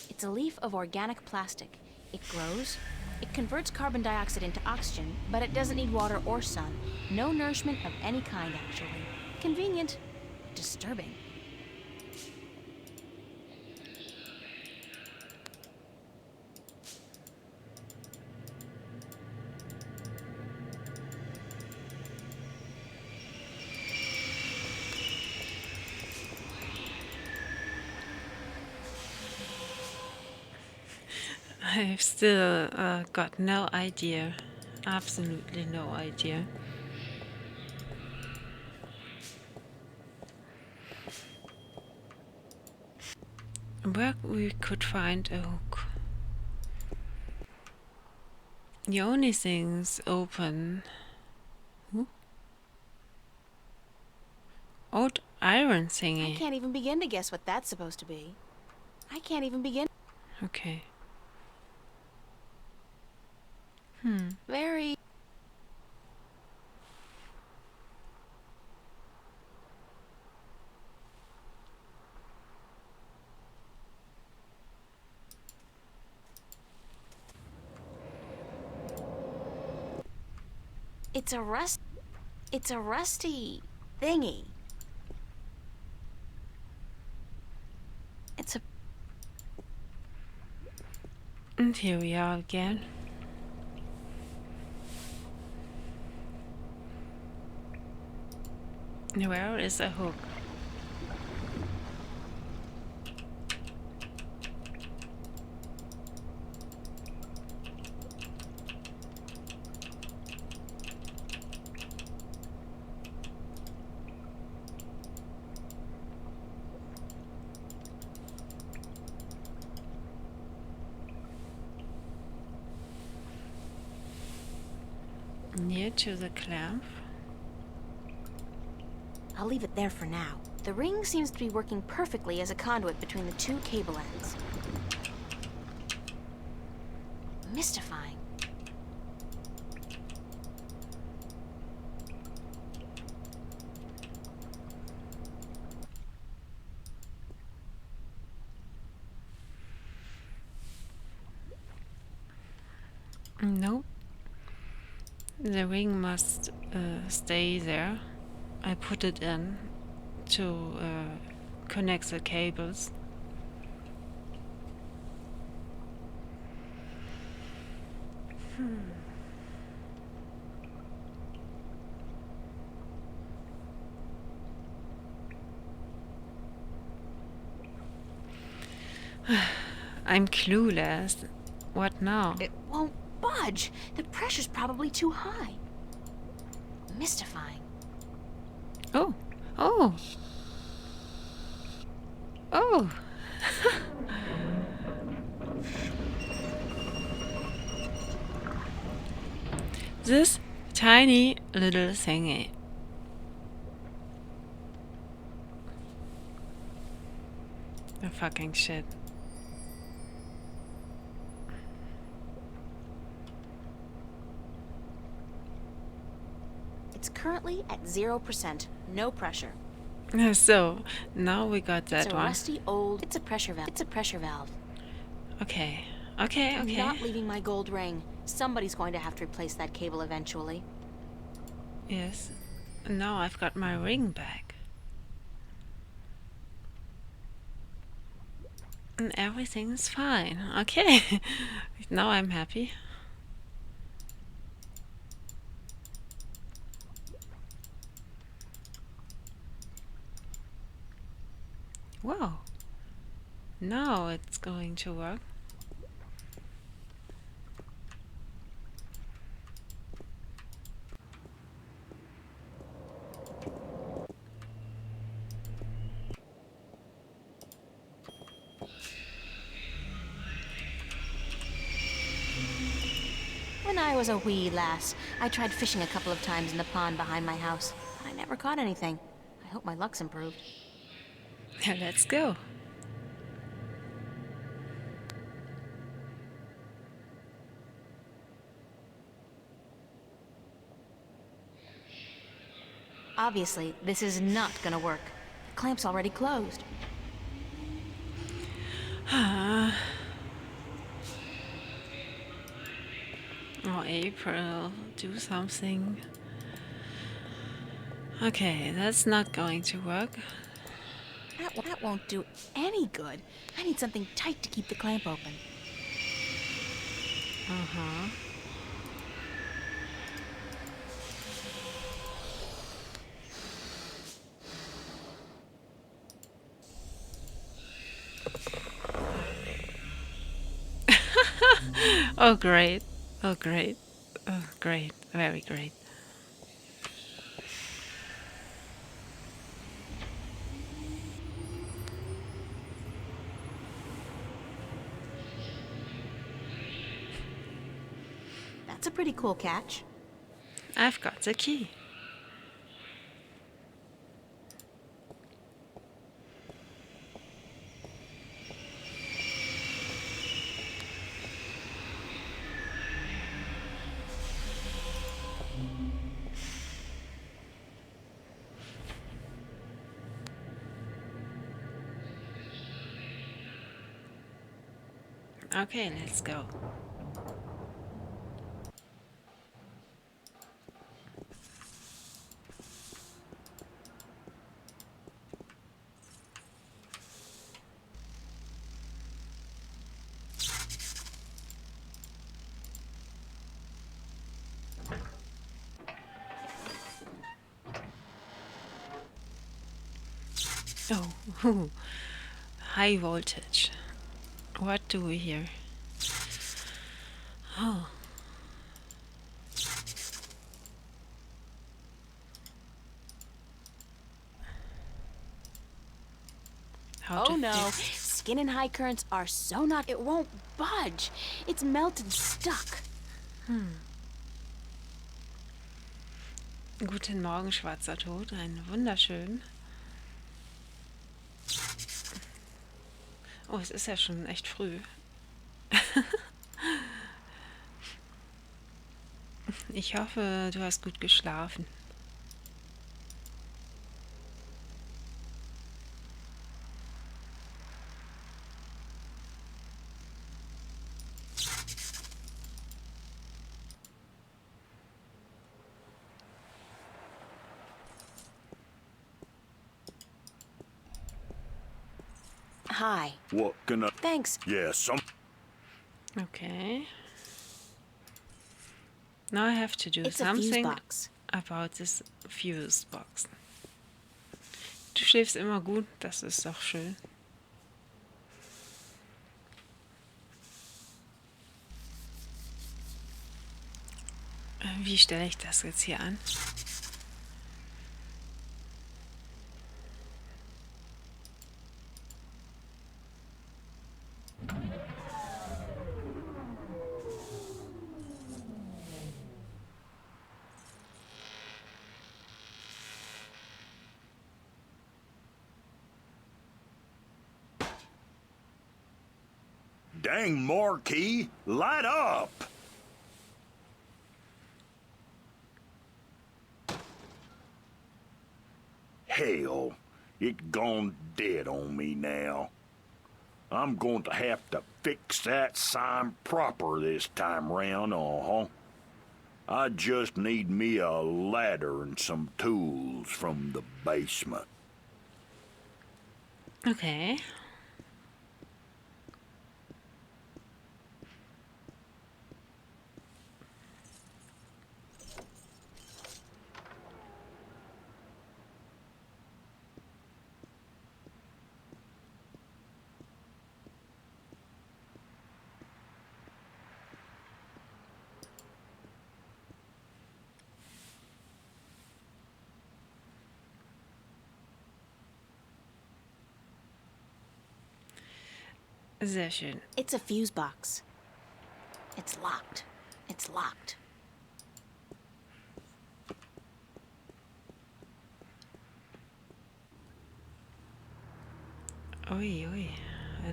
It's a leaf of organic plastic. It grows. It converts carbon dioxide into oxygen, but it doesn't need water or sun. No nourishment of any kind, actually. Convenient. Disturbing. I've still got no idea. Absolutely no idea. Where we could find a hook. The only things open. Old iron thingy. I can't even begin to guess what that's supposed to be. I can't even begin. Okay. Very. It's a rusty thingy. It's a. And here we are again. Where is the hook? Near to the clamp. I'll leave it there for now. The ring seems to be working perfectly as a conduit between the two cable ends. Mystifying. Nope. The ring must stay there. I put it in to connect the cables. I'm clueless. What now? It won't budge. The pressure's probably too high. Mystifying. Oh. Oh. Oh. This tiny little thingy. The fucking shit. It's currently at 0%. No pressure. So now we got that It's a one. rusty old. It's a pressure valve. It's a pressure valve. Okay. Okay. I'm Okay. not leaving my gold ring. Somebody's going to have to replace that cable eventually. Yes. Now I've got my ring back. And everything's fine. Okay. Now I'm happy. Wow. Now it's going to work. I was a wee lass, I tried fishing a couple of times in the pond behind my house, but I never caught anything. I hope my luck's improved. Let's go. Obviously, this is not gonna work. The clamp's already closed. Oh, April, do something. Okay, that's not going to work. That won't do any good. I need something tight to keep the clamp open. Uh-huh. Oh, great. Oh, great. Oh, great. Very great. That's a pretty cool catch. I've got the key. Okay, let's go. Oh, high voltage. What do we hear? Oh. How Oh to no, fix- skin and high currents are so not. It won't budge. It's melted stuck. Guten Morgen, schwarzer Tod. Ein wunderschön. Oh, es ist ja schon echt früh. Ich hoffe, du hast gut geschlafen. Hi. What can I... Thanks. Yeah, some... Okay. Now I have to do It's a fuse something box. about this fuse box. Du schläfst immer gut, das ist doch schön. Wie stelle ich das jetzt hier an? Dang, Marquis, light up! Hell, it gone dead on me now. I'm going to have to fix that sign proper this time round, I just need me a ladder and some tools from the basement. Okay. Sehr schön. It's a fuse box. It's locked. It's locked. Ui, ui.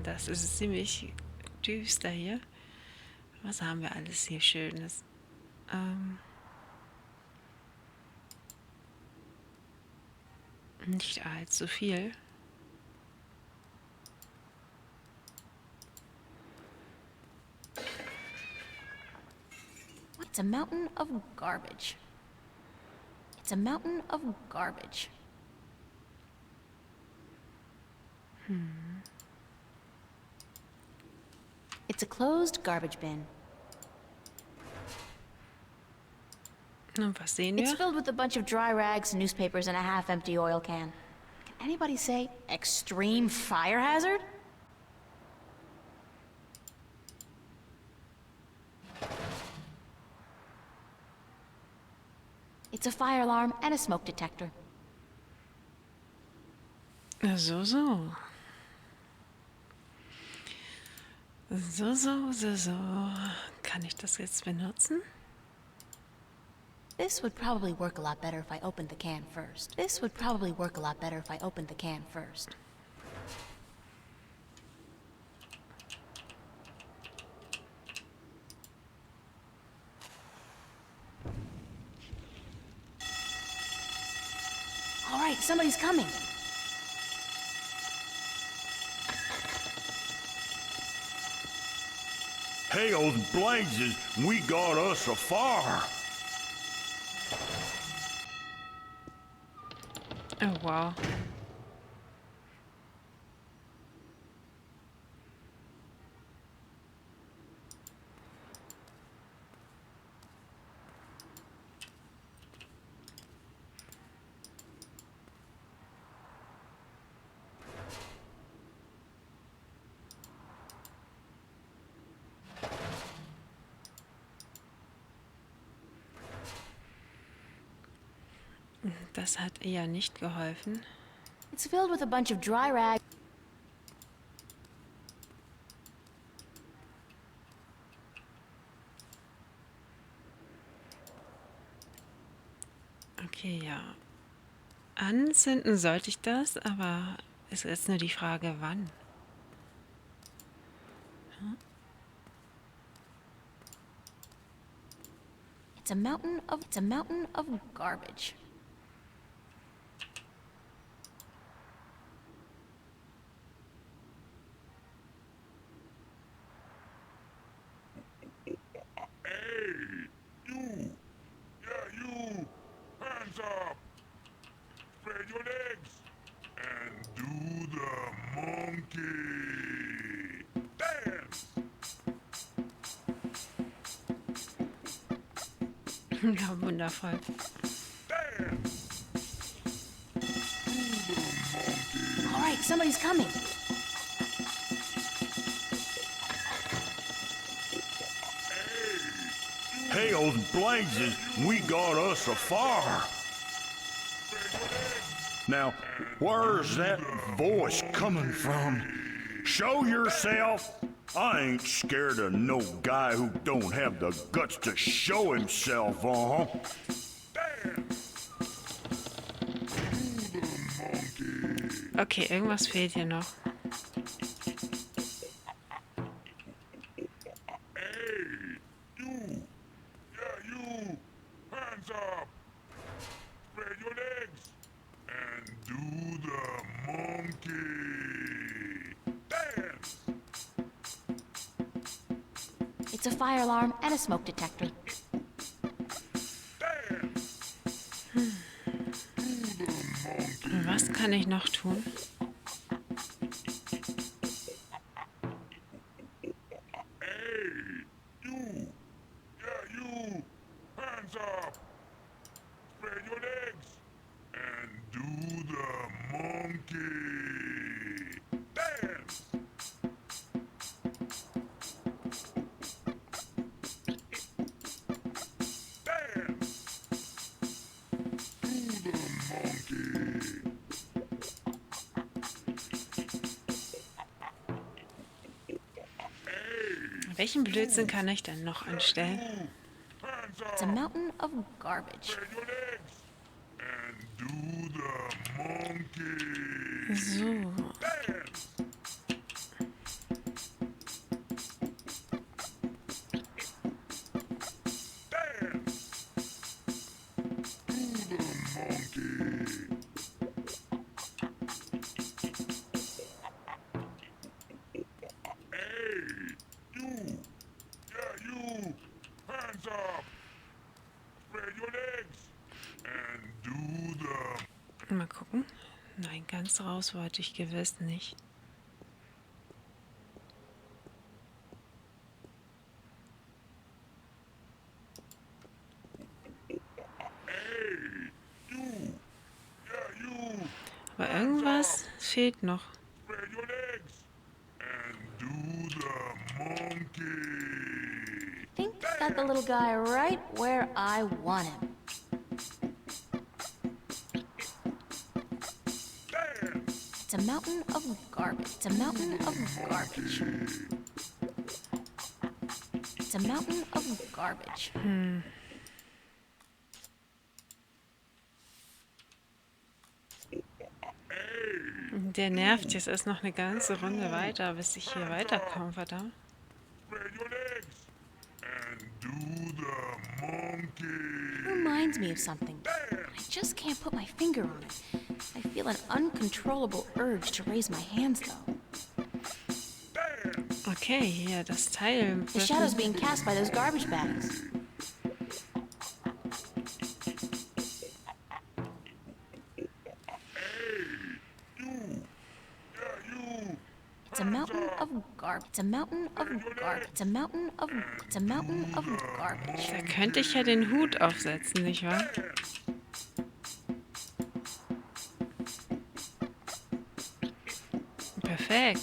Das ist ziemlich düster hier. Was haben wir alles hier Schönes? Nicht allzu viel. It's a mountain of garbage. It's a mountain of garbage. It's a closed garbage bin. Und was sehen wir? It's filled with a bunch of dry rags, newspapers, and a half-empty oil can. Can anybody say extreme fire hazard? It's a fire alarm and a smoke detector. So, so. So. Kann ich das jetzt benutzen? This would probably work a lot better if I opened the can first. This would probably work a lot better if I opened the can first. All right, somebody's coming. Hails and blazes, we got us a fire. Oh, wow. Das hat eher nicht geholfen. It's filled with a bunch of dry rags. Okay, ja. Anzünden sollte ich das, aber es ist nur die Frage, wann. It's a mountain of garbage. You! Hands up! Spread your legs! And do the monkey! Dance! Ja, wundervoll. Dance! All right, somebody's coming. Hails and blazes, we got us a fire. Now, where's that voice coming from? Show yourself. I ain't scared of no guy who don't have the guts to show himself, Okay, irgendwas fehlt hier noch. Hands up! Spread your legs! And do the monkey! Dance! It's a fire alarm and a smoke detector. Was kann ich noch tun? You! Hands up! Spread your legs! And do the monkey! Dance! Dance! Do the monkey! Welchen Blödsinn kann ich denn noch anstellen? It's a mountain of garbage. So. Mal gucken. Nein, ganz raus wollte ich gewiss nicht. Aber irgendwas fehlt noch. I think got the little guy right where I want him. It's a mountain of garbage. It's a mountain of garbage. It's a mountain of garbage. Der nervt jetzt erst noch eine ganze Runde weiter, bis ich hier weiterkomme, verdammt. Reminds me of something. I just can't put my finger on it. I feel an uncontrollable urge to raise my hands, though. Okay, hier, das Teil. The shadow's being cast by those garbage bags. It's a mountain of garbage. It's a mountain of garbage. It's a mountain of. It's a mountain of garbage. Da könnte ich ja den Hut aufsetzen, nicht wahr? Perfekt.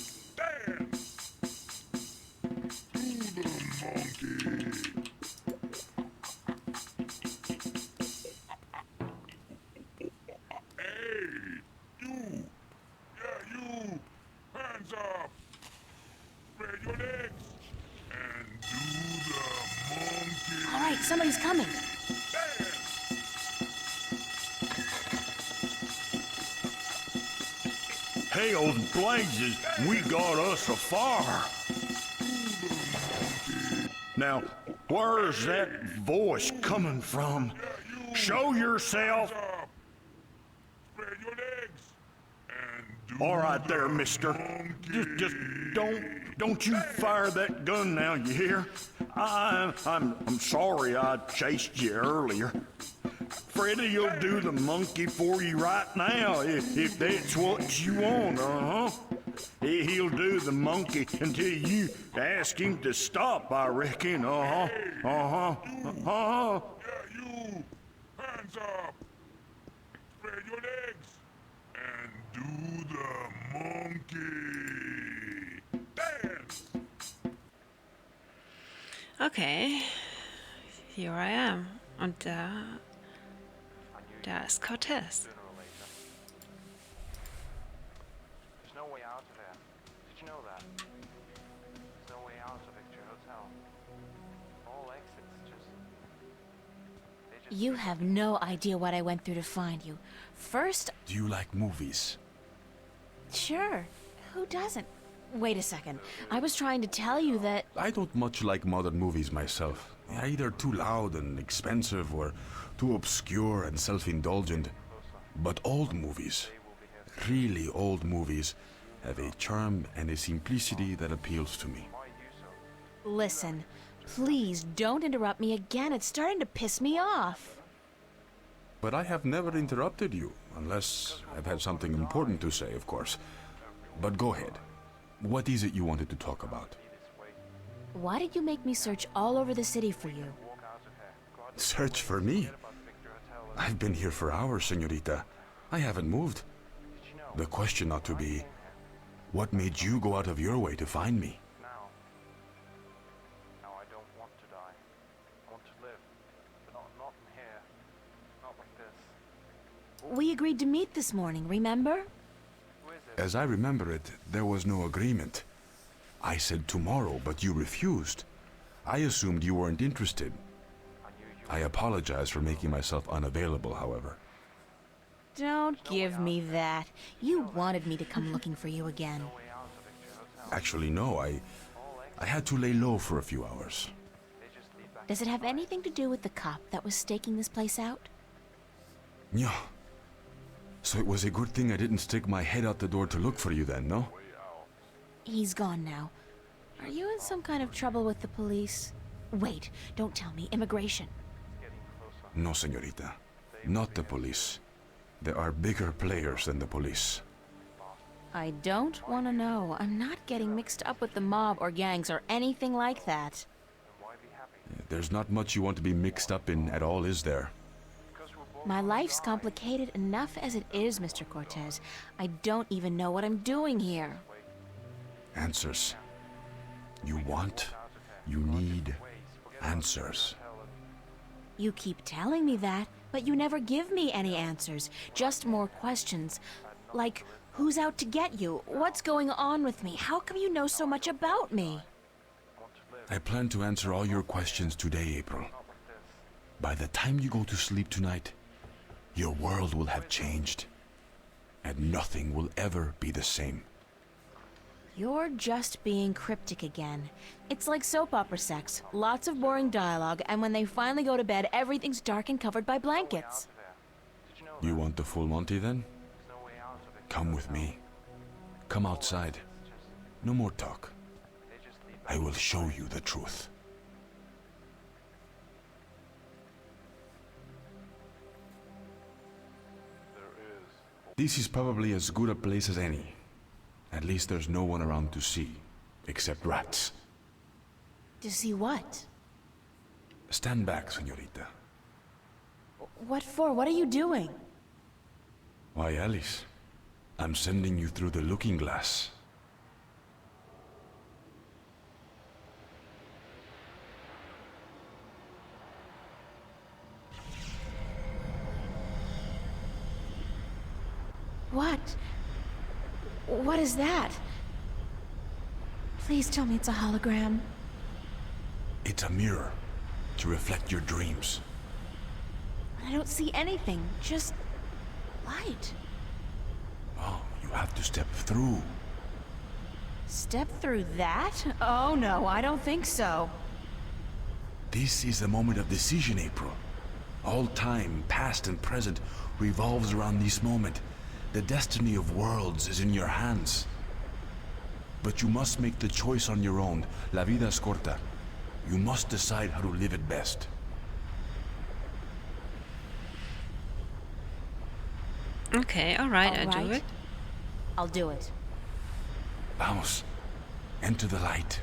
All right, somebody's coming. Hell's blazes, we got us a fire. Now, where's that voice coming from? Show yourself. All right there, mister. Just don't you fire that gun now, you hear? I'm sorry I chased you earlier. Freddy'll do the monkey for you right now, if that's what you want, He'll do the monkey until you ask him to stop, I reckon, Yeah, you! Hands up! Spread your legs! And do the monkey! Dance! Okay, here I am. Und da ist Cortez. There's no way out of there. Did you know that? There's no way out of Victory Hotel. All exits just... You have no idea what I went through to find you. First, Do you like movies? sure, who doesn't? Wait a second. I was trying to tell you that... I don't much like modern movies myself. They're either too loud and expensive or too obscure and self-indulgent. But old movies, really old movies, have a charm and a simplicity that appeals to me. Listen, please don't interrupt me again. It's starting to piss me off. But I have never interrupted you, unless I've had something important to say, of course. But go ahead. What is it you wanted to talk about? Why did you make me search all over the city for you? Search for me? I've been here for hours, señorita. I haven't moved. The question ought to be, what made you go out of your way to find me? Now I don't want to die. I want to live. But not in here. Not like this. We agreed to meet this morning, remember? As I remember it, there was no agreement. I said tomorrow, but you refused. I assumed you weren't interested. I apologize for making myself unavailable, however. Don't give me that. You wanted me to come looking for you again. Actually, no, I had to lay low for a few hours. Does it have anything to do with the cop that was staking this place out? Yeah. So it was a good thing I didn't stick my head out the door to look for you then, no? He's gone now. Are you in some kind of trouble with the police? Wait, don't tell me. Immigration. No, señorita. Not the police. There are bigger players than the police. I don't want to know. I'm not getting mixed up with the mob or gangs or anything like that. There's not much you want to be mixed up in at all, is there? My life's complicated enough as it is, Mr. Cortez. I don't even know what I'm doing here. Answers. You need answers. You keep telling me that, but you never give me any answers. Just more questions. Like, who's out to get you? What's going on with me? How come you know so much about me? I plan to answer all your questions today, April. By the time you go to sleep tonight, your world will have changed, and nothing will ever be the same. You're just being cryptic again. It's like soap opera sex. Lots of boring dialogue, and when they finally go to bed, everything's dark and covered by blankets. You want the full Monty then? Come with me. Come outside. No more talk. I will show you the truth. This is probably as good a place as any. At least there's no one around to see, except rats. To see what? Stand back, señorita. What for? What are you doing? Why, Alice, I'm sending you through the looking glass. What? What is that? Please tell me it's a hologram. It's a mirror to reflect your dreams. I don't see anything, just light. Oh, you have to step through. Step through that? Oh no, I don't think so. This is the moment of decision, April. All time, past and present, revolves around this moment. The destiny of worlds is in your hands. But you must make the choice on your own. La vida es corta. You must decide how to live it best. Okay, alright, I'll do it. I'll do it. Vamos. Enter the light.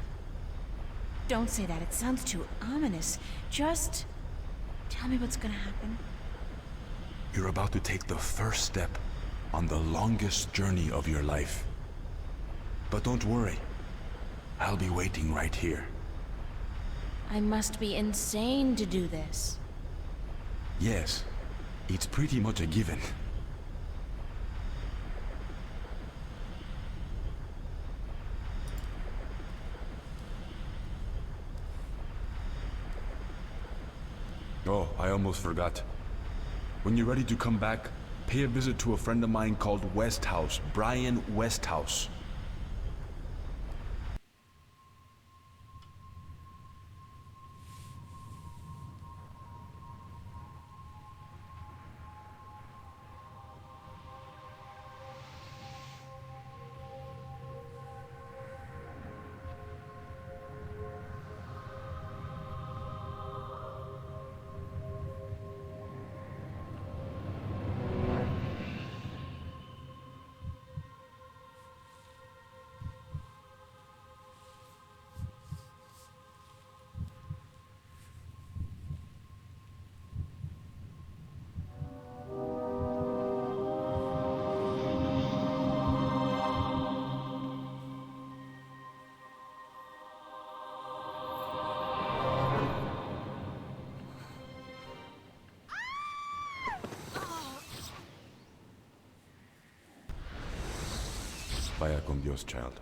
Don't say that, it sounds too ominous. Just tell me what's gonna happen. You're about to take the first step on the longest journey of your life. But don't worry. I'll be waiting right here. I must be insane to do this. Yes, it's pretty much a given. Oh, I almost forgot. When you're ready to come back, pay a visit to a friend of mine called Westhouse, Brian Westhouse. Vaya con Dios, child,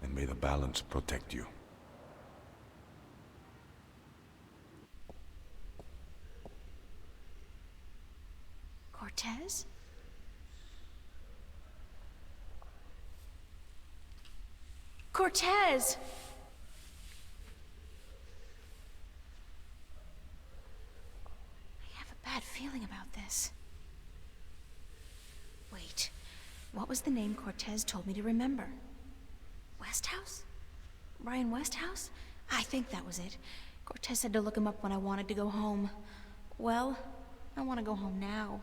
and may the balance protect you. Cortez? Cortez! I have a bad feeling about this. Wait, what was the name Cortez told me to remember? Westhouse? Ryan Westhouse? I think that was it. Cortez said to look him up when I wanted to go home. Well, I want to go home now.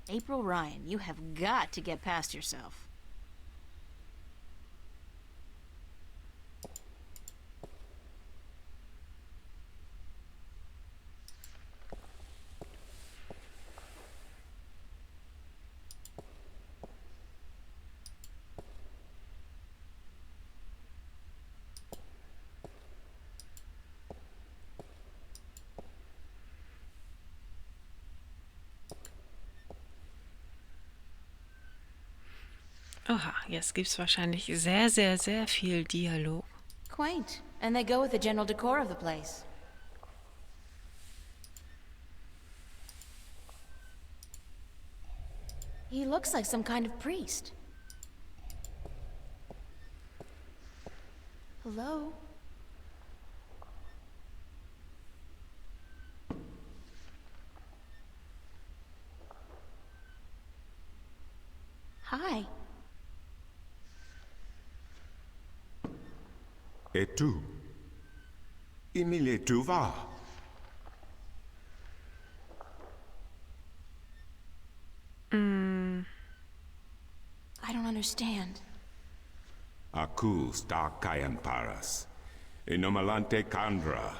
April Ryan, you have got to get past yourself. Oha, jetzt gibt's wahrscheinlich sehr, sehr, sehr viel Dialog. Quaint, and they go with the general decor of the place. He looks like some kind of priest. Hello? Hi. Et tu? Emilie, tu vas? I don't understand. Aku sta kayan paras. Inomalante kandra.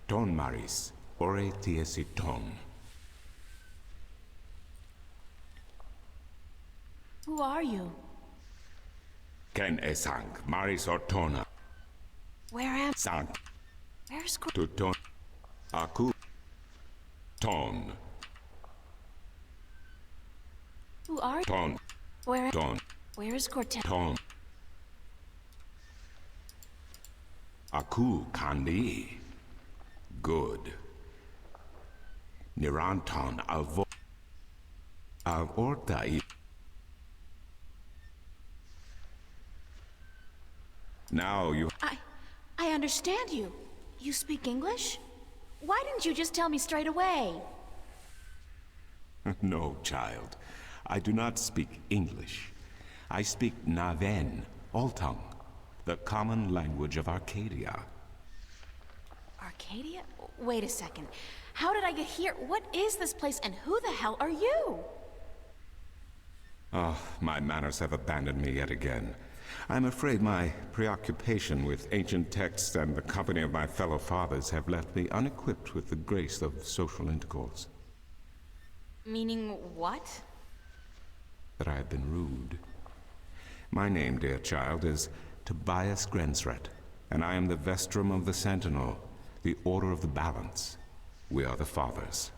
Ton maris. Ore tiesiton. Who are you? Ken esang maris ortona. Where am Sang Where's tu ton. Aku ton. Who are you? Ton. Ton. Where is Cortez? Ton. Aku kandi. Good. Niranton avo. Avorta. Now you. I understand you. You speak English? Why didn't you just tell me straight away? No, child. I do not speak English. I speak Naven, Altong, the common language of Arcadia. Arcadia? Wait a second. How did I get here? What is this place, and who the hell are you? Oh, my manners have abandoned me yet again. I'm afraid my preoccupation with ancient texts and the company of my fellow fathers have left me unequipped with the grace of social intercourse. Meaning what? That I have been rude. My name, dear child, is Tobias Grensret, and I am the Vestrum of the Sentinel, the Order of the Balance. We are the Fathers.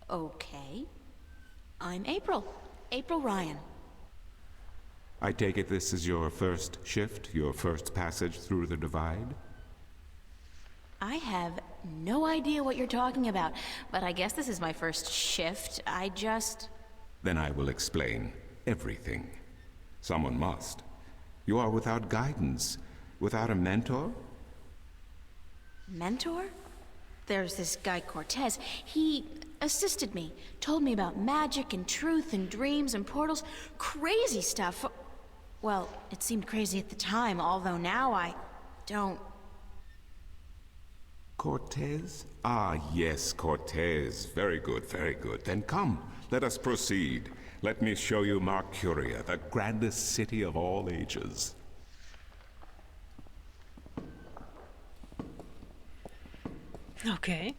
Okay. I'm April. April Ryan. I take it this is your first shift, your first passage through the Divide? I have no idea what you're talking about, but I guess this is my first shift. Then I will explain everything. Someone must. You are without guidance, without a mentor? Mentor? There's this guy Cortez. He assisted me, told me about magic and truth and dreams and portals. Crazy stuff. Well, it seemed crazy at the time, although now I don't... Cortez? Ah, yes, Cortez. Very good, very good. Then come, let us proceed. Let me show you Mercuria, the grandest city of all ages. Okay.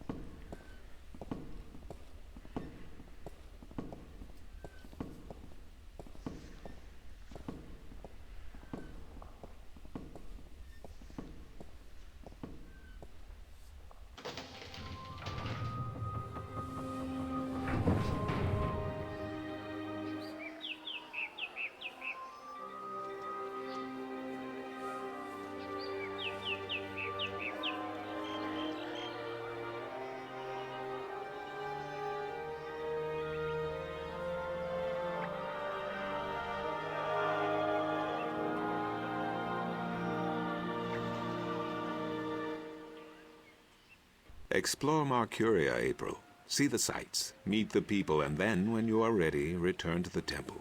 Explore Marcuria, April. See the sights, meet the people, and then, when you are ready, return to the temple.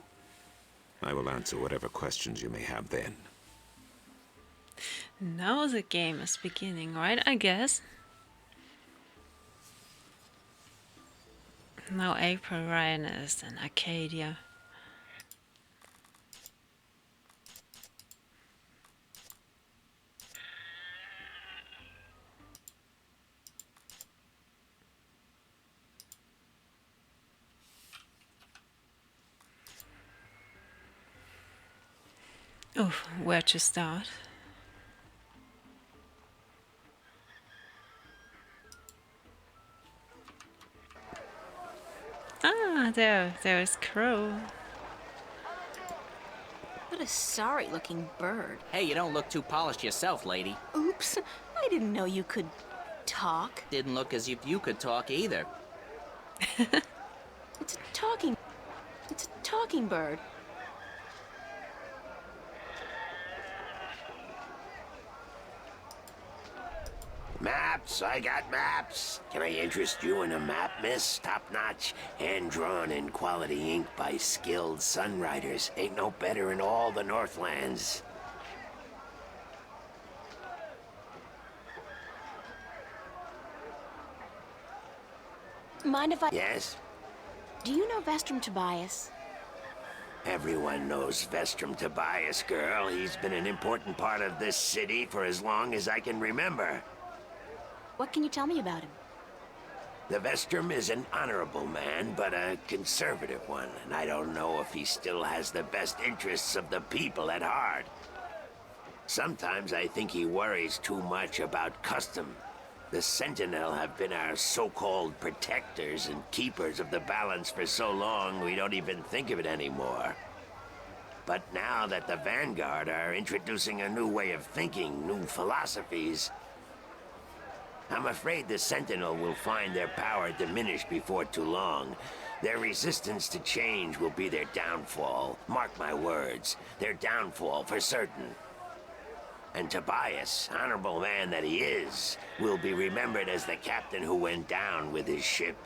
I will answer whatever questions you may have then. Now the game is beginning, right? I guess. Now April Ryan is in Arcadia. Oh, where to start? Ah, there's Crow. What a sorry-looking bird. Hey, you don't look too polished yourself, lady. Oops, I didn't know you could talk. Didn't look as if you could talk either. It's a talking bird. Maps, I got maps. Can I interest you in a map, miss? Top-notch, hand-drawn in quality ink by skilled sunwriters. Ain't no better in all the Northlands. Mind if I... Yes? Do you know Vestrum Tobias? Everyone knows Vestrum Tobias, girl. He's been an important part of this city for as long as I can remember. What can you tell me about him? The Vestrum is an honorable man, but a conservative one, and I don't know if he still has the best interests of the people at heart. Sometimes I think he worries too much about custom. The Sentinel have been our so-called protectors and keepers of the balance for so long we don't even think of it anymore. But now that the Vanguard are introducing a new way of thinking, new philosophies, I'm afraid the Sentinel will find their power diminished before too long. Their resistance to change will be their downfall. Mark my words, their downfall for certain. And Tobias, honorable man that he is, will be remembered as the captain who went down with his ship.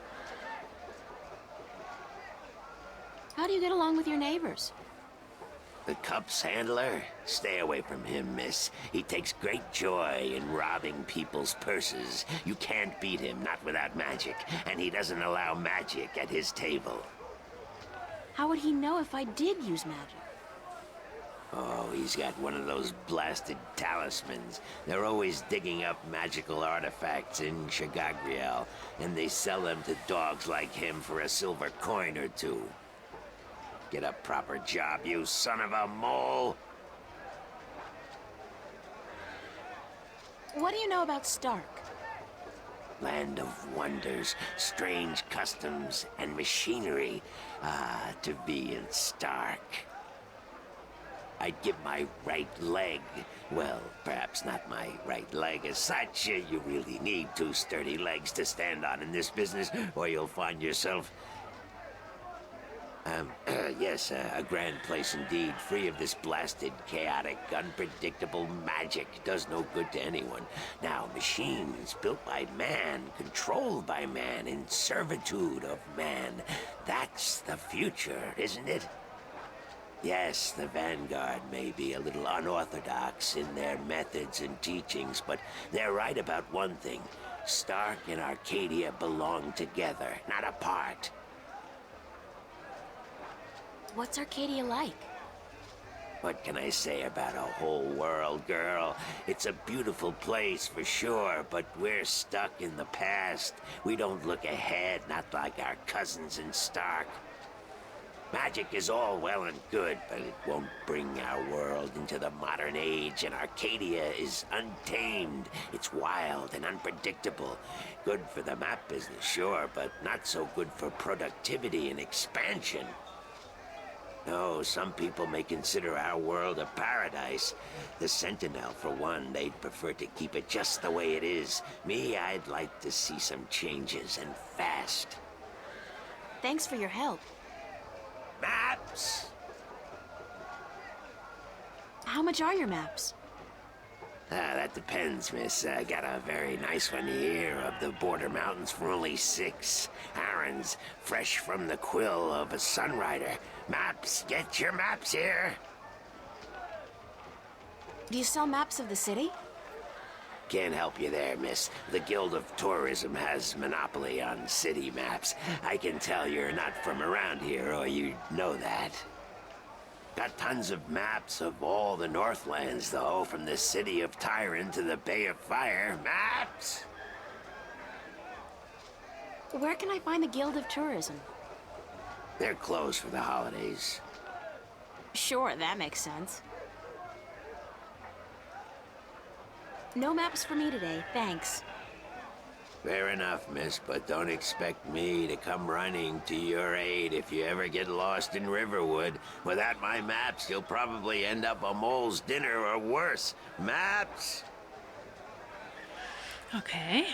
How do you get along with your neighbors? The Cups handler? Stay away from him, miss. He takes great joy in robbing people's purses. You can't beat him, not without magic. And he doesn't allow magic at his table. How would he know if I did use magic? Oh, he's got one of those blasted talismans. They're always digging up magical artifacts in Shagagriel, and they sell them to dogs like him for a silver coin or two. Get a proper job, you son of a mole! What do you know about Stark? Land of wonders, strange customs, and machinery. Ah, to be in Stark. I'd give my right leg. Well, perhaps not my right leg as such. You really need two sturdy legs to stand on in this business, or you'll find yourself... yes, a grand place indeed, free of this blasted, chaotic, unpredictable magic. Does no good to anyone. Now, machines built by man, controlled by man, in servitude of man. That's the future, isn't it? Yes, the Vanguard may be a little unorthodox in their methods and teachings, but they're right about one thing. Stark and Arcadia belong together, not apart. What's Arcadia like? What can I say about a whole world, girl? It's a beautiful place for sure, but we're stuck in the past. We don't look ahead, not like our cousins in Stark. Magic is all well and good, but it won't bring our world into the modern age, and Arcadia is untamed. It's wild and unpredictable. Good for the map business, sure, but not so good for productivity and expansion. No, some people may consider our world a paradise. The Sentinel, for one, they'd prefer to keep it just the way it is. Me, I'd like to see some changes, and fast. Thanks for your help. Maps? How much are your maps? That depends, miss. I got a very nice one here of the border mountains for only 6 arons, fresh from the quill of a sunrider. Maps, get your maps here. Do you sell maps of the city? Can't help you there, miss. The Guild of Tourism has monopoly on city maps. I can tell you're not from around here, or you'd know that. Got tons of maps of all the Northlands, though, from the city of Tyron to the Bay of Fire. Maps! Where can I find the Guild of Tourism? They're closed for the holidays. Sure, that makes sense. No maps for me today, thanks. Fair enough, miss, but don't expect me to come running to your aid if you ever get lost in Riverwood. Without my maps, you'll probably end up a mole's dinner or worse. Maps? Okay.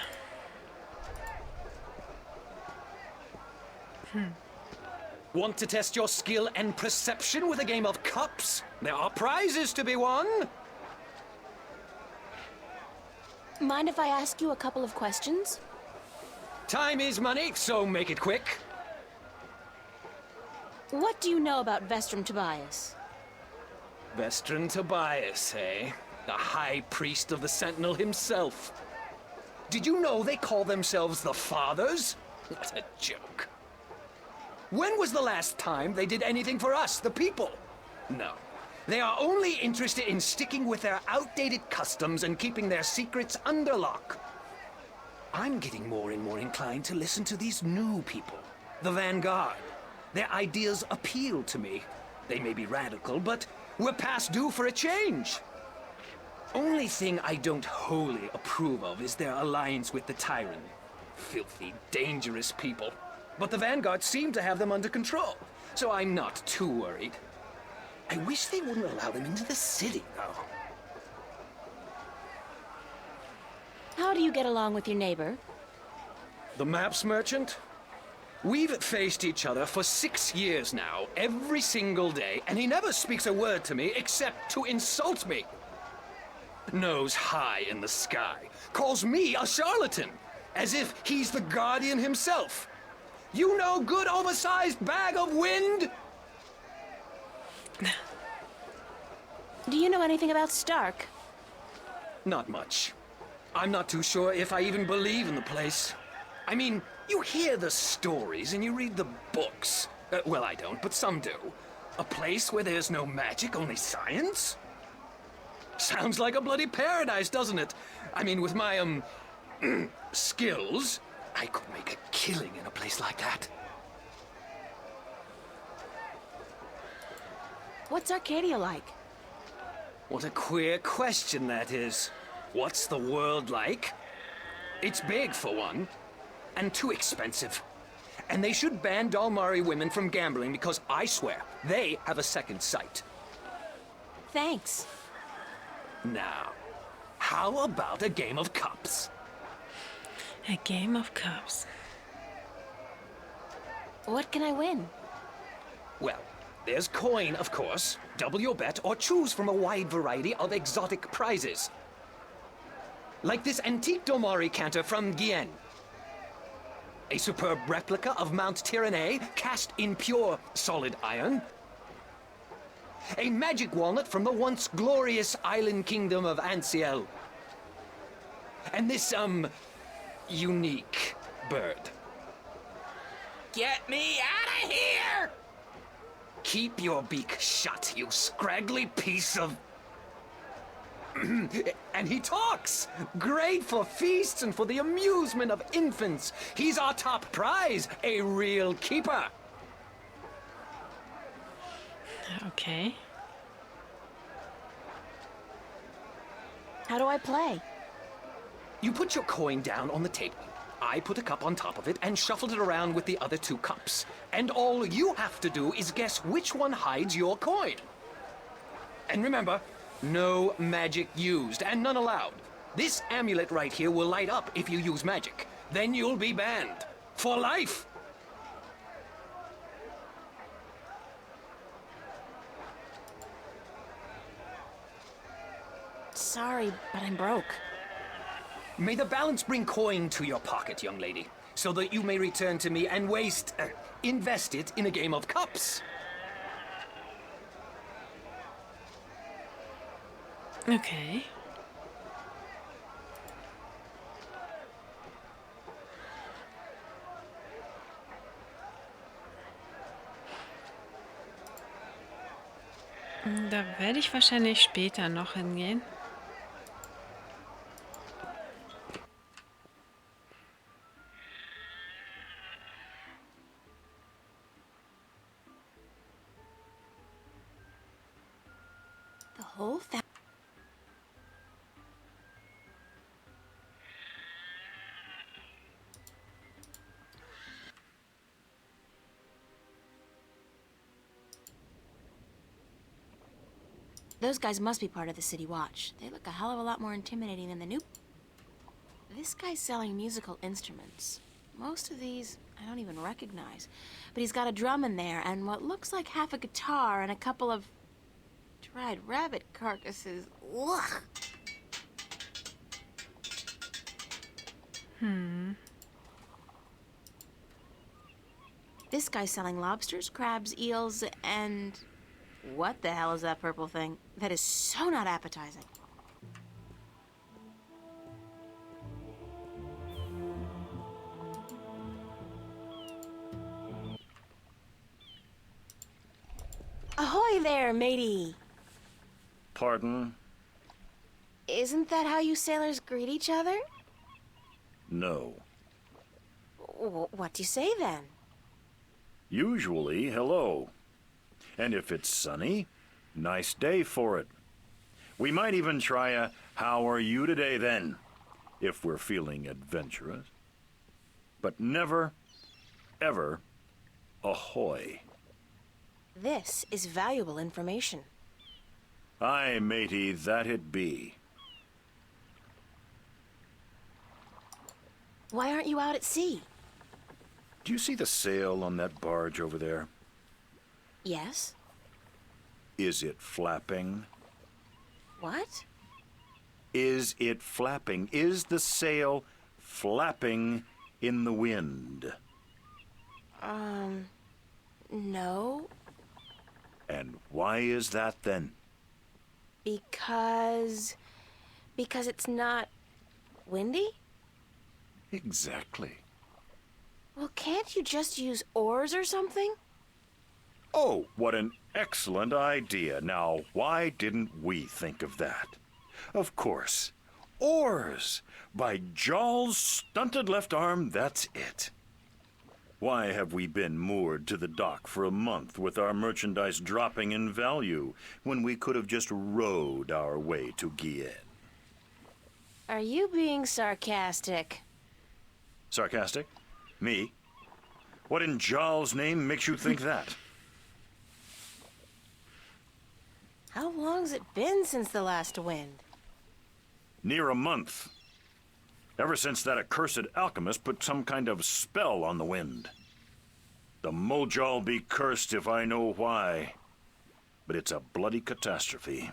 Want to test your skill and perception with a game of cups? There are prizes to be won. Mind if I ask you a couple of questions? Time is money, so make it quick. What do you know about Vestrum Tobias? Vestron Tobias, eh? The High Priest of the Sentinel himself. Did you know they call themselves the Fathers? What a joke. When was the last time they did anything for us, the people? No. They are only interested in sticking with their outdated customs and keeping their secrets under lock. I'm getting more and more inclined to listen to these new people, the Vanguard. Their ideas appeal to me. They may be radical, but we're past due for a change. Only thing I don't wholly approve of is their alliance with the Tyrant. Filthy, dangerous people. But the Vanguard seem to have them under control, so I'm not too worried. I wish they wouldn't allow them into the city, though. How do you get along with your neighbor? The maps merchant? We've faced each other for 6 years now, every single day, and he never speaks a word to me except to insult me. Nose high in the sky, calls me a charlatan, as if he's the Guardian himself. You no good oversized bag of wind? Do you know anything about Stark? Not much. I'm not too sure if I even believe in the place. I mean, you hear the stories and you read the books. Well, I don't, but some do. A place where there's no magic, only science? Sounds like a bloody paradise, doesn't it? I mean, with my, skills, I could make a killing in a place like that. What's Arcadia like? What a queer question that is. What's the world like? It's big, for one, and too expensive. And they should ban Dalmari women from gambling because I swear, they have a second sight. Thanks. Now, how about a game of cups? A game of cups. What can I win? Well, there's coin, of course. Double your bet or choose from a wide variety of exotic prizes. Like this antique Domari canter from Gien. A superb replica of Mount Tyranny cast in pure solid iron. A magic walnut from the once glorious island kingdom of Ansiel. And this, unique bird. Get me out of here! Keep your beak shut, you scraggly piece of... And he talks! Great for feasts and for the amusement of infants. He's our top prize, a real keeper. Okay. How do I play? You put your coin down on the table. I put a cup on top of it and shuffled it around with the other 2 cups. And all you have to do is guess which one hides your coin. And remember, no magic used, and none allowed. This amulet right here will light up if you use magic. Then you'll be banned. For life! sorry, but I'm broke. May the balance bring coin to your pocket, young lady, so that you may return to me and invest it in a game of cups. Okay. Da werde ich wahrscheinlich später noch hingehen. The whole family. Those guys must be part of the City Watch. They look a hell of a lot more intimidating than the new... This guy's selling musical instruments. Most of these I don't even recognize. But he's got a drum in there and what looks like half a guitar and a couple of dried rabbit carcasses. Ugh. This guy's selling lobsters, crabs, eels, and... What the hell is that purple thing? That is so not appetizing. Ahoy there, matey! Pardon? Isn't that how you sailors greet each other? No. What do you say then? Usually, hello. And if it's sunny, nice day for it. We might even try a how are you today then, if we're feeling adventurous. But never, ever, ahoy. This is valuable information. Aye, matey, that it be. Why aren't you out at sea? Do you see the sail on that barge over there? Yes. Is it flapping? What? Is it flapping? Is the sail flapping in the wind? No. And why is that then? Because it's not windy? Exactly. Well, can't you just use oars or something? Oh, what an excellent idea. Now, why didn't we think of that? Of course. Oars! By Jaw's stunted left arm, that's it. Why have we been moored to the dock for a month with our merchandise dropping in value when we could have just rowed our way to Guienne? Are you being sarcastic? Sarcastic? Me? What in Jaw's name makes you think that? How long's it been since the last wind? Near a month. Ever since that accursed alchemist put some kind of spell on the wind. The Moja'll be cursed if I know why. But it's a bloody catastrophe.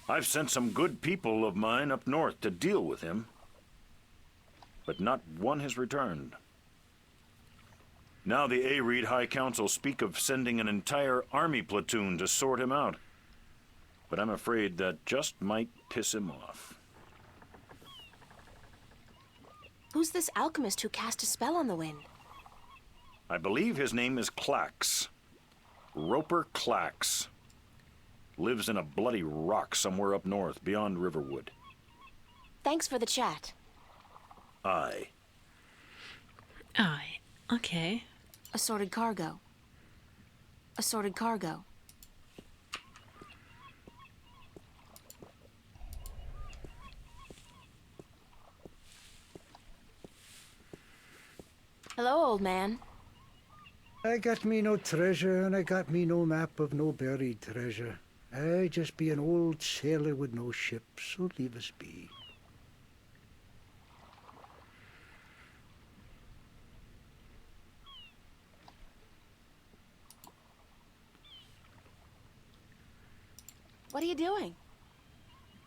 I've sent some good people of mine up north to deal with him. But not one has returned. Now the Areed High Council speak of sending an entire army platoon to sort him out. But I'm afraid that just might piss him off. Who's this alchemist who cast a spell on the wind? I believe his name is Clax. Roper Clax. Lives in a bloody rock somewhere up north, beyond Riverwood. Thanks for the chat. Aye. Aye. Okay. Assorted cargo. Assorted cargo. Hello, old man. I got me no treasure, and I got me no map of no buried treasure. I just be an old sailor with no ship, so leave us be. What are you doing?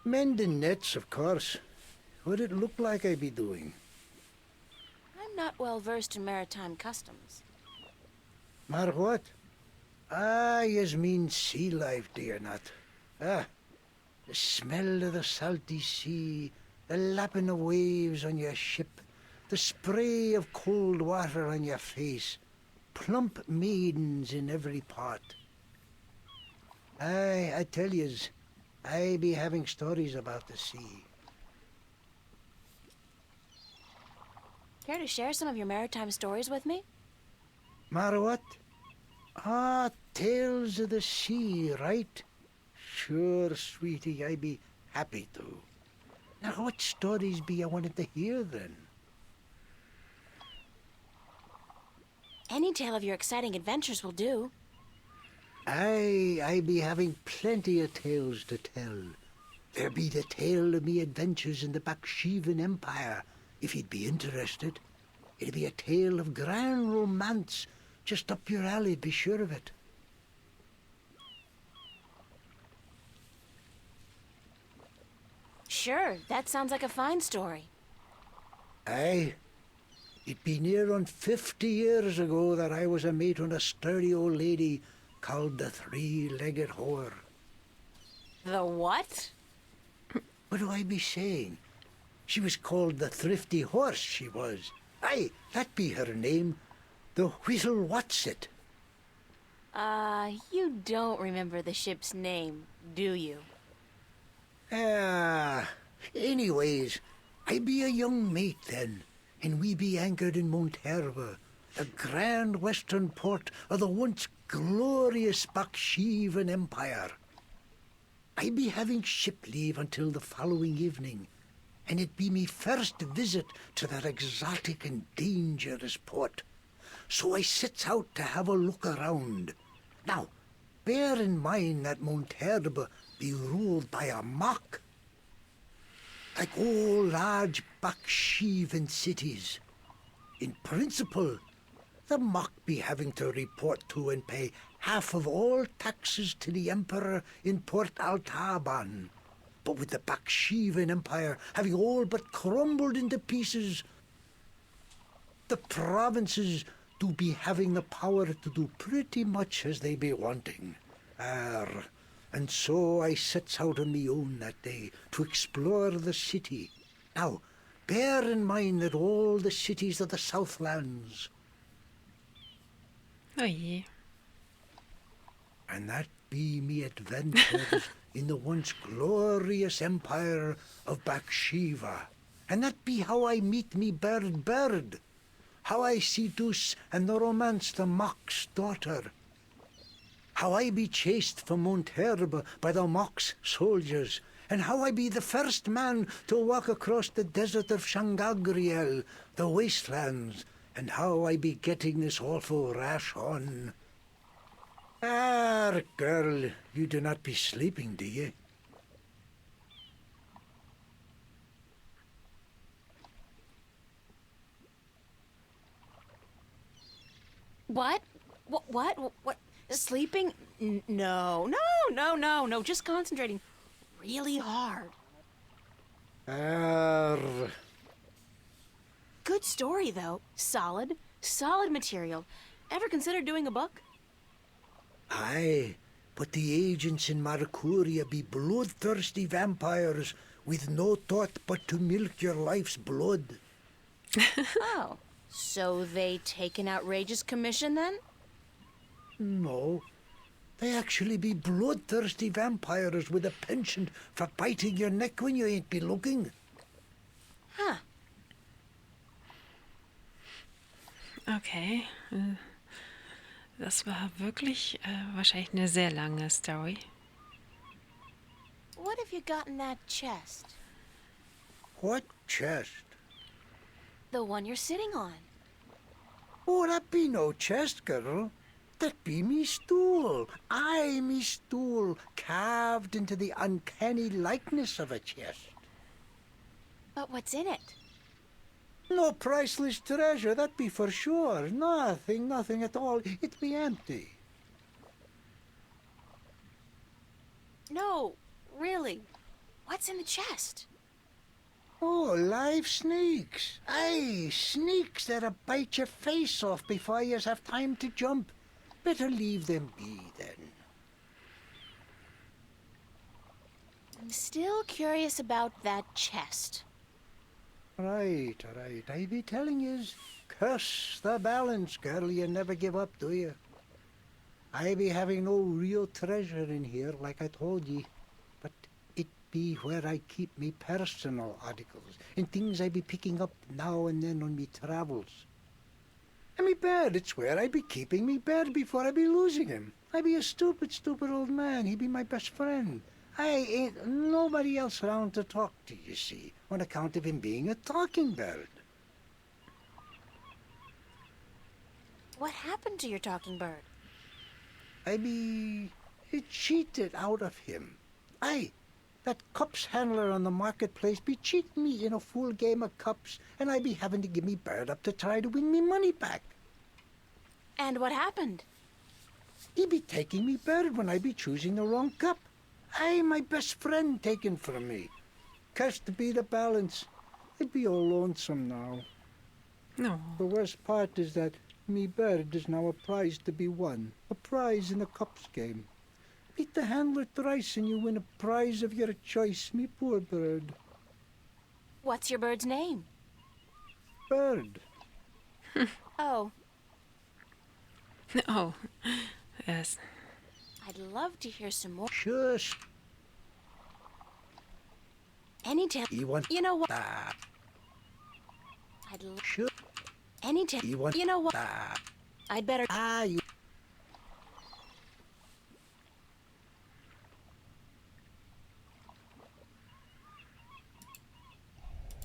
Mending nets, of course. What'd it look like I be doing? I'm not well versed in maritime customs. Mar what? Ah, yous mean sea life, do you not? Ah, the smell of the salty sea, the lapping of waves on your ship, the spray of cold water on your face, plump maidens in every pot. Aye, I tell yous, I be having stories about the sea. Care to share some of your maritime stories with me? Mar what? Ah, tales of the sea, right? Sure, sweetie, I be happy to. Now, what stories be you wanted to hear, then? Any tale of your exciting adventures will do. Aye, I be having plenty of tales to tell. There be the tale of me adventures in the Baksheevan Empire, if you'd be interested. It'll be a tale of grand romance, just up your alley, be sure of it. Sure, that sounds like a fine story. Aye. It be near on 50 years ago that I was a mate on a sturdy old lady called the Three-Legged Whore. The what? What do I be saying? She was called the Thrifty Horse, she was. Aye, that be her name. The Whistle What's-it. You don't remember the ship's name, do you? Anyways, I be a young mate then, and we be anchored in Monterba, the grand western port of the once glorious Baksheevan Empire. I be having ship leave until the following evening, and it be me first visit to that exotic and dangerous port. So I sets out to have a look around. Now, bear in mind that Monterba be ruled by a mock. Like all large Baksheevan cities. In principle, the mock be having to report to and pay half of all taxes to the Emperor in Port Altaban. But with the Baksheevan Empire having all but crumbled into pieces, the provinces do be having the power to do pretty much as they be wanting. And so I sets out on me own that day to explore the city. Now, bear in mind that all the cities of the Southlands, Oh je. and that be me adventures in the once glorious empire of Bakshiva. And that be how I meet me bird, how I seduce and romance the Mock's daughter, how I be chased from Monterba by the Mock's soldiers, and how I be the first man to walk across the desert of Shangagriel, the wastelands, and how I be getting this awful rash on. Girl, you do not be sleeping, do you? What? What? Sleeping? No. Just concentrating really hard. Good story, though. Solid material. Ever considered doing a book? Aye, but the agents in Marcuria be bloodthirsty vampires with no thought but to milk your life's blood. Oh, so they take an outrageous commission, then? No, they actually be bloodthirsty vampires with a penchant for biting your neck when you ain't be looking. Huh. Okay. Das war wirklich wahrscheinlich eine sehr lange Story. What have you got in that chest? What chest? The one you're sitting on. Oh, that be no chest, girl. That be me stool. Aye, me stool, carved into the uncanny likeness of a chest. But what's in it? No priceless treasure, that be for sure. Nothing at all. It be empty. No, really. What's in the chest? Oh, live snakes. Aye, snakes that'll bite your face off before you have time to jump. Better leave them be, then. I'm still curious about that chest. Right. I be telling yous, curse the balance, girl. You never give up, do you? I be having no real treasure in here, like I told ye. But it be where I keep me personal articles and things I be picking up now and then on me travels. And me bed, it's where I be keeping me bed before I be losing him. I be a stupid old man. He be my best friend. I ain't nobody else around to talk to, you see, on account of him being a talking bird. What happened to your talking bird? I be cheated out of him. Aye, that cups handler on the marketplace be cheating me in a full game of cups, and I be having to give me bird up to try to win me money back. And what happened? He be taking me bird when I be choosing the wrong cup. Aye, my best friend taken from me. Cursed be the balance. I'd be all lonesome now. No. The worst part is that me bird is now a prize to be won. A prize in the cups game. Beat the handler thrice and you win a prize of your choice, me poor bird. What's your bird's name? Bird. Oh. Oh, yes. I'd love to hear some more. Shush. Anytime. You know what? I'd love. Shush. Anytime. You know what? I'd better. You.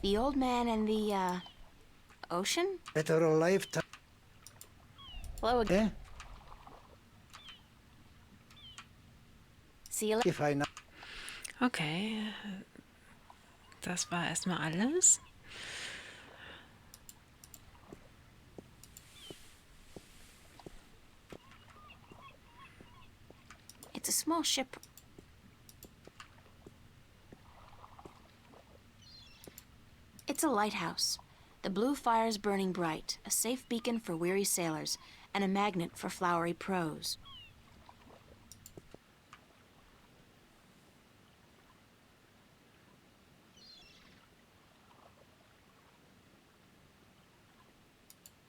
The old man and the, ocean? Better a lifetime. Hello again. See you later. If I know. Okay. Das war erstmal alles. It's a small ship. It's a lighthouse. The blue fire's burning bright, a safe beacon for weary sailors, and a magnet for flowery prose.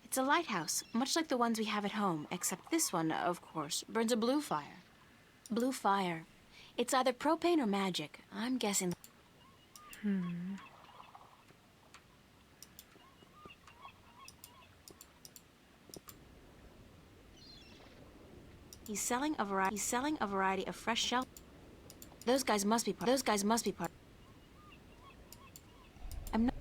It's a lighthouse, much like the ones we have at home, except this one, of course, burns a blue fire. Blue fire. It's either propane or magic. I'm guessing. He's selling a variety of fresh shell. Those guys must be part. I'm not.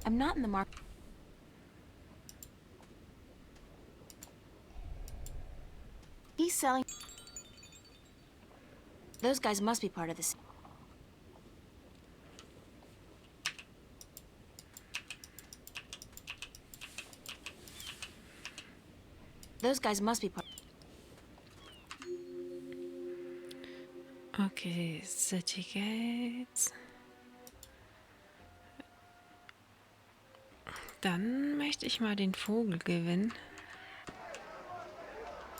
I'm not in the market. He's selling. Those guys must be part of this. Those guys must be part. Okay, City Gates. Dann möchte ich mal den Vogel gewinnen.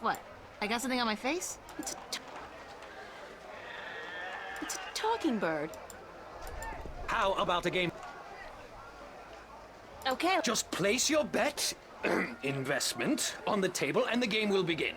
What? I got something on my face? It's a talking bird. How about a game? Okay. Just place your bet, investment, on the table and the game will begin.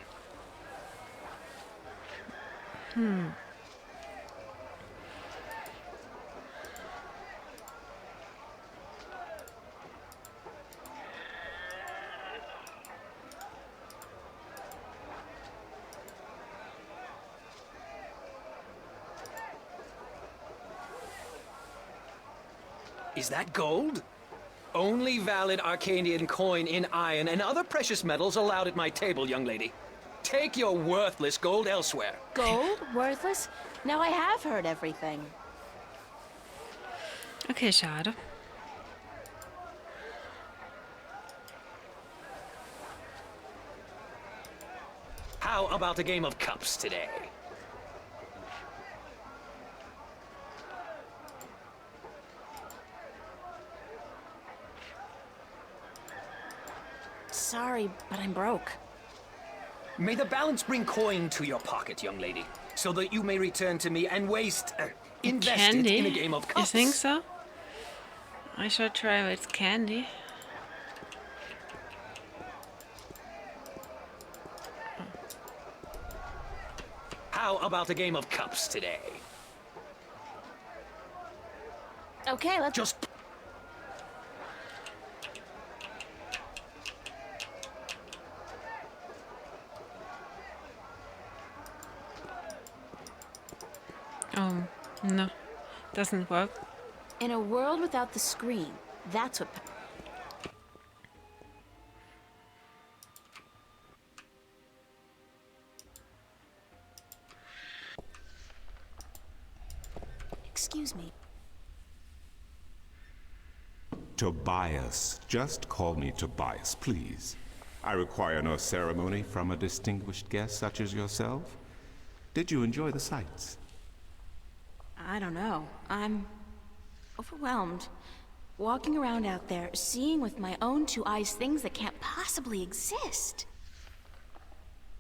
Is that gold? Only valid Arcadian coin in iron and other precious metals allowed at my table, young lady. Take your worthless gold elsewhere. Gold? Worthless? Now I have heard everything. Okay, schade. How about a game of cups today? Sorry, but I'm broke. May the balance bring coin to your pocket, young lady, so that you may return to me and invest Candy? it in a game of cups. You think so? I should try with candy. How about a game of cups today? Okay, let's... Just... No. Doesn't work. In a world without the screen, that's what... Excuse me. Tobias. Just call me Tobias, please. I require no ceremony from a distinguished guest such as yourself. Did you enjoy the sights? I don't know. I'm overwhelmed. Walking around out there, seeing with my own two eyes things that can't possibly exist.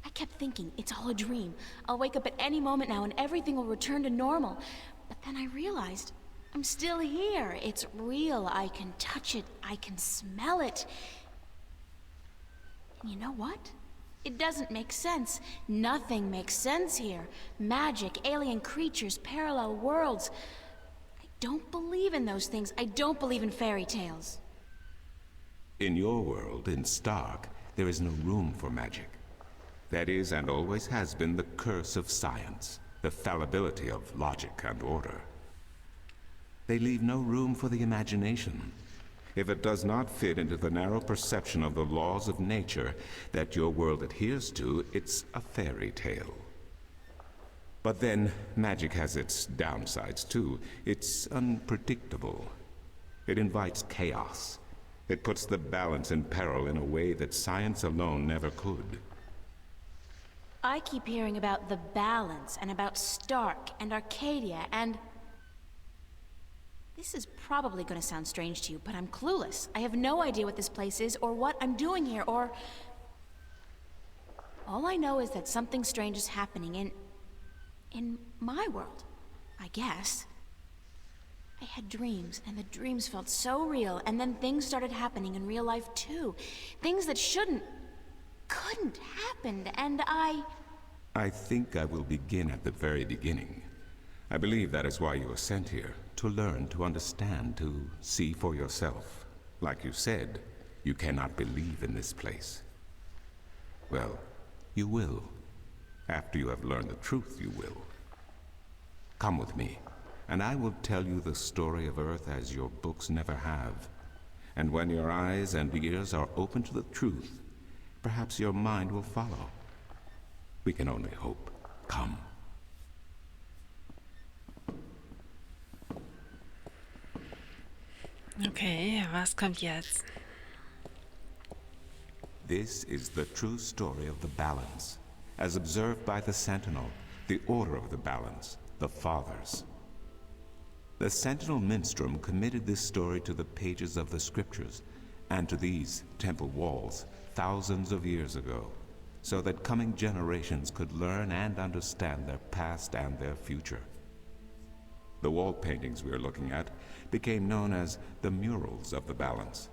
I kept thinking, it's all a dream. I'll wake up at any moment now and everything will return to normal. But then I realized, I'm still here. It's real. I can touch it. I can smell it. And you know what? It doesn't make sense. Nothing makes sense here. Magic, alien creatures, parallel worlds. I don't believe in those things. I don't believe in fairy tales. In your world, in Stark, there is no room for magic. That is, and always has been, the curse of science, the fallibility of logic and order. They leave no room for the imagination. If it does not fit into the narrow perception of the laws of nature that your world adheres to, it's a fairy tale. But then, magic has its downsides too. It's unpredictable. It invites chaos. It puts the balance in peril in a way that science alone never could. I keep hearing about the balance, and about Stark, and Arcadia, and... This is probably going to sound strange to you, but I'm clueless. I have no idea what this place is, or what I'm doing here, or... All I know is that something strange is happening in my world, I guess. I had dreams, and the dreams felt so real, and then things started happening in real life too. Things that couldn't happen, and I think I will begin at the very beginning. I believe that is why you were sent here, to learn, to understand, to see for yourself. Like you said, you cannot believe in this place. Well, you will. After you have learned the truth, you will. Come with me, and I will tell you the story of Earth as your books never have. And when your eyes and ears are open to the truth, perhaps your mind will follow. We can only hope. Come. Okay, was kommt jetzt? This is the true story of the balance, as observed by the Sentinel, the Order of the Balance, the Fathers. The Sentinel Minstrom committed this story to the pages of the scriptures and to these temple walls thousands of years ago, so that coming generations could learn and understand their past and their future. The wall paintings we are looking at became known as the murals of the balance,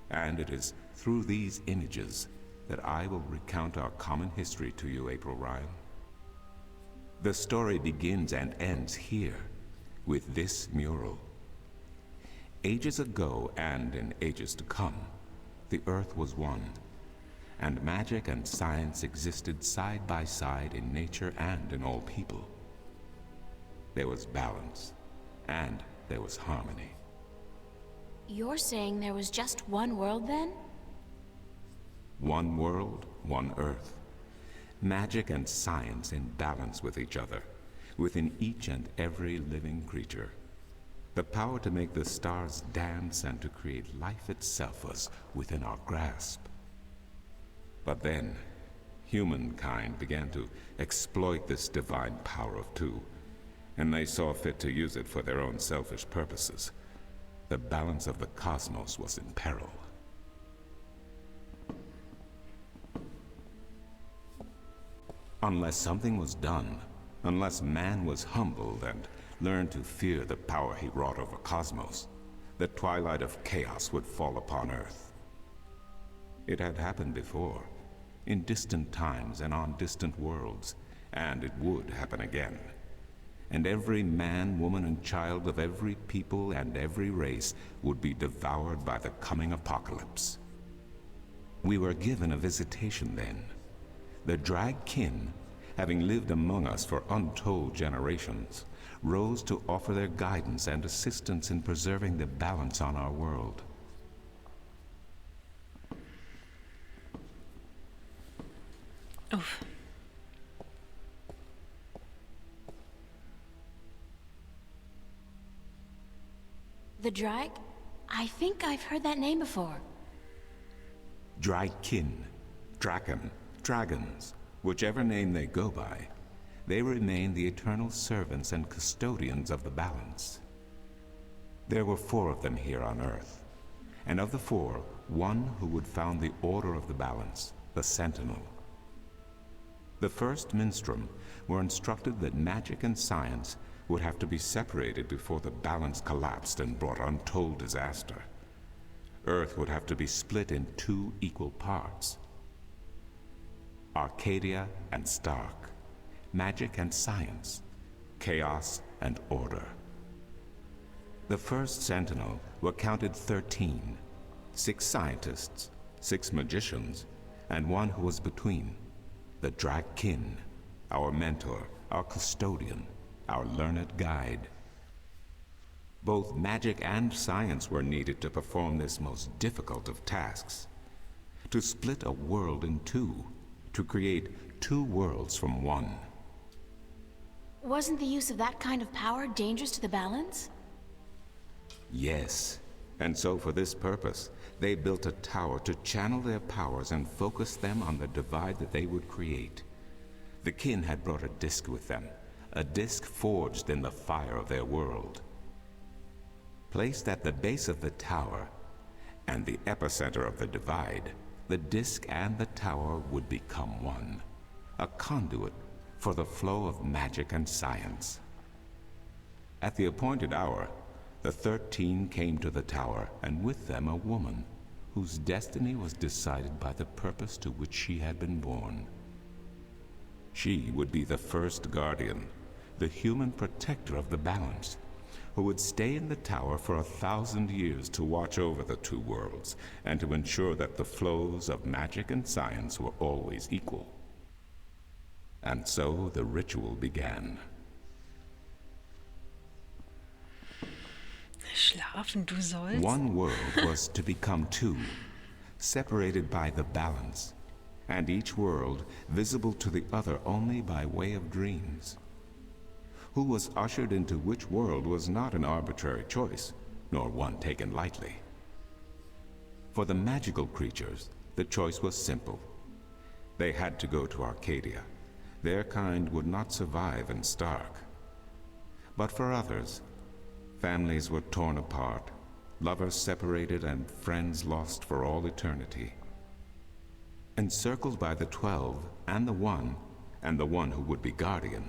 and it is through these images that I will recount our common history to you, April Ryan. The story begins and ends here, with this mural. Ages ago, and in ages to come, the Earth was one, and magic and science existed side by side in nature and in all people. There was balance, and there was harmony. You're saying there was just one world then? One world, one Earth. Magic and science in balance with each other, within each and every living creature. The power to make the stars dance and to create life itself was within our grasp. But then, humankind began to exploit this divine power of two, and they saw fit to use it for their own selfish purposes. The balance of the cosmos was in peril. Unless something was done, unless man was humbled and learned to fear the power he wrought over cosmos, the twilight of chaos would fall upon Earth. It had happened before, in distant times and on distant worlds, and it would happen again. And every man, woman, and child of every people and every race would be devoured by the coming apocalypse. We were given a visitation then. The Dragkin, having lived among us for untold generations, rose to offer their guidance and assistance in preserving the balance on our world. Oof. The Drag? I think I've heard that name before. Dragkin, Draken, dragons, whichever name they go by, they remain the eternal servants and custodians of the balance. There were 4 of them here on Earth, and of the 4, one who would found the order of the balance, the Sentinel. The first Minstrum were instructed that magic and science would have to be separated before the balance collapsed and brought untold disaster. Earth would have to be split in 2 equal parts. Arcadia and Stark, magic and science, chaos and order. The first Sentinel were counted 13, 6 scientists, 6 magicians, and one who was between, the Dragkin, our mentor, our custodian, our learned guide. Both magic and science were needed to perform this most difficult of tasks, to split a world in 2, to create 2 worlds from one. Wasn't the use of that kind of power dangerous to the balance? Yes, and so for this purpose, they built a tower to channel their powers and focus them on the divide that they would create. The kin had brought a disc with them, a disc forged in the fire of their world. Placed at the base of the tower and the epicenter of the divide, the disc and the tower would become one, a conduit for the flow of magic and science. At the appointed hour, the 13 came to the tower, and with them a woman whose destiny was decided by the purpose to which she had been born. She would be the first guardian, the human protector of the balance, who would stay in the tower for 1,000 years to watch over the 2 worlds and to ensure that the flows of magic and science were always equal. And so the ritual began. Schlafen, du sollst. One world was to become 2, separated by the balance, and each world visible to the other only by way of dreams. Who was ushered into which world was not an arbitrary choice, nor one taken lightly. For the magical creatures, the choice was simple. They had to go to Arcadia. Their kind would not survive in Stark. But for others, families were torn apart, lovers separated, and friends lost for all eternity. Encircled by the 12 and the one who would be guardian,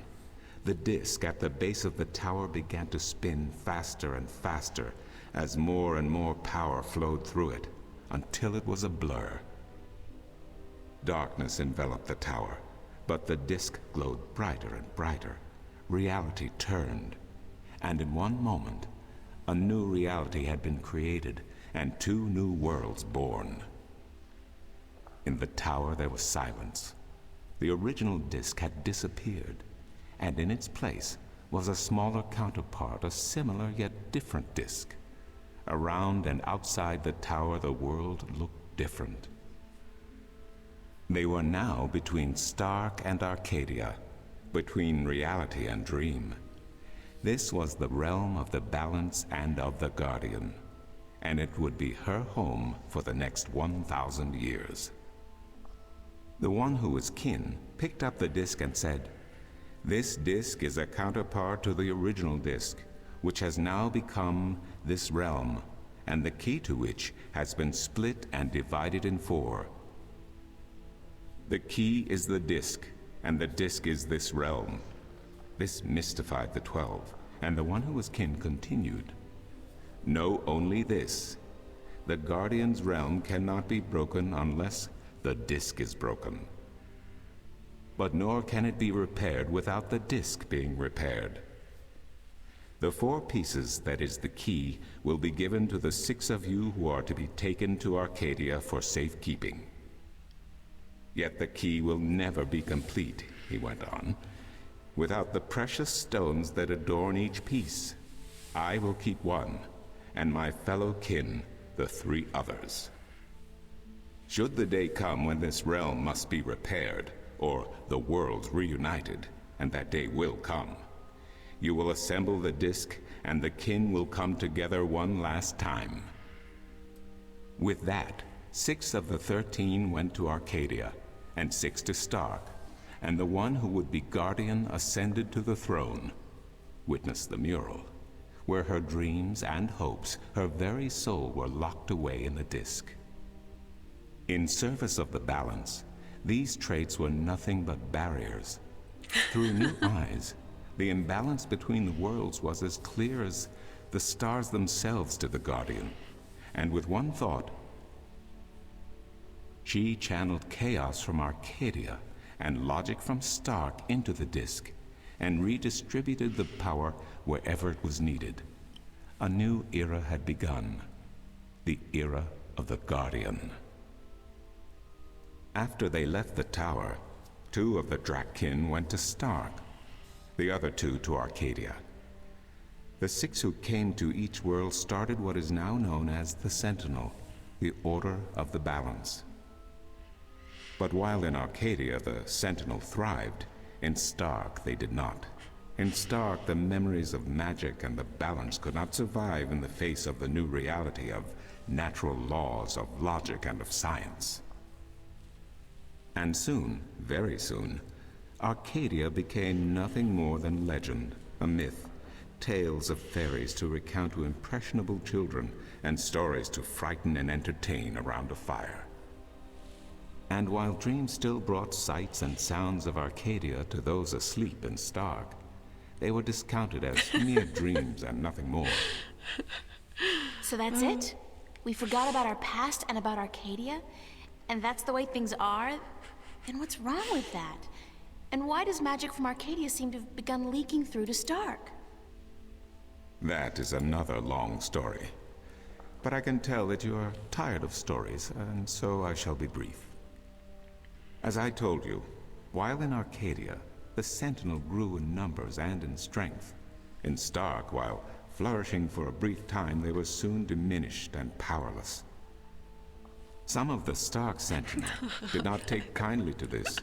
the disc at the base of the tower began to spin faster and faster as more and more power flowed through it, until it was a blur. Darkness enveloped the tower, but the disc glowed brighter and brighter. Reality turned, and in one moment, a new reality had been created and 2 new worlds born. In the tower there was silence. The original disc had disappeared, and in its place was a smaller counterpart, a similar yet different disc. Around and outside the tower the world looked different. They were now between Stark and Arcadia, between reality and dream. This was the realm of the balance and of the guardian, and it would be her home for the next 1,000 years. The one who was kin picked up the disc and said, "This disc is a counterpart to the original disc, which has now become this realm, and the key to which has been split and divided in 4. The key is the disc, and the disc is this realm." This mystified the 12, and the one who was kin continued, "Know only this. The Guardian's realm cannot be broken unless the disc is broken. But nor can it be repaired without the disc being repaired. The 4 pieces, that is the key, will be given to the 6 of you who are to be taken to Arcadia for safekeeping. Yet the key will never be complete," he went on, "without the precious stones that adorn each piece. I will keep 1, and my fellow kin the 3 others. Should the day come when this realm must be repaired, or the worlds reunited, and that day will come, you will assemble the disc, and the kin will come together one last time." With that, 6 of the 13 went to Arcadia, and 6 to Stark, and the one who would be guardian ascended to the throne. Witness the mural, where her dreams and hopes, her very soul, were locked away in the disc. In service of the balance, these traits were nothing but barriers. Through new eyes, the imbalance between the worlds was as clear as the stars themselves to the Guardian, and with one thought, she channeled chaos from Arcadia and logic from Stark into the disc, and redistributed the power wherever it was needed. A new era had begun, the era of the Guardian. After they left the tower, 2 of the Drakkin went to Stark, the other 2 to Arcadia. The 6 who came to each world started what is now known as the Sentinel, the Order of the Balance. But while in Arcadia the Sentinel thrived, in Stark they did not. In Stark, the memories of magic and the balance could not survive in the face of the new reality of natural laws, of logic, and of science. And soon, very soon, Arcadia became nothing more than legend, a myth, tales of fairies to recount to impressionable children, and stories to frighten and entertain around a fire. And while dreams still brought sights and sounds of Arcadia to those asleep in Stark, they were discounted as mere dreams and nothing more. So that's it? We forgot about our past and about Arcadia? And that's the way things are? Then what's wrong with that? And why does magic from Arcadia seem to have begun leaking through to Stark? That is another long story. But I can tell that you are tired of stories, and so I shall be brief. As I told you, while in Arcadia, the Sentinel grew in numbers and in strength. In Stark, while flourishing for a brief time, they were soon diminished and powerless. Some of the Stark Sentinel did not take kindly to this,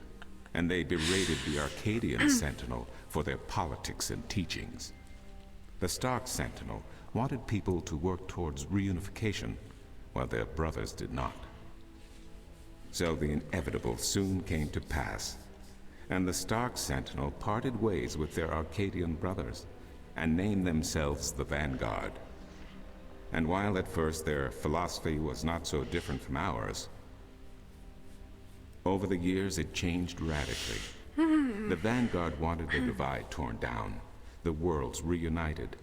and they berated the Arcadian Sentinel for their politics and teachings. The Stark Sentinel wanted people to work towards reunification, while their brothers did not. So the inevitable soon came to pass, and the Stark Sentinel parted ways with their Arcadian brothers, and named themselves the Vanguard. And while at first their philosophy was not so different from ours, over the years it changed radically. The Vanguard wanted the divide torn down, the worlds reunited,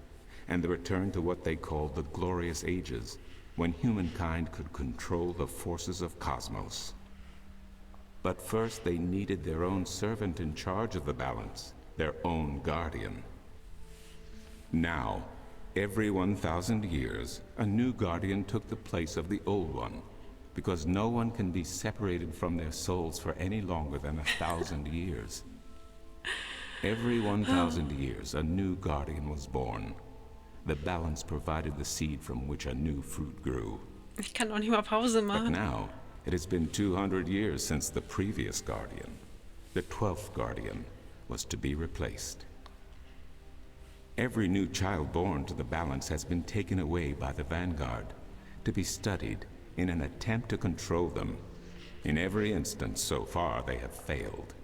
and the return to what they called the Glorious Ages, when humankind could control the forces of cosmos. But first they needed their own servant in charge of the balance, their own guardian. Now, every 1,000 years, a new guardian took the place of the old one, because no one can be separated from their souls for any longer than 1,000 years. Every 1,000 years, a new guardian was born. The balance provided the seed from which a new fruit grew. Ich kann auch nicht mal Pause But machen. now, it has been 200 years since the previous guardian, the 12th guardian, was to be replaced. Every new child born to the balance has been taken away by the Vanguard, to be studied in an attempt to control them, In every instance so far, they have failed.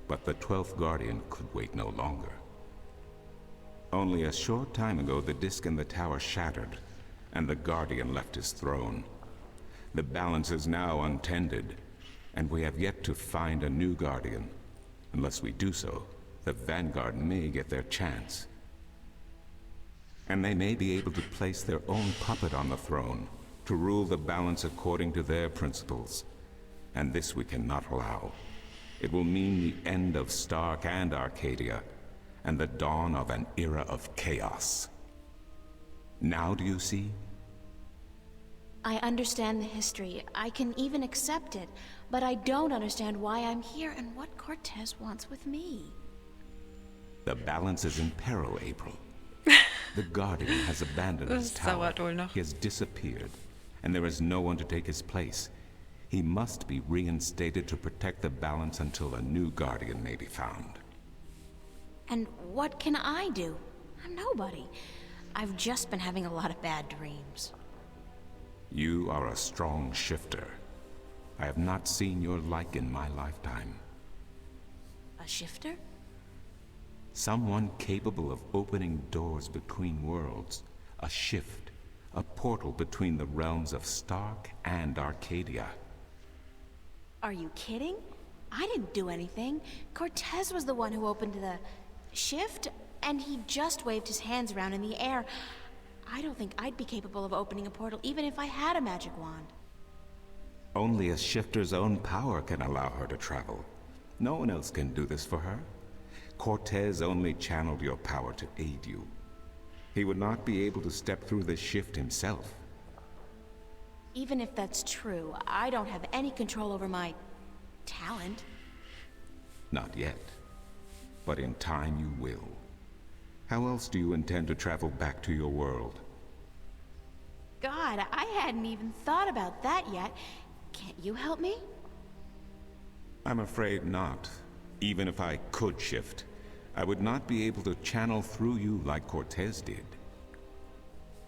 But the 12th Guardian could wait no longer. Only a short time ago, the disk in the tower shattered, and the Guardian left his throne. The balance is now untended, and we have yet to find a new Guardian. Unless we do so, the Vanguard may get their chance. And they may be able to place their own puppet on the throne, to rule the balance according to their principles. And this we cannot allow. It will mean the end of Stark and Arcadia, and the dawn of an era of chaos. Now do you see? I understand the history. I can even accept it. But I don't understand why I'm here and what Cortez wants with me. The balance is in peril, April. The Guardian has abandoned his tower. He has disappeared, and there is no one to take his place. He must be reinstated to protect the balance until a new Guardian may be found. And what can I do? I'm nobody. I've just been having a lot of bad dreams. You are a strong shifter. I have not seen your like in my lifetime. A shifter? Someone capable of opening doors between worlds. A shift. A portal between the realms of Stark and Arcadia. Are you kidding? I didn't do anything. Cortez was the one who opened the shift, and he just waved his hands around in the air. I don't think I'd be capable of opening a portal even if I had a magic wand. Only a shifter's own power can allow her to travel. No one else can do this for her. Cortez only channeled your power to aid you. He would not be able to step through this shift himself. Even if that's true, I don't have any control over my talent. Not yet. But in time you will. How else do you intend to travel back to your world? God, I hadn't even thought about that yet. Can't you help me? I'm afraid not. Even if I could shift, I would not be able to channel through you like Cortez did.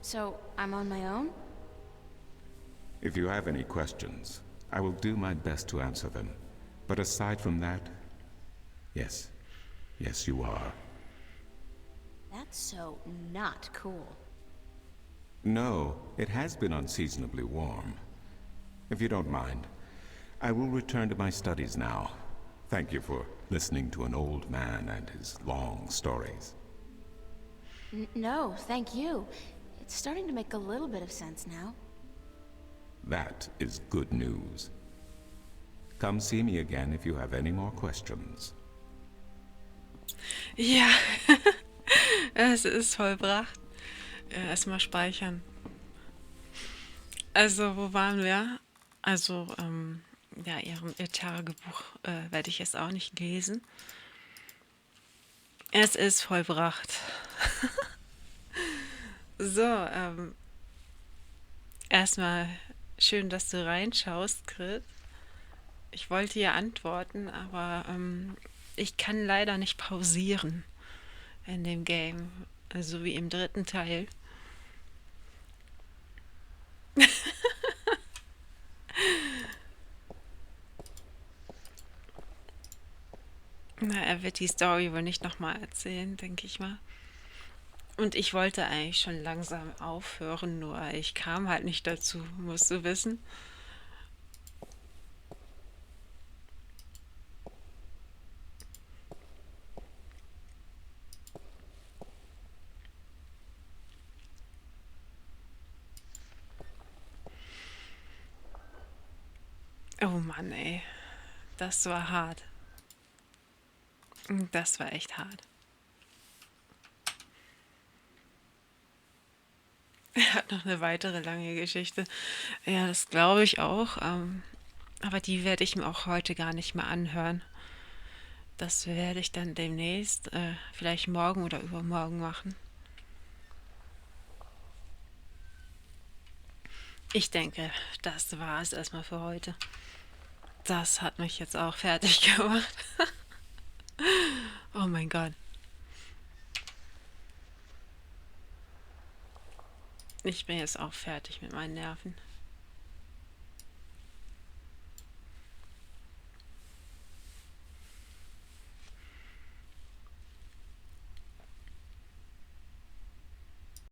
So, I'm on my own? If you have any questions, I will do my best to answer them. But aside from that, yes. Yes, you are. That's so not cool. No, it has been unseasonably warm. If you don't mind, I will return to my studies now. Thank you for listening to an old man and his long stories. No, thank you. It's starting to make a little bit of sense now. That is good news. Come see me again if you have any more questions. Ja, es ist vollbracht. Erstmal speichern. Also, wo waren wir? Also, ja, ihr Tagebuch werde ich jetzt auch nicht lesen. Es ist vollbracht. So, erstmal schön, dass du reinschaust, Grit. Ich wollte ja antworten, aber ich kann leider nicht pausieren in dem Game, also wie im dritten Teil. Na, er wird die Story wohl nicht nochmal erzählen, denke ich mal. Und ich wollte eigentlich schon langsam aufhören, nur ich kam halt nicht dazu, musst du wissen. Oh Mann, ey. Das war hart. Das war echt hart. Er hat noch eine weitere lange Geschichte. Ja, das glaube ich auch. Aber die werde ich mir auch heute gar nicht mehr anhören. Das werde ich dann demnächst, vielleicht morgen oder übermorgen machen. Ich denke, das war es erstmal für heute. Das hat mich jetzt auch fertig gemacht. Oh mein Gott. Ich bin jetzt auch fertig mit meinen Nerven.